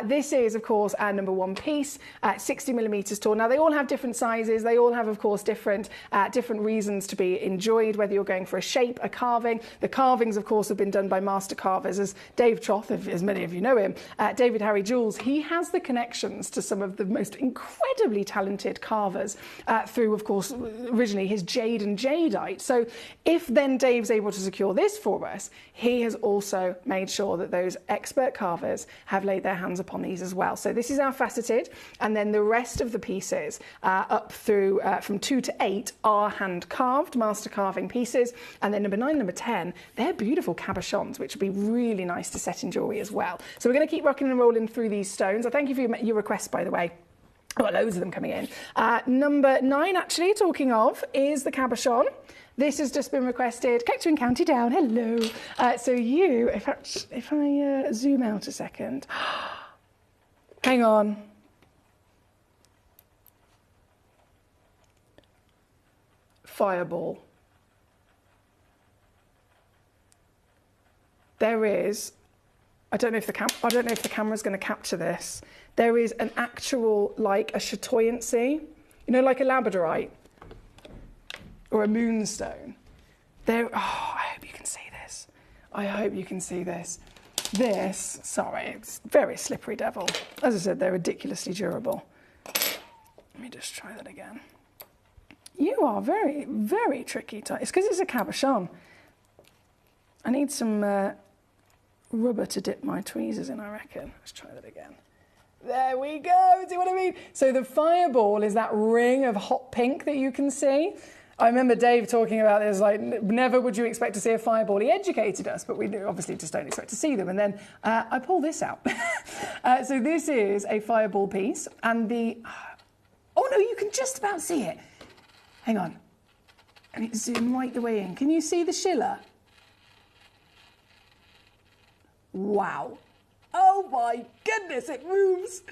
This is, of course, our number one piece, 60mm tall. Now, they all have different sizes. They all have, of course, different reasons to be enjoyed, whether you're going for a shape, a carving. The carvings, of course, have been done by master carvers, as Dave Troth, as many of you know him, David Harry Jules. He has the connections to some of the most incredibly talented carvers through, of course, originally his jade and jadeite. So if then Dave's able to secure this for us, he has also made sure that those expert carvers have laid their hands upon these as well. So this is our faceted, and then the rest of the pieces up through from 2 to 8 are hand carved, master carving pieces. And then number 9, number 10, they're beautiful cabochons, which would be really nice to set in jewellery as well. So we're going to keep rocking and rolling through these stones. I thank you for your requests, by the way. I've got loads of them coming in. Number 9, actually, talking of, is the cabochon. This has just been requested. Collector in County Down, hello. So you, if I zoom out a second. Hang on. Fireball. There is, I don't know if the camera's going to capture this. There is an actual, like a chatoyancy, you know, like a labradorite or a moonstone. There, I hope you can see this. I hope you can see this. This, sorry, it's very slippery devil. As I said, they're ridiculously durable. Let me just try that again. You are very, very tricky. It's because it's a cabochon. I need some rubber to dip my tweezers in, I reckon. Let's try that again. There we go, see what I mean? So the fireball is that ring of hot pink that you can see. I remember Dave talking about this, like, never would you expect to see a fireball. He educated us, but we obviously just don't expect to see them. And then I pulled this out. So this is a fireball piece, and oh no, you can just about see it. Hang on. And it's zoom right the way in. Can you see the schiller? Wow. Oh my goodness, it moves.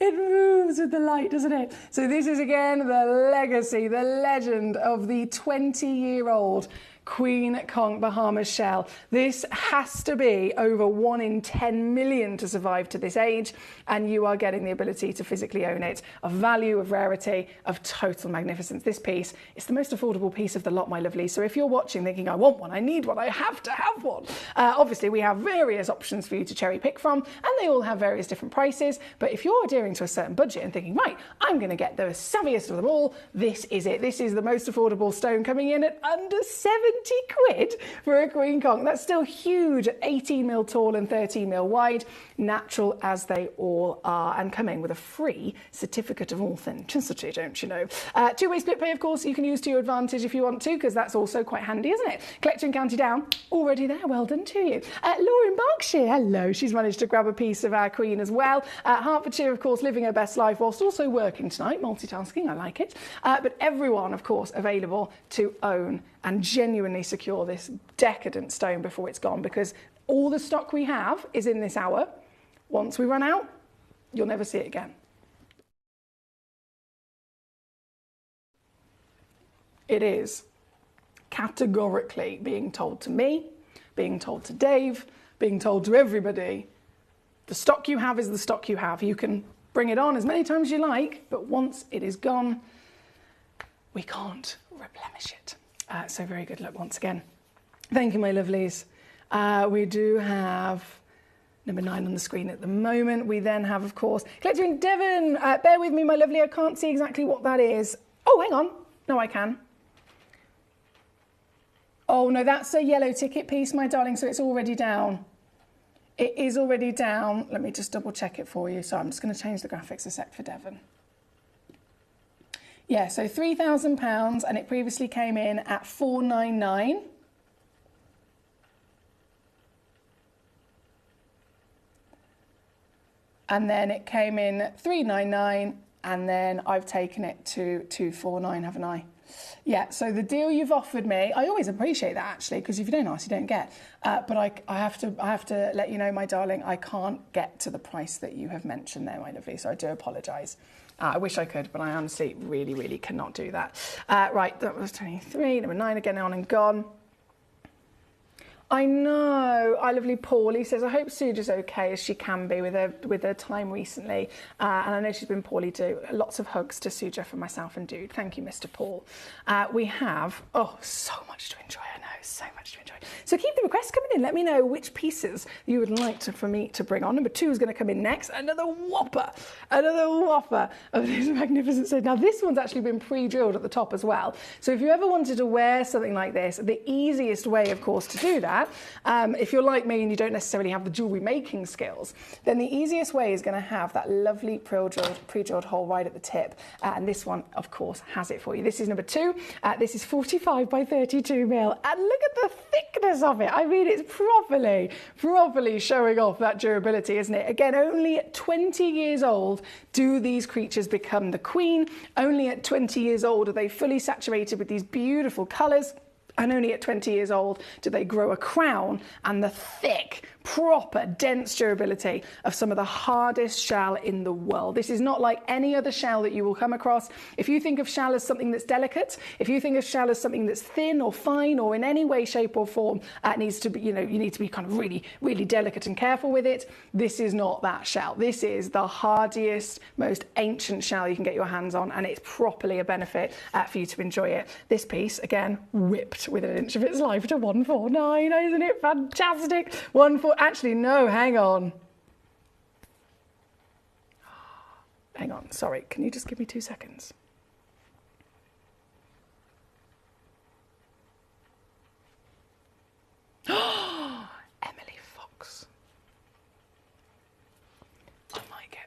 It moves with the light, doesn't it? So this is again the legacy, the legend of the 20-year-old Queen Conch Bahamas shell. This has to be over 1 in 10 million to survive to this age, and you are getting the ability to physically own it. Of value, of rarity, of total magnificence. This piece is the most affordable piece of the lot, my lovely. So if you're watching thinking, I want one, I need one, I have to have one. Obviously, we have various options for you to cherry pick from, and they all have various different prices. But if you're adhering to a certain budget and thinking, right, I'm going to get the savviest of them all, this is it. This is the most affordable stone, coming in at under 70 quid for a Queen Conch. That's still huge at 18 mil tall and 13 mil wide, natural as they all are, and coming with a free certificate of authenticity, don't you know? Two-way split pay, of course, you can use to your advantage if you want to, because that's also quite handy, isn't it? Collector in County Down, already there. Well done to you. Laura in Berkshire, hello. She's managed to grab a piece of our Queen as well. Hertfordshire, of course, living her best life whilst also working tonight, multitasking, I like it. But everyone, of course, available to own and genuinely secure this decadent stone before it's gone, because all the stock we have is in this hour. Once we run out, you'll never see it again. It is categorically being told to me, being told to Dave, being told to everybody, the stock you have is the stock you have. You can bring it on as many times as you like, but once it is gone, we can't replenish it. So very good luck once again. Thank you, my lovelies. We do have number 9 on the screen at the moment. We then have, of course, Collector in Devon. Bear with me, my lovely. I can't see exactly what that is. Oh, hang on. No, I can. Oh, no, that's a yellow ticket piece, my darling, so it's already down. It is already down. Let me just double check it for you. So I'm just going to change the graphics a sec for Devon. Yeah, so £3,000, and it previously came in at $499. And then it came in at $399, and then I've taken it to $249, haven't I? Yeah, so the deal you've offered me, I always appreciate that actually, because if you don't ask, you don't get. But I have to let you know, my darling, I can't get to the price that you have mentioned there, my lovely. So I do apologise. I wish I could, but I honestly really, really cannot do that. Right, that was 23. Number 9 again, on and gone. I know. Our lovely Paulie says, I hope Suja's okay as she can be with her time recently. And I know she's been poorly too. Lots of hugs to Suja from myself and Dude. Thank you, Mr. Paul. We have, so much to enjoy. I know, so much to enjoy. So keep the requests coming in. Let me know which pieces you would like for me to bring on. Number 2 is going to come in next. Another whopper of this magnificent set. Now, this one's actually been pre-drilled at the top as well. So if you ever wanted to wear something like this, the easiest way, of course, to do that, if you're like me and you don't necessarily have the jewellery making skills, then the easiest way is going to have that lovely pre-drilled hole right at the tip. And this one, of course, has it for you. This is number 2. This is 45 by 32 mil. And look at the thickness of it. I mean, it's properly showing off that durability, isn't it? Again, only at 20 years old do these creatures become the queen. Only at 20 years old are they fully saturated with these beautiful colours. And only at 20 years old do they grow a crown and the thick, proper, dense durability of some of the hardest shell in the world. This is not like any other shell that you will come across. If you think of shell as something that's delicate, if you think of shell as something that's thin or fine or in any way, shape or form, it needs to be, you need to be kind of really, really delicate and careful with it. This is not that shell. This is the hardiest, most ancient shell you can get your hands on, and it's properly a benefit for you to enjoy it. This piece, again, whipped with an inch of its life to 149. Isn't it fantastic? Actually, no, hang on. Hang on, sorry. Can you just give me 2 seconds? Emily Fox.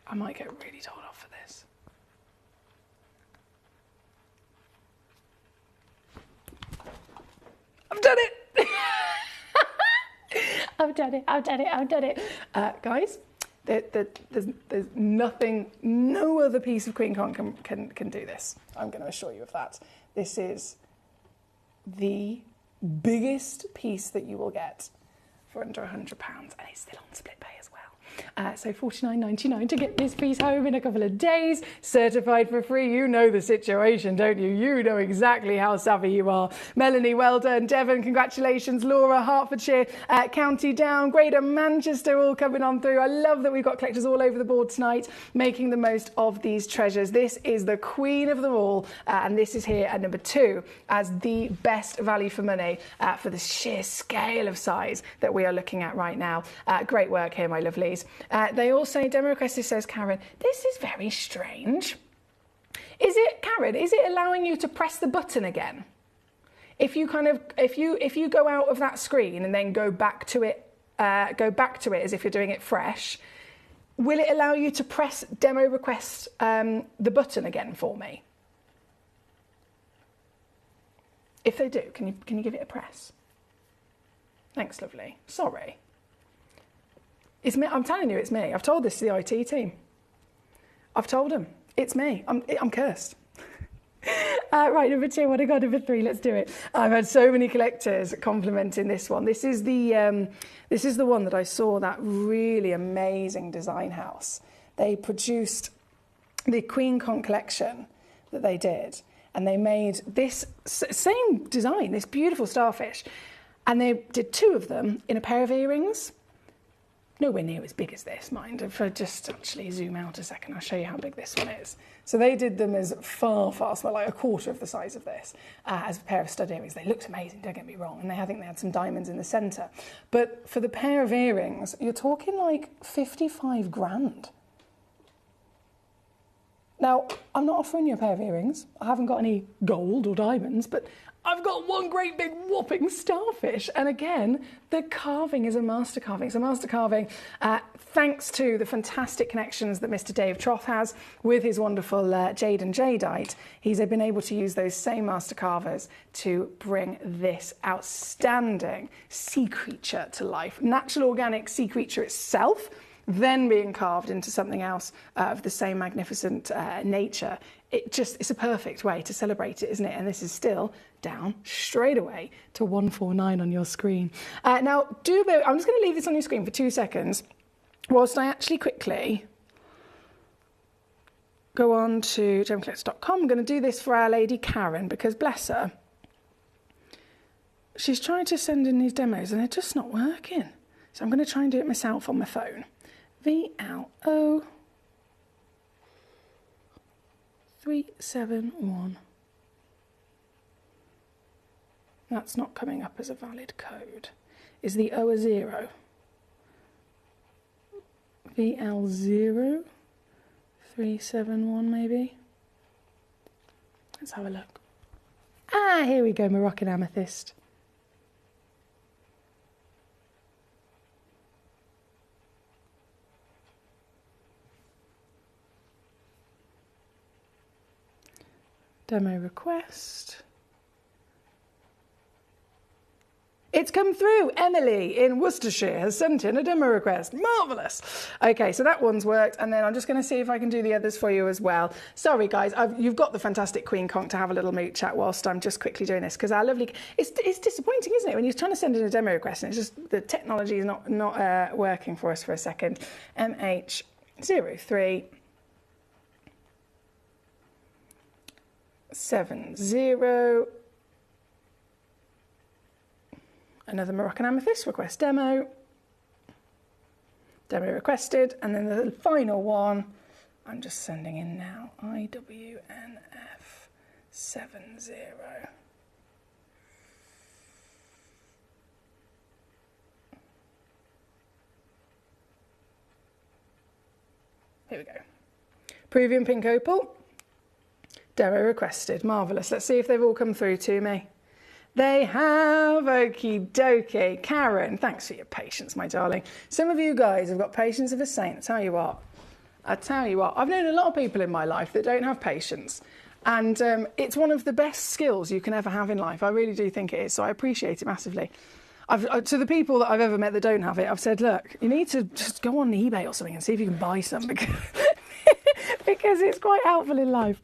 I might get really told off for this. I've done it. Guys, there's nothing, no other piece of queen conch can do this. I'm going to assure you of that. This is the biggest piece that you will get for under £100, and it's still on split pay as well. So $49.99 to get this piece home in a couple of days, certified for free. You know the situation, don't you? You know exactly how savvy you are. Melanie, well done. Devon, congratulations. Laura, Hertfordshire, County Down, Greater Manchester, all coming on through. I love that we've got collectors all over the board tonight making the most of these treasures. This is the queen of them all, and this is here at number 2 as the best value for money for the sheer scale of size that we are looking at right now. Great work here, my lovelies. They all say, demo requester says, Karen, this is very strange. Is it, Karen, is it allowing you to press the button again? If you go out of that screen and then go back to it as if you're doing it fresh, will it allow you to press demo request the button again for me? If they do, can you give it a press? Thanks, lovely. Sorry. It's me. I'm telling you, it's me. I've told this to the IT team. I've told them. It's me. I'm cursed. Right, number 2. What I got, number 3. Let's do it. I've had so many collectors complimenting this one. This is the one that I saw that really amazing design house. They produced the Queen Conch collection that they did, and they made this same design, this beautiful starfish, and they did 2 of them in a pair of earrings. Nowhere near as big as this, mind. If I just actually zoom out a second, I'll show you how big this one is. So they did them as far small, like a quarter of the size of this, as a pair of stud earrings. They looked amazing, don't get me wrong, and I think they had some diamonds in the centre. But for the pair of earrings, you're talking like 55 grand. Now, I'm not offering you a pair of earrings. I haven't got any gold or diamonds, but I've got one great big whopping starfish. And again, the carving is a master carving. It's a master carving thanks to the fantastic connections that Mr. Dave Troth has with his wonderful jade and jadeite. He's been able to use those same master carvers to bring this outstanding sea creature to life. Natural organic sea creature itself, then being carved into something else of the same magnificent nature. It's a perfect way to celebrate it, isn't it? And this is still down straight away to 149 on your screen. Now, I'm just going to leave this on your screen for 2 seconds whilst I actually quickly go on to gemcollector.com. I'm going to do this for our lady Karen, because bless her, she's trying to send in these demos and they're just not working. So I'm going to try and do it myself on my phone. VLO 371. That's not coming up as a valid code. Is the O a 0? VL0 371 maybe? Let's have a look. Ah, here we go, Moroccan amethyst. Demo request. It's come through. Emily in Worcestershire has sent in a demo request. Marvellous. Okay, so that one's worked, and then I'm just going to see if I can do the others for you as well. Sorry, guys, you've got the fantastic Queen Conch to have a little moot chat whilst I'm just quickly doing this, because our lovely... It's disappointing, isn't it, when you're trying to send in a demo request and it's just the technology is not working for us for a second. MH03 70. Another Moroccan amethyst request demo. Demo requested, and then the final one I'm just sending in now. IWNF 70. Here we go. Peruvian pink opal. Demo requested. Marvellous. Let's see if they've all come through to me. They have. Okie dokie. Karen, thanks for your patience, my darling. Some of you guys have got patience of a saint. I tell you what. I've known a lot of people in my life that don't have patience. And it's one of the best skills you can ever have in life. I really do think it is. So I appreciate it massively. To the people that I've ever met that don't have it, I've said, look, you need to just go on eBay or something and see if you can buy some because it's quite helpful in life.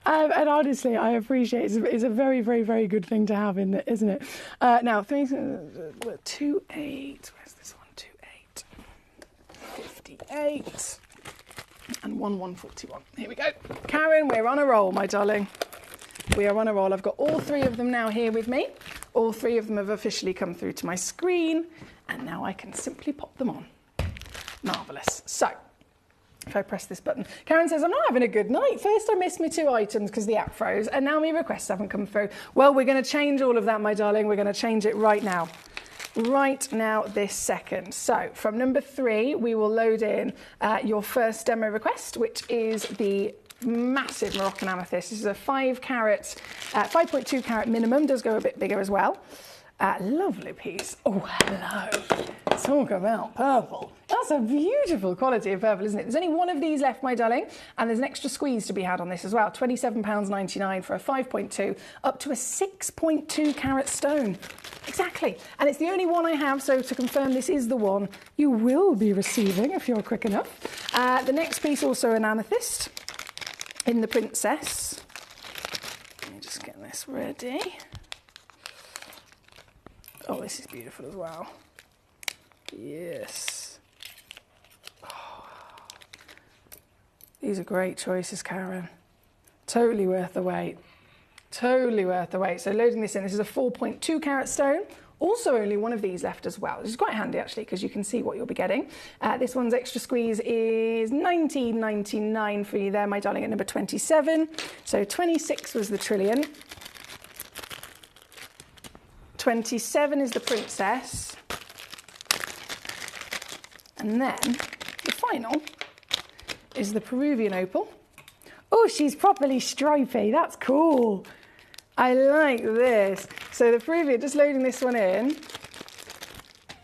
And honestly, I appreciate it. It's a very, very, very good thing to have, isn't it? Now, 28. Where's this one? 28. 58. And 141. Here we go. Karen, we're on a roll, my darling. We are on a roll. I've got all three of them now here with me. All three of them have officially come through to my screen, and now I can simply pop them on. Marvellous. So, if I press this button. Karen says, I'm not having a good night. First I missed my 2 items because the app froze, and now my requests haven't come through. Well, we're going to change all of that, my darling. We're going to change it right now. Right now, this second. So, from number 3, we will load in your first demo request, which is the massive Moroccan amethyst. This is a 5.2 carat minimum. Does go a bit bigger as well. Lovely piece. Oh, hello. Talk about purple. That's a beautiful quality of purple, isn't it? There's only one of these left, my darling, and there's an extra squeeze to be had on this as well. £27.99 for a 5.2, up to a 6.2 carat stone. Exactly. And it's the only one I have, so to confirm this is the one you will be receiving if you're quick enough. The next piece, also an amethyst in the princess. Let me just get this ready. Oh, this is beautiful as well. Yes. Oh. These are great choices, Karen. Totally worth the wait. Totally worth the wait. So loading this in, this is a 4.2 carat stone. Also only one of these left as well, which is quite handy actually because you can see what you'll be getting. This one's extra squeeze is £19.99 for you there, my darling, at number 27. So 26 was the trillion. 27 is the princess. And then the final is the Peruvian opal. Oh, she's properly stripy. That's cool. I like this. So the Peruvian, just loading this one in,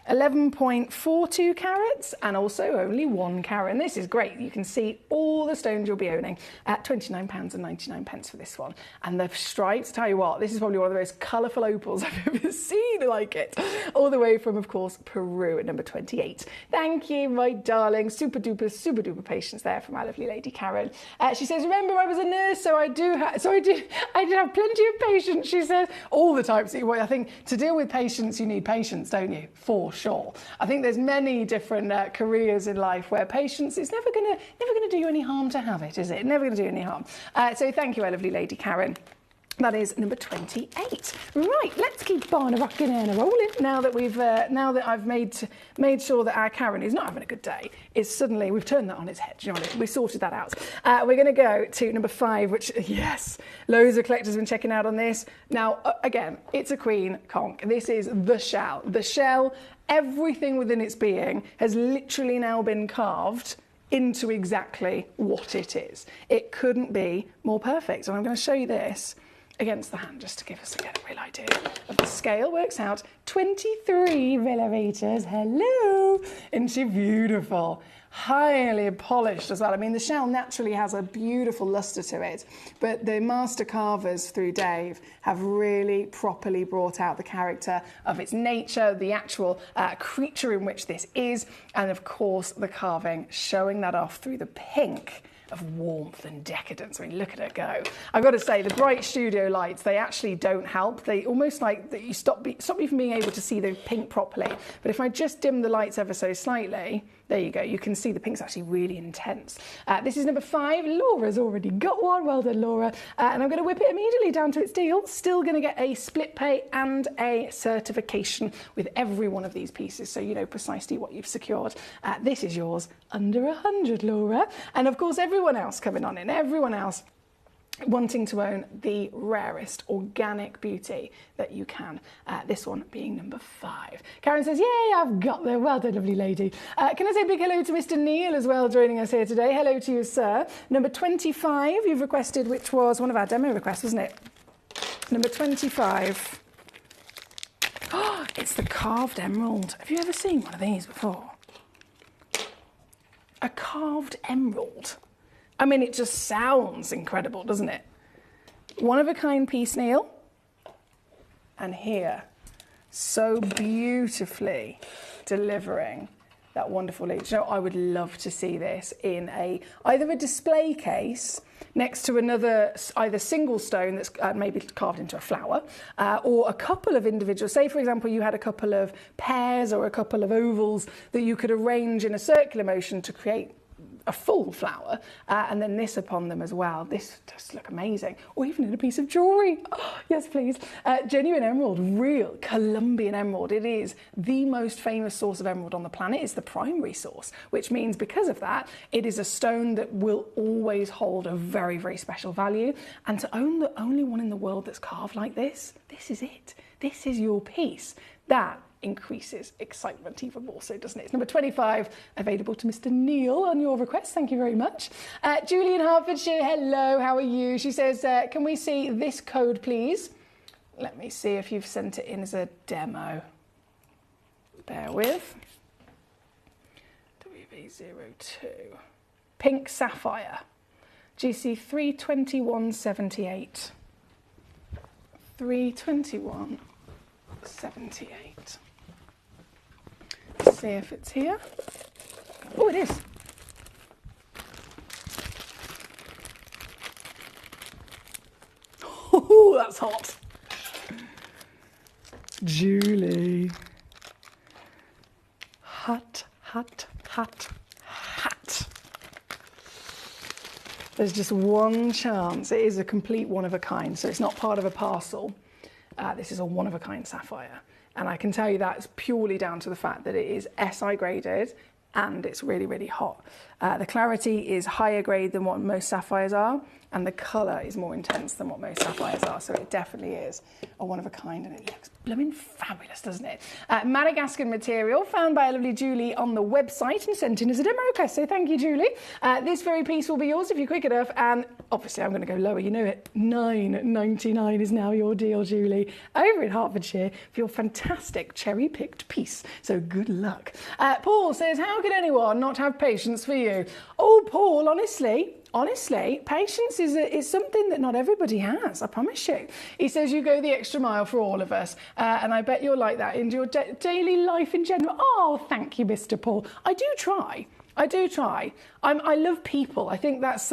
11.42 carats and also only 1 carat. And this is great. You can see all the stones you'll be owning at £29.99 for this one. And the stripes, tell you what, this is probably one of the most colourful opals I've ever seen like it. All the way from, of course, Peru at number 28. Thank you, my darling. Super duper patience there from our lovely lady Karen. She says, remember I was a nurse, so I did have plenty of patience, she says. All the types. I think to deal with patience, you need patience, don't you? For sure. I think there's many different careers in life where patience is never going to do you any harm to have it, is it? Never going to do you any harm. So thank you, our lovely lady Karen. That is number 28. Right, let's keep on rocking and rolling. Now that I've made sure that our Karen, who's not having a good day, is suddenly, we've turned that on its head. You know, we sorted that out. We're going to go to number 5, which, yes, loads of collectors have been checking out on this. Now, again, it's a queen conch. This is the shell. The shell, everything within its being has literally now been carved into exactly what it is. It couldn't be more perfect. And I'm going to show you this against the hand, just to give us a real idea of the scale. Works out 23 millimeters. Hello! Isn't she beautiful? Highly polished as well. I mean, the shell naturally has a beautiful luster to it, but the master carvers through Dave have really properly brought out the character of its nature, the actual creature in which this is, and of course the carving showing that off through the pink of warmth and decadence. I mean, look at her go. I've got to say, the bright studio lights, they actually don't help. They almost like that you stop me from being able to see the pink properly. But if I just dim the lights ever so slightly, there you go. You can see the pink's actually really intense. This is number 5. Laura's already got one. Well done, Laura. And I'm going to whip it immediately down to its deal. Still going to get a split pay and a certification with every one of these pieces, so you know precisely what you've secured. This is yours under 100, Laura. And of course, everyone else coming on in, everyone else wanting to own the rarest organic beauty that you can. This one being number 5. Karen says, yay, I've got there. Well done, lovely lady. Can I say a big hello to Mr. Neil as well, joining us here today. Hello to you, sir. Number 25 you've requested, which was one of our demo requests, wasn't it? Number 25. Oh, it's the carved emerald. Have you ever seen one of these before? A carved emerald. I mean, it just sounds incredible, doesn't it? One of a kind piece, Neil. And here, so beautifully delivering that wonderful leaf. You know, I would love to see this in either a display case next to another either single stone that's maybe carved into a flower, or a couple of individual. Say, for example, you had a couple of pears or a couple of ovals that you could arrange in a circular motion to create a full flower, and then this upon them as well. This does look amazing. Or even in a piece of jewellery. Oh, yes, please. Genuine emerald, real Colombian emerald. It is the most famous source of emerald on the planet. It's the primary source, which means because of that, it is a stone that will always hold a very, very special value. And to own the only one in the world that's carved like this is it. This is your piece. That increases excitement even more so, doesn't it? It's number 25, available to Mr. Neil on your request. Thank you very much. Julie in Hertfordshire, hello, how are you? She says, can we see this code, please? Let me see if you've sent it in as a demo. Bear with. WV02. Pink Sapphire. GC 32178. 32178. See if it's here. Oh, it is. Oh, that's hot. Julie. Hot, hot, hot, hot. There's just one chance. It is a complete one of a kind, so it's not part of a parcel. This is a one of a kind sapphire. And I can tell you that's purely down to the fact that it is SI graded and it's really, really hot. The clarity is higher grade than what most sapphires are, and the colour is more intense than what most sapphires are. So it definitely is a one of a kind, and it looks blooming fabulous, doesn't it? Madagascar material found by a lovely Julie on the website and sent in as a demo request. So thank you, Julie. This very piece will be yours if you're quick enough. And obviously I'm going to go lower, you know it. £9.99 is now your deal, Julie, over in Hertfordshire for your fantastic cherry-picked piece. So good luck. Paul says, how could anyone not have patience for you? Oh, Paul, honestly, patience is something that not everybody has, I promise you. He says you go the extra mile for all of us, and I bet you're like that in your daily life in general. Oh, thank you, Mr. Paul. I do try. I love people. I think that's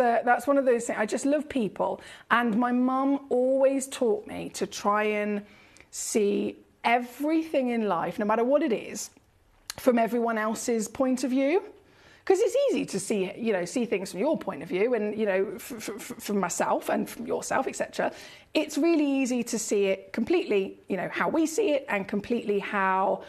one of those things. I just love people. And my mum always taught me to try and see everything in life, no matter what it is, from everyone else's point of view. Because it's easy to see things from your point of view, and from myself and from yourself, etc. It's really easy to see it completely, how we see it, and completely how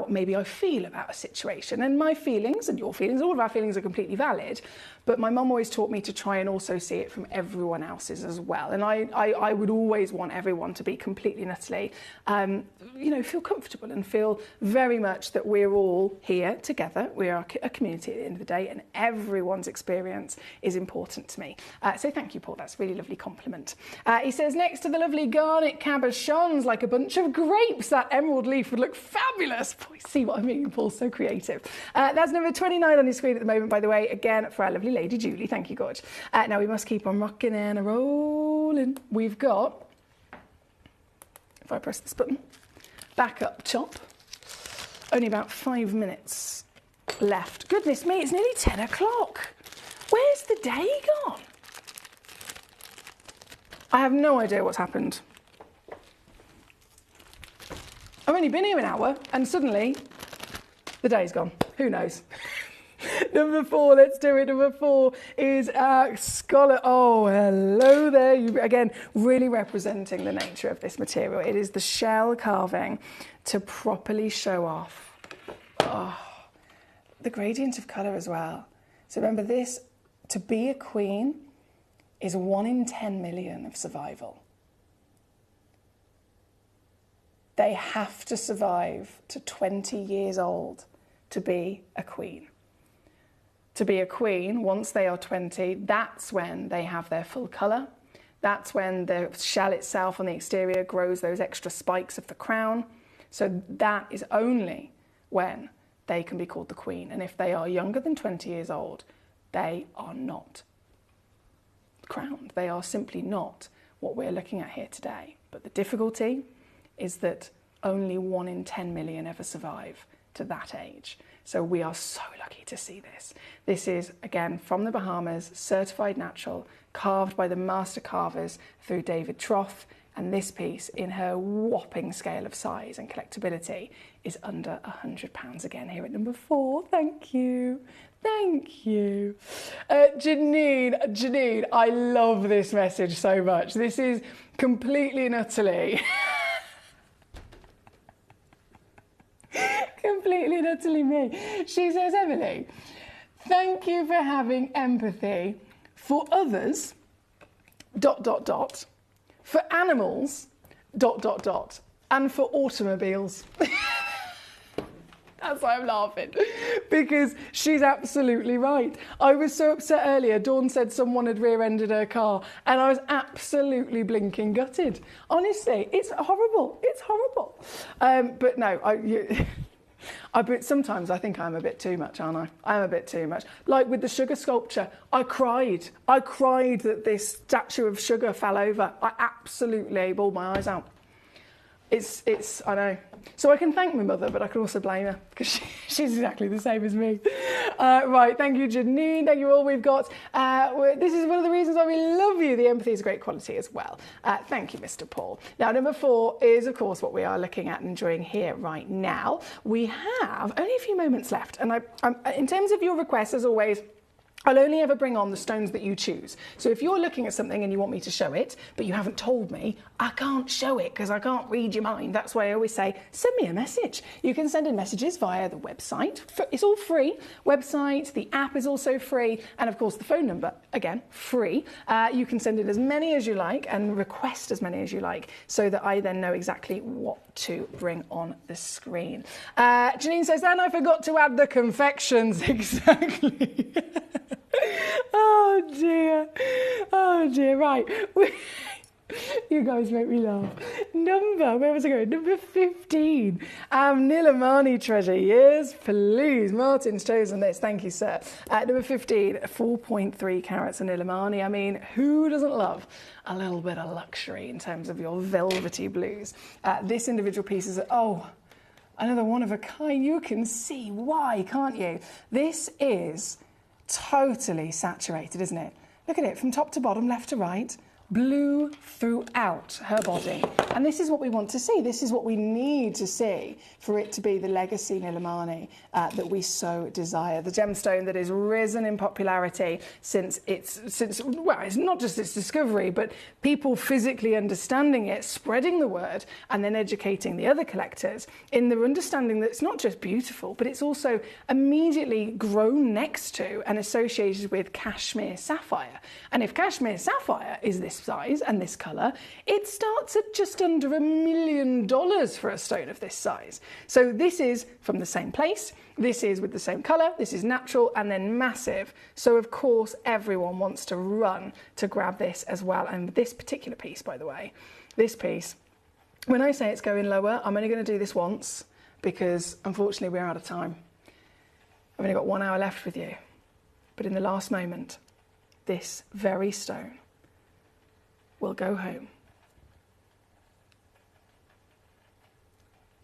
maybe I feel about a situation. And my feelings and your feelings, all of our feelings are completely valid. But my mum always taught me to try and also see it from everyone else's as well. And I would always want everyone to be completely and utterly, feel comfortable and feel very much that we're all here together. We are a community at the end of the day, and everyone's experience is important to me. So thank you, Paul. That's a really lovely compliment. He says, next to the lovely garnet cabochons, like a bunch of grapes, that emerald leaf would look fabulous. Boy, see what I mean, Paul's so creative. That's number 29 on your screen at the moment, by the way, again, for our lovely lady Julie. Thank you, Gorge. Now we must keep on rocking and rolling. We've got, if I press this button, back up top. Only about 5 minutes left. Goodness me, it's nearly 10 o'clock. Where's the day gone? I have no idea what's happened. I've only been here an hour and suddenly the day's gone. Who knows? Number 4, let's do it. Number 4 is Scholar. Oh, hello there. You, again, really representing the nature of this material. It is the shell carving to properly show off the gradient of colour as well. So remember this, to be a queen is 1 in 10 million of survival. They have to survive to 20 years old to be a queen. To be a queen, once they are 20, that's when they have their full colour. That's when the shell itself on the exterior grows those extra spikes of the crown. So that is only when they can be called the queen. And if they are younger than 20 years old, they are not crowned. They are simply not what we're looking at here today. But the difficulty is that only 1 in 10 million ever survive to that age. So we are so lucky to see this. This is, again, from the Bahamas, certified natural, carved by the master carvers through David Troth. And this piece, in her whopping scale of size and collectability, is under £100 again here at number 4. Thank you. Thank you. Janine, I love this message so much. This is completely and utterly... completely and utterly me. She says, Emily, thank you for having empathy for others, ... for animals, ... and for automobiles. That's why I'm laughing, because she's absolutely right. I was so upset earlier. Dawn said someone had rear-ended her car, and I was absolutely blinking gutted. Honestly, it's horrible. It's horrible. But no, but sometimes I think I'm a bit too much, aren't I? I'm a bit too much. Like with the sugar sculpture, I cried. I cried that this statue of sugar fell over. I absolutely bawled my eyes out. I know. So I can thank my mother, but I can also blame her, because she's exactly the same as me. Right, thank you, Janine. Thank you all. We've got, this is one of the reasons why we love you. The empathy is great quality as well. Thank you, Mr. Paul. Now, number 4 is, of course, what we are looking at and enjoying here right now. We have only a few moments left. And in terms of your requests, as always, I'll only ever bring on the stones that you choose. So if you're looking at something and you want me to show it, but you haven't told me, I can't show it because I can't read your mind. That's why I always say, send me a message. You can send in messages via the website. It's all free. Website, the app is also free. And of course, the phone number, again, free. You can send in as many as you like and request as many as you like so that I then know exactly what to bring on the screen. Janine says, and I forgot to add the confections. Exactly. Oh dear, right. You guys make me laugh. Where was I going? Number 15. Nilamani treasure. Yes, please. Martin's chosen this. Thank you, sir. Number 15, 4.3 carats of Nilamani. I mean, who doesn't love a little bit of luxury in terms of your velvety blues? This individual piece is, another one of a kind. You can see why, can't you? This is totally saturated, isn't it? Look at it, from top to bottom, left to right, blue throughout her body. And this is what we want to see. This is what we need to see for it to be the legacy Nilamani that we so desire. The gemstone that has risen in popularity since it's not just its discovery, but people physically understanding it, spreading the word, and then educating the other collectors in the understanding that it's not just beautiful, but it's also immediately grown next to and associated with cashmere sapphire. And if cashmere sapphire is this size and this colour, it starts at just under $1 million for a stone of this size. So this is from the same place, this is with the same colour, this is natural and then massive. So of course everyone wants to run to grab this as well. And this particular piece, by the way, this piece, when I say it's going lower, I'm only going to do this once because unfortunately we're out of time. I've only got 1 hour left with you. But in the last moment, this very stone will go home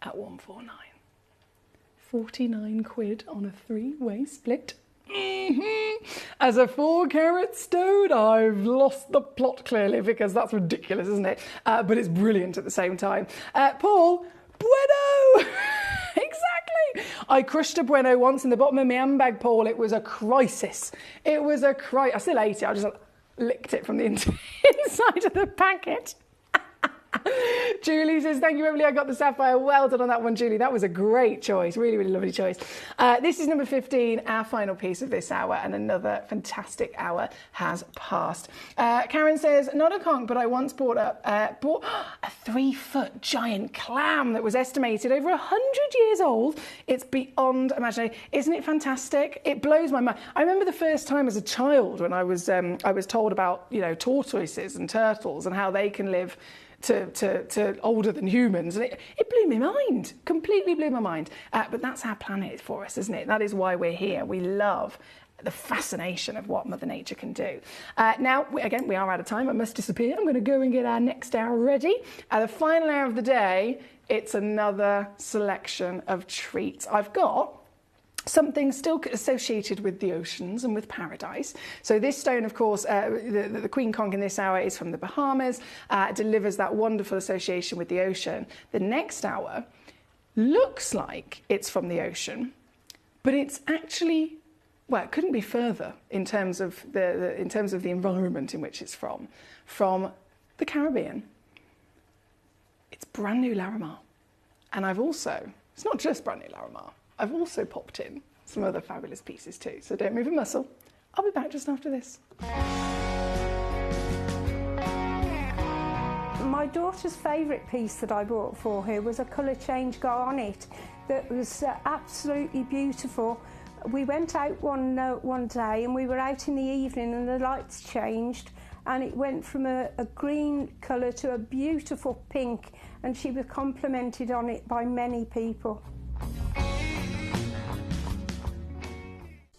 at 149. 49 quid on a 3-way split. As a 4-carat stone, I've lost the plot clearly because that's ridiculous, isn't it? But it's brilliant at the same time. Paul, bueno! Exactly. I crushed a bueno once in the bottom of my handbag, Paul. It was a crisis. It was a crisis. I still ate it. I just licked it from the inside of the packet. Julie says, thank you, Emily. I got the sapphire. Well done on that one, Julie. That was a great choice. Really, really lovely choice. This is number 15, our final piece of this hour, and another fantastic hour has passed. Karen says, not a conch, but I once bought a 3-foot giant clam that was estimated over 100 years old. It's beyond imagination. Isn't it fantastic? It blows my mind. I remember the first time as a child when I was told about, tortoises and turtles and how they can live to older than humans. And it blew my mind, completely blew my mind. But that's our planet for us, isn't it? That is why we're here. We love the fascination of what Mother Nature can do. Now, we are out of time. I must disappear. I'm going to go and get our next hour ready. The final hour of the day, it's another selection of treats. I've got something still associated with the oceans and with paradise. So this stone, of course, the Queen Conch in this hour is from the Bahamas, delivers that wonderful association with the ocean. The next hour looks like it's from the ocean, but it's actually, well, it couldn't be further in terms of the environment in which it's from the Caribbean. It's brand new Larimar. And I've also, it's not just brand new Larimar, I've also popped in some other fabulous pieces too, so don't move a muscle. I'll be back just after this. My daughter's favourite piece that I bought for her was a colour change garnet that was absolutely beautiful. We went out one day and we were out in the evening and the lights changed and it went from a green colour to a beautiful pink, and she was complimented on it by many people.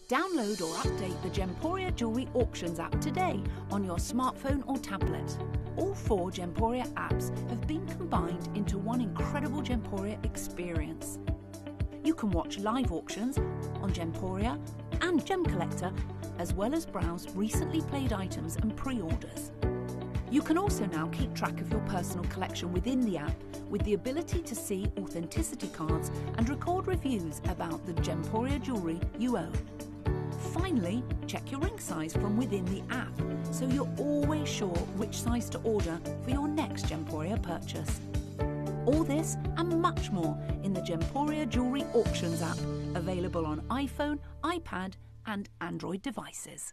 Download or update the Gemporia Jewellery Auctions app today on your smartphone or tablet. All 4 Gemporia apps have been combined into one incredible Gemporia experience. You can watch live auctions on Gemporia and Gemcollector, as well as browse recently played items and pre-orders. You can also now keep track of your personal collection within the app with the ability to see authenticity cards and record reviews about the Gemporia jewellery you own. Finally, check your ring size from within the app, so you're always sure which size to order for your next Gemporia purchase. All this and much more in the Gemporia Jewellery Auctions app, available on iPhone, iPad and Android devices.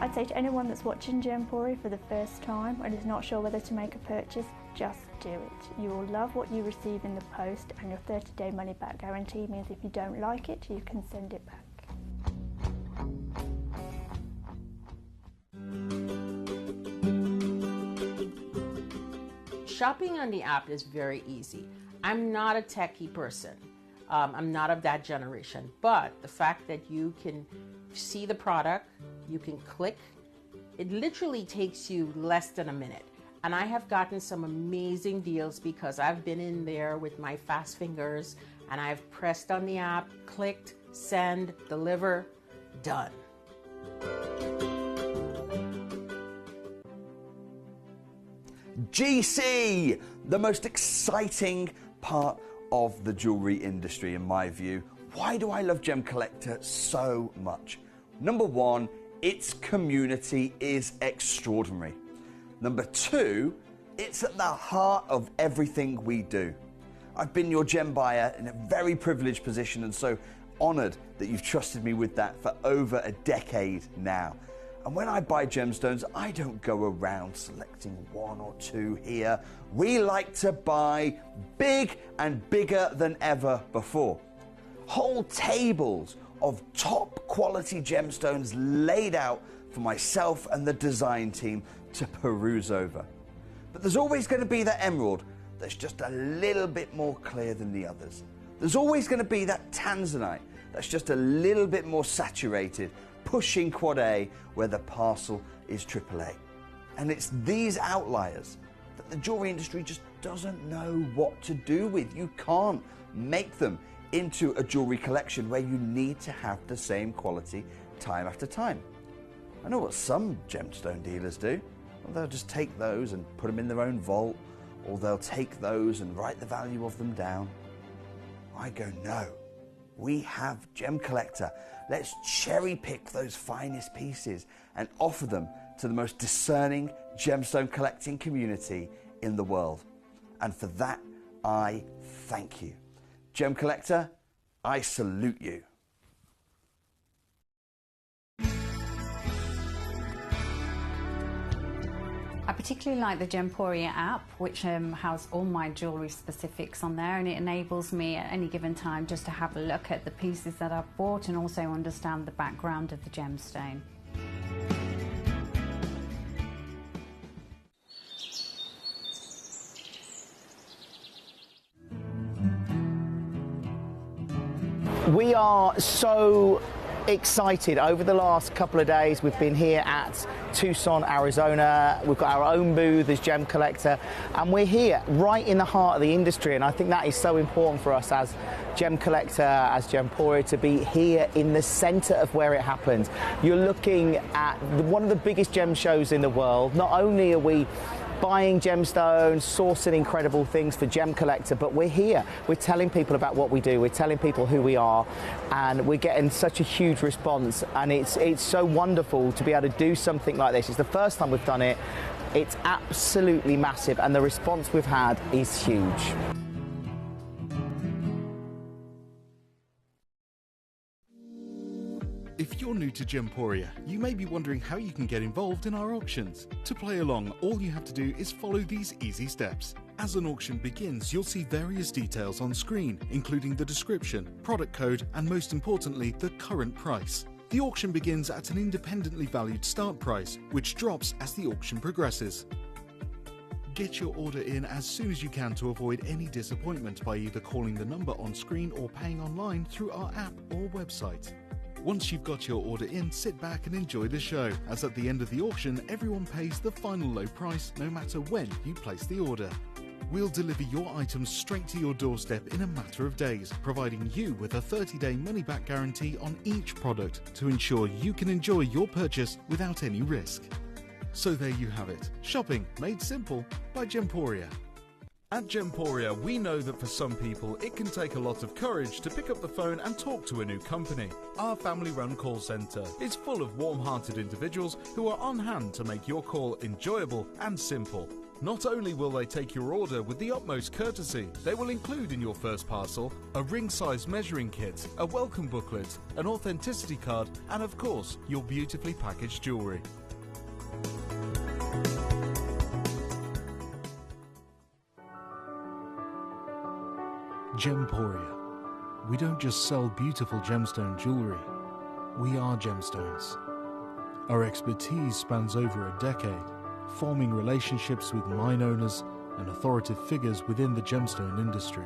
I'd say to anyone that's watching Gemporia for the first time and is not sure whether to make a purchase, just do it. You will love what you receive in the post, and your 30-day money-back guarantee means if you don't like it, you can send it back. Shopping on the app is very easy. I'm not a techie person. I'm not of that generation, but the fact that you can see the product, you can click, it literally takes you less than a minute. And I have gotten some amazing deals because I've been in there with my fast fingers and I've pressed on the app, clicked, send, deliver, done. GC, the most exciting part of the jewellery industry in my view. Why do I love Gemcollector so much? Number one, its community is extraordinary. Number two, it's at the heart of everything we do. I've been your gem buyer in a very privileged position and so honoured that you've trusted me with that for over a decade now. And when I buy gemstones, I don't go around selecting one or two here. We like to buy big and bigger than ever before. Whole tables of top quality gemstones laid out for myself and the design team to peruse over. But there's always going to be that emerald that's just a little bit more clear than the others. There's always going to be that tanzanite that's just a little bit more saturated, pushing quad A where the parcel is AAA. And it's these outliers that the jewelry industry just doesn't know what to do with. You can't make them into a jewelry collection where you need to have the same quality time after time. I know what some gemstone dealers do. Well, they'll just take those and put them in their own vault, or they'll take those and write the value of them down. I go, no, we have Gemcollector. Let's cherry pick those finest pieces and offer them to the most discerning gemstone collecting community in the world. And for that, I thank you. Gemcollector, I salute you. I particularly like the Gemporia app, which has all my jewellery specifics on there, and it enables me at any given time just to have a look at the pieces that I've bought and also understand the background of the gemstone. We are so excited. Over the last couple of days, we've been here at Tucson, Arizona. We've got our own booth as Gemcollector, and we're here right in the heart of the industry, and I think that is so important for us as Gemcollector, as Gemporia, to be here in the centre of where it happens. You're looking at one of the biggest gem shows in the world. Not only are we buying gemstones, sourcing incredible things for Gemcollector, but we're here. We're telling people about what we do. We're telling people who we are, and we're getting such a huge response. And it's so wonderful to be able to do something like this. It's the first time we've done it. It's absolutely massive, and the response we've had is huge. If you're new to Gemporia, you may be wondering how you can get involved in our auctions. To play along, all you have to do is follow these easy steps. As an auction begins, you'll see various details on screen, including the description, product code, and most importantly, the current price. The auction begins at an independently valued start price, which drops as the auction progresses. Get your order in as soon as you can to avoid any disappointment by either calling the number on screen or paying online through our app or website. Once you've got your order in, sit back and enjoy the show, as at the end of the auction, everyone pays the final low price no matter when you place the order. We'll deliver your items straight to your doorstep in a matter of days, providing you with a 30-day money-back guarantee on each product to ensure you can enjoy your purchase without any risk. So there you have it, shopping made simple by Gemporia. At Gemporia, we know that for some people, it can take a lot of courage to pick up the phone and talk to a new company. Our family-run call centre is full of warm-hearted individuals who are on hand to make your call enjoyable and simple. Not only will they take your order with the utmost courtesy, they will include in your first parcel a ring-size measuring kit, a welcome booklet, an authenticity card, and of course, your beautifully packaged jewellery. Gemporia. We don't just sell beautiful gemstone jewellery, we are gemstones. Our expertise spans over a decade, forming relationships with mine owners and authoritative figures within the gemstone industry.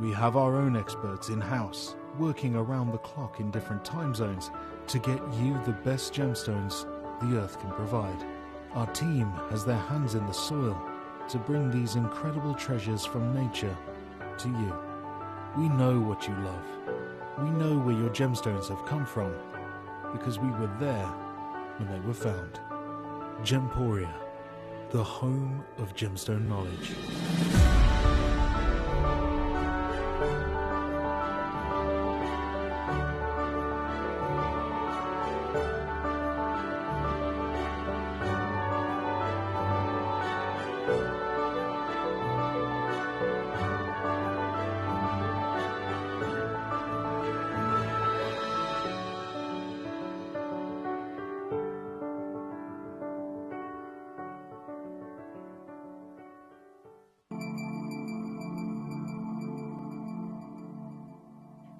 We have our own experts in-house, working around the clock in different time zones to get you the best gemstones the earth can provide. Our team has their hands in the soil to bring these incredible treasures from nature to you. We know what you love. We know where your gemstones have come from, because we were there when they were found. Gemporia, the home of gemstone knowledge.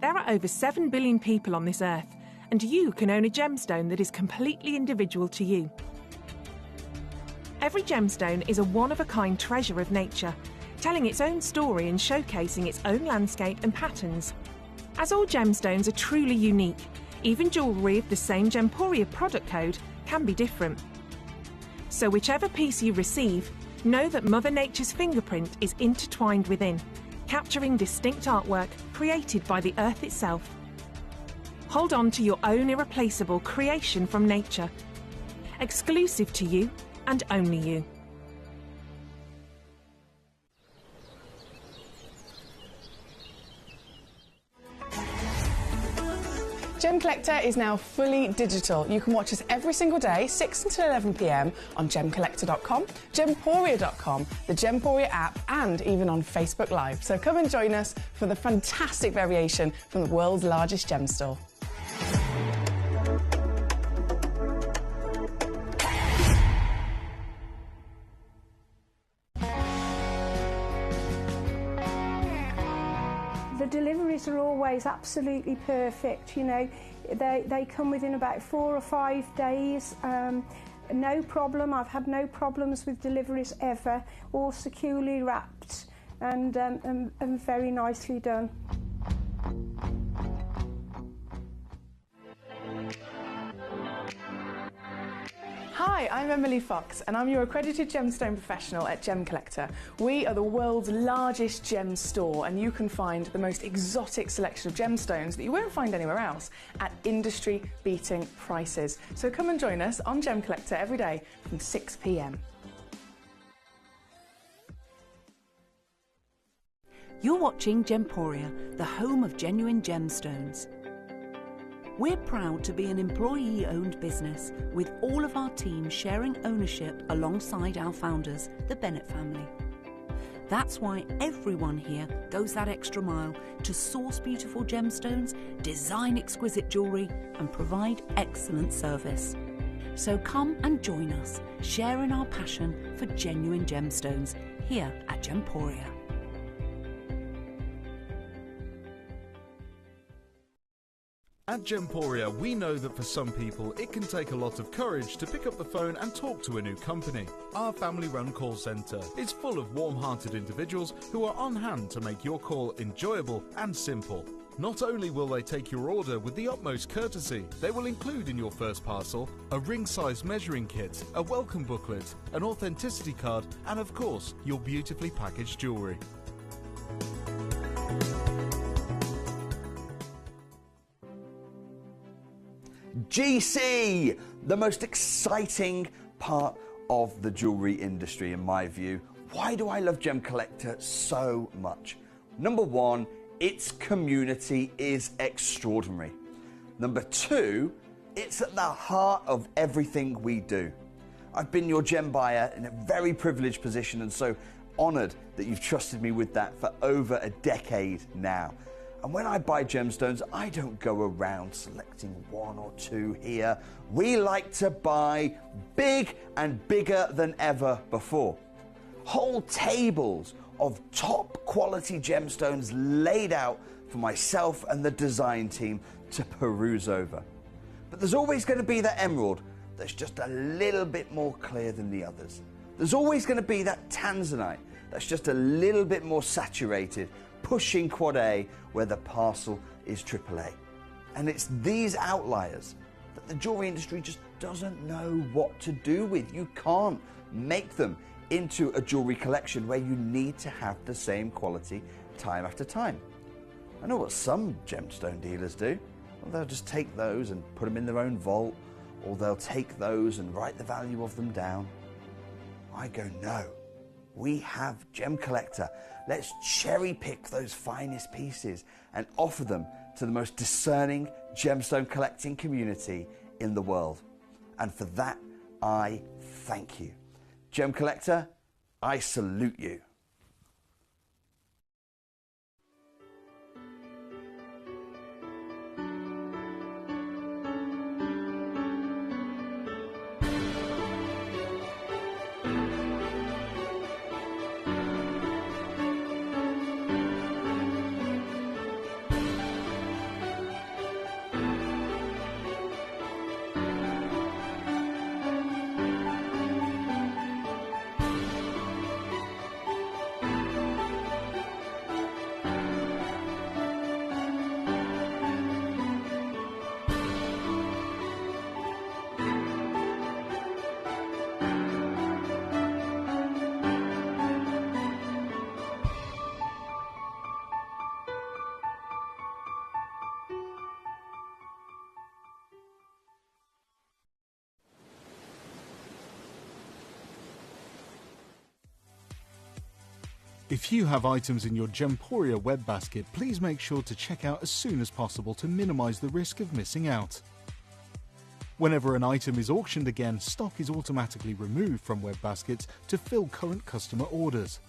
There are over 7 billion people on this earth, and you can own a gemstone that is completely individual to you. Every gemstone is a one-of-a-kind treasure of nature, telling its own story and showcasing its own landscape and patterns. As all gemstones are truly unique, even jewellery of the same Gemporia product code can be different. So whichever piece you receive, know that Mother Nature's fingerprint is intertwined within, capturing distinct artwork created by the earth itself. Hold on to your own irreplaceable creation from nature, exclusive to you and only you. Gemcollector is now fully digital. You can watch us every single day, 6 until 11 p.m. on Gemcollector.com, Gemporia.com, the Gemporia app, and even on Facebook Live. So come and join us for the fantastic variation from the world's largest gem store. The deliveries are always absolutely perfect, you know. They come within about 4 or 5 days. No problem. I've had no problems with deliveries ever. All securely wrapped and very nicely done. Hi, I'm Emily Fox and I'm your accredited gemstone professional at Gemcollector. We are the world's largest gem store and you can find the most exotic selection of gemstones that you won't find anywhere else at industry-beating prices. So come and join us on Gemcollector every day from 6 p.m. You're watching Gemporia, the home of genuine gemstones. We're proud to be an employee-owned business with all of our team sharing ownership alongside our founders, the Bennett family. That's why everyone here goes that extra mile to source beautiful gemstones, design exquisite jewellery and provide excellent service. So come and join us, sharing our passion for genuine gemstones here at Gemporia. At Gemporia, we know that for some people it can take a lot of courage to pick up the phone and talk to a new company. Our family-run call centre is full of warm-hearted individuals who are on hand to make your call enjoyable and simple. Not only will they take your order with the utmost courtesy, they will include in your first parcel a ring-size measuring kit, a welcome booklet, an authenticity card and of course your beautifully packaged jewellery. GC, the most exciting part of the jewellery industry in my view. Why do I love Gemcollector so much? Number one, its community is extraordinary. Number two, it's at the heart of everything we do. I've been your gem buyer in a very privileged position and so honoured that you've trusted me with that for over a decade now. And when I buy gemstones, I don't go around selecting one or two here. We like to buy big and bigger than ever before. Whole tables of top quality gemstones laid out for myself and the design team to peruse over. But there's always going to be that emerald that's just a little bit more clear than the others. There's always going to be that tanzanite that's just a little bit more saturated, pushing quad A where the parcel is AAA. And it's these outliers that the jewellery industry just doesn't know what to do with. You can't make them into a jewellery collection where you need to have the same quality time after time. I know what some gemstone dealers do. Well, they'll just take those and put them in their own vault, or they'll take those and write the value of them down. I go, no. We have Gemcollector. Let's cherry pick those finest pieces and offer them to the most discerning gemstone collecting community in the world. And for that, I thank you. Gemcollector, I salute you. If you have items in your Gemporia web basket, please make sure to check out as soon as possible to minimise the risk of missing out. Whenever an item is auctioned again, stock is automatically removed from web baskets to fill current customer orders.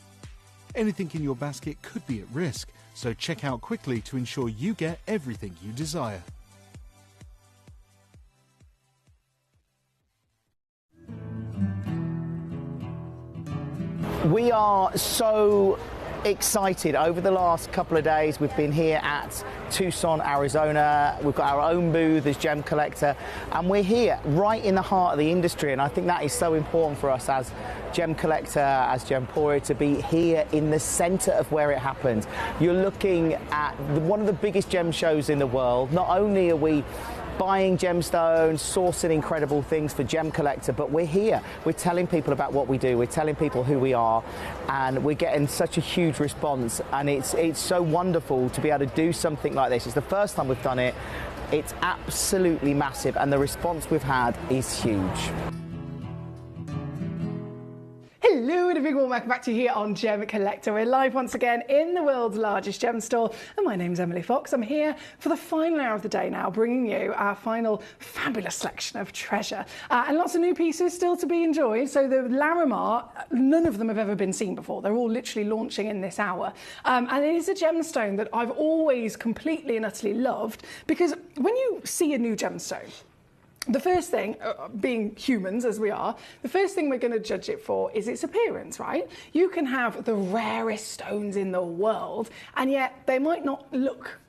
Anything in your basket could be at risk, so check out quickly to ensure you get everything you desire. We are so excited. Over the last couple of days we've been here at Tucson, Arizona. We've got our own booth as Gemcollector and we're here right in the heart of the industry, and I think that is so important for us as Gemcollector, as Gemporia, to be here in the centre of where it happens. You're looking at one of the biggest gem shows in the world. Not only are we buying gemstones, sourcing incredible things for Gemcollector, but we're here. We're telling people about what we do. We're telling people who we are, and we're getting such a huge response, and it's so wonderful to be able to do something like this. It's the first time we've done it. It's absolutely massive, and the response we've had is huge. Hello and a big warm welcome back to you here on Gemcollector. We're live once again in the world's largest gem store, and my name's Emily Fox. I'm here for the final hour of the day now, bringing you our final fabulous selection of treasure. And lots of new pieces still to be enjoyed. So the Larimar, none of them have ever been seen before. They're all literally launching in this hour. And it is a gemstone that I've always completely and utterly loved, because when you see a new gemstone, the first thing, being humans as we are, the first thing we're going to judge it for is its appearance, right? You can have the rarest stones in the world, and yet they might not look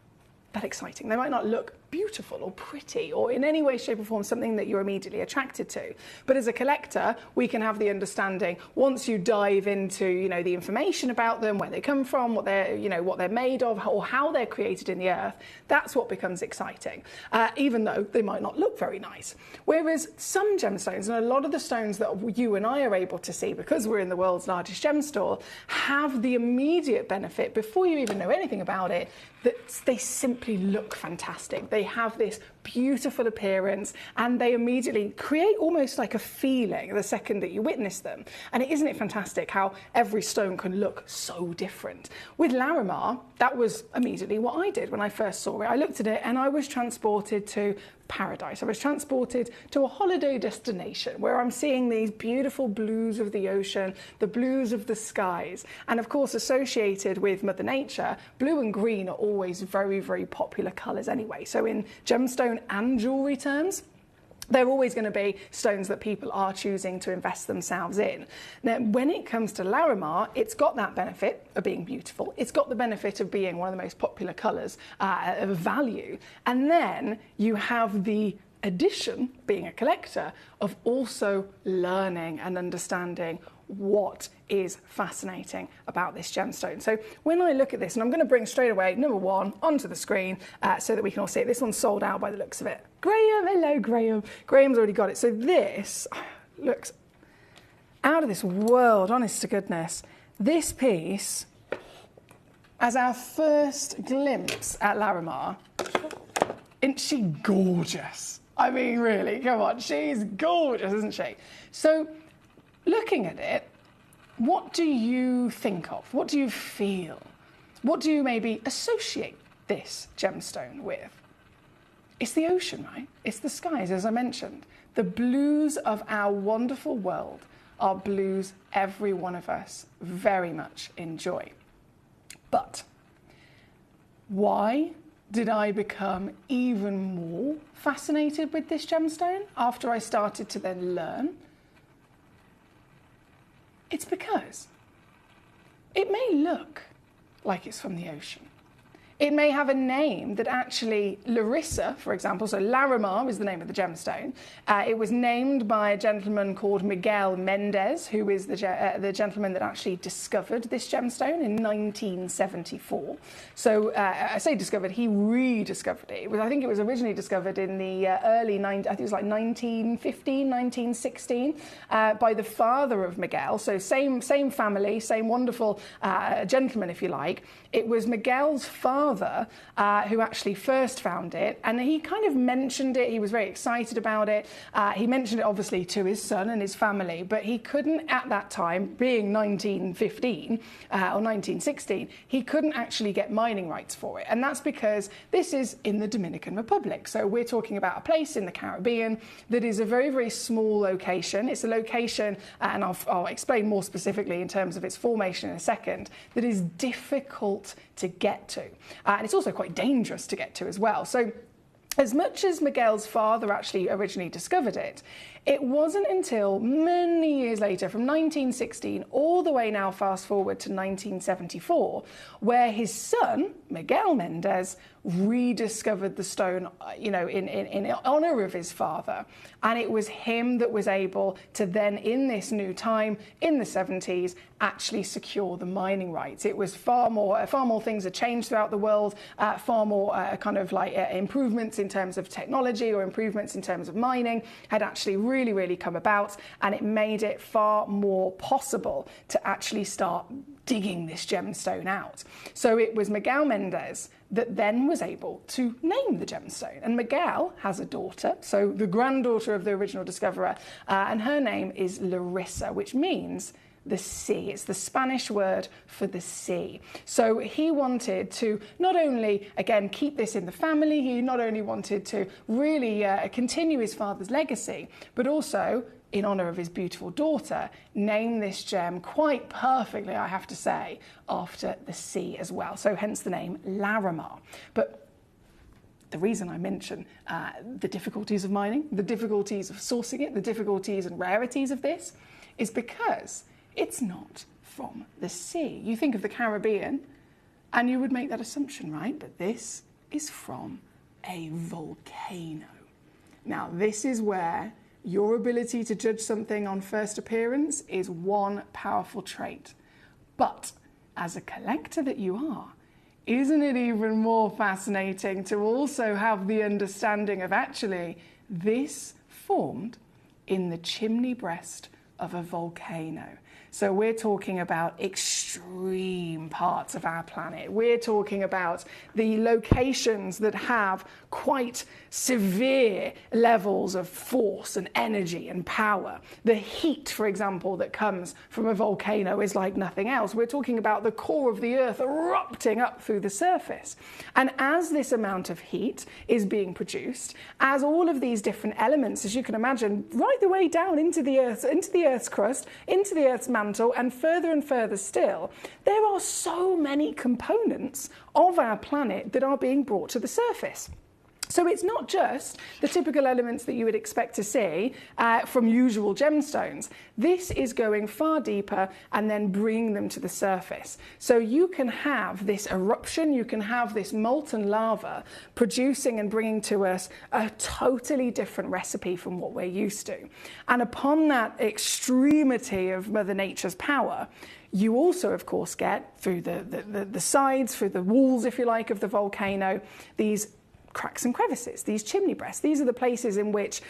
that exciting. They might not look beautiful or pretty or in any way, shape or form something that you're immediately attracted to. But as a collector, we can have the understanding, once you dive into, you know, the information about them, where they come from, what they're, you know, what they're made of, or how they're created in the earth, that's what becomes exciting, even though they might not look very nice. Whereas some gemstones, and a lot of the stones that you and I are able to see, because we're in the world's largest gem store, have the immediate benefit, before you even know anything about it, that they simply look fantastic. They have this beautiful appearance, and they immediately create almost like a feeling the second that you witness them. And isn't it fantastic how every stone can look so different? With Larimar, that was immediately what I did when I first saw it. I looked at it and I was transported to paradise. I was transported to a holiday destination where I'm seeing these beautiful blues of the ocean, the blues of the skies, and of course associated with Mother Nature, blue and green are always very, very popular colours anyway. So in gemstone and jewellery terms, they're always going to be stones that people are choosing to invest themselves in. Now, when it comes to Larimar, it's got that benefit of being beautiful. It's got the benefit of being one of the most popular colours of value. And then you have the addition, being a collector, of also learning and understanding what is fascinating about this gemstone. So when I look at this, and I'm going to bring straight away number one onto the screen so that we can all see it. This one's sold out by the looks of it. Graham, hello Graham. Graham's already got it. So this looks out of this world, honest to goodness. This piece, as our first glimpse at Larimar, isn't she gorgeous? I mean, really, come on, she's gorgeous, isn't she? So looking at it, what do you think of? What do you feel? What do you maybe associate this gemstone with? It's the ocean, right? It's the skies, as I mentioned. The blues of our wonderful world are blues every one of us very much enjoy. But why did I become even more fascinated with this gemstone after I started to then learn? It's because it may look like it's from the ocean. It may have a name that actually, Larissa, for example, so Larimar is the name of the gemstone. It was named by a gentleman called Miguel Mendez, who is the gentleman that actually discovered this gemstone in 1974. So I say discovered, he rediscovered it. I think it was originally discovered in the early, I think it was like 1915, 1916, by the father of Miguel. So same family, same wonderful gentleman, if you like. It was Miguel's father who actually first found it, and he kind of mentioned it. He was very excited about it. He mentioned it obviously to his son and his family, but he couldn't at that time, being 1915 or 1916, he couldn't actually get mining rights for it. And that's because this is in the Dominican Republic. So we're talking about a place in the Caribbean that is a very, very small location. It's a location, and I'll explain more specifically in terms of its formation in a second, that is difficult to get to. And it's also quite dangerous to get to as well. So as much as Miguel's father actually originally discovered it, it wasn't until many years later, from 1916 all the way now fast forward to 1974, where his son, Miguel Mendez, rediscovered the stone, in honor of his father. And it was him that was able to then, in this new time, in the 70s, actually secure the mining rights. It was far more things had changed throughout the world, far more improvements in terms of technology or improvements in terms of mining had actually really, really come about, and it made it far more possible to actually start digging this gemstone out. So it was Miguel Mendez that then was able to name the gemstone. And Miguel has a daughter, so the granddaughter of the original discoverer, and her name is Larissa, which means the sea. It's the Spanish word for the sea. So he wanted to not only, again, keep this in the family, he not only wanted to really continue his father's legacy, but also, in honour of his beautiful daughter, name this gem quite perfectly, I have to say, after the sea as well. So hence the name Larimar. But the reason I mention the difficulties of mining, the difficulties of sourcing it, the difficulties and rarities of this, is because it's not from the sea. You think of the Caribbean and you would make that assumption, right? But this is from a volcano. Now, this is where your ability to judge something on first appearance is one powerful trait. But as a collector that you are, isn't it even more fascinating to also have the understanding of actually this formed in the chimney breast of a volcano? So we're talking about extreme parts of our planet. We're talking about the locations that have quite severe levels of force and energy and power. The heat, for example, that comes from a volcano is like nothing else. We're talking about the core of the earth erupting up through the surface. And as this amount of heat is being produced, as all of these different elements, as you can imagine, right the way down into the earth's crust, into the earth's mantle, and further still, there are so many components of our planet that are being brought to the surface. So it's not just the typical elements that you would expect to see from usual gemstones. This is going far deeper and then bringing them to the surface. So you can have this eruption, you can have this molten lava producing and bringing to us a totally different recipe from what we're used to. And upon that extremity of Mother Nature's power, you also, of course, get through the sides, through the walls, if you like, of the volcano, these cracks and crevices, these chimney breasts. These are the places in which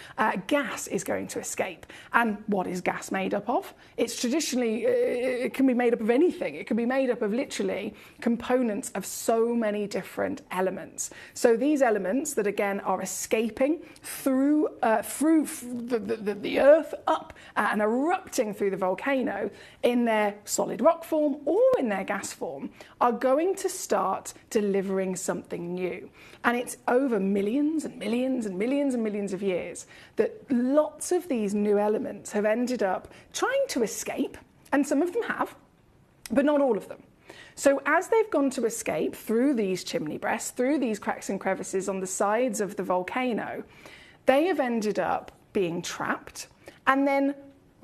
gas is going to escape. And what is gas made up of? It's traditionally, it can be made up of anything. It can be made up of literally components of so many different elements. So these elements that again are escaping through the earth up and erupting through the volcano in their solid rock form or in their gas form are going to start delivering something new. And it's over millions and millions and millions and millions of years that lots of these new elements have ended up trying to escape, and some of them have, but not all of them. So as they've gone to escape through these chimney breasts, through these cracks and crevices on the sides of the volcano, they have ended up being trapped and then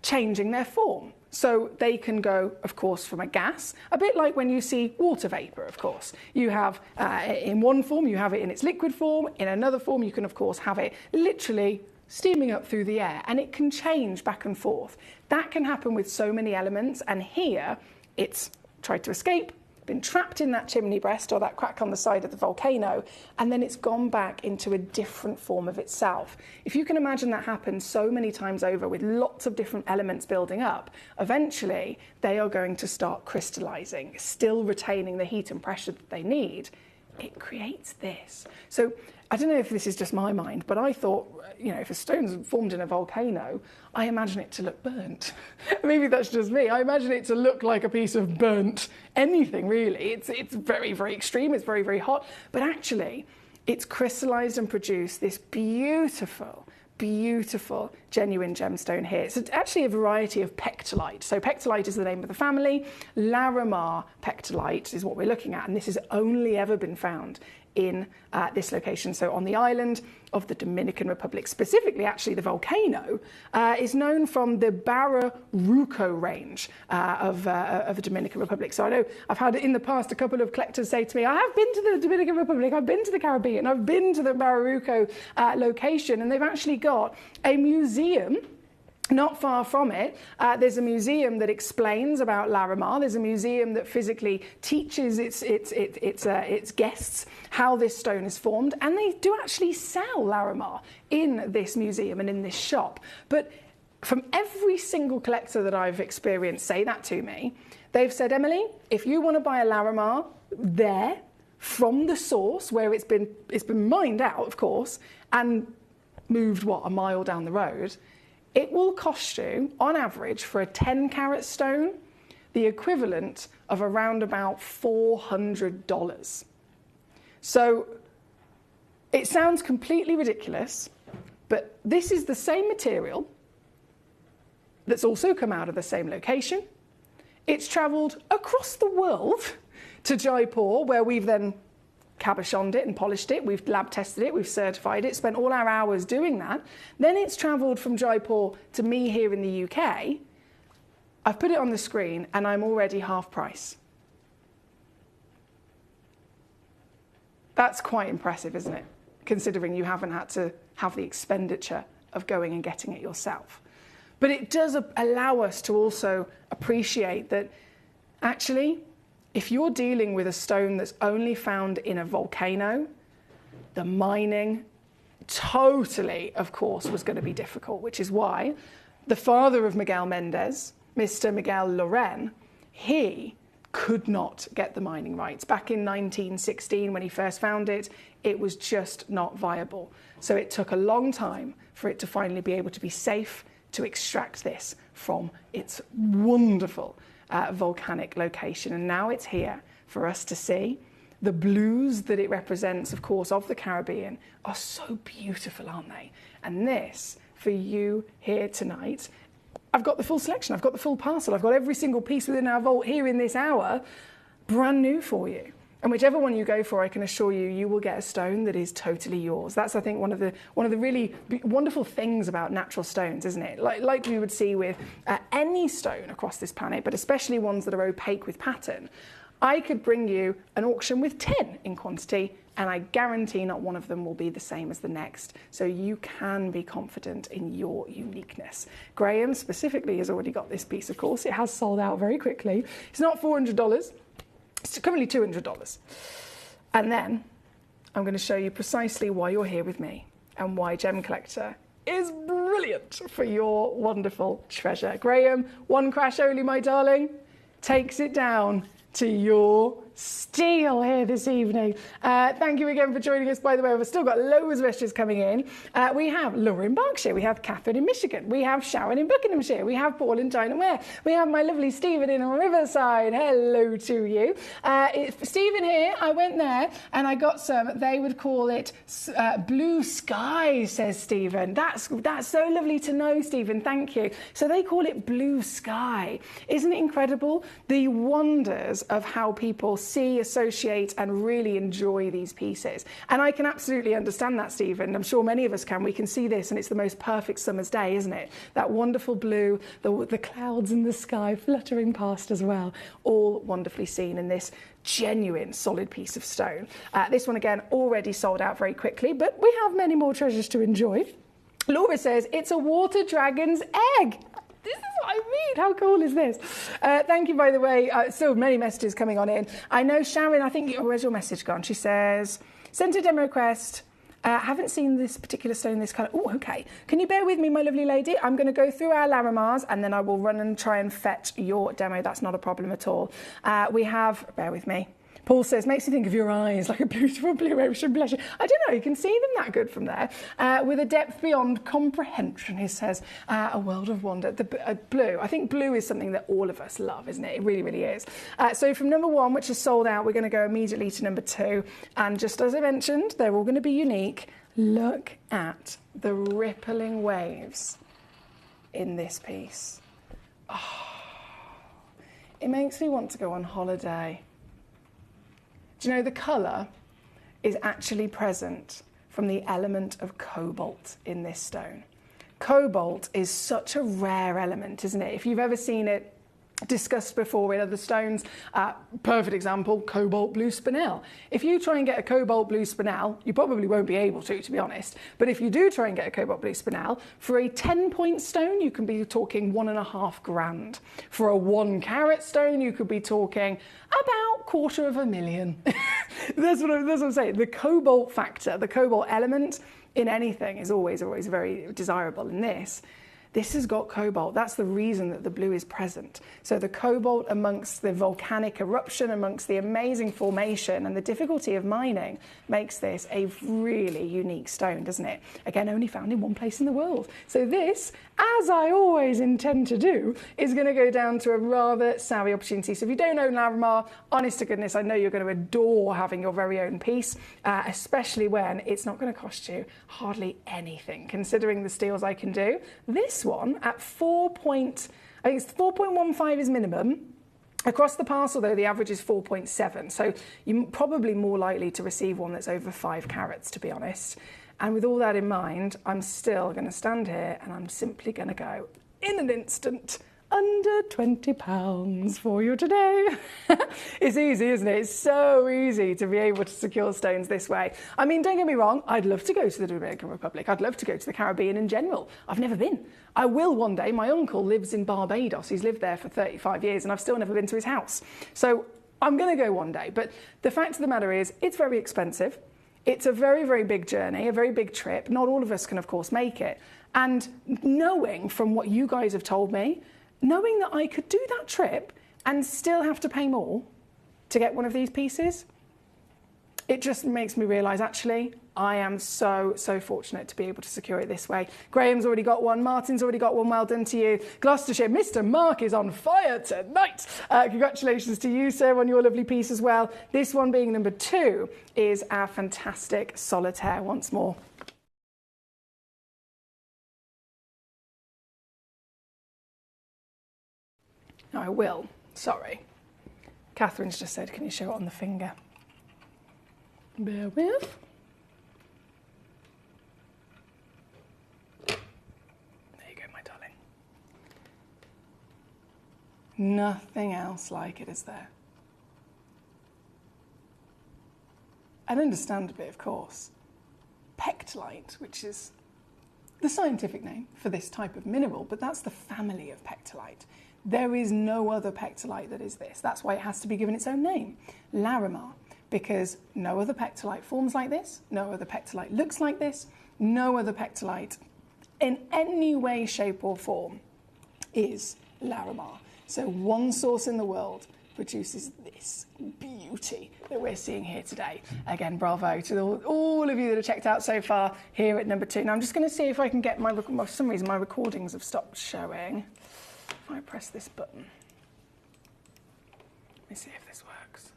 changing their form. So they can go, of course, from a gas, a bit like when you see water vapour, of course. You have, in one form, you have it in its liquid form. In another form, you can, of course, have it literally steaming up through the air, and it can change back and forth. That can happen with so many elements, and here it's tried to escape, been trapped in that chimney breast or that crack on the side of the volcano, and then it's gone back into a different form of itself. If you can imagine that happens so many times over with lots of different elements building up, eventually they are going to start crystallizing, still retaining the heat and pressure that they need. It creates this. So I don't know if this is just my mind, but I thought, if a stone's formed in a volcano, I imagine it to look burnt. Maybe that's just me. I imagine it to look like a piece of burnt anything, really. It's very, very extreme. It's very, very hot. But actually, it's crystallized and produced this beautiful, beautiful, genuine gemstone here. It's actually a variety of pectolite. So pectolite is the name of the family. Larimar pectolite is what we're looking at, and this has only ever been found in this location. So on the island of the Dominican Republic, specifically actually the volcano, is known from the Barraruco range of the Dominican Republic. So I know I've had in the past a couple of collectors say to me, I have been to the Dominican Republic, I've been to the Caribbean, I've been to the Barraruco location, and they've actually got a museum not far from it. There's a museum that explains about Larimar. There's a museum that physically teaches its guests how this stone is formed, and they do actually sell Larimar in this museum and in this shop. But from every single collector that I've experienced say that to me, they've said, Emily, if you want to buy a Larimar there from the source where it's been mined out, of course, and moved a mile down the road, it will cost you, on average, for a 10-carat stone, the equivalent of around about $400. So it sounds completely ridiculous, but this is the same material that's also come out of the same location. It's travelled across the world to Jaipur, where we've then cabochoned it and polished it, we've lab tested it, we've certified it, spent all our hours doing that. Then it's travelled from Jaipur to me here in the UK. I've put it on the screen and I'm already half price. That's quite impressive, isn't it? Considering you haven't had to have the expenditure of going and getting it yourself. But it does allow us to also appreciate that actually, if you're dealing with a stone that's only found in a volcano, the mining totally, of course, was going to be difficult, which is why the father of Miguel Mendez, Mr. Miguel Loren, he could not get the mining rights. Back in 1916, when he first found it, it was just not viable. So it took a long time for it to finally be able to be safe to extract this from its wonderful volcanic location. And now it's here for us to see. The blues that it represents, of course, of the Caribbean are so beautiful, aren't they? And this, for you here tonight, I've got the full selection, I've got the full parcel, I've got every single piece within our vault here in this hour, brand new for you. And whichever one you go for, I can assure you, you will get a stone that is totally yours. That's, I think, one of the really wonderful things about natural stones, isn't it? Like we would see with any stone across this planet, but especially ones that are opaque with pattern. I could bring you an auction with 10 in quantity, and I guarantee not one of them will be the same as the next. So you can be confident in your uniqueness. Graham specifically has already got this piece, of course. It has sold out very quickly. It's not $400. It's currently $200. And then I'm going to show you precisely why you're here with me and why Gemcollector is brilliant for your wonderful treasure. Graham, one crash only, my darling, takes it down to your steel here this evening. Thank you again for joining us. By the way, we've still got loads of messages coming in. We have Laura in Berkshire, we have Catherine in Michigan, we have Sharon in Buckinghamshire, we have Paul in China Ware, we have my lovely Stephen in Riverside. Hello to you. Stephen here, I went there and I got some, they would call it blue sky, says Stephen. That's so lovely to know, Stephen, thank you. So they call it blue sky. Isn't it incredible? The wonders of how people see, associate and really enjoy these pieces. And I can absolutely understand that, Stephen. I'm sure many of us can. We can see this and it's the most perfect summer's day, isn't it? That wonderful blue, the clouds in the sky fluttering past as well, all wonderfully seen in this genuine solid piece of stone. This one again already sold out very quickly, but we have many more treasures to enjoy. Laura says it's a water dragon's egg. This is what I mean. How cool is this? Thank you, by the way. Still many messages coming on in. I know Sharon, I think, where's your message gone? She says, sent a demo request. Haven't seen this particular stone, this colour. Oh, okay. Can you bear with me, my lovely lady? I'm going to go through our Larimars and then I will run and try and fetch your demo. That's not a problem at all. We have, bear with me. Paul says, makes you think of your eyes like a beautiful blue ocean blush. I don't know, you can see them that good from there. With a depth beyond comprehension, he says, a world of wonder. Blue, I think blue is something that all of us love, isn't it? It really, really is. So from number 1, which is sold out, we're going to go immediately to number 2. And just as I mentioned, they're all going to be unique. Look at the rippling waves in this piece. Oh, it makes me want to go on holiday. Do you know, the colour is actually present from the element of cobalt in this stone. Cobalt is such a rare element, isn't it? If you've ever seen it discussed before in other stones, perfect example, cobalt blue spinel. If you try and get a cobalt blue spinel, you probably won't be able to be honest, but if you do try and get a cobalt blue spinel, for a 10-point stone, you can be talking $1.5 grand. For a 1 carat stone, you could be talking about $250,000. That's what I'm saying. The cobalt factor, the cobalt element in anything is always very desirable. In this has got cobalt. That's the reason that the blue is present. So the cobalt amongst the volcanic eruption, amongst the amazing formation and the difficulty of mining makes this a really unique stone, doesn't it? Again, only found in one place in the world. So this, as I always intend to do, is going to go down to a rather savvy opportunity. So if you don't own Larimar, honest to goodness, I know you're going to adore having your very own piece, especially when it's not going to cost you hardly anything, considering the steals I can do. This one at 4.15 is minimum. Across the parcel, though, the average is 4.7. So you're probably more likely to receive one that's over 5 carats, to be honest. And with all that in mind, I'm still going to stand here and I'm simply going to go in an instant under £20 for you today. It's easy, isn't it? It's so easy to be able to secure stones this way. I mean, don't get me wrong, I'd love to go to the Dominican Republic. I'd love to go to the Caribbean in general. I've never been. I will one day. My uncle lives in Barbados. He's lived there for 35 years and I've still never been to his house. So I'm going to go one day. But the fact of the matter is, it's very expensive. It's a very, very big journey, a very big trip. Not all of us can, of course, make it. And knowing from what you guys have told me, knowing that I could do that trip and still have to pay more to get one of these pieces, it just makes me realise, actually, I am so fortunate to be able to secure it this way. Graham's already got one. Martin's already got one. Well done to you. Gloucestershire, Mr. Mark is on fire tonight. Congratulations to you, sir, on your lovely piece as well. This one being number 2 is our fantastic solitaire once more. No, I will. Sorry. Catherine's just said, can you show it on the finger? Bear with. There you go, my darling. Nothing else like it, is there? And understandably, of course, pectolite, which is the scientific name for this type of mineral, but that's the family of pectolite. There is no other pectolite that is this. That's why it has to be given its own name, Larimar, because no other pectolite forms like this, no other pectolite looks like this, no other pectolite in any way, shape or form is Larimar. So one source in the world produces this beauty that we're seeing here today. Again, bravo to all of you that have checked out so far here at number 2. Now I'm just going to see if I can get for some reason my recordings have stopped showing. If I press this button, let me see if this works.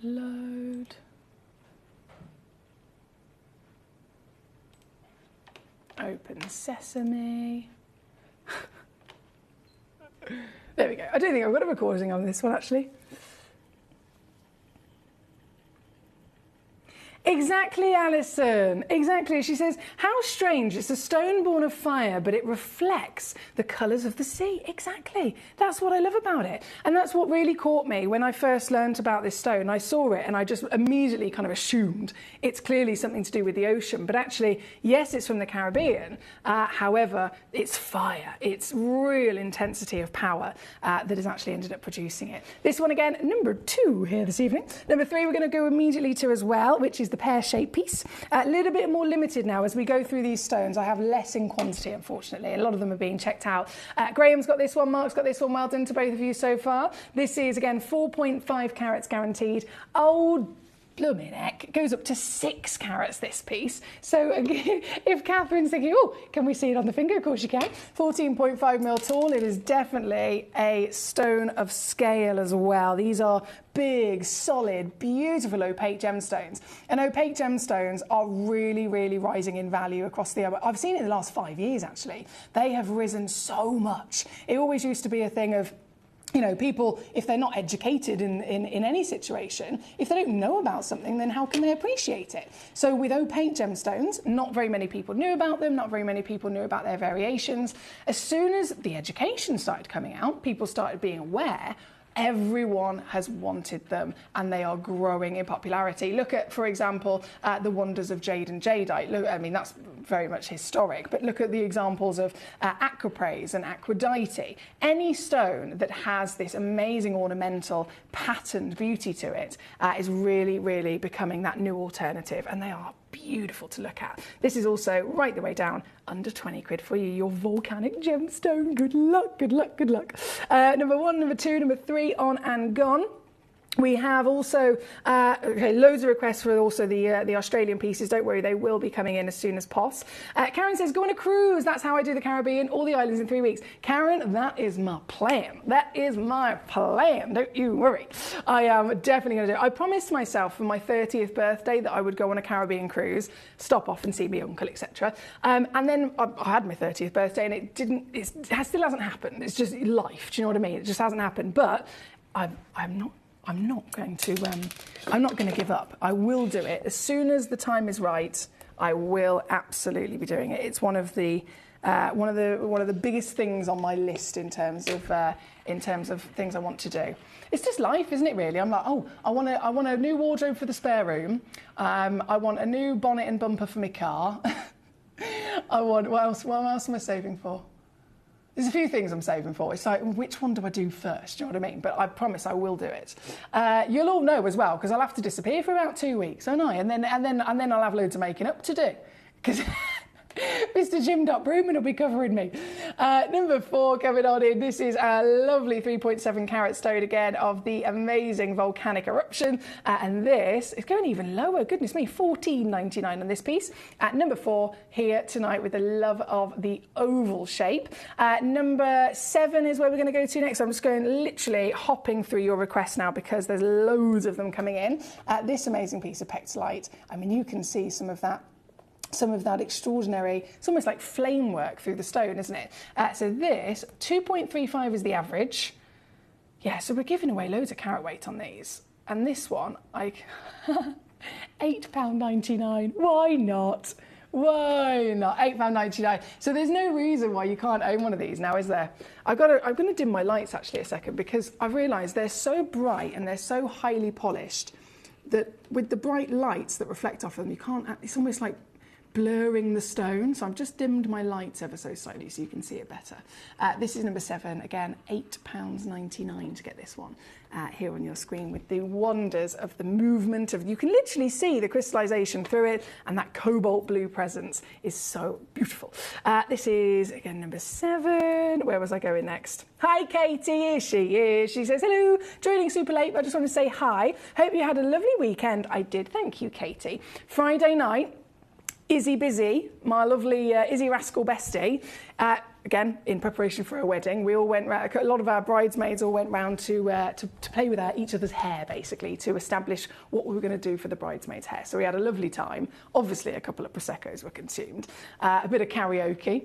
Load. Open Sesame. There we go. I don't think I've got a recording on this one, actually. Exactly, Alison. Exactly. She says, how strange. It's a stone born of fire, but it reflects the colours of the sea. Exactly. That's what I love about it. And that's what really caught me when I first learnt about this stone. I saw it and I just immediately kind of assumed it's clearly something to do with the ocean. But actually, yes, it's from the Caribbean. However, it's fire. It's real intensity of power that has actually ended up producing it. This one again, number 2 here this evening. Number 3 we're going to go immediately to as well, which is the pear-shaped piece. A little bit more limited now as we go through these stones. I have less in quantity, unfortunately. A lot of them are being checked out. Graham's got this one, Mark's got this one. Well done to both of you so far. This is, again, 4.5 carats guaranteed. Oh, blooming heck, it goes up to 6 carats, this piece. So if Catherine's thinking, oh, can we see it on the finger? Of course you can. 14.5 mil tall. It is definitely a stone of scale as well. These are big, solid, beautiful opaque gemstones. And opaque gemstones are really, really rising in value across the... I've seen it in the last 5 years, actually. They have risen so much. It always used to be a thing of You know, people, if they're not educated in any situation, if they don't know about something, then how can they appreciate it? So with opaque gemstones, not very many people knew about them, not very many people knew about their variations. As soon as the education started coming out, people started being aware. Everyone has wanted them, and they are growing in popularity. Look at, for example, the wonders of jade and jadeite. Look, I mean, that's very much historic, but look at the examples of aquapraise and aquadite. Any stone that has this amazing ornamental patterned beauty to it is really, really becoming that new alternative, and they are beautiful to look at. This is also right the way down under 20 quid for you, your volcanic gemstone. Good luck, good luck, good luck. Number 1, number 2, number 3 on and gone. We have also loads of requests for also the Australian pieces. Don't worry, they will be coming in as soon as pos. Karen says, go on a cruise. That's how I do the Caribbean, all the islands in 3 weeks. Karen, that is my plan. That is my plan. Don't you worry. I am definitely going to do it. I promised myself for my 30th birthday that I would go on a Caribbean cruise, stop off and see my uncle, etc. And then I had my 30th birthday, and it still hasn't happened. It's just life. Do you know what I mean? It just hasn't happened. But I'm not going to give up. I will do it as soon as the time is right. I will absolutely be doing it. It's one of the biggest things on my list in terms of things I want to do. It's just life, isn't it? Really, I'm like, oh, I want a new wardrobe for the spare room. I want a new bonnet and bumper for my car. What else am I saving for? There's a few things I'm saving for. It's like, which one do I do first? Do you know what I mean? But I promise I will do it. You'll all know as well, because I'll have to disappear for about 2 weeks, won't I? And then I'll have loads of making up to do, because Mr. Jim.Broomman will be covering me. Number 4 coming on in. This is a lovely 3.7 carat stone again of the amazing volcanic eruption. And this is going even lower. Goodness me, $14.99 on this piece. At number 4 here tonight with the love of the oval shape. Number 7 is where we're going to go to next. I'm just going literally hopping through your requests now because there's loads of them coming in. This amazing piece of pectolite. I mean, you can see some of that extraordinary, it's almost like flame work through the stone, isn't it? So this, 2.35 is the average. Yeah, so we're giving away loads of carat weight on these. And this one, £8.99. Why not? Why not? £8.99. So there's no reason why you can't own one of these now, is there? I'm going to dim my lights actually a second, because I've realised they're so bright and they're so highly polished that with the bright lights that reflect off them, you can't, it's almost like blurring the stone. So I've just dimmed my lights ever so slightly so you can see it better. This is number 7, again, £8.99 to get this one here on your screen with the wonders of the movement of, you can literally see the crystallization through it, and that cobalt blue presence is so beautiful. This is, again, number 7. Where was I going next? Hi, Katie, here she is. She says, hello, joining super late, but I just want to say hi. Hope you had a lovely weekend. I did, thank you, Katie. Friday night, Izzy Busy, my lovely Izzy Rascal bestie, again, in preparation for a wedding, we all went round, a lot of our bridesmaids all went round to play with each other's hair, basically, to establish what we were going to do for the bridesmaids' hair. So we had a lovely time. Obviously, a couple of Prosecco's were consumed. A bit of karaoke.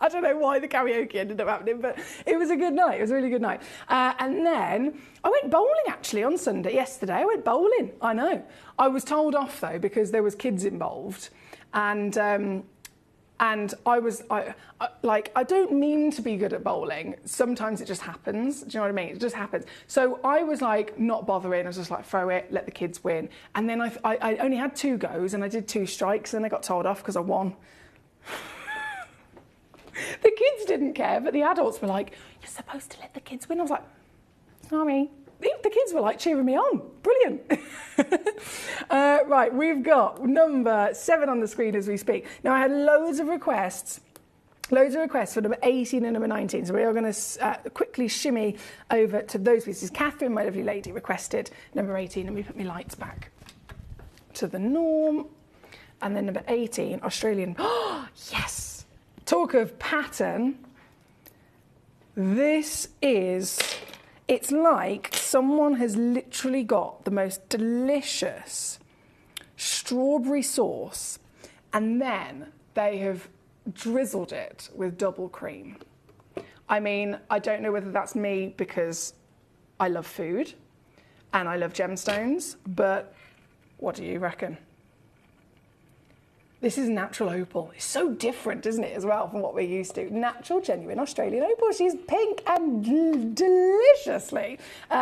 I don't know why the karaoke ended up happening, but it was a good night. It was a really good night. And then I went bowling, actually, on Sunday. Yesterday, I went bowling. I know. I was told off, though, because there was kids involved. And I don't mean to be good at bowling. Sometimes it just happens. Do you know what I mean? It just happens. So I was like, not bothering. I was just like, throw it, let the kids win. And then I only had 2 goes and I did 2 strikes, and I got told off because I won. The kids didn't care, but the adults were like, you're supposed to let the kids win. I was like, sorry. The kids were like cheering me on. Brilliant. Right, we've got number 7 on the screen as we speak. Now, I had loads of requests for number 18 and number 19. So we are going to quickly shimmy over to those pieces. Catherine, my lovely lady, requested number 18. Let me put my lights back to the norm. And then number 18, Australian. Oh, yes. Talk of pattern. It's like someone has literally got the most delicious strawberry sauce, and then they have drizzled it with double cream. I mean, I don't know whether that's me because I love food and I love gemstones, but what do you reckon? This is natural opal. It's so different, isn't it, as well, from what we're used to. Natural, genuine Australian opal. She's pink and deliciously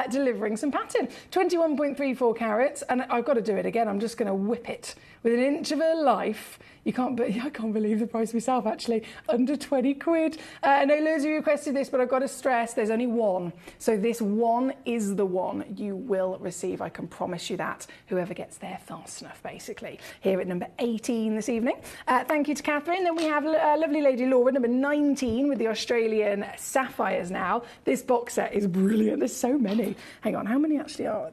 delivering some pattern. 21.34 carats, and I've got to do it again. I'm just going to whip it with an inch of her life. I can't believe the price myself, actually. Under 20 quid. I know loads of you requested this, but I've got to stress there's only one. So this one is the one you will receive. I can promise you that. Whoever gets there fast enough, basically. Here at number 18 this evening. Thank you to Catherine. Then we have lovely lady Laura, number 19, with the Australian sapphires now. This box set is brilliant. There's so many. Hang on, how many actually are?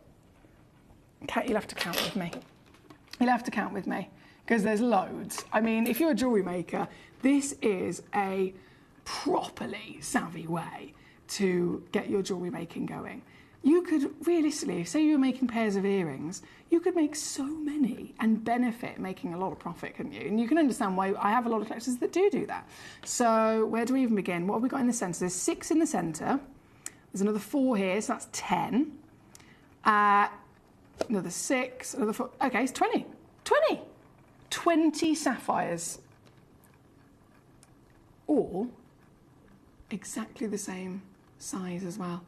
You'll have to count with me. You'll have to count with me. Because there's loads. I mean, if you're a jewellery maker, this is a properly savvy way to get your jewellery making going. You could realistically, say you were making pairs of earrings, you could make so many and benefit making a lot of profit, couldn't you? And you can understand why I have a lot of collectors that do that. So where do we even begin? What have we got in the centre? There's 6 in the centre. There's another 4 here, so that's 10. Another 6, another 4. Okay, it's 20. 20 sapphires, all exactly the same size as well.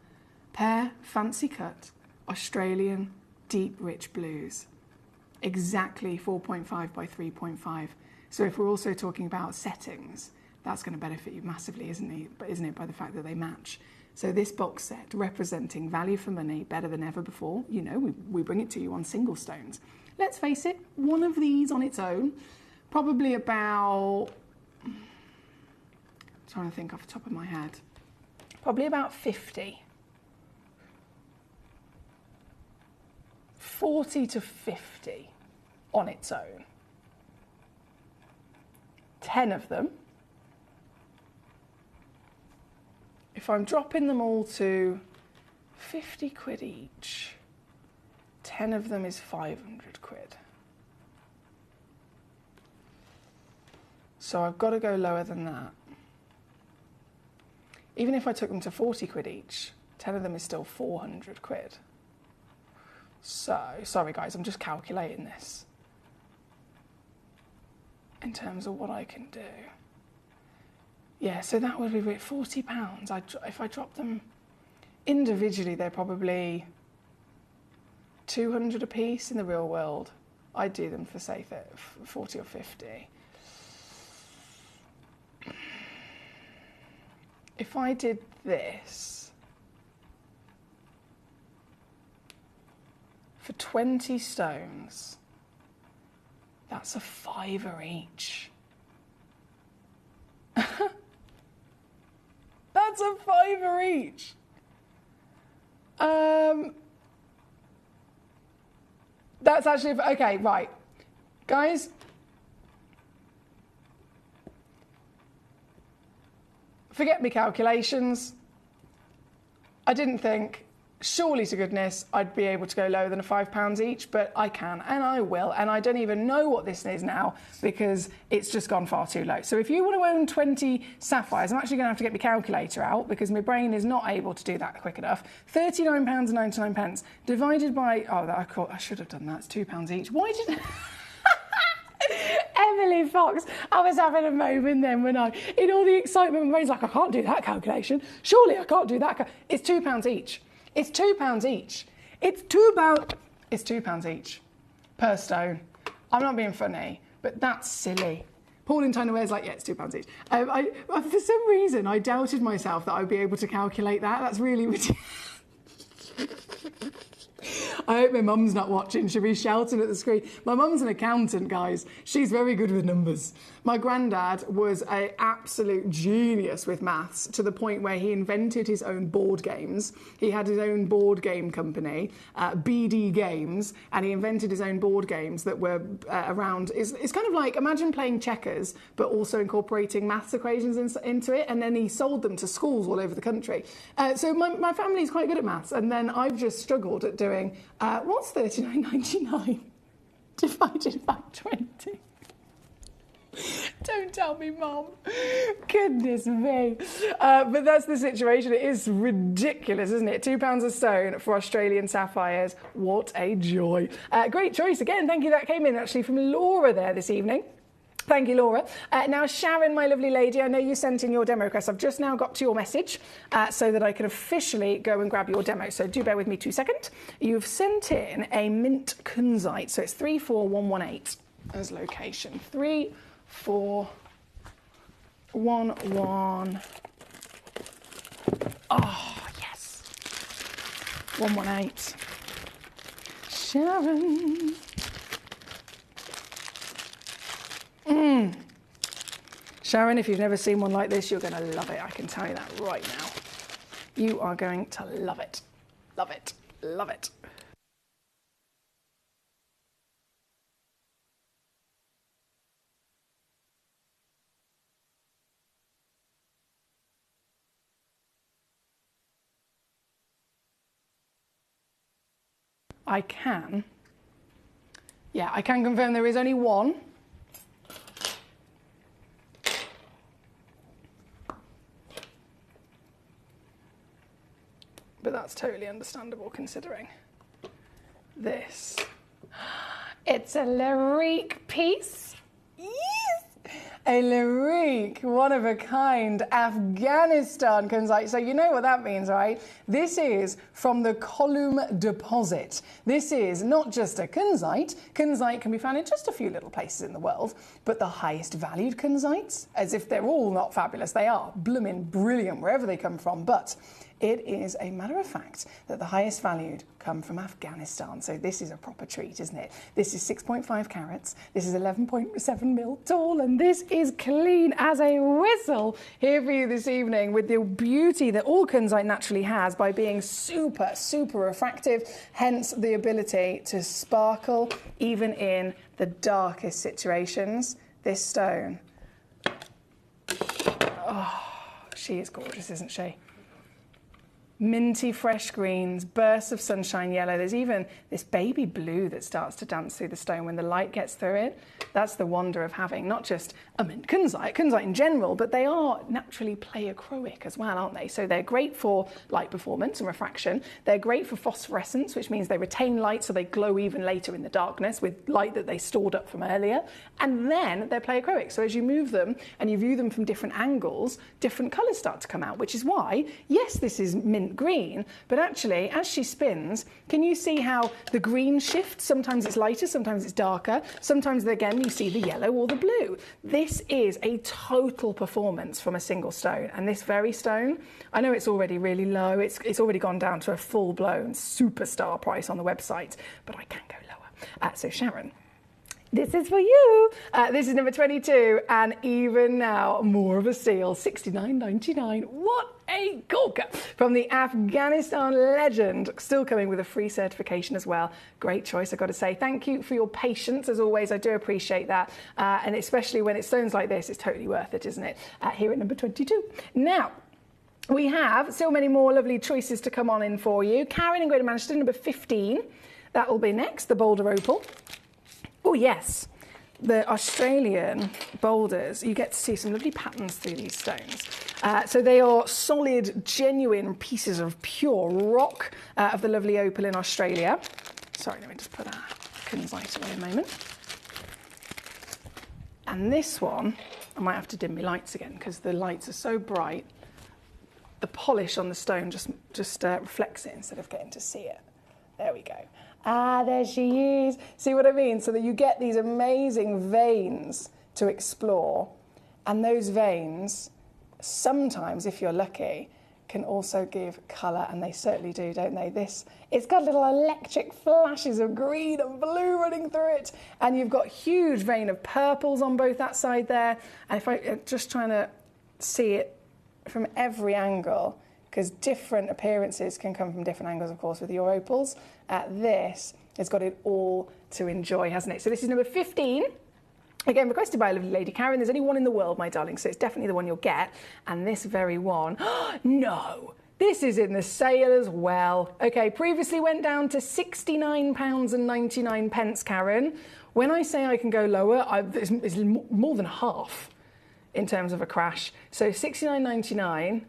Pair, fancy cut, Australian, deep, rich blues. Exactly 4.5 by 3.5. So if we're also talking about settings, that's going to benefit you massively, isn't it, by the fact that they match. So this box set, representing value for money better than ever before. You know, we bring it to you on single stones. Let's face it, one of these on its own, probably about, I'm trying to think off the top of my head, probably about 50. 40 to 50 on its own. 10 of them. If I'm dropping them all to 50 quid each, 10 of them is 500 quid. So I've got to go lower than that. Even if I took them to 40 quid each, 10 of them is still 400 quid. So, sorry guys, I'm just calculating this in terms of what I can do. Yeah, so that would be £40. If I drop them individually, they're probably 200 a piece in the real world. I'd do them for, say, 40 or 50. If I did this for 20 stones, that's a £5 each. That's a £5 each. That's actually, okay, right. Guys, forget me calculations. I didn't think, surely to goodness, I'd be able to go lower than a £5 each, but I can, and I will, and I don't even know what this is now because it's just gone far too low. So if you want to own 20 sapphires, I'm actually going to have to get my calculator out because my brain is not able to do that quick enough. £39.99 divided by, I should have done that, it's £2 each. Why did Emily Fox, I was having a moment then when in all the excitement, my brain's like, I can't do that calculation. Surely I can't do that. It's £2 each. It's £2 each. It's £2 each per stone. I'm not being funny, but that's silly. Paul in China Wear's like, yeah, it's £2 each. For some reason, I doubted myself that I'd be able to calculate that. That's really ridiculous. I hope my mum's not watching. She'll be shouting at the screen. My mum's an accountant, guys. She's very good with numbers. My granddad was an absolute genius with maths to the point where he invented his own board games. He had his own board game company, BD Games, and he invented his own board games that were around. It's kind of like, imagine playing checkers, but also incorporating maths equations into it, and then he sold them to schools all over the country. So my family's quite good at maths, and then I've just struggled at doing, what's £39.99 divided by 20? Don't tell me, Mum. Goodness me. But that's the situation. It is ridiculous, isn't it? £2 a stone for Australian sapphires. What a joy. Great choice again. Thank you. That came in actually from Laura there this evening. Thank you, Laura. Now, Sharon, my lovely lady, I know you sent in your demo request. I've just now got to your message so that I can officially go and grab your demo. So do bear with me 2 seconds. You've sent in a mint kunzite. So it's 34118 as location. 34111. Oh, yes. 118. Sharon. Sharon, if you've never seen one like this, you're going to love it. I can tell you that right now. You are going to love it. Love it. Love it. I can confirm there is only one. But that's totally understandable considering this. It's a Larique piece. Yes! A Larique, one of a kind, Afghanistan kunzite. So you know what that means, right? This is from the Kolum deposit. This is not just a kunzite. Kunzite can be found in just a few little places in the world, but the highest valued kunzites, as if they're all not fabulous, they are blooming brilliant wherever they come from, but it is a matter of fact that the highest valued come from Afghanistan. So this is a proper treat, isn't it? This is 6.5 carats. This is 11.7 mil tall, and this is clean as a whistle here for you this evening with the beauty that all kunzite naturally has by being super, super refractive, hence the ability to sparkle even in the darkest situations. This stone, oh, she is gorgeous, isn't she? Minty fresh greens, bursts of sunshine yellow. There's even this baby blue that starts to dance through the stone when the light gets through it. That's the wonder of having not just a mint kunzite in general, but they are naturally pleochroic as well, aren't they? So they're great for light performance and refraction. They're great for phosphorescence, which means they retain light so they glow even later in the darkness with light that they stored up from earlier. And then they're pleochroic. So as you move them and you view them from different angles, different colours start to come out, which is why, yes, this is mint green, but actually as she spins, can you see how the green shifts? Sometimes it's lighter, sometimes it's darker, sometimes again you see the yellow or the blue. This is a total performance from a single stone, and this very stone, I know it's already really low, it's already gone down to a full-blown superstar price on the website, but I can go lower. So Sharon, this is for you. This is number 22, and even now, more of a steal, $69.99. What a corker from the Afghanistan legend. Still coming with a free certification as well. Great choice, I've got to say. Thank you for your patience, as always. I do appreciate that. And especially when it's stones like this, it's totally worth it, isn't it? Here at number 22. Now, we have so many more lovely choices to come on in for you. Karen in Greater Manchester, number 15. That will be next, the Boulder Opal. Oh, yes, the Australian boulders, you get to see some lovely patterns through these stones. So they are solid, genuine pieces of pure rock of the lovely opal in Australia. Sorry, let me just put our kunzite away a moment. And this one, I might have to dim my lights again because the lights are so bright. The polish on the stone just reflects it instead of getting to see it. There we go. Ah, there she is. See what I mean? So that you get these amazing veins to explore. And those veins, sometimes, if you're lucky, can also give colour, and they certainly do, don't they? It's got little electric flashes of green and blue running through it. And you've got a huge vein of purples on both that side there. And if I'm just trying to see it from every angle, because different appearances can come from different angles, of course, with your opals. This has got it all to enjoy, hasn't it? So this is number 15. Again, requested by a lovely lady, Karen. There's only one in the world, my darling, so it's definitely the one you'll get. And this very one, no, this is in the sale as well. Okay, previously went down to £69.99, Karen. When I say I can go lower, it's more than half. in terms of a crash. So $69.99.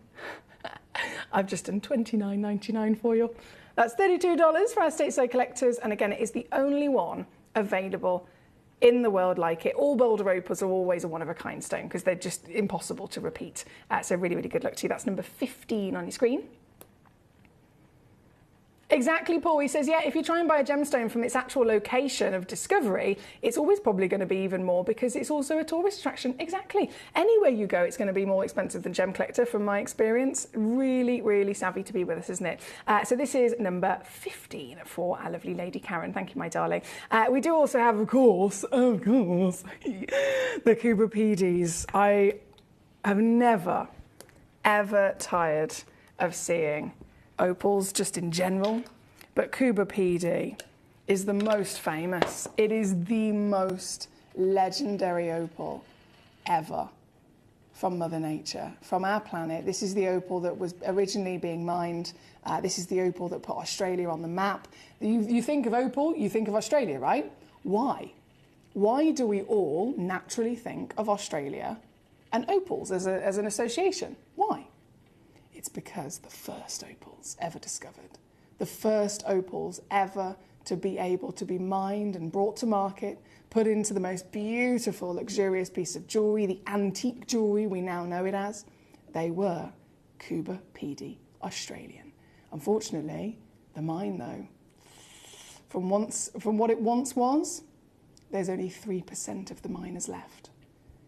I've just done $29.99 for you. That's $32 for our stateside collectors, and again, it is the only one available in the world like it. All boulder opals are always a one-of-a-kind stone because they're just impossible to repeat. So really, really good luck to you. That's number 15 on your screen. Exactly, Paul. He says, yeah, if you try and buy a gemstone from its actual location of discovery, it's always probably going to be even more because it's also a tourist attraction. Exactly. Anywhere you go, it's going to be more expensive than Gemcollector, from my experience. Really, really savvy to be with us, isn't it? So this is number 15 for our lovely Lady Karen. Thank you, my darling. We do also have, of course, the Kubapedis. I have never, ever tired of seeing opals just in general, but Kubapedi is the most famous. It is the most legendary opal ever from Mother Nature, from our planet. This is the opal that was originally being mined. This is the opal that put Australia on the map. You think of opal, you think of Australia, right? Why? Why do we all naturally think of Australia and opals as an association? Why? It's because the first opals ever discovered, the first opals ever to be able to be mined and brought to market, put into the most beautiful, luxurious piece of jewellery, the antique jewellery we now know it as, they were Kubapedi Australian. Unfortunately, the mine though, from what it once was, there's only 3% of the miners left.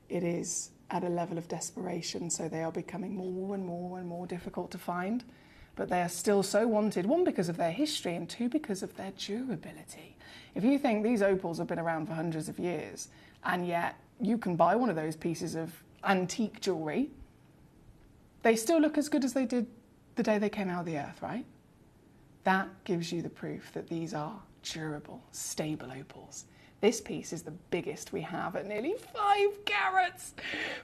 It is at a level of desperation, so they are becoming more and more and more difficult to find, but they are still so wanted, one because of their history and two because of their durability. If you think these opals have been around for hundreds of years and yet you can buy one of those pieces of antique jewellery, they still look as good as they did the day they came out of the earth, right? That gives you the proof that these are durable, stable opals. This piece is the biggest we have at nearly 5 carats.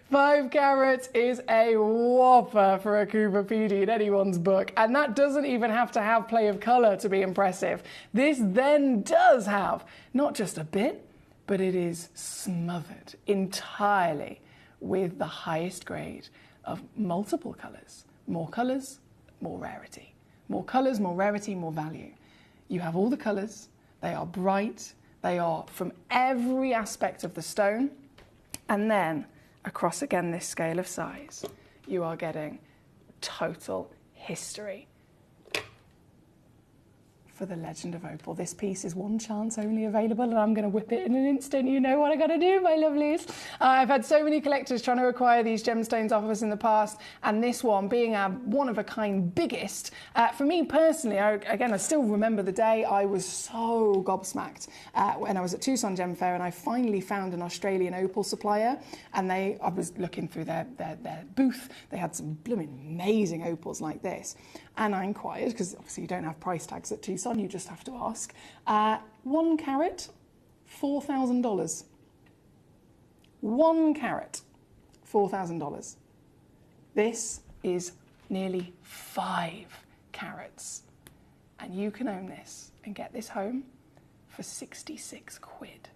5 carats is a whopper for a Kubapedi in anyone's book. And that doesn't even have to have play of colour to be impressive. This then does have not just a bit, but it is smothered entirely with the highest grade of multiple colours. More colours, more rarity. More colours, more rarity, more value. You have all the colours. They are bright. They are from every aspect of the stone. And then across again this scale of size, you are getting total history for the legend of opal. This piece is one chance only available, and I'm going to whip it in an instant. You know what I got to do, my lovelies. I've had so many collectors trying to acquire these gemstones off of us in the past, and this one being our one-of-a-kind biggest. For me personally, I still remember the day I was so gobsmacked when I was at Tucson Gem Fair, and I finally found an Australian opal supplier, and I was looking through their booth. They had some blooming amazing opals like this. And I inquired, because obviously you don't have price tags at Tucson, you just have to ask. 1 carat, $4,000. 1 carat, $4,000. This is nearly 5 carats. And you can own this and get this home for 66 quid.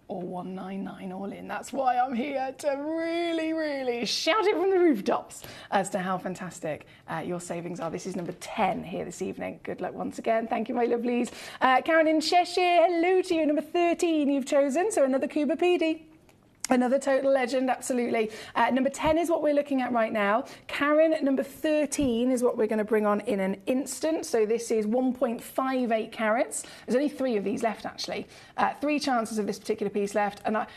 Or 199 all in. That's why I'm here to really, really shout it from the rooftops as to how fantastic your savings are. This is number 10 here this evening. Good luck once again. Thank you, my lovelies. Karen in Cheshire, hello to you. Number 13 you've chosen, so another Kubapedi. Another total legend, absolutely. Number 10 is what we're looking at right now. Karen, number 13 is what we're going to bring on in an instant. So this is 1.58 carats. There's only 3 of these left, actually. 3 chances of this particular piece left. And I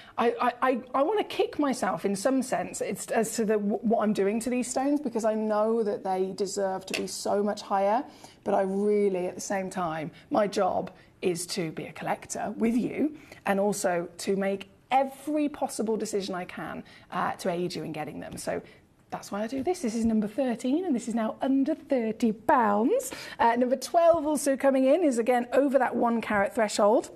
want to kick myself in some sense as to what I'm doing to these stones, because I know that they deserve to be so much higher. But I really, at the same time, my job is to be a collector with you and also to make every possible decision I can to aid you in getting them. So that's why I do this. This is number 13, and this is now under £30. Number 12 also coming in is again over that 1 carat threshold.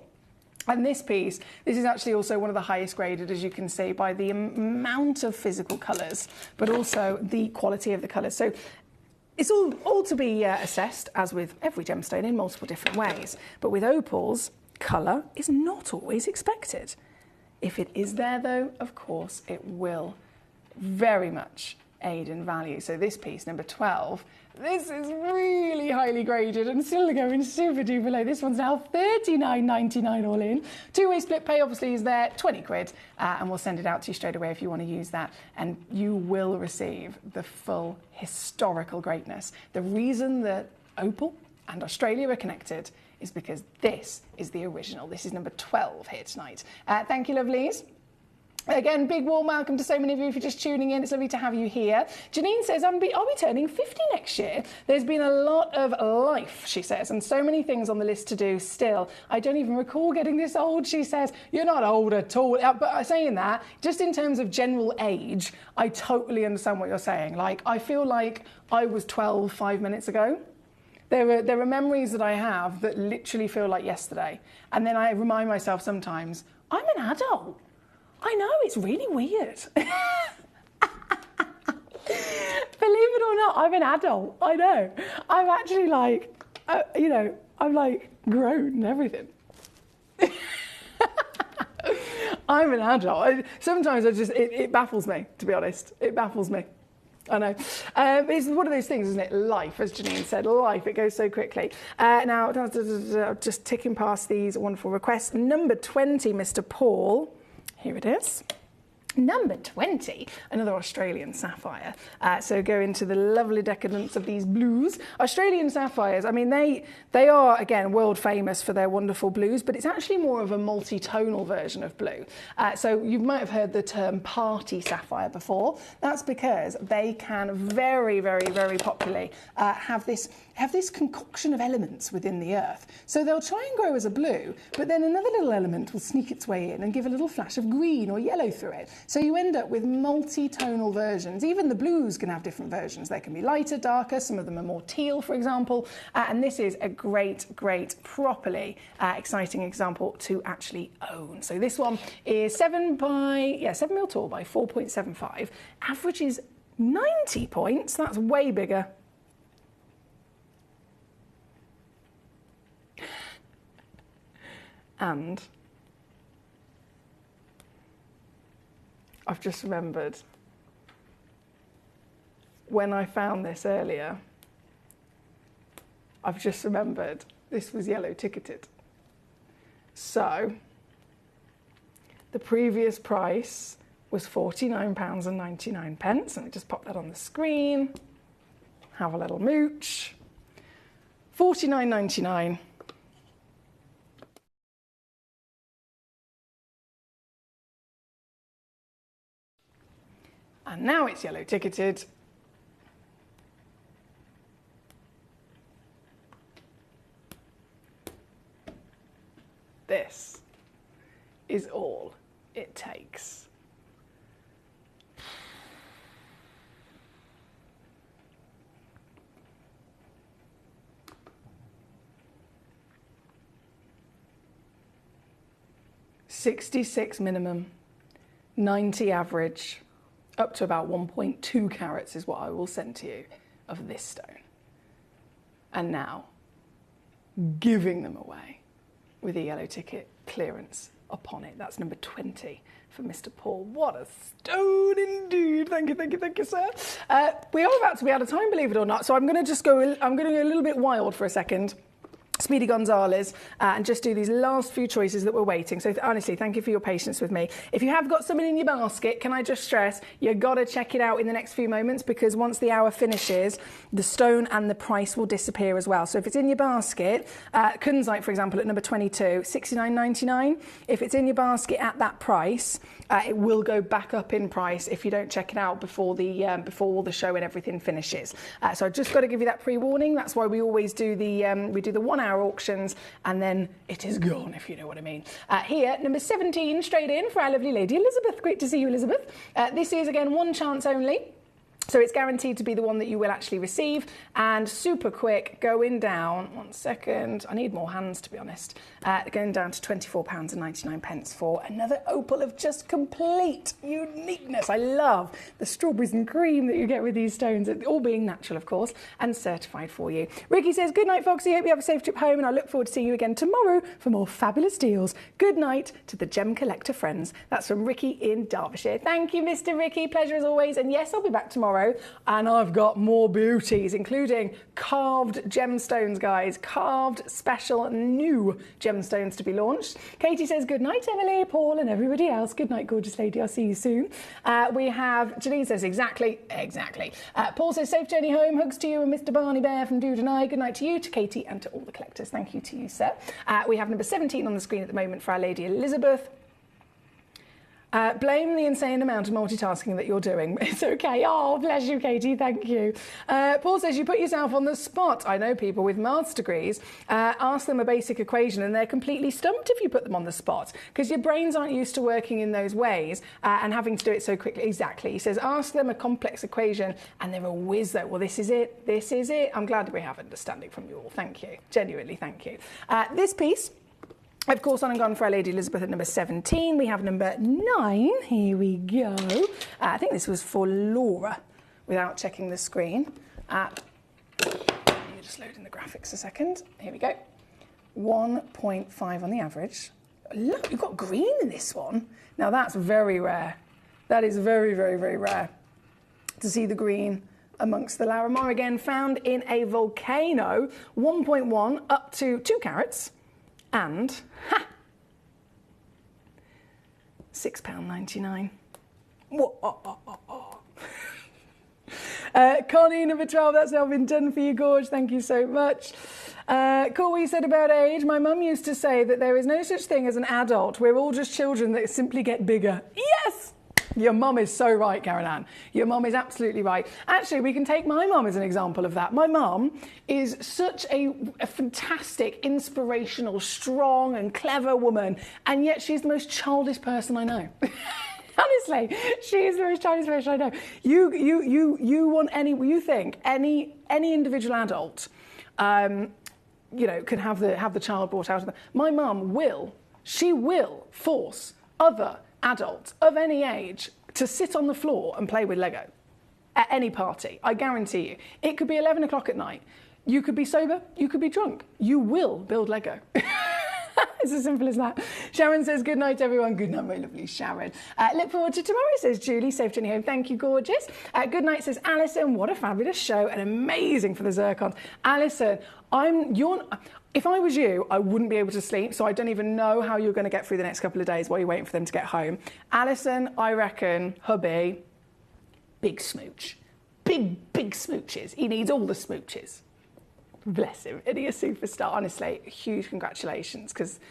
And this piece, this is actually also one of the highest graded, as you can see, by the amount of physical colours, but also the quality of the colours. So it's all to be assessed, as with every gemstone, in multiple different ways. But with opals, colour is not always expected. If it is there, though, of course, it will very much aid in value. So this piece, number 12, this is really highly graded and still going super duper low. This one's now $39.99 all in. Two-way split pay obviously is there, 20 quid, and we'll send it out to you straight away if you want to use that, and you will receive the full historical greatness. The reason that Opal and Australia are connected is because this is the original. This is number 12 here tonight. Thank you, lovelies. Again, big warm welcome to so many of you if you're just tuning in. It's lovely to have you here. Janine says, I'll be turning 50 next year. There's been a lot of life, she says, and so many things on the list to do still. I don't even recall getting this old, she says. You're not old at all. But saying that, just in terms of general age, I totally understand what you're saying. Like, I feel like I was 12 5 minutes ago. There are memories that I have that literally feel like yesterday. And then I remind myself sometimes, I'm an adult. I know, it's really weird. Believe it or not, I'm an adult. I know. I'm actually like, I'm like grown and everything. I'm an adult. Sometimes it baffles me, to be honest. It baffles me. I know. It's one of those things, isn't it? Life, as Janine said, life, it goes so quickly. Now, just ticking past these wonderful requests. Number 20, Mr. Paul. Here it is. Number 20, another Australian sapphire. So go into the lovely decadence of these blues. Australian sapphires, I mean, they are, again, world famous for their wonderful blues, but it's actually more of a multi-tonal version of blue. So you might have heard the term party sapphire before. That's because they can very, very, very popularly have this concoction of elements within the earth. So they'll try and grow as a blue, but then another little element will sneak its way in and give a little flash of green or yellow through it. So you end up with multi-tonal versions. Even the blues can have different versions. They can be lighter, darker, some of them are more teal, for example, and this is a great, properly exciting example to actually own. So this one is 7 mil tall by 4.75. Average is 90 points. That's way bigger. And I've just remembered when I found this earlier, I've just remembered this was yellow ticketed. So the previous price was £49.99. Let me just pop that on the screen. Have a little mooch. £49.99. And now it's yellow ticketed. This is all it takes. $66 minimum, 90 average. Up to about 1.2 carats is what I will send to you of this stone. And now, giving them away with a yellow ticket clearance upon it. That's number 20 for Mr. Paul. What a stone indeed. Thank you, sir. We are about to be out of time, believe it or not, so I'm going to go a little bit wild for a second. Speedy Gonzalez, and just do these last few choices that we're waiting. So honestly, thank you for your patience with me. If you have got something in your basket, can I just stress, you've got to check it out in the next few moments, because once the hour finishes, the stone and the price will disappear as well. So if it's in your basket, Kunzite, for example, at number 22, $69.99. If it's in your basket at that price, it will go back up in price if you don't check it out before all the show and everything finishes. So I've just got to give you that pre-warning. That's why we always do the 1 hour auctions, and then it is gone, if you know what I mean. Here, number 17, straight in for our lovely lady Elizabeth. Great to see you, Elizabeth. This is, again, one chance only. So it's guaranteed to be the one that you will actually receive, and super quick, going down, 1 second, I need more hands to be honest, going down to £24.99 for another opal of just complete uniqueness. fabulous. I love the strawberries and cream that you get with these stones, all being natural, of course, and certified for you. Ricky says, good night, Foxy. Hope you have a safe trip home, and I look forward to seeing you again tomorrow for more fabulous deals. Good night to the Gem Collector friends. That's from Ricky in Derbyshire. Thank you, Mr. Ricky. Pleasure as always. And yes, I'll be back tomorrow, and I've got more beauties, including carved gemstones, guys. Carved special new gemstones to be launched. Katie says, good night, Emily, Paul, and everybody else. Good night, gorgeous lady. I'll see you soon. We have, Janine says, exactly. Paul says, safe journey home. Hugs to you and Mr. Barney Bear from Dude and I. Good night to you, to Katie, and to all the collectors. Thank you to you, sir. We have number 17 on the screen at the moment for Our Lady Elizabeth. Blame the insane amount of multitasking that you're doing. It's okay. Oh, bless you, Katie. Thank you. Paul says, you put yourself on the spot. I know people with maths degrees. Ask them a basic equation and they're completely stumped if you put them on the spot because your brains aren't used to working in those ways and having to do it so quickly. Exactly. He says, ask them a complex equation and they're a whiz though. Well, this is it. This is it. I'm glad that we have understanding from you all. Thank you. Genuinely, thank you. This piece, of course, on and gone for Our Lady Elizabeth at number 17. We have number 9. Here we go. I think this was for Laura, without checking the screen. You're just loading the graphics a second. Here we go. 1.5 on the average. Look, you've got green in this one. Now, that's very rare. That is very, very, very rare to see the green amongst the Larimar. Again, found in a volcano. 1.1 up to 2 carats. And, £6.99. Connie, number 12, that's now been done for you, Gorge. Thank you so much. Cool, what you said about age. My mum used to say that there is no such thing as an adult. We're all just children that simply get bigger. Yes! Your mum is so right, Karen Ann. Your mum is absolutely right. Actually, we can take my mum as an example of that. My mum is such a fantastic, inspirational, strong and clever woman, and yet she's the most childish person I know. Honestly, she is the most childish person I know. You think any individual adult, can have the child brought out of them. My mum will force other adults of any age to sit on the floor and play with Lego at any party. I guarantee you. It could be 11 o'clock at night. You could be sober. You could be drunk. You will build Lego. It's as simple as that. Sharon says, good night, everyone. Good night, my lovely Sharon. Look forward to tomorrow, says Julie. Safe journey home. Thank you, gorgeous. Good night, says Alison. What a fabulous show and amazing for the zircons. Alison, if I was you, I wouldn't be able to sleep, so I don't even know how you're going to get through the next couple of days while you're waiting for them to get home. Alison, I reckon, hubby, big smooch. Big smooches. He needs all the smooches. Bless him. And he's a superstar. Honestly, huge congratulations, because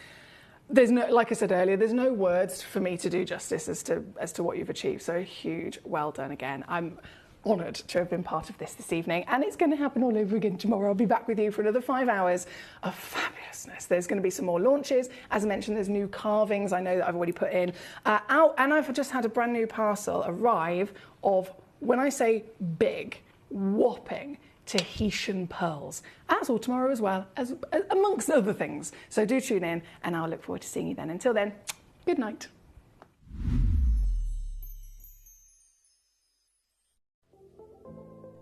there's no, like I said earlier, there's no words for me to do justice as to what you've achieved. So huge, well done again. I'm honoured to have been part of this evening, and it's going to happen all over again tomorrow. I'll be back with you for another 5 hours of fabulousness. There's going to be some more launches. As I mentioned, there's new carvings I know that I've already put in out, and I've just had a brand new parcel arrive of, when I say big, whopping Tahitian pearls. That's all tomorrow as well, as amongst other things. So do tune in, and I'll look forward to seeing you then. Until then, good night.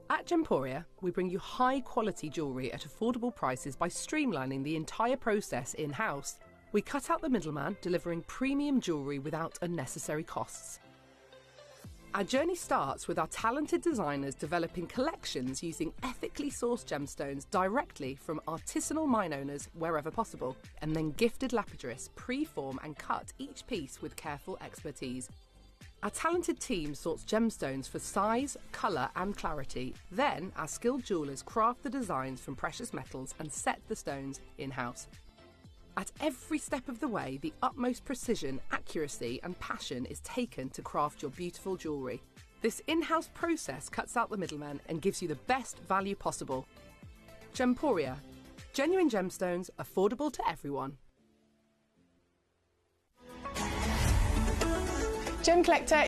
At Gemporia, we bring you high-quality jewellery at affordable prices by streamlining the entire process in-house. We cut out the middleman, delivering premium jewellery without unnecessary costs. Our journey starts with our talented designers developing collections using ethically sourced gemstones directly from artisanal mine owners wherever possible, and then gifted lapidarists pre-form and cut each piece with careful expertise. Our talented team sorts gemstones for size, colour and clarity. Then our skilled jewellers craft the designs from precious metals and set the stones in-house. At every step of the way, the utmost precision, accuracy and passion is taken to craft your beautiful jewellery. This in-house process cuts out the middleman and gives you the best value possible. Gemporia. Genuine gemstones, affordable to everyone. Gemcollector